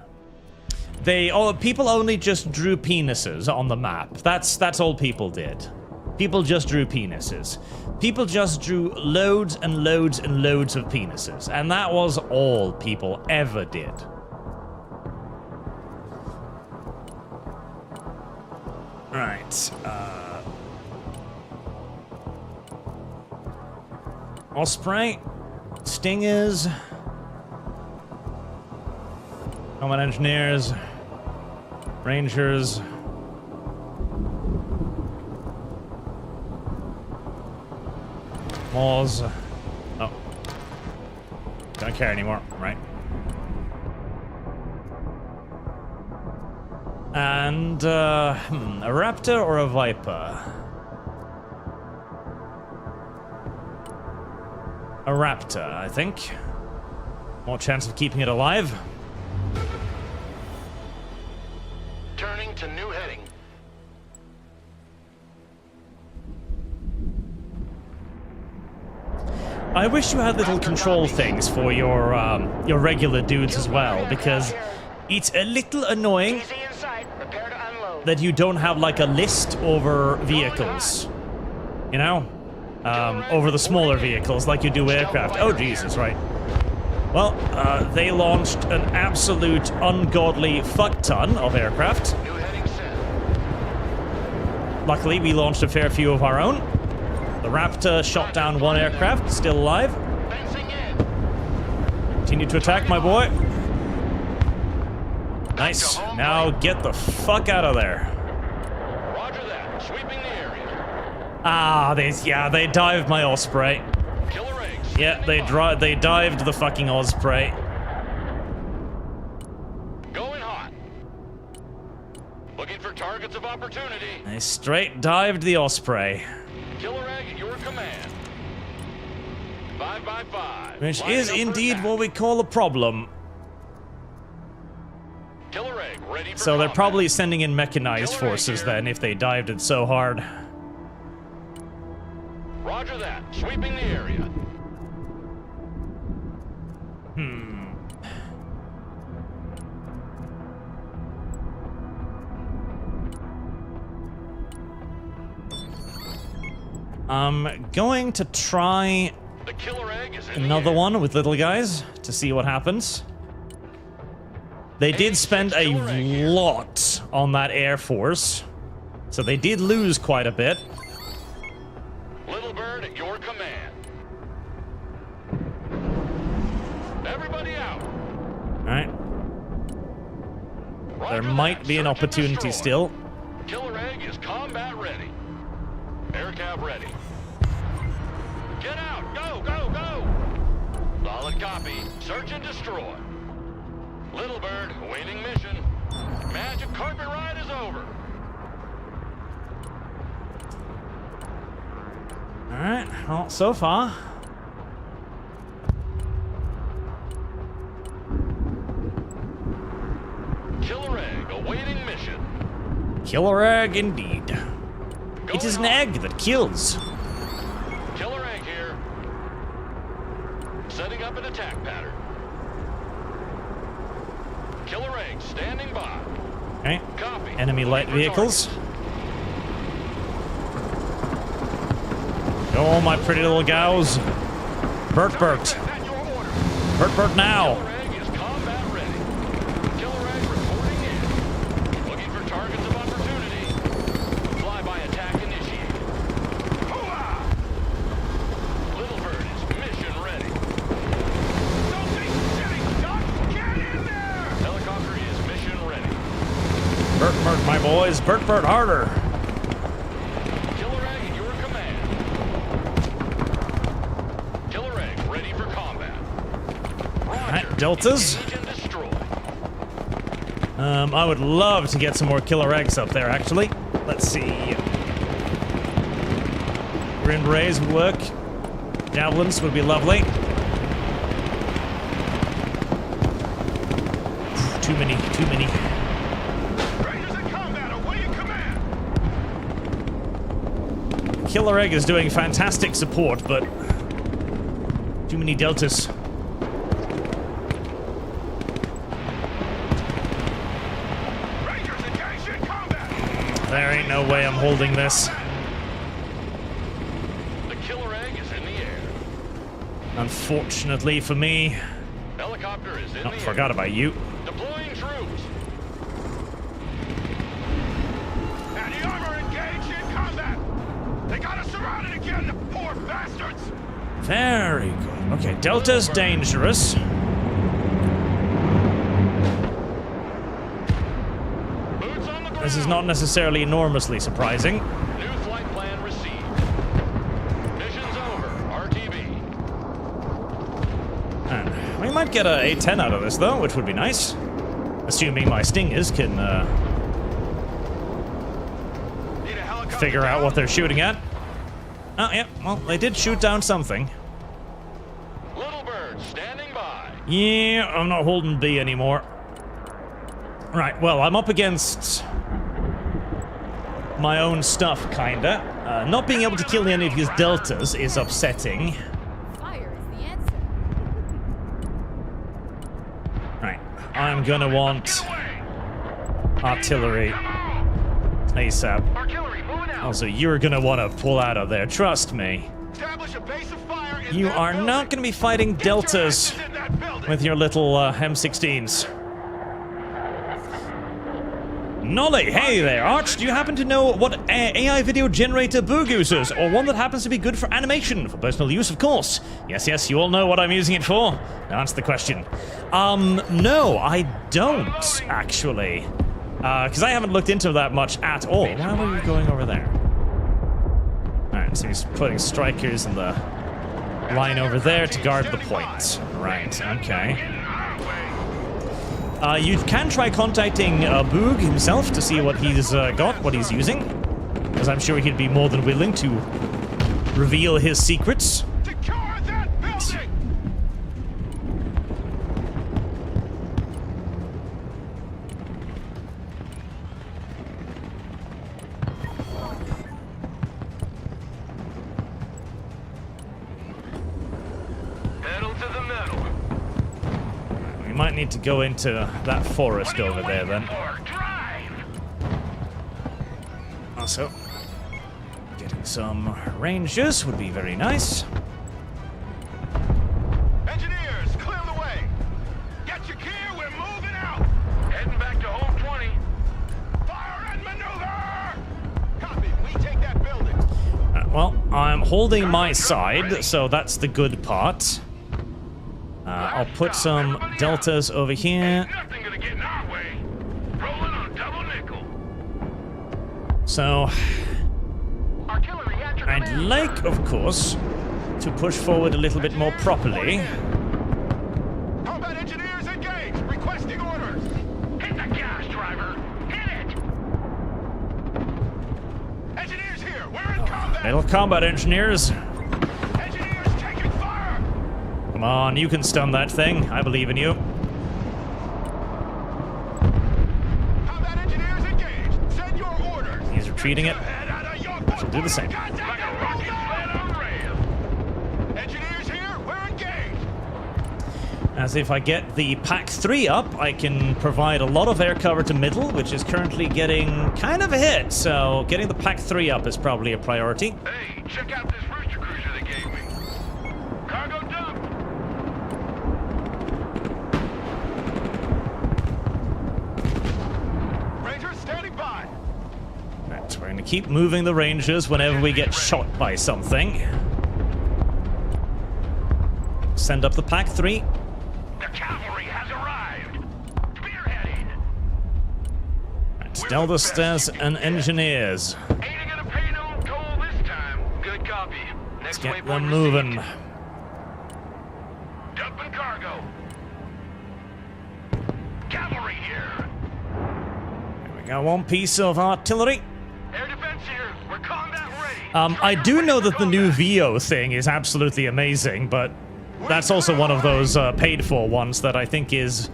People only just drew penises on the map. That's all people did. People just drew penises. People just drew loads and loads and loads of penises, and that was all people ever did. Right. Osprey, Stingers, Combat Engineers, Rangers, Maws. Oh. Don't care anymore, right? And, a Raptor or a Viper? A Raptor, I think. More chance of keeping it alive. Turning to new heading. I wish you had little control things for your regular dudes as well, because it's a little annoying that you don't have like a list over vehicles, you know, over the smaller vehicles like you do aircraft. Oh Jesus, right. Well, they launched an absolute ungodly fuck ton of aircraft. Luckily, we launched a fair few of our own. The Raptor shot down one aircraft, still alive. Continue to attack, my boy. Nice. Now get the fuck out of there. Roger that. Sweeping the area. They dived my Osprey. Killer eggs. Yeah, they dived the fucking Osprey. Going hot. Looking for targets of opportunity. They straight dived the Osprey. Killer egg at your command. 5 by 5. Which is indeed what we call a problem. Killer egg ready for So they're combat. probably sending in mechanized forces then if they dived it so hard. Roger that. Sweeping the area. I'm going to try The killer egg is in another the air. one with little guys to see what happens. They did spend a lot on that Air Force, so they did lose quite a bit. Little bird at your command. Everybody out. Alright. There Roger might that. be an Search and opportunity destroy. still. Killer egg is combat ready. Air cav ready. Get out! Go, go, go! Solid copy. Search and destroy. Little bird, awaiting mission. Magic carpet ride is over. Alright, well, so far. Killer egg, awaiting mission. Killer egg indeed. It is an egg that kills. Killer egg here. Setting up an attack pattern. Killer egg standing by. Okay. Copy. Enemy light vehicles. Oh, my pretty little gals. Bert. Bert now. Killer egg is combat ready. Killer egg reporting in. Looking for targets of opportunity. Flyby attack initiated. Hoo-ah! Little bird is mission ready. Don't be silly, Duck! Get in there! Helicopter is mission ready. Bert, my boys. Bert, harder. Killer egg at your command. deltas. I would love to get some more killer eggs up there, actually. Let's see. Grim Rays would work. Javelins would be lovely. Too many, too many. Rangers in combat, awaiting command. Killer Egg is doing fantastic support, but too many deltas. Rangers engaged in combat. There ain't no way I'm holding this. The killer egg is in the air. Unfortunately for me. Helicopter is in Oh, the forgot air. about you. Deploying troops. Anti-armor engaged in combat. They got us surrounded again, the poor bastards. Very good. Okay, Delta's dangerous. Boots on the ground. This is not necessarily enormously surprising. New flight plan received. Mission's over. RTB. And we might get a 10 out of this, though, which would be nice. Assuming my stingers can Need a helicopter figure out down. what they're shooting at. Oh, yeah, well, they did shoot down something. Little Bird standing by. Yeah, I'm not holding B anymore. Right, well, I'm up against my own stuff, kinda. Not being able to kill any of his deltas is upsetting. Fire is the answer. Right, I'm gonna want artillery ASAP. Artillery, moving out. Also, you're gonna want to pull out of there, trust me. Establish a base of fire in You that are building. not gonna be fighting Get your deltas asses in that building. with your little M16s. Nolly, hey there, Arch. Do you happen to know what AI video generator Boog uses, or one that happens to be good for animation, for personal use, of course? Yes, yes, you all know what I'm using it for. Now answer the question. No, I don't actually, because I haven't looked into that much at all. Why were you going over there? All right, so he's putting strikers in the line over there to guard the point. Right. Okay. You can try contacting Boog himself to see what he's got, what he's using. Because I'm sure he'd be more than willing to reveal his secrets. Secure that building. Pedal to the metal. We might need to go into that forest over there then. Also, getting some rangers would be very nice. Engineers, clear the way. Get your gear, we're moving out. Heading back to home 20. Fire and maneuver. Copy, we take that building. Well, I'm holding my side, so that's the good part. I'll put some deltas over here. Nothing gonna get in our way. Rolling on double nickel. So, Artillery at your I'd command, like, sir. of course, to push forward a little bit more properly. Combat engineers engaged, requesting orders. Hit the gas, driver. Hit it. Engineers here, we're in combat. Little combat engineers. Engineers taking fire. Come on, you can stun that thing. I believe in you. Combat engineers engaged. Send your orders. He's retreating it. Head out of your She'll do the same. Contact Like a that rocket building. sled on rail. Engineers here, we're engaged. As if I get the Pack 3 up, I can provide a lot of air cover to middle, which is currently getting kind of a hit. So getting the Pack 3 up is probably a priority. Hey, check out this rooster cruiser they gave me. Cargo dump. Rangers standing by. Right, we're going to keep moving the Rangers whenever we get shot by something. Send up the Pack 3. The cavalry has arrived. Spearheading. Right, Delta stairs and engineers. Ain't gonna pay no toll this time. Good copy. Next Get waypoint them received. moving. Dumping cargo. air. There we go, one piece of artillery. Air defense here. We're combat ready. I do know that the new VO thing is absolutely amazing, but that's also one of those paid-for ones that I think is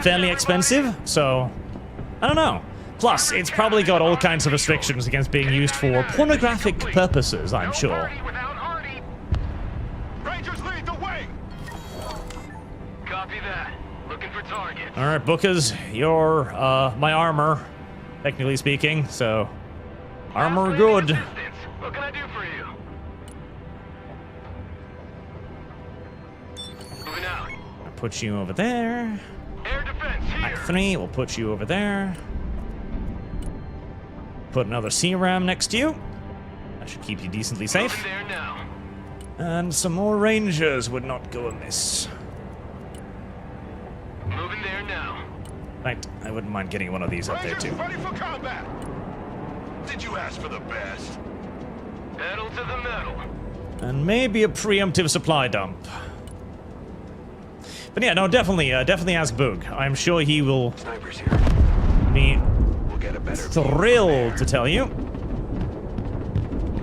fairly expensive, so I don't know. Plus, it's probably got all kinds of restrictions against being used for pornographic purposes, I'm sure. Rangers lead the way. Copy that. Looking for targets. Alright, Bookers, you're my armor, technically speaking, so armor good. What can I do for you? Moving out. I'll put you over there. Air defense here. Act 3, we'll put you over there. Put another C-Ram next to you. That should keep you decently safe. Moving there now. And some more Rangers would not go amiss. Moving there now. Right, I wouldn't mind getting one of these up there too. Ready for combat. Did you ask for the best? Pedal to the metal. And maybe a preemptive supply dump. But yeah, no, definitely ask Boog. I'm sure he will be thrilled to tell you.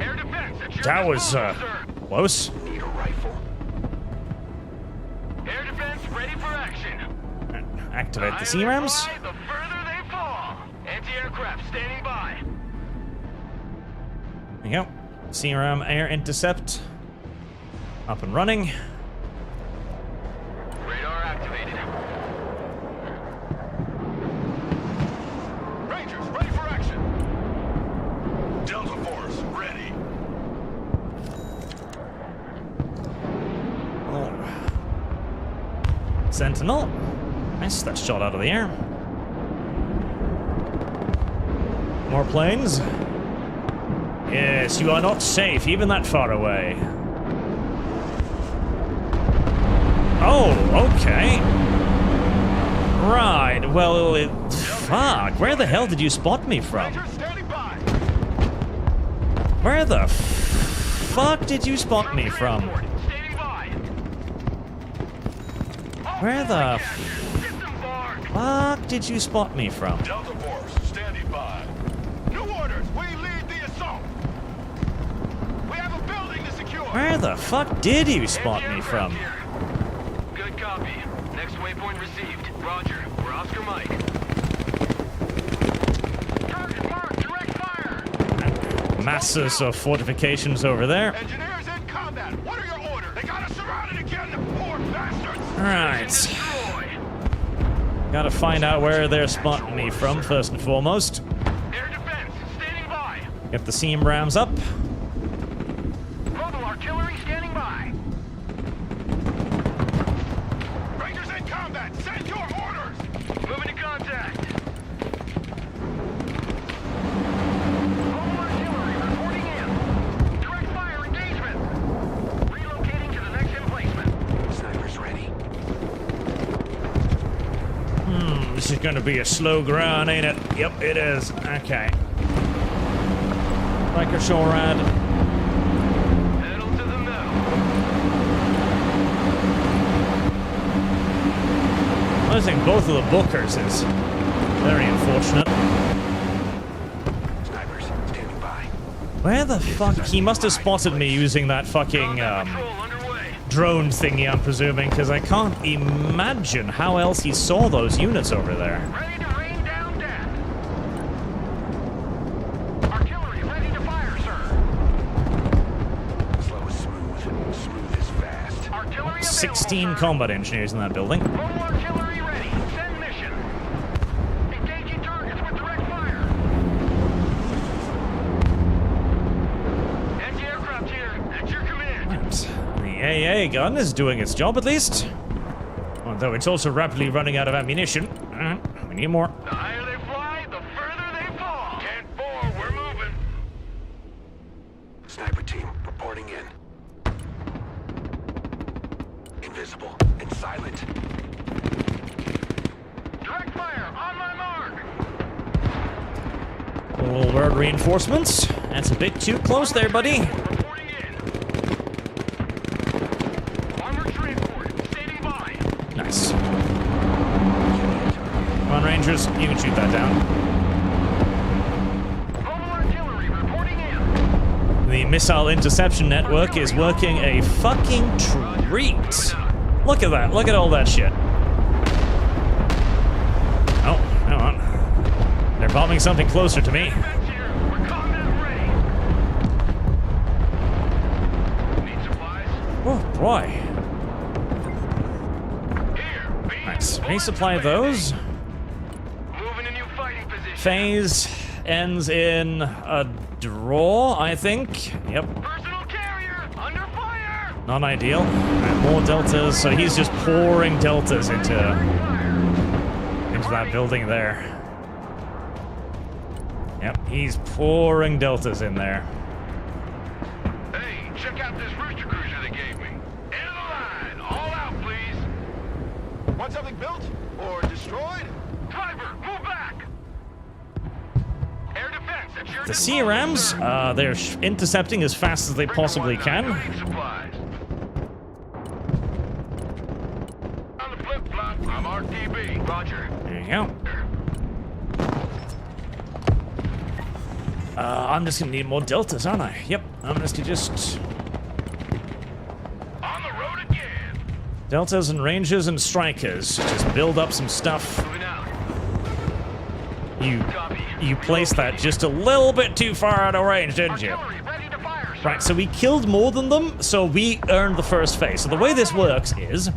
Air defense, at your That was disposal, sir. close. Need a rifle. Air defense ready for action. Activate the C-Rams. The further they fall. Anti-aircraft standing by. There you go. C-Ram air intercept. Up and running. Radar activated. Rangers ready for action. Delta Force ready. Oh. Sentinel. Nice, that shot out of the air. More planes. Yes, you are not safe, even that far away. Oh, okay. Right, well, fuck. Where the hell did you spot me from? Where the fuck did you spot me from? Where the fuck did you spot me from? Delta Force standing by. New orders. We lead the assault. We have a building to secure. Where the fuck did you spot me from? Good copy. Next waypoint received. Roger. We're Oscar Mike. Target marked. Direct fire. Masses of fortifications over there. Engineers in combat. What are your orders? They got us surrounded again. The poor bastards. Alright. Gotta find out where they're spotting me from, first and foremost. Air defense standing by. Get the seam rams up. Mobile artillery standing by. Rangers in combat. Send your orders. Moving to contact. Mobile artillery reporting in. Direct fire engagement. Relocating to the next emplacement. Snipers ready. This is gonna be a slow grind, ain't it? Yep, it is. Okay. Like a shore ride. Pedal to the metal. Losing both of the Bookers is very unfortunate. Snipers standing by. Where the fuck? He must have spotted me using that fucking drone thingy, I'm presuming, because I can't imagine how else he saw those units over there. Ready to rain down death. Artillery ready to fire, sir. Slow is smooth. Smooth is fast. Artillery 16 combat engineers in that building. Mobile artillery ready. Send mission. Engaging targets with direct fire. Anti-aircraft here. At your command. Right. The AA gun is doing its job, at least. Although it's also rapidly running out of ammunition. We need more. The higher they fly, the further they fall. 10-4, we're moving. Sniper team reporting in. Invisible and silent. Direct fire on my mark. Little word reinforcements. That's a bit too close there, buddy. Reporting in. Armored transport standing by. Nice. Come on, Ranger. Rangers, you can shoot that down. Mobile artillery reporting in. The missile interception network is working a fucking treat. Look at that. Look at all that shit. Oh, hang on. They're bombing something closer to me. Oh, boy. Nice. Resupply those. Phase ends in a draw, I think. Yep. Not ideal. Right, more deltas, so he's just pouring deltas into that building there. Yep, he's pouring deltas in there. Hey, check out this rooster cruiser they gave me. End of the line, all out, please. Want something built or destroyed? Driver, move back. Air defense, that's your The CRMs, they're intercepting as fast as they possibly can. On the flip flop, I'm RTB. Roger. There you go. I'm just gonna need more deltas, aren't I? Yep, I'm just gonna On the road again. deltas and rangers and strikers. Just build up some stuff. Moving out. You placed that just a little bit too far out of range, didn't you? Artillery ready to fire, sir. Right, so we killed more than them, so we earned the first phase. So the way this works is,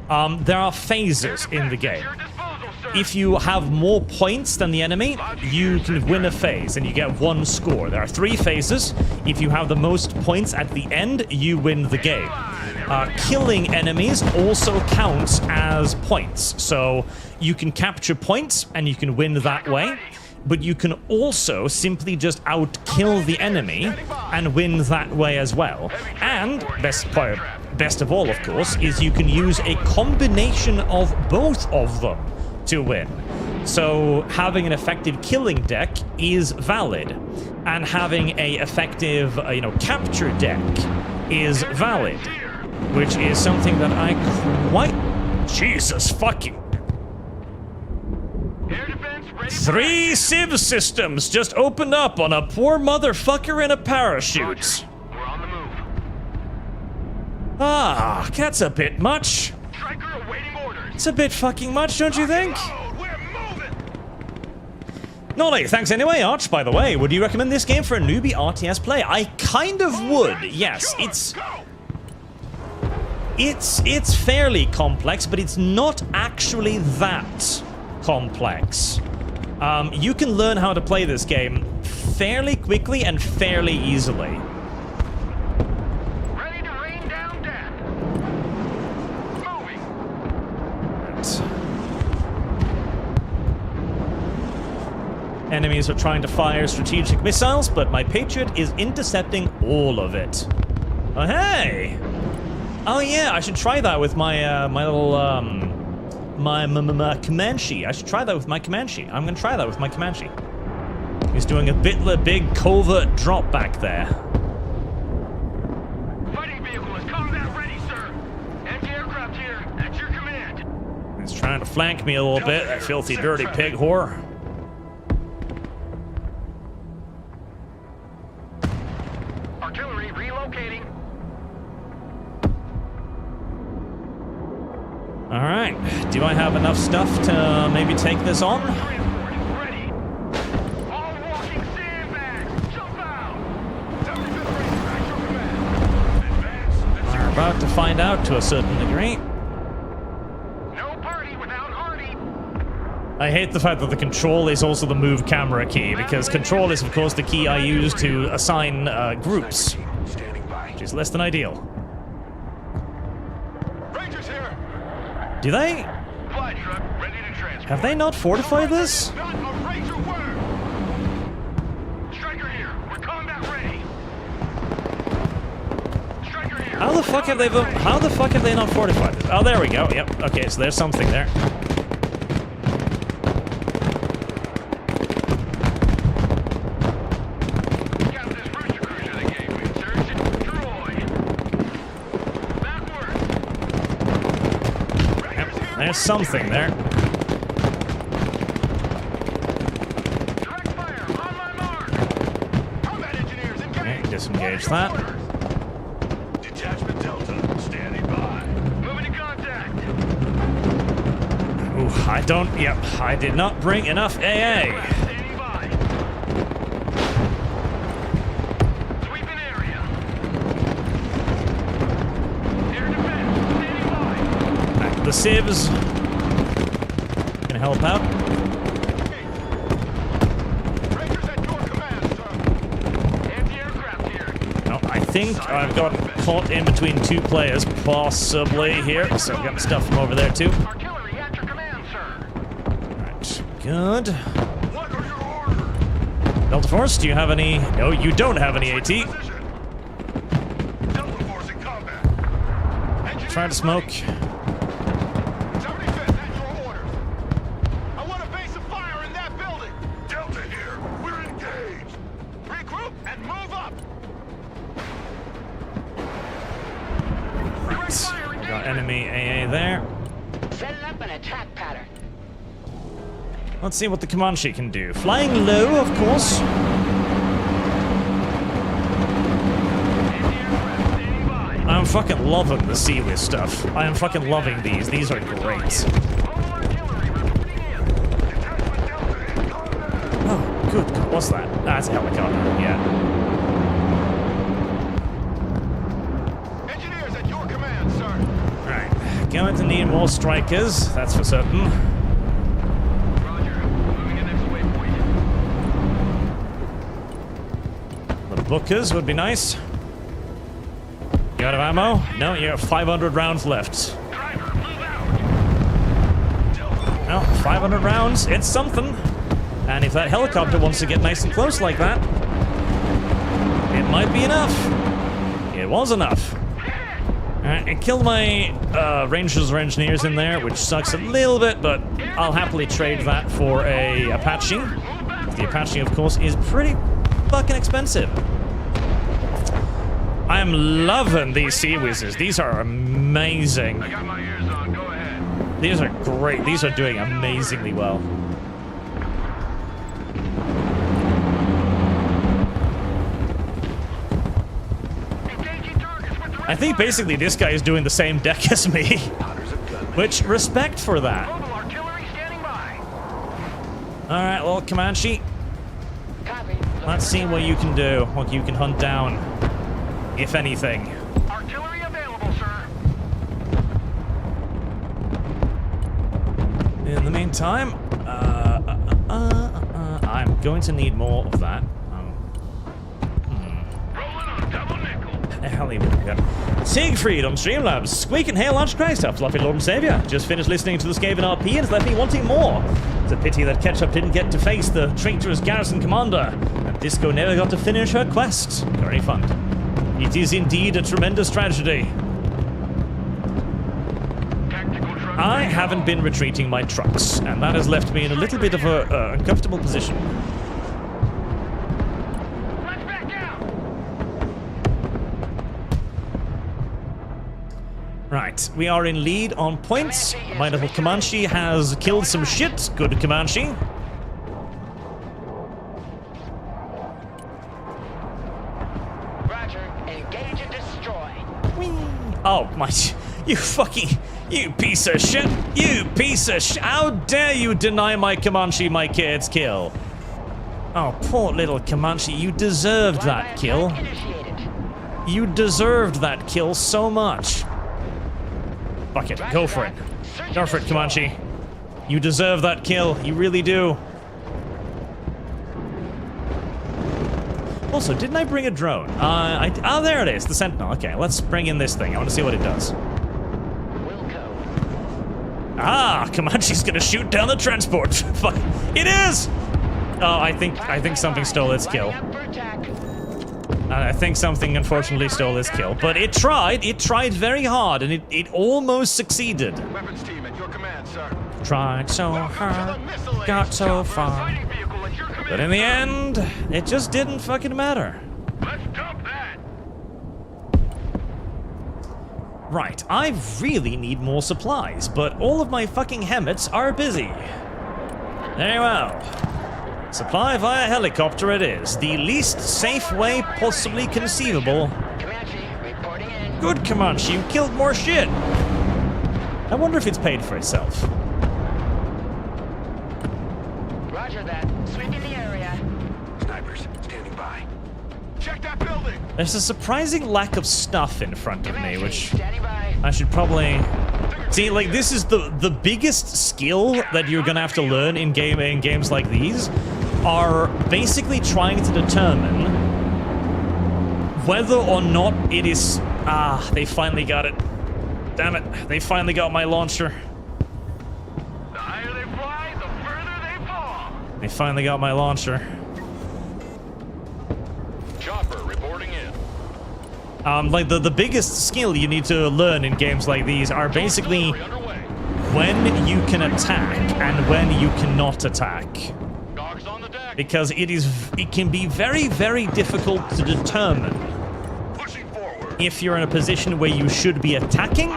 there are phases in the game. Your disposal, sir. If you have more points than the enemy, you can win a phase and you get one score. There are 3 phases. If you have the most points at the end, you win the game. Killing enemies also counts as points. So you can capture points and you can win that way. But you can also simply just outkill the enemy and win that way as well. And best of all, of course, is you can use a combination of both of them to win. So having an effective killing deck is valid, and having a effective, capture deck is valid, which is something that I quite... Jesus fucking... 3 Civ systems just opened up on a poor motherfucker in a parachute. We're on the move. Ah, that's a bit much. Striker awaiting orders. It's a bit fucking much, don't you think? We're moving. Nolly, thanks anyway. Arch, by the way, would you recommend this game for a newbie RTS play? I kind of would, yes. It's fairly complex, but it's not actually that complex. You can learn how to play this game fairly quickly and fairly easily. Ready to rain down death. Moving. Enemies are trying to fire strategic missiles, but my Patriot is intercepting all of it. Oh, hey! Oh yeah, I should try that with my my little my Comanche. I should try that with my Comanche. I'm gonna try that with my Comanche. He's doing a big covert drop back there. Fighting vehicle is combat ready, sir. Anti-aircraft here. At your command. He's trying to flank me a little bit, that filthy, dirty pig whore. Artillery relocating. Alright, do I have enough stuff to maybe take this on? Ready. All walking sandbags. Jump out. 75th Ranger, at your command. Advance. We're about to find out to a certain degree. No party without Hardy. I hate the fact that the control is also the move camera key, because control is of course the key I use to assign groups, which is less than ideal. Rangers here. Do they? Flight truck ready to transport. Have they not fortified this? Not a Ranger word. Striker here. We're combat ready. Striker here. How the fuck have they not fortified this? Oh, there we go. Yep. Okay, so there's something there. Got this rooster cruiser they gave me. Search and destroy. Backward. Yep, there's something there. There's that. Detachment Delta, standing by. Moving to contact. Ooh, I did not bring enough AA. Standing by. Sweeping area. Air defense, standing by. Back to the sieves. Gonna help out. Rangers at your command, sir. Anti-aircraft here. No, I think I've got caught in between two players, possibly here. So I'm gonna stuff them over there too. Artillery at your command, sir. Right, good. What are your orders? Delta Force, do you have any? No, you don't have any AT. Position. Delta Force in combat. Try to smoke. 75th at your orders. I want a base of fire in that building. Delta here. We're engaged. Regroup and move up. Right. Got enemy AA there. Setting up an attack pattern. Let's see what the Comanche can do. Flying low, of course. I'm fucking loving the Sealy stuff. I am fucking loving these. These are great. Oh, good God. What's that? That's a helicopter. Yeah. Engineers at your command, sir. Right. Going to need more strikers. That's for certain. Roger. Moving in next waypoint. The Bookers would be nice. You out of ammo? No, you have 500 rounds left. Driver, move out. Well, 500 rounds, it's something. And if that helicopter wants to get nice and close like that, it might be enough. It was enough. Alright, it killed my Rangers or Engineers in there, which sucks a little bit, but I'll happily trade that for a Apache. The Apache, of course, is pretty fucking expensive. I am loving these Sea Whizzes. These are amazing. I got my ears on. Go ahead. These are great. These are doing amazingly well. Engaging targets with direct I think basically this guy is doing the same deck as me. Which, respect for that. mobile artillery standing by. Alright, well, Comanche, Copy. let's see what you can do. What you can hunt down, if anything. Artillery available, sir. In the meantime, I'm going to need more of that. Rolling on double nickel. Hell, we got Siegfried on Streamlabs. Squeak and hail ArchCast, our fluffy Lord and Savior. Just finished listening to the Skaven RP and it's left me wanting more. It's a pity that Ketchup didn't get to face the traitorous garrison commander, and Disco never got to finish her quest. Very fun. It is indeed a tremendous tragedy. I haven't been retreating my trucks, and that has left me in a little bit of a uncomfortable position. Let's back out. Right, we are in lead on points. My little Comanche has killed some shit. Good Comanche. Roger. Engage and destroy. Oh my, you piece of shit. You piece of shit. How dare you deny my Comanche my kid's kill? Oh, poor little Comanche, you deserved that kill. You deserved that kill so much. Fuck it, go for it. Go for it, Comanche. You deserve that kill, you really do. Also, didn't I bring a drone? Oh, there it is, the Sentinel. Okay, let's bring in this thing. I want to see what it does. Ah, Comanche's gonna shoot down the transport. Fuck, it is! Oh, I think something stole its kill. I think something unfortunately stole its kill. But it tried very hard, and it almost succeeded. Weapons team at your command, sir. Tried so hard, got so far. But in the end, it just didn't fucking matter. Let's dump that. Right, I really need more supplies, but all of my fucking Hemmets are busy. Very well. Supply via helicopter it is. The least safe way possibly conceivable. Comanche, reporting in. Good, Comanche, you killed more shit. I wonder if it's paid for itself. Roger that. Sweeping the area. Snipers, standing by. Check that building! There's a surprising lack of stuff in front of me, Comanche, which standing by. I should probably... See, like, this is the biggest skill that you're gonna have to learn in games like these, are basically trying to determine whether or not it is... Ah, they finally got it. Damn it, they finally got my launcher. The higher they fly, the further they fall. They finally got my launcher. Chopper reporting in. Like, the biggest skill you need to learn in games like these are basically when you can attack and when you cannot attack. Dogs on the deck. Because it can be very, very difficult to determine Pushing forward. if you're in a position where you should be attacking,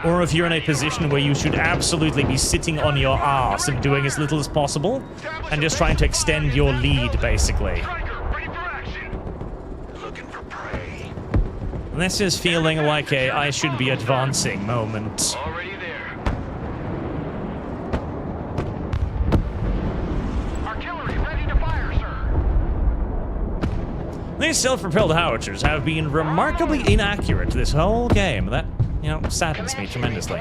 or if you're in a position where you should absolutely be sitting on your ass and doing as little as possible, and just trying to extend your lead, basically. Striker, ready for action. Looking for prey. And this is feeling like a I should be advancing moment. Already there. Artillery ready to fire, sir. These self-propelled howitzers have been remarkably inaccurate this whole game. That, you know, saddens me tremendously.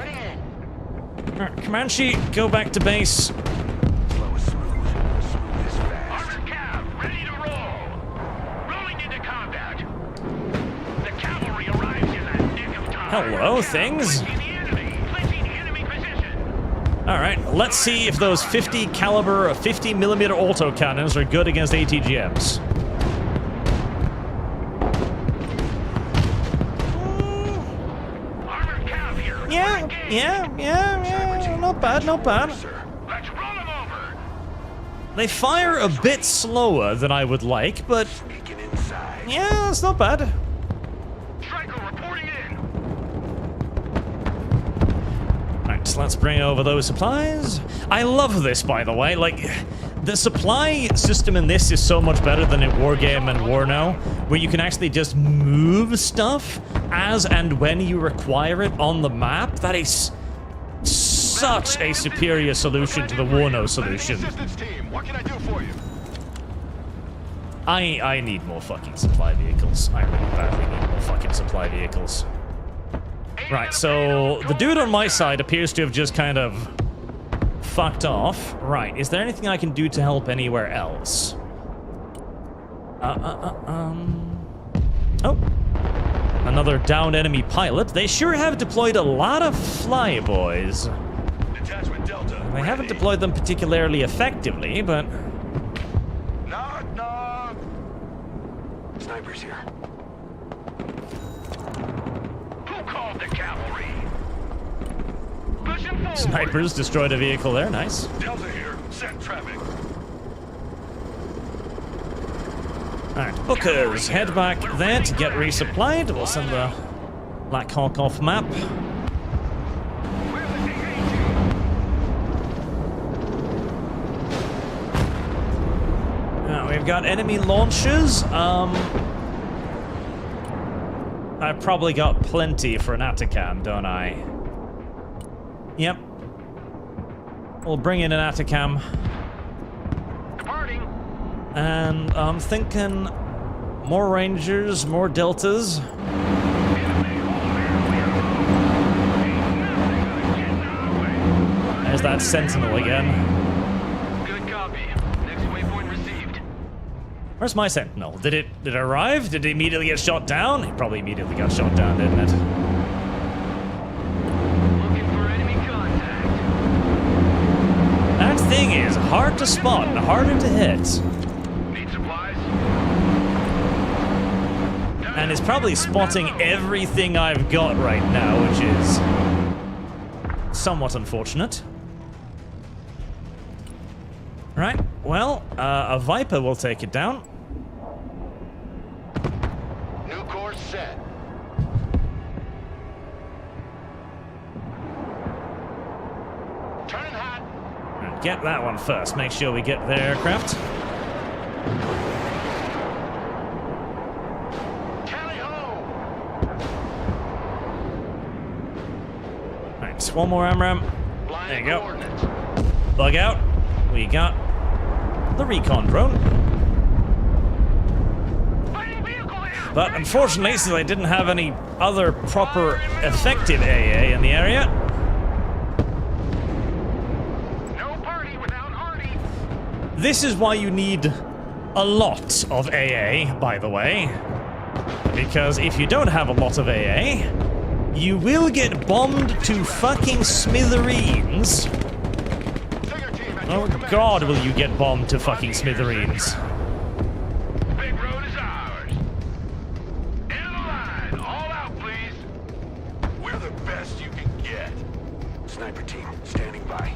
Alright, Comanche, go back to base. Slow is smooth. Smooth is fast. Armored cav, ready to roll. Rolling into combat. The cavalry arrives in that nick of time. Hello, things. Clinching the enemy. Clinching enemy position. Alright, let's see if those 50 caliber, 50mm autocannons are good against ATGMs. Armored cav here. Yeah, not bad, not bad. Let's run them over. They fire a bit slower than I would like, but Sneaking inside. yeah, it's not bad. Striker reporting in. Right, so let's bring over those supplies. I love this, by the way. Like, the supply system in this is so much better than in Wargame and WARNO, where you can actually just move stuff as and when you require it on the map. That is such a superior solution to the WARNO solution. Assistance team, what can I do for you? I need more fucking supply vehicles. I really badly need more fucking supply vehicles. Right, so the dude on my side appears to have just kind of fucked off. Right, is there anything I can do to help anywhere else? Oh. Another downed enemy pilot. They sure have deployed a lot of flyboys. Detachment Delta. They haven't deployed them particularly effectively, but... Knock, knock. Snipers here. Who called the cavalry? Pushing forward. Snipers destroyed a vehicle there, nice. Delta here. Set traffic. Alright, hookers, head back there to get resupplied. We'll send the Black Hawk off map. We're the DAG. Now, we've got enemy launchers. I've probably got plenty for an Atacam, don't I? Yep. We'll bring in an Atacam. Departing. And I'm thinking more Rangers, more Deltas. There's that Sentinel again. Good copy. Next waypoint received. Where's my Sentinel? Did it arrive? Did it immediately get shot down? It probably immediately got shot down, didn't it? Looking for enemy contact. That thing is hard to spot and harder to hit. Need supplies? And it's probably spotting everything I've got right now, which is somewhat unfortunate. Right, well, a Viper will take it down. New course set. Turning hot. Get that one first. Make sure we get their aircraft. Right, one more AMRAAM. There you go. Bug out. We got the recon drone. But unfortunately, since I didn't have any other proper effective AA in the area, this is why you need a lot of AA, by the way. Because if you don't have a lot of AA, you will get bombed to fucking smithereens. Oh god, will you get bombed to fucking smithereens. Big road is ours. In the line. All out, please. We're the best you can get. Sniper team, standing by.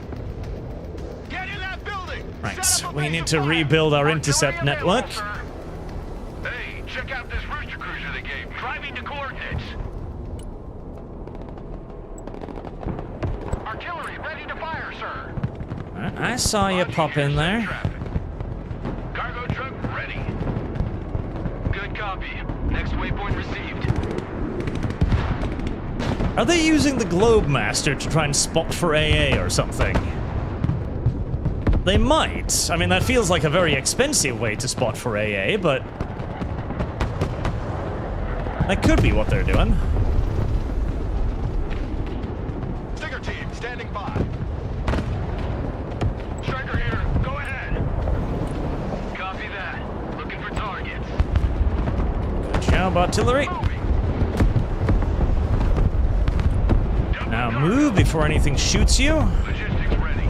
Get in that building! Right, we need to rebuild our intercept network. Hey, check out this rooster cruiser they gave me. Driving to coordinates. Artillery ready to fire, sir. I saw you pop in there. Cargo truck ready. Good copy. Next waypoint received. Are they using the Globe Master to try and spot for AA or something? They might. I mean, that feels like a very expensive way to spot for AA, but that could be what they're doing. Stinger team, standing by. Striker here, go ahead. Copy that. Looking for targets. Good job, artillery. Now move before anything shoots you. Logistics ready.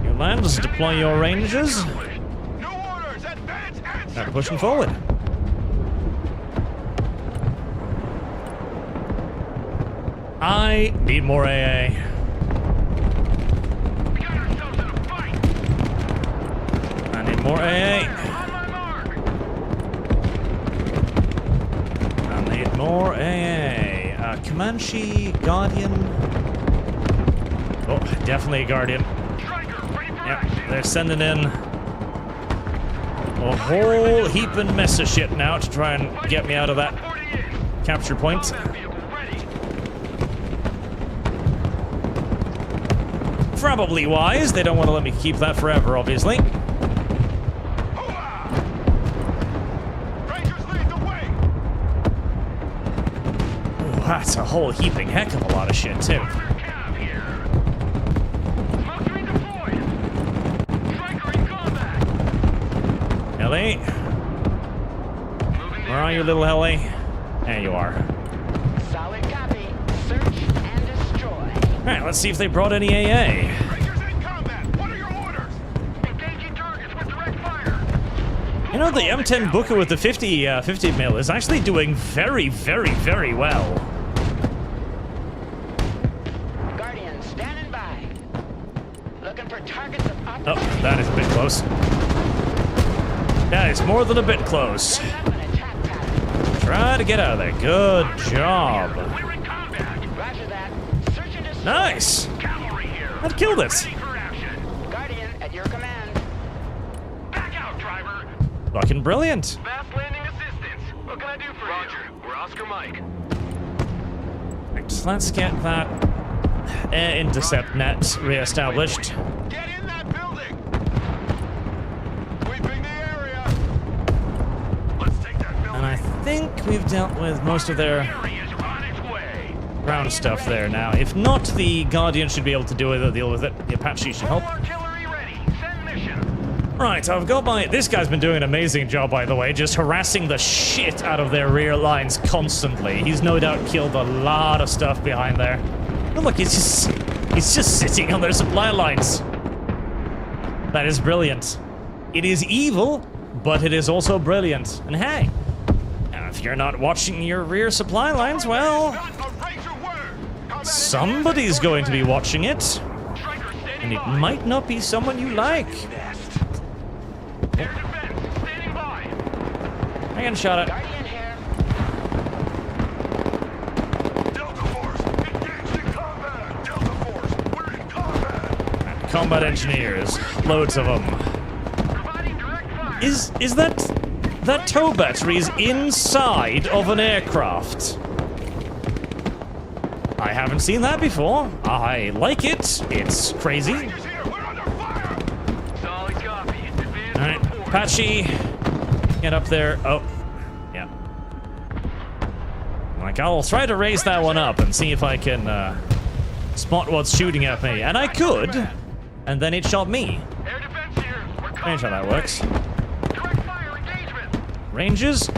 You land, just deploy your rangers. New orders, advance and Start pushing forward. I need more AA. We got ourselves in a fight. I need more AA. On my mark. I need more AA. Comanche, Guardian. Oh, definitely a Guardian. Striker, ready for Yep, action. they're sending in a whole heaping mess of shit now to try and get me out of that 48. capture point. Combat vehicle ready. Probably wise. They don't want to let me keep that forever, obviously. Hooah! Rangers lead the way. Ooh, that's a whole heaping heck of a lot of shit, too. Cav here. Smoke screen deployed. Striker in combat. Ellie, Moving where are you, little Ellie? There you are. Solid copy. Search and destroy. Alright, let's see if they brought any AA. Rangers in combat. What are your orders? Engaging targets with direct fire. You know, the M10 Booker with the 50 mil is actually doing very, very, very well. Guardian, standing by. Looking for targets of Oh, opportunity. that is a bit close. That is more than a bit close. Set up an attack pattern. Try to get out of there. Good job. We're in combat. Roger that. Search and destroy. Nice. Cavalry here. That killed it. Ready for action. Guardian, at your command. Back out, driver. Fucking brilliant. Fast landing assistance. What can I do for you? Roger. We're Oscar Mike. Right, let's get that air intercept net re-established. Get in that building. Sweeping the area. Let's take that building. And I think we've dealt with most of their Area's on its way. ground stuff there now. If not, the Guardian should be able to deal with it. The Apache should help. Artillery ready. Send mission. Right, I've got my... This guy's been doing an amazing job, by the way, just harassing the shit out of their rear lines constantly. He's no doubt killed a lot of stuff behind there. But look, he's just sitting on their supply lines. That is brilliant. It is evil, but it is also brilliant. And hey, if you're not watching your rear supply lines, well, Not a razor word. Combat somebody's going to be watching it. Striker standing And it by. might not be someone you like. Air defense standing by. I can shot it. Guardian here. Delta Force, engaged in combat. Delta Force, we're in combat. Combat engineers, loads of them. Providing direct Is that tow battery is inside of an aircraft? I haven't seen that before. I like it. It's crazy. Alright, Patchy. Get up there. Oh, yeah. Like, I'll try to raise that one up and see if I can spot what's shooting at me. And I could. And then it shot me. Strange how that works. Rangers.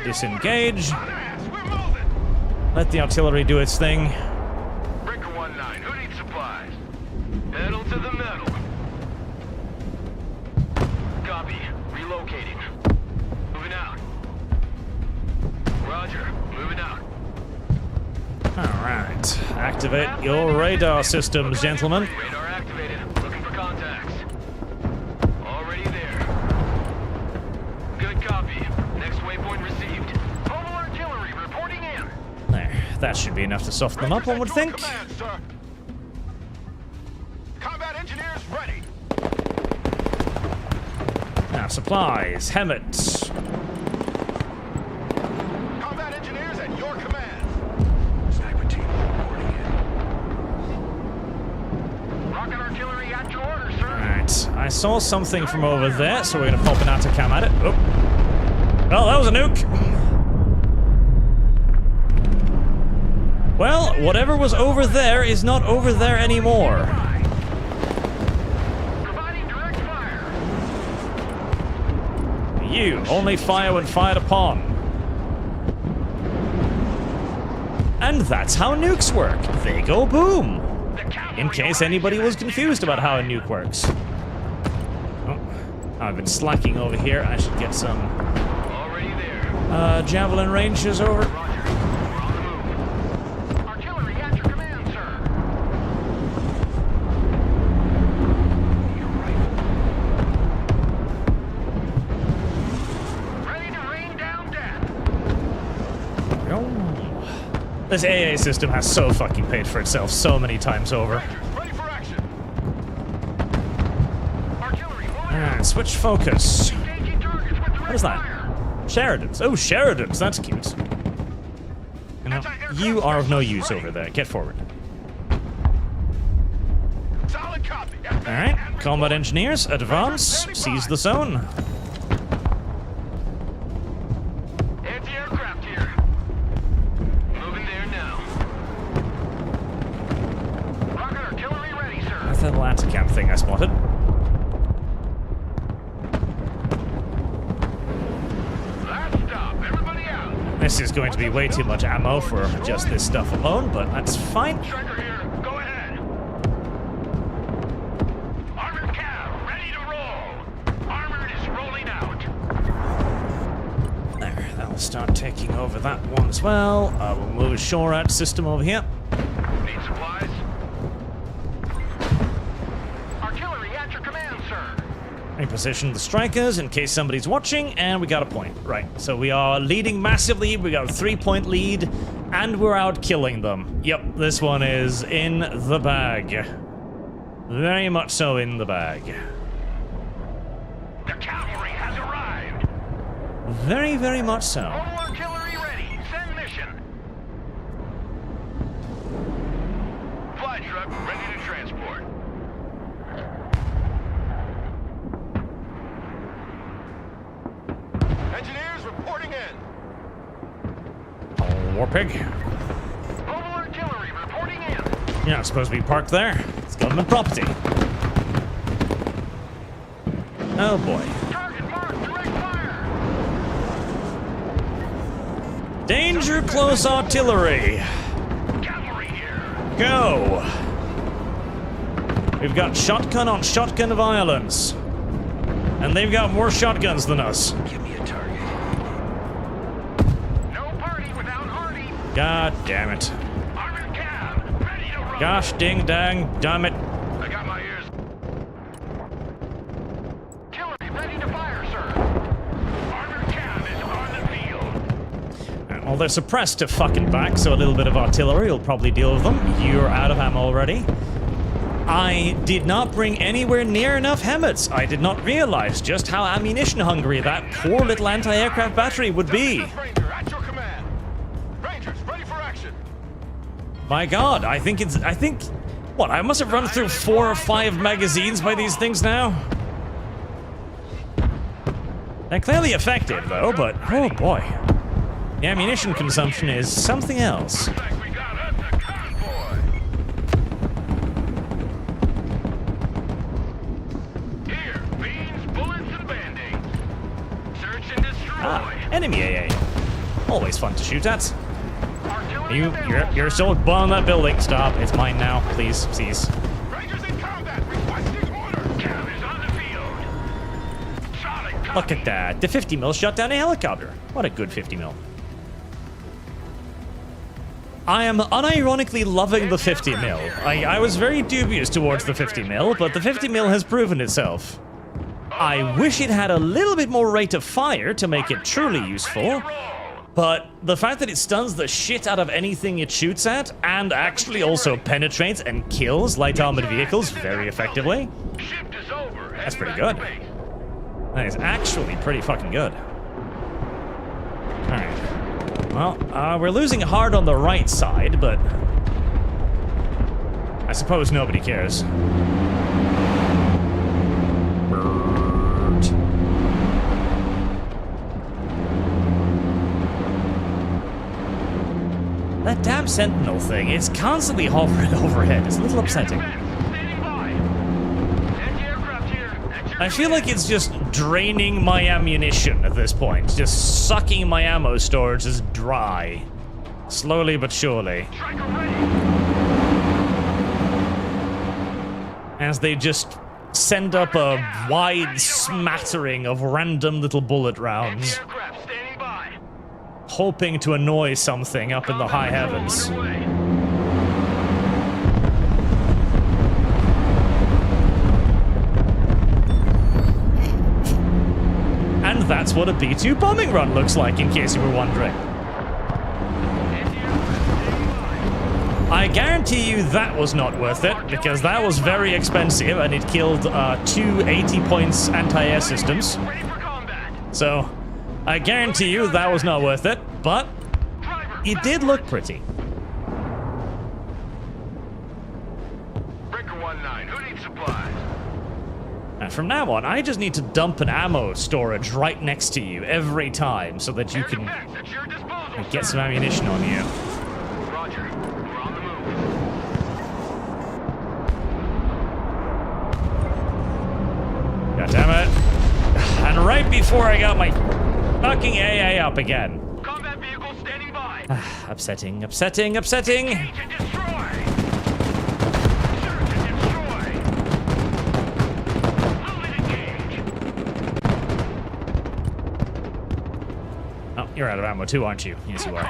Disengage. Let the artillery do its thing. Breaker 1-9, who needs supplies? Pedal to the metal. Copy. Relocating. Moving out. Roger. Moving out. Alright. Activate your radar systems, gentlemen. Radar activated. Looking for contacts. Already there. Good copy. Next waypoint received. Mobile artillery reporting in. There. That should be enough to soften them up, one would think. Command, sir. Combat engineers ready. Now, supplies. Helmets. Combat engineers at your command. Sniper team reporting in. Rocket artillery at your order, sir. Alright. I saw something from over there, so we're gonna pop an ArchCast at it. Oh. Well, that was a nuke. Well, whatever was over there is not over there anymore. Providing direct fire. You only fire when fired upon. And that's how nukes work. They go boom. In case anybody was confused about how a nuke works. Oh, I've been slacking over here. I should get some Already there. javelin ranges over. Roger. We're on the move. Artillery at your command, sir. Ready to rain down death. This AA system has so fucking paid for itself so many times over. Ready for action. Artillery, Alright, switch focus. engaging targets with direct What is that? Sheridan's. Oh, Sheridan's. That's cute. You know, you are of no use over there. Get forward. Solid copy. Alright, combat engineers, advance. Seize the zone. Anti-aircraft here. Moving there now. Rocket artillery ready, sir. That's that little anti-camp thing I spotted. Last stop. Everybody out. This is going to be way too much ammo for just this stuff alone, but that's fine. Striker here. Go ahead. Armored cab ready to roll. Armored is rolling out. There, that'll start taking over that one as well. We'll move a SHORAD system over here. Need supplies? Artillery at your command, sir. Reposition the strikers in case somebody's watching, and we got a point. Right, so we are leading massively, we got a 3-point lead, and we're out killing them. Yep, this one is in the bag. Very much so in the bag. The cavalry has arrived. Very, very much so. Mobile artillery ready. Send mission. Fly truck ready to transport. Engineers reporting in. Warpig. Mobile artillery reporting in. You're not supposed to be parked there. It's government property. Oh boy. Target marked. Direct fire. Danger close artillery. Cavalry here. Go. We've got shotgun on shotgun violence. And they've got more shotguns than us. Give me a target. No party without Hardy. God damn it. Armored cab ready to roll. Gosh ding dang damn it. I got my ears. Artillery ready to fire, sir. Armored cab is on the field. Well, they're suppressed to fucking back, so a little bit of artillery will probably deal with them. You're out of ammo already. I did not bring anywhere near enough HEMTs. I did not realize just how ammunition hungry that poor little anti-aircraft battery would be. Ranger, at your command. Rangers, ready for action. My god, I think, what, I must have run through 4 or 5 magazines by these things now? They're clearly effective though, but oh boy. The ammunition consumption is something else. Enemy AA. Always fun to shoot at. You're still bombing that building. Stop. It's mine now. Please, cease. Rangers in combat. Requesting order. Cannons on the field. Solid copy. Look at that. The 50 mil shot down a helicopter. What a good 50 mil. I am unironically loving the 50 mil. I was very dubious towards the 50 mil, but the 50 mil has proven itself. I wish it had a little bit more rate of fire to make it truly useful, but the fact that it stuns the shit out of anything it shoots at, and actually also penetrates and kills light armored vehicles very effectively, that's pretty good. That is actually pretty fucking good. Alright. Well, we're losing hard on the right side, but I suppose nobody cares. That damn Sentinel thing, it's constantly hovering overhead. It's a little upsetting. I feel like it's just draining my ammunition at this point. Just sucking my ammo storage is dry. Slowly but surely. As they just send up a wide smattering of random little bullet rounds, hoping to annoy something up in the high heavens. And that's what a B-2 bombing run looks like, in case you were wondering. I guarantee you that was not worth it, because that was very expensive and it killed 2 80 points anti-air systems. So, I guarantee you that was not worth it, but it did look pretty. And from now on, I just need to dump an ammo storage right next to you every time so that you can get some ammunition on you. God damn it. And right before I got my fucking AA up again. Combat vehicle standing by. Upsetting, upsetting, upsetting. Oh, you're out of ammo too, aren't you? Yes, you are.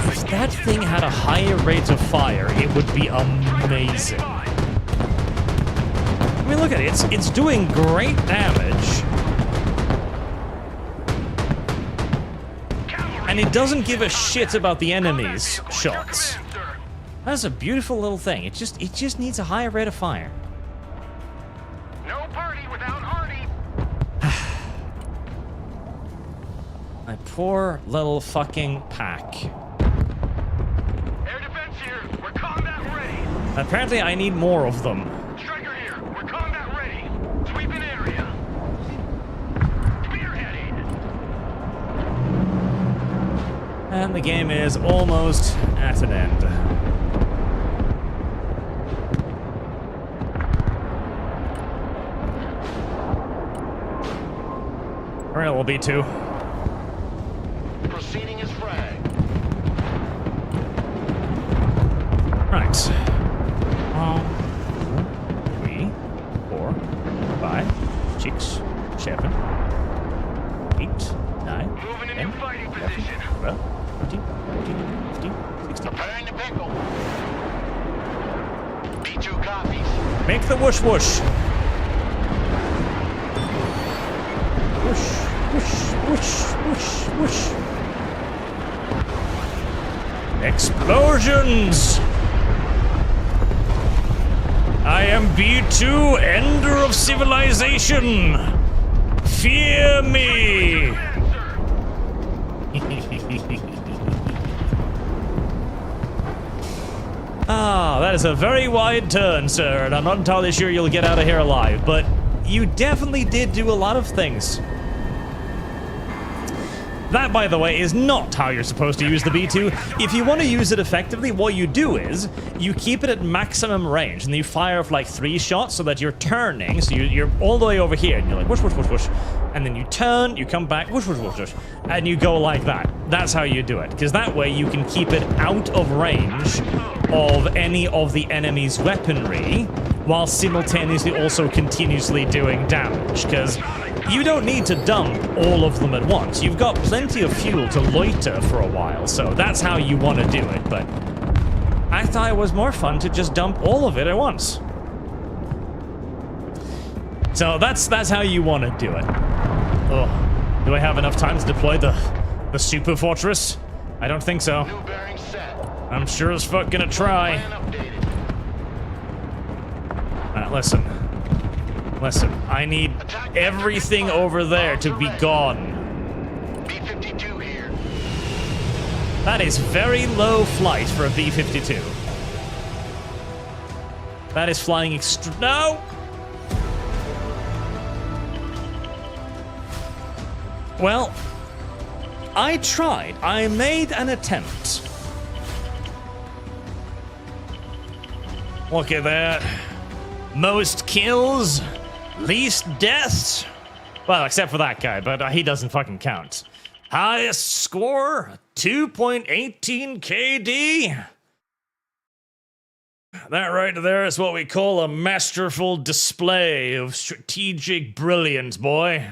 If that thing had a higher rate of fire, it would be amazing. I mean, look at it. It's doing great damage. And it doesn't give a shit about the enemy's shots. That's a beautiful little thing. It just needs a higher rate of fire. No party without Artie. My poor little fucking pack. Air defense here. We're combat ready. Apparently I need more of them. Striker here. We're combat ready. Sweeping area. Spearheading. And the game is almost at an end. Alright, we'll be two. Proceeding as frag. Right. 3, 4, 5, 6, 7, 8, 9, 10, 11, 12, 13, 14, 15, 16. Preparing the pickle. B2 copies. Make the whoosh whoosh. Whoosh, whoosh, whoosh, whoosh, whoosh. Explosions! I am B2, Ender of Civilization! Fear me! Ah, that is a very wide turn, sir, and I'm not entirely sure you'll get out of here alive, but you definitely did do a lot of things. That, by the way, is not how you're supposed to use the B2. If you want to use it effectively, what you do is you keep it at maximum range, and you fire off like 3 shots so that you're turning, so you're all the way over here, and you're like whoosh, whoosh, whoosh, whoosh, and then you turn, you come back, whoosh, whoosh, whoosh, whoosh, and you go like that. That's how you do it, because that way you can keep it out of range of any of the enemy's weaponry, while simultaneously also continuously doing damage, because you don't need to dump all of them at once. You've got plenty of fuel to loiter for a while, so that's how you want to do it, but I thought it was more fun to just dump all of it at once. So that's how you want to do it. Oh, do I have enough time to deploy the super fortress? I don't think so. I'm sure as fuck gonna try. Listen, I need everything over there to be gone. B-52 here. That is very low flight for a B-52. That is flying no! Well, I tried. I made an attempt. Look at that. Most kills, least deaths. Well, except for that guy, but he doesn't fucking count. Highest score, 2.18 KD. That right there is what we call a masterful display of strategic brilliance, boy.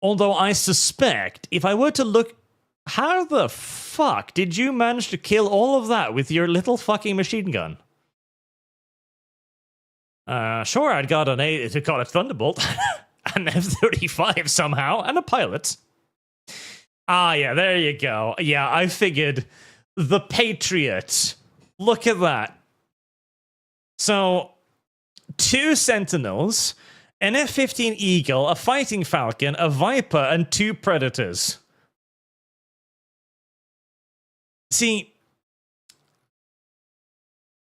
Although I suspect, if I were to look... How the fuck did you manage to kill all of that with your little fucking machine gun? Sure, I'd got a Thunderbolt, an F-35 somehow, and a pilot. Ah, yeah, there you go. Yeah, I figured the Patriot. Look at that. So, 2 Sentinels, an F-15 Eagle, a Fighting Falcon, a Viper, and 2 Predators. See...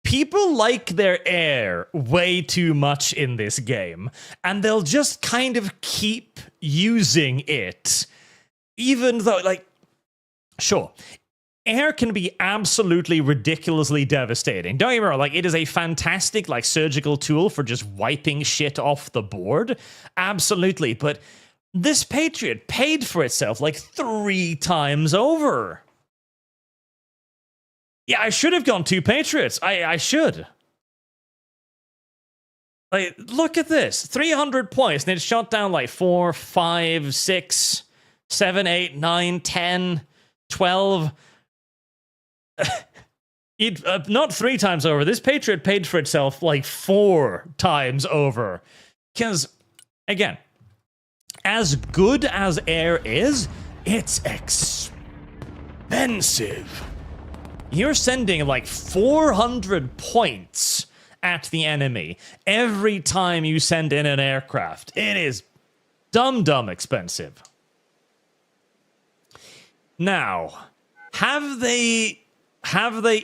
People like their air way too much in this game, and they'll just kind of keep using it. Even though, like, sure, air can be absolutely ridiculously devastating. Don't get me wrong, like, it is a fantastic, like, surgical tool for just wiping shit off the board. Absolutely, but this Patriot paid for itself, like, 3 times over. Yeah, I should have gone 2 Patriots. I should. Like, look at this. 300 points, and it shot down like 4, 5, 6, 7, 8, 9, 10, 12. Not 3 times over. This Patriot paid for itself like 4 times over. Because, again, as good as air is, it's expensive. You're sending like 400 points at the enemy every time you send in an aircraft. It is dumb expensive. Now, have they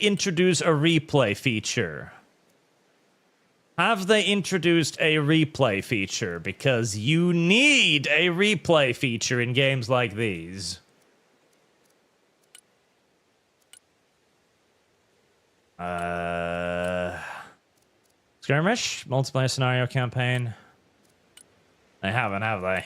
introduced a replay feature? Have they introduced a replay feature? Because you need a replay feature in games like these. Skirmish? Multiplayer scenario campaign? They haven't, have they?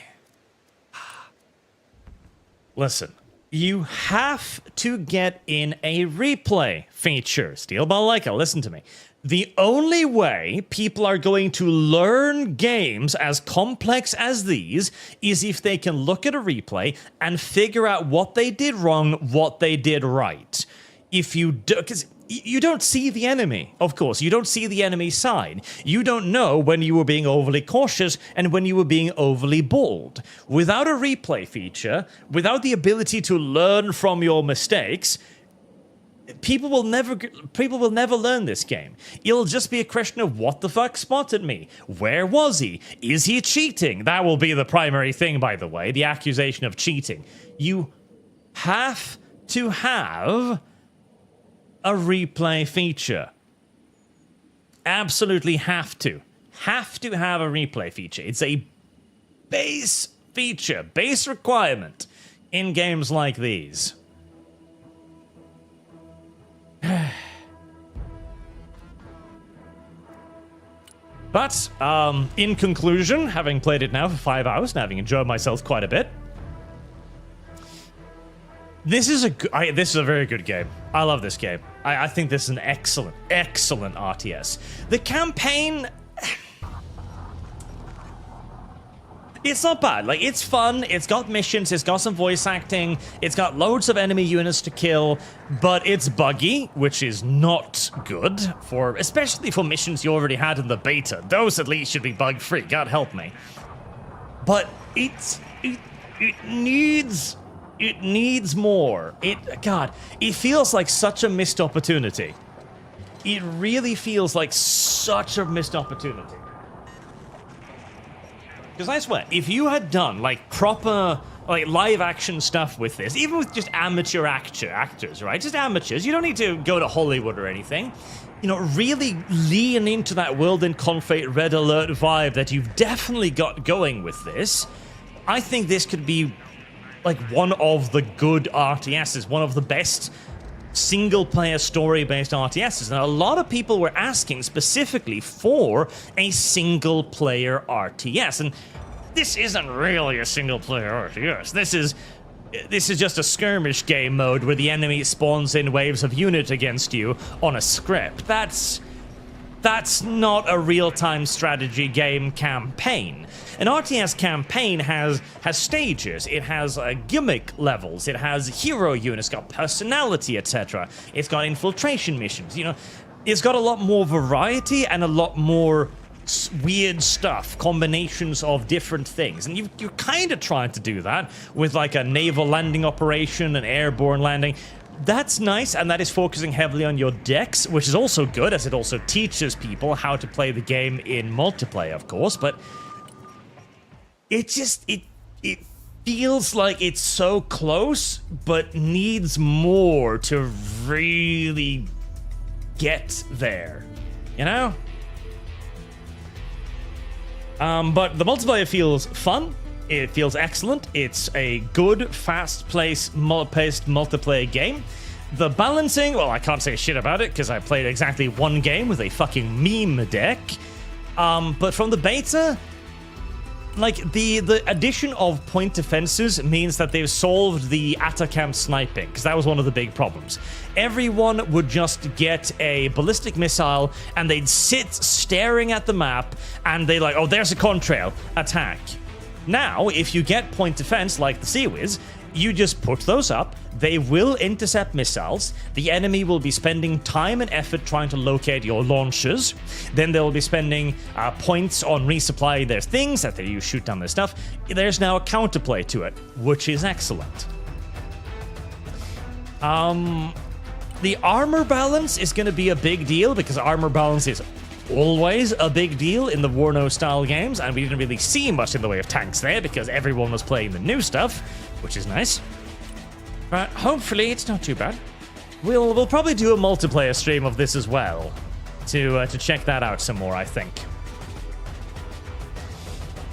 Listen, you have to get in a replay feature. Steel Ball Leica, listen to me. The only way people are going to learn games as complex as these is if they can look at a replay and figure out what they did wrong, what they did right. If you do, because you don't see the enemy, of course. You don't see the enemy side. You don't know when you were being overly cautious and when you were being overly bold. Without a replay feature, without the ability to learn from your mistakes, people will never learn this game. It'll just be a question of what the fuck spotted me? Where was he? Is he cheating? That will be the primary thing, by the way, the accusation of cheating. You have to have a replay feature. Absolutely have to. Have to have a replay feature. It's a base feature, base requirement in games like these. But, in conclusion, having played it now for 5 hours and having enjoyed myself quite a bit, this is a very good game. I love this game. I think this is an excellent RTS. The campaign, it's not bad. Like, it's fun. It's got missions. It's got some voice acting. It's got loads of enemy units to kill, but it's buggy, which is not good especially for missions you already had in the beta. Those at least should be bug free. God help me. But it needs more. It feels like such a missed opportunity. It really feels like such a missed opportunity. Because I swear, if you had done like proper live action stuff with this, even with just amateur actors, right? Just amateurs. You don't need to go to Hollywood or anything. You know, really lean into that World in Conflict Red Alert vibe that you've definitely got going with this. I think this could be like one of the good RTSs, one of the best single-player story-based RTSs. And a lot of people were asking specifically for a single-player RTS. And this isn't really a single-player RTS. This is just a skirmish game mode where the enemy spawns in waves of unit against you on a script. That's not a real-time strategy game campaign. An RTS campaign has stages, it has gimmick levels, it has hero units, it's got personality, etc. It's got infiltration missions, you know. It's got a lot more variety and a lot more weird stuff, combinations of different things. And you're kind of trying to do that with like a naval landing operation, an airborne landing. That's nice, and that is focusing heavily on your decks, which is also good, as it also teaches people how to play the game in multiplayer, of course, but it feels like it's so close, but needs more to really get there, you know? But the multiplayer feels fun. It feels excellent. It's a good, fast-paced multiplayer game. The balancing, well, I can't say shit about it because I played exactly one game with a fucking meme deck. But from the beta, like, the addition of point defenses means that they've solved the Atacamp sniping, because that was one of the big problems. Everyone would just get a ballistic missile, and they'd sit staring at the map, and they're like, oh, there's a contrail, attack. Now, if you get point defense like the Sea-Wiz, you just put those up, they will intercept missiles, the enemy will be spending time and effort trying to locate your launchers, then they'll be spending points on resupplying their things after you shoot down their stuff. There's now a counterplay to it, which is excellent. The armor balance is going to be a big deal, because armor balance is always a big deal in the WARNO style games, and we didn't really see much in the way of tanks there because everyone was playing the new stuff, which is nice. But hopefully it's not too bad. We'll probably do a multiplayer stream of this as well to check that out some more, I think.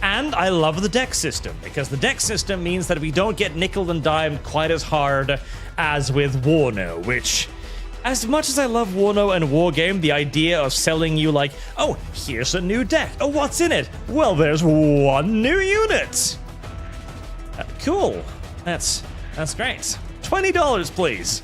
And I love the deck system, because the deck system means that we don't get nickel and dimed quite as hard as with WARNO, which, as much as I love WARNO and Wargame, the idea of selling you like, oh, here's a new deck. Oh, what's in it? Well, there's one new unit. Cool. That's great. $20, please.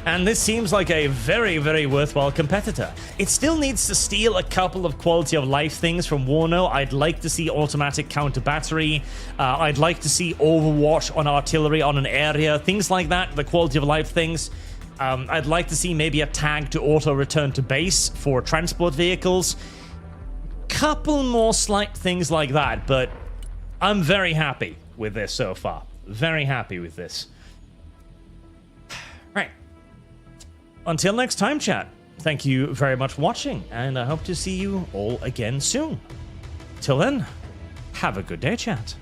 And this seems like a very, very worthwhile competitor. It still needs to steal a couple of quality of life things from Warno. I'd like to see automatic counter battery. I'd like to see overwatch on artillery on an area. Things like that, the quality of life things. I'd like to see maybe a tag to auto return to base for transport vehicles. Couple more slight things like that, but I'm very happy with this so far. Very happy with this. Right. Until next time, chat, thank you very much for watching, and I hope to see you all again soon. Till then, have a good day, chat.